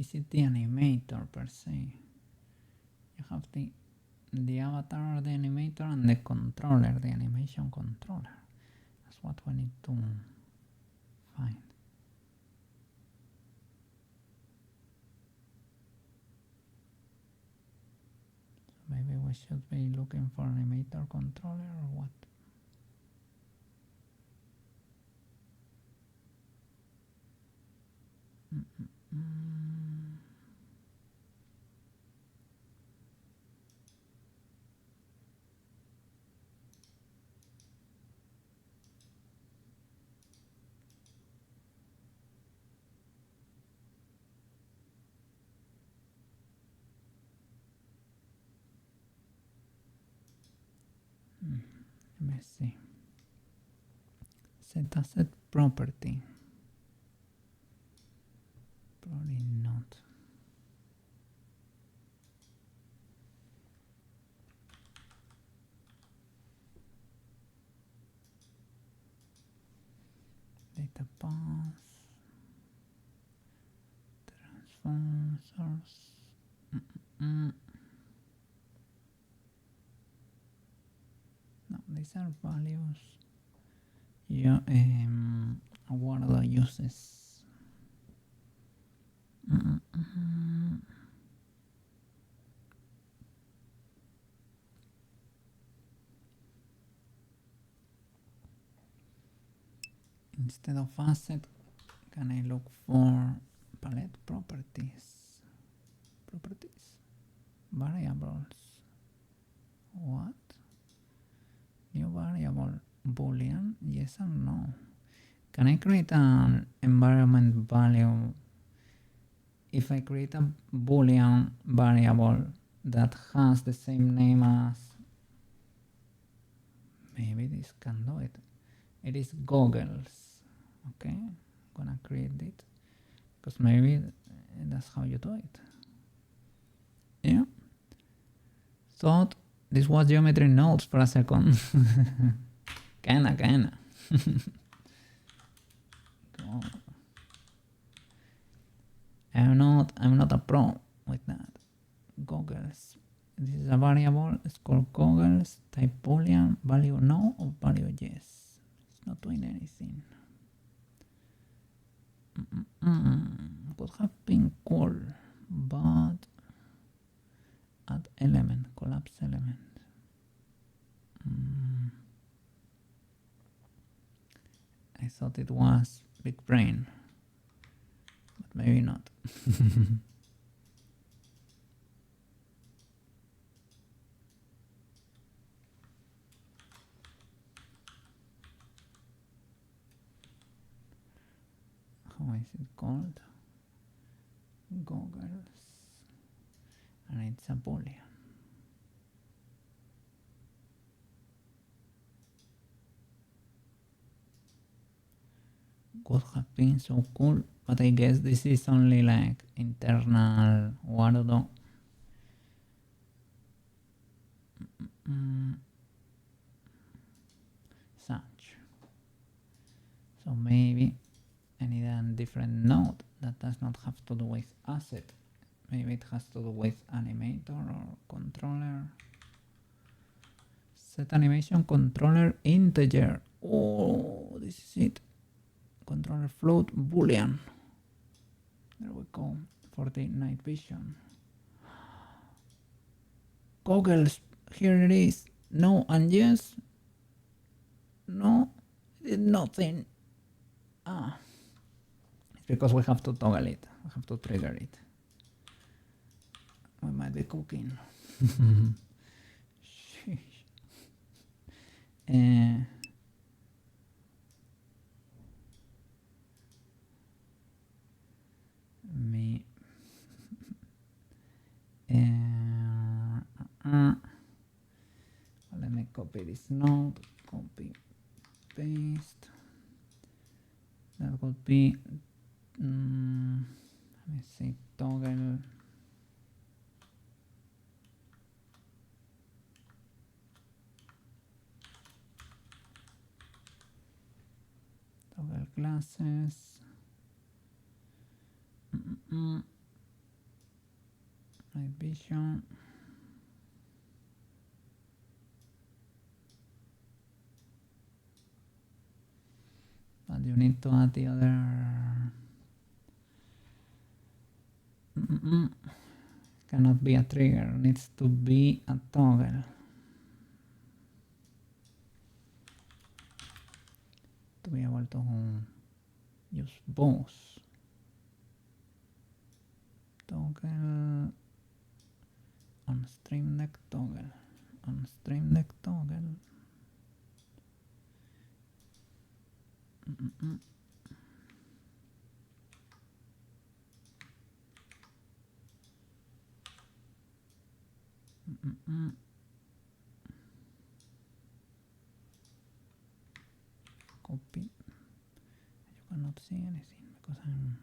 Is it the animator per se? You have the avatar, the animator, and the controller, the animation controller. That's what we need to find. So maybe we should be looking for animator controller or what? Let me see. Set asset property. Probably not. Data path. Transform source. No, these are values. Yeah, what are the uses? Instead of asset, can I look for palette properties? Properties, variables. What? New variable, boolean, yes or no? Can I create an environment value if I create a boolean variable that has the same name as, maybe this can do it. It is goggles. Okay, I'm gonna create it because maybe that's how you do it. Yeah, thought this was geometry nodes for a second. kinda. I'm not a pro with that. Goggles. This is a variable. It's called goggles. Type boolean. Value no or value yes. It's not doing anything. Could have been cool, but add element, collapse element. I thought it was big brain, but maybe not. How is it called? Goggles, and it's a boolean. Could have been so cool, but I guess this is only like internal Warudo. Such. So maybe I need a different node that does not have to do with asset. Maybe it has to do with animator or controller. Set animation controller integer. Oh, this is it. Controller float boolean. There we go for the night vision. Goggles, here it is. No and yes. No, nothing. It's because we have to toggle it. We have to trigger it. We might be cooking. Me. Let me copy this node. Copy, paste. That would be. Let me see. Toggle. Toggle classes. vision. But you need to add the other. Cannot be a trigger, needs to be a toggle. To be able to use both. Toggle on Stream Deck toggle. On Stream Deck toggle. Copy. You cannot see anything because I'm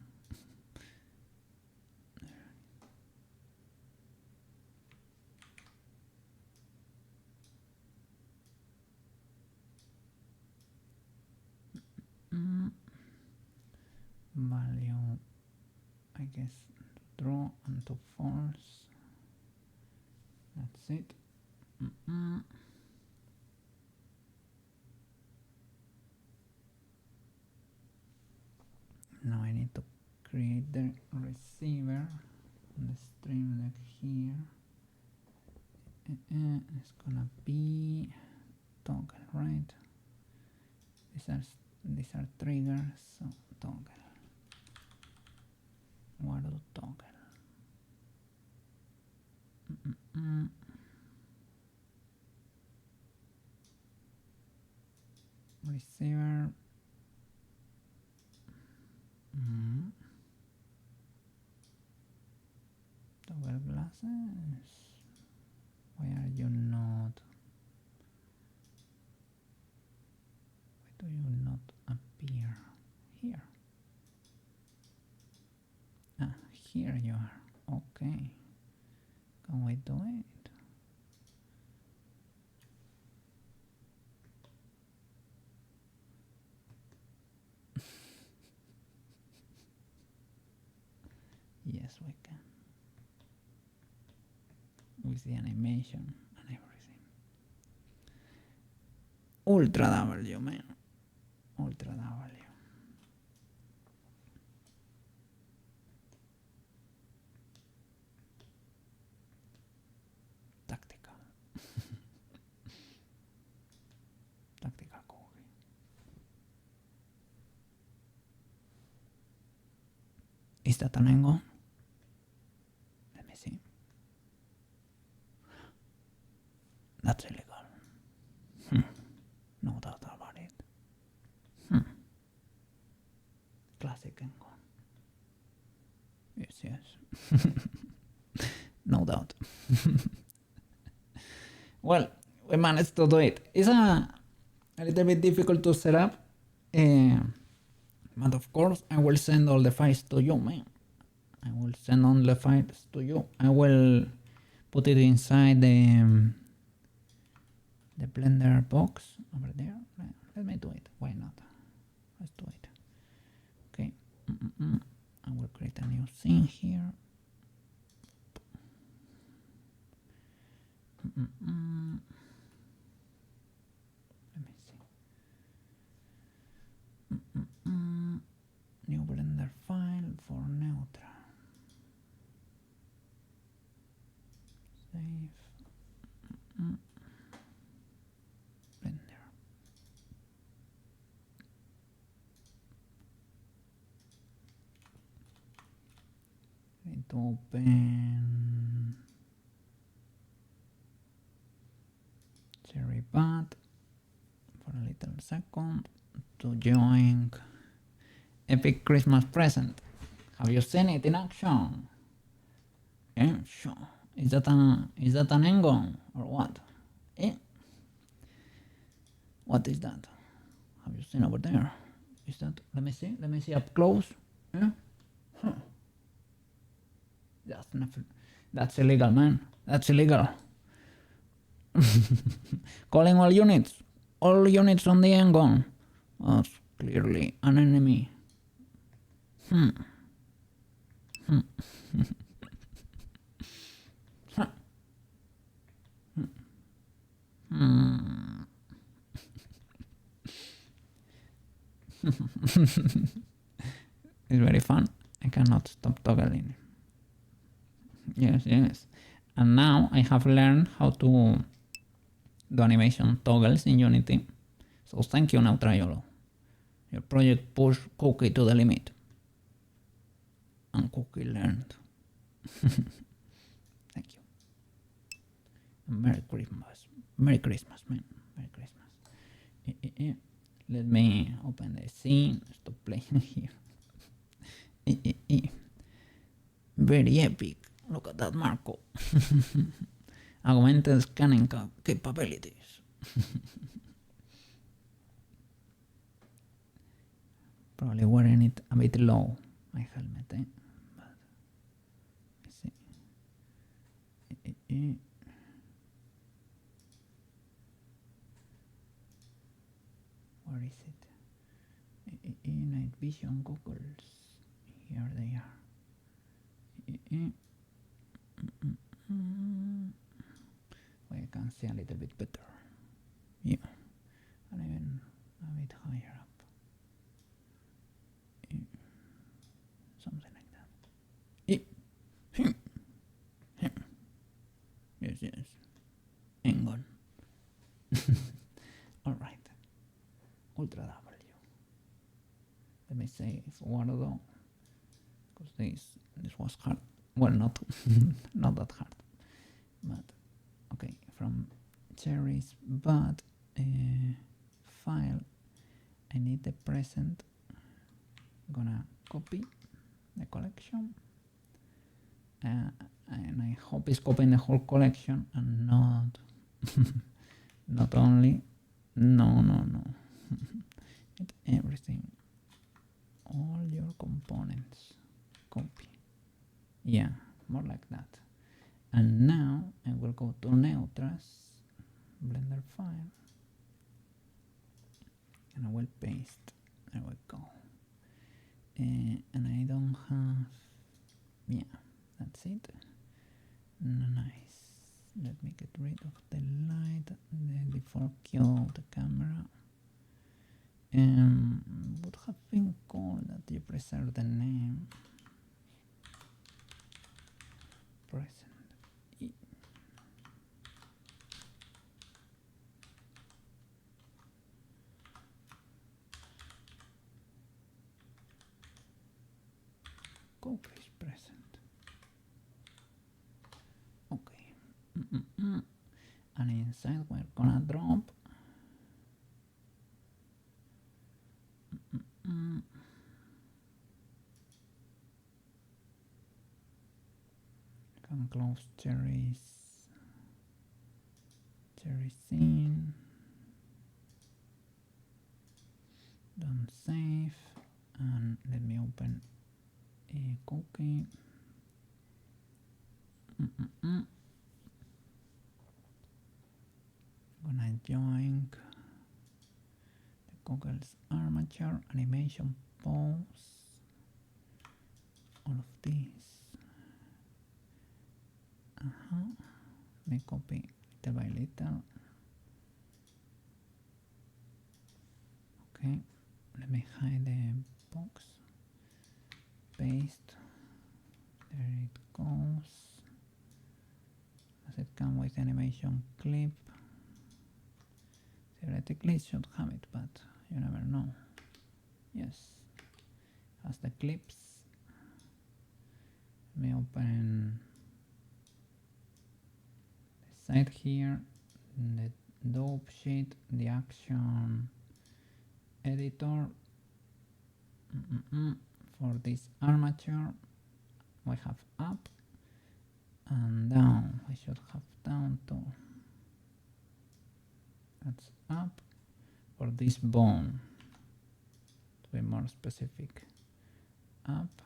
value, I guess, to draw and to false. That's it. Now I need to create the receiver on the Stream Deck here. It's gonna be toggle, right? These are triggers, so toggle. What do toggle? Receiver. Toggle glasses. Why are you not? Why do you not appear here? Ah, here you are. Okay. Can we do it? Yes, we can. With the animation and everything. Ultra W, man. Ultra W. Tactical. Tactical cookie. Is that an angle? Let me see. That's illegal. No doubt about it. Classic angle. Yes. No doubt. Well, we managed to do it. It's a little bit difficult to set up. But of course, I will send all the files to you, man. I will send all the files to you. I will put it inside the Blender box over there. Let me do it. Why not? Let's do it. Okay. I will create a new scene here. Let me see. New Blender file for Neutra. Save. Blender. Need to open Cherry Pad for a little second to join Epic Christmas Present. Have you seen it in action? Yeah, sure. Is that an angle or what? Eh? What is that? Have you seen over there? Is that? Let me see. Let me see up close. Yeah. Huh. That's illegal, man. That's illegal. Calling all units. All units on the angle. That's clearly an enemy. It's very fun. I cannot stop toggling. Yes, yes. And now I have learned how to do animation toggles in Unity. So thank you, Neutrayolo. Your project pushed Cookie to the limit. And Cookie learned. Thank you. And Merry Christmas. Merry Christmas, man. Merry Christmas. Let me open the scene. Stop playing here. Very epic. Look at that, Marco. Augmented scanning capabilities. Probably wearing it a bit low, my helmet, but let's see. Where is it? Night vision goggles. Here they are. Well, I can see a little bit better. Yeah, and even a bit higher up. Something like that. Yes, yes. Hang on. Alright. Ultra W. Let me say forward though, because this was hard. Well, not not that hard, but okay. From cherries, but file. I need the present. I'm gonna copy the collection, and I hope it's copying the whole collection and not not only no it's everything, all your components. Copy, yeah, more like that. And now I will go to Neutras Blender file and I will paste. There we go. And I don't have, yeah, that's it. Nice. Let me get rid of the light, the default cue of the camera. Would have been cool that you preserve the name. Present. Cookie is present. Okay. And inside we're gonna drop can close cherry scene. Don't save, and let me open a cookie. Gonna join the goggles armature, animation pose, all of these. Let me copy little by little. Okay, let me hide the box. Paste. There it goes. Does it come with animation clip? Theoretically it should have it, but you never know. Yes, has the clips. Let me open the side here, the dope sheet, the action editor. For this armature we have up and down. I should have down too. That's up. For this bone, to be more specific, up.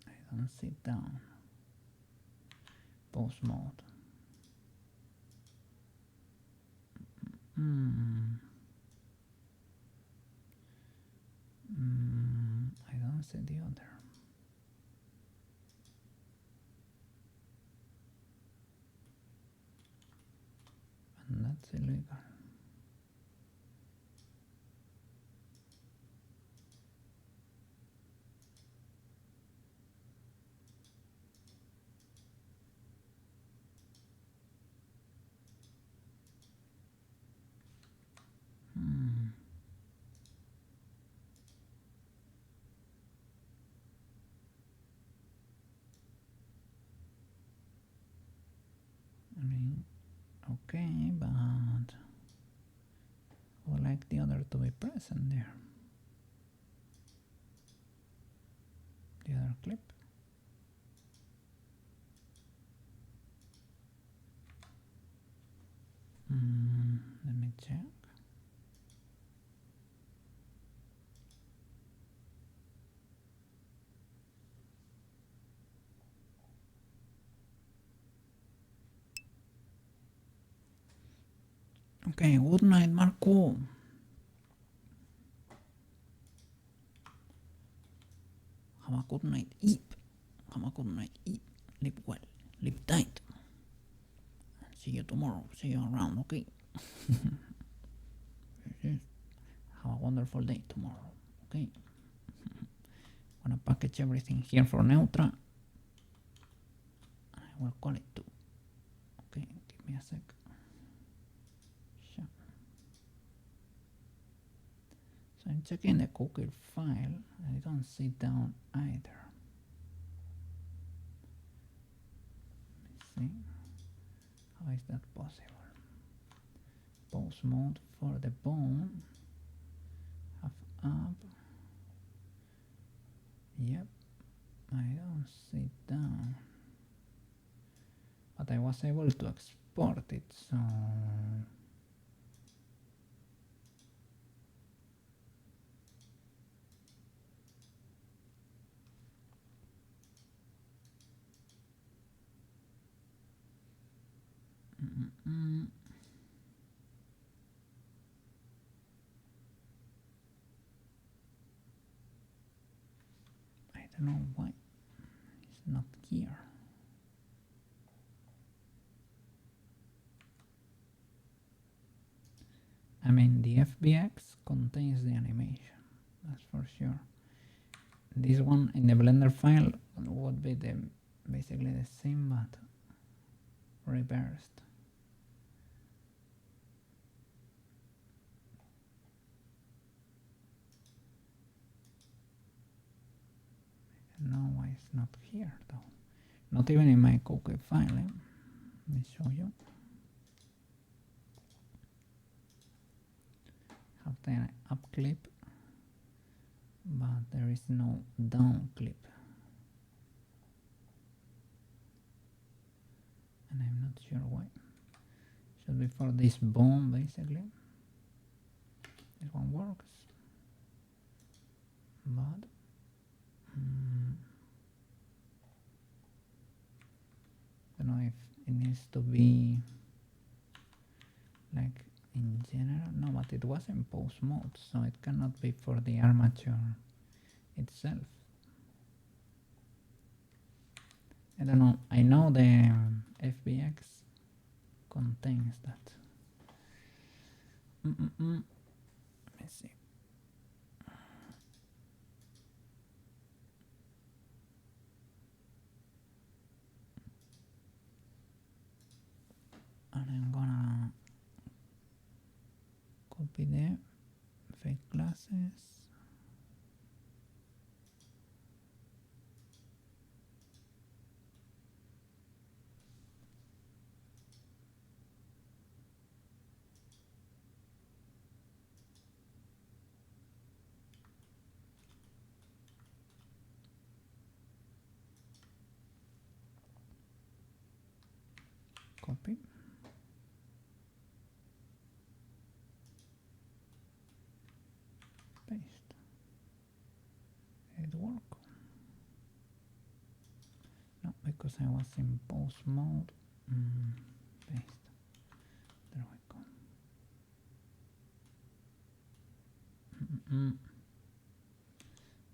I don't see down. Pose mode. I don't see the other. And that's illegal. isn't there? The other clip. Let me check. Okay, good night, Marco. Have a good night, eat. Have a good night, eat. Live well, live tight. See you tomorrow. See you around, okay? Have a wonderful day tomorrow, okay? Gonna package everything here for Neutra. I will call it too. Okay, give me a sec. Sure. So I'm checking the cookie file. I don't see down either. Let me see. How is that possible? Pause mode for the bone. Half up. Yep. I don't see down. But I was able to export it, so I don't know why it's not here. I mean, the FBX contains the animation, that's for sure. This one in the Blender file would be basically the same but reversed. I don't know why it's not here though. Not even in my cookie file. Let me show you. Have the up clip, but there is no down clip. And I'm not sure why. Should be for this bone basically. This one works. But I don't know if it needs to be like in general. No, but it was in pose mode, so it cannot be for the armature itself. I don't know. I know the FBX contains that. Let me see. And I'm gonna copy the fake classes. Copy. Paste. It work. No, because I was in pause mode. Paste. There we go.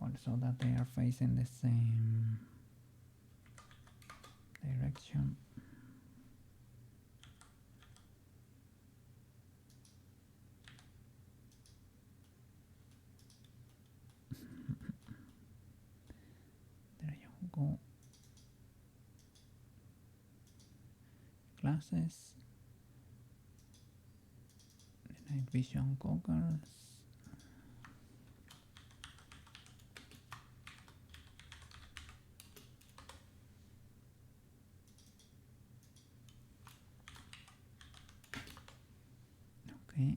Also that they are facing the same direction. There you go. Classes. The night vision goggles. Okay.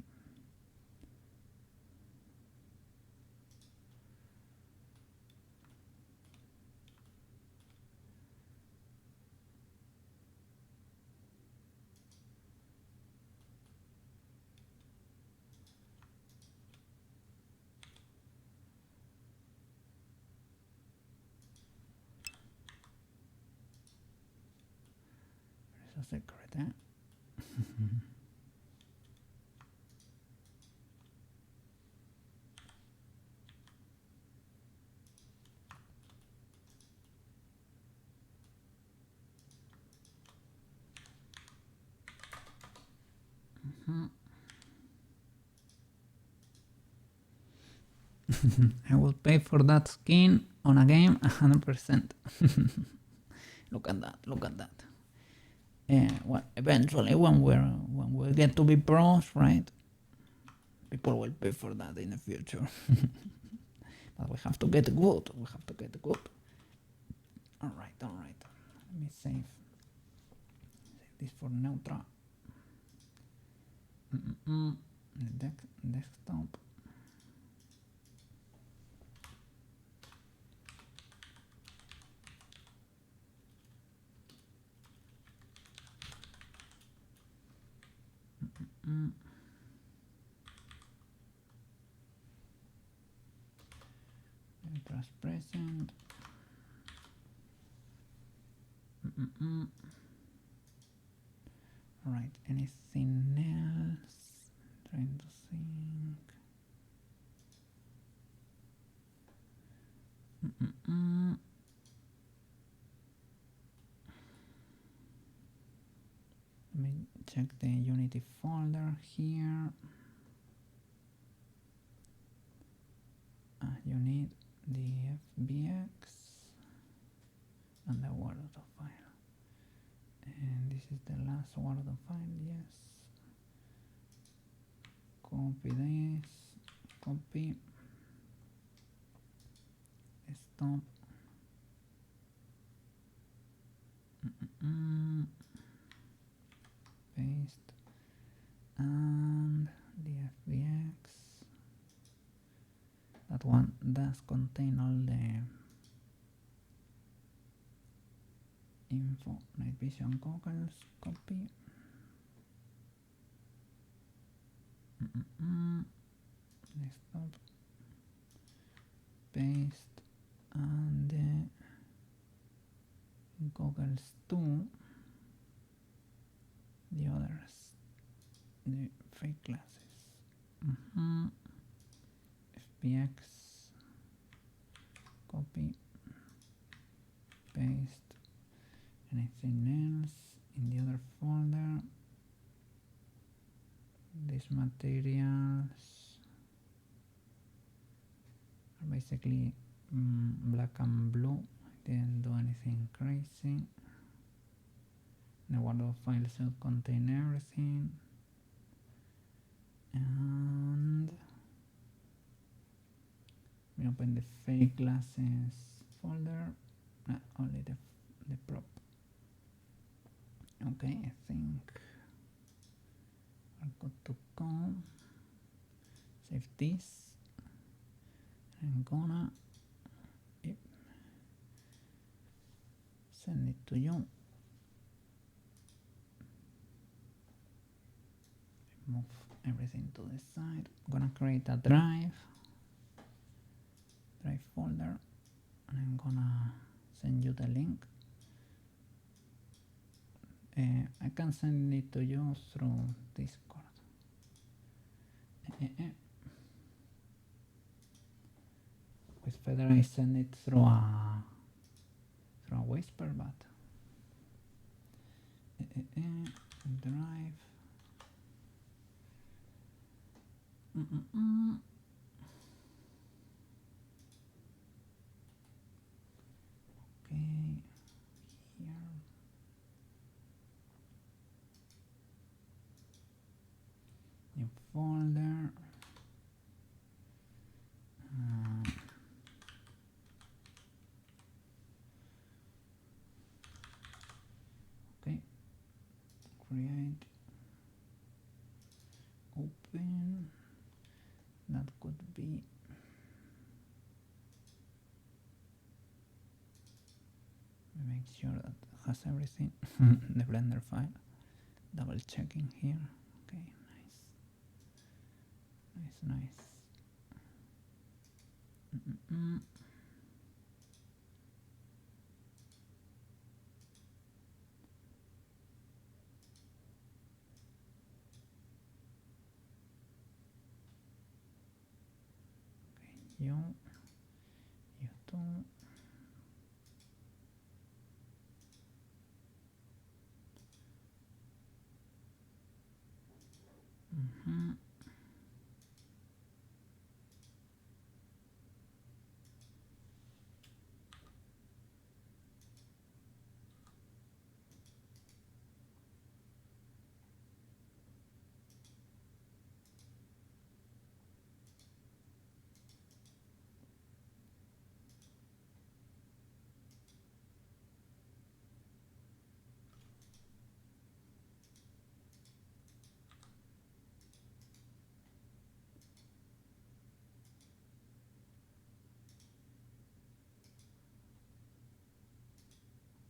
a secret, eh? I will pay for that skin on a game 100%. Look at that, look at that. Well, eventually when we get to be pros, right? People will pay for that in the future. But we have to get good. We have to get good. All right, all right. Let me save this for Neutra. The desktop. Neutra's present. All right. Anything else? Trying to think. Let me check the Unity folder here. You need the FBX and the Word file. And this is the last Word file, yes. Copy this, copy, stop. Paste and the FBX. That one does contain all the info. Night vision goggles, copy. Desktop. Paste and the goggles 2. The others, the fake glasses. FBX, copy, paste. Anything else in the other folder? These materials are basically black and blue. I didn't do anything crazy. The Word file should contain everything. And we open the fake glasses folder. Only the prop. Okay, I think I'm good to go. Save this. I'm gonna send it to you. Move everything to the side. I'm gonna create a drive folder, and I'm gonna send you the link. I can send it to you through Discord. It's better I send it through a Whisper, but drive. Okay, here. New folder. Okay, create, open. That could be make sure that it has everything. The Blender file. Double checking here. Okay, nice. Yo, YouTube.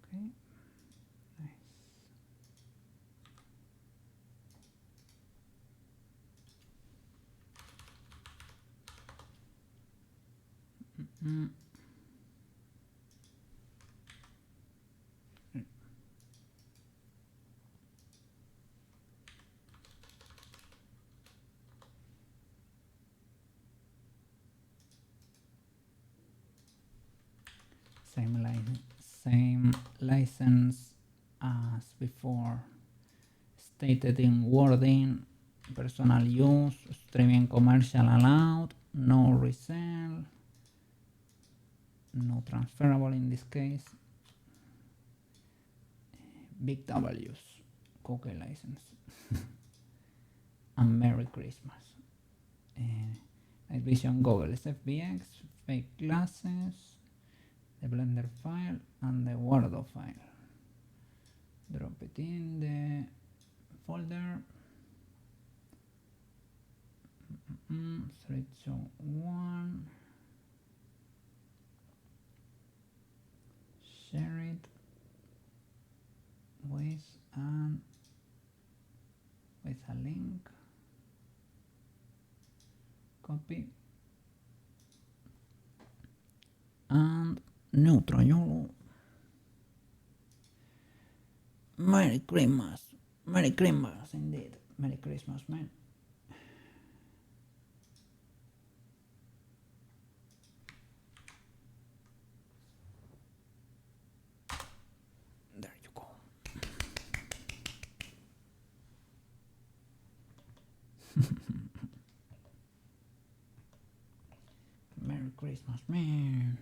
Okay, nice. Same license as before. Stated in wording, personal use, streaming commercial allowed, no resell, no transferable in this case. Big W's, Cookie license. And Merry Christmas. Night Vision Goggles, FBX, fake glasses, the Blender file, and the Wordo file. Drop it in the folder. 321. Share it with a link. Copy and Neutrayolo. Merry Christmas. Merry Christmas indeed. Merry Christmas, man. There you go. Merry Christmas, man.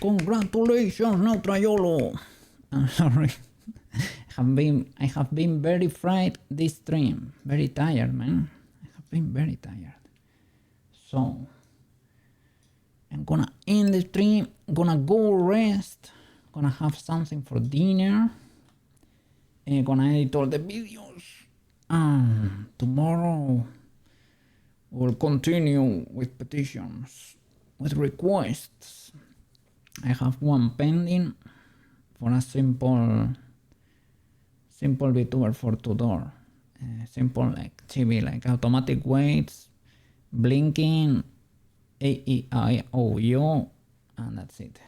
Congratulations, Neutrayolo. I'm sorry. I have been very fried this stream. Very tired, man. I have been very tired. So I'm gonna end the stream. Gonna go rest. Gonna have something for dinner. Gonna edit all the videos. Tomorrow we'll continue with petitions, with requests. I have one pending for a simple VTuber for two-door. Simple like chibi, like automatic weights, blinking, AEIOU, and that's it.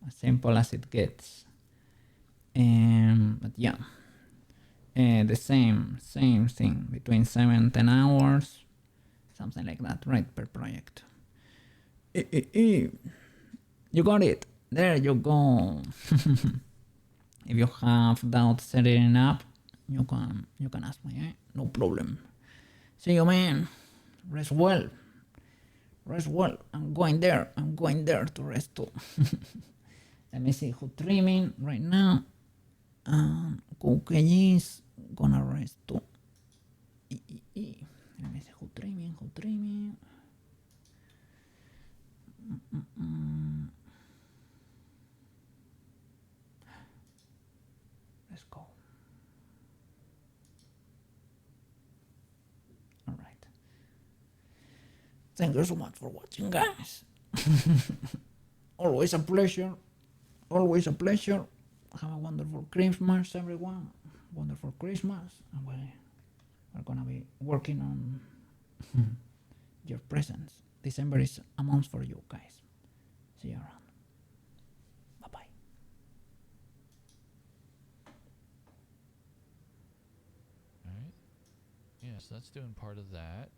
As simple as it gets. But yeah, the same thing, between 7 and 10 hours, something like that, right, per project. You got it. There you go. If you have doubts setting up, you can ask me, eh? No problem. See you, man. Rest well. Rest well. I'm going there to rest too. Let me see who's streaming right now. Cookie is gonna rest too. Let me see who's streaming. Let's go. All right. Thank you so much for watching, guys. Always a pleasure. Always a pleasure. Have a wonderful Christmas, everyone. Wonderful Christmas. And we're gonna be working on your presents. December is a month for you guys. See you around. Bye bye. All right. Yes, that's doing part of that.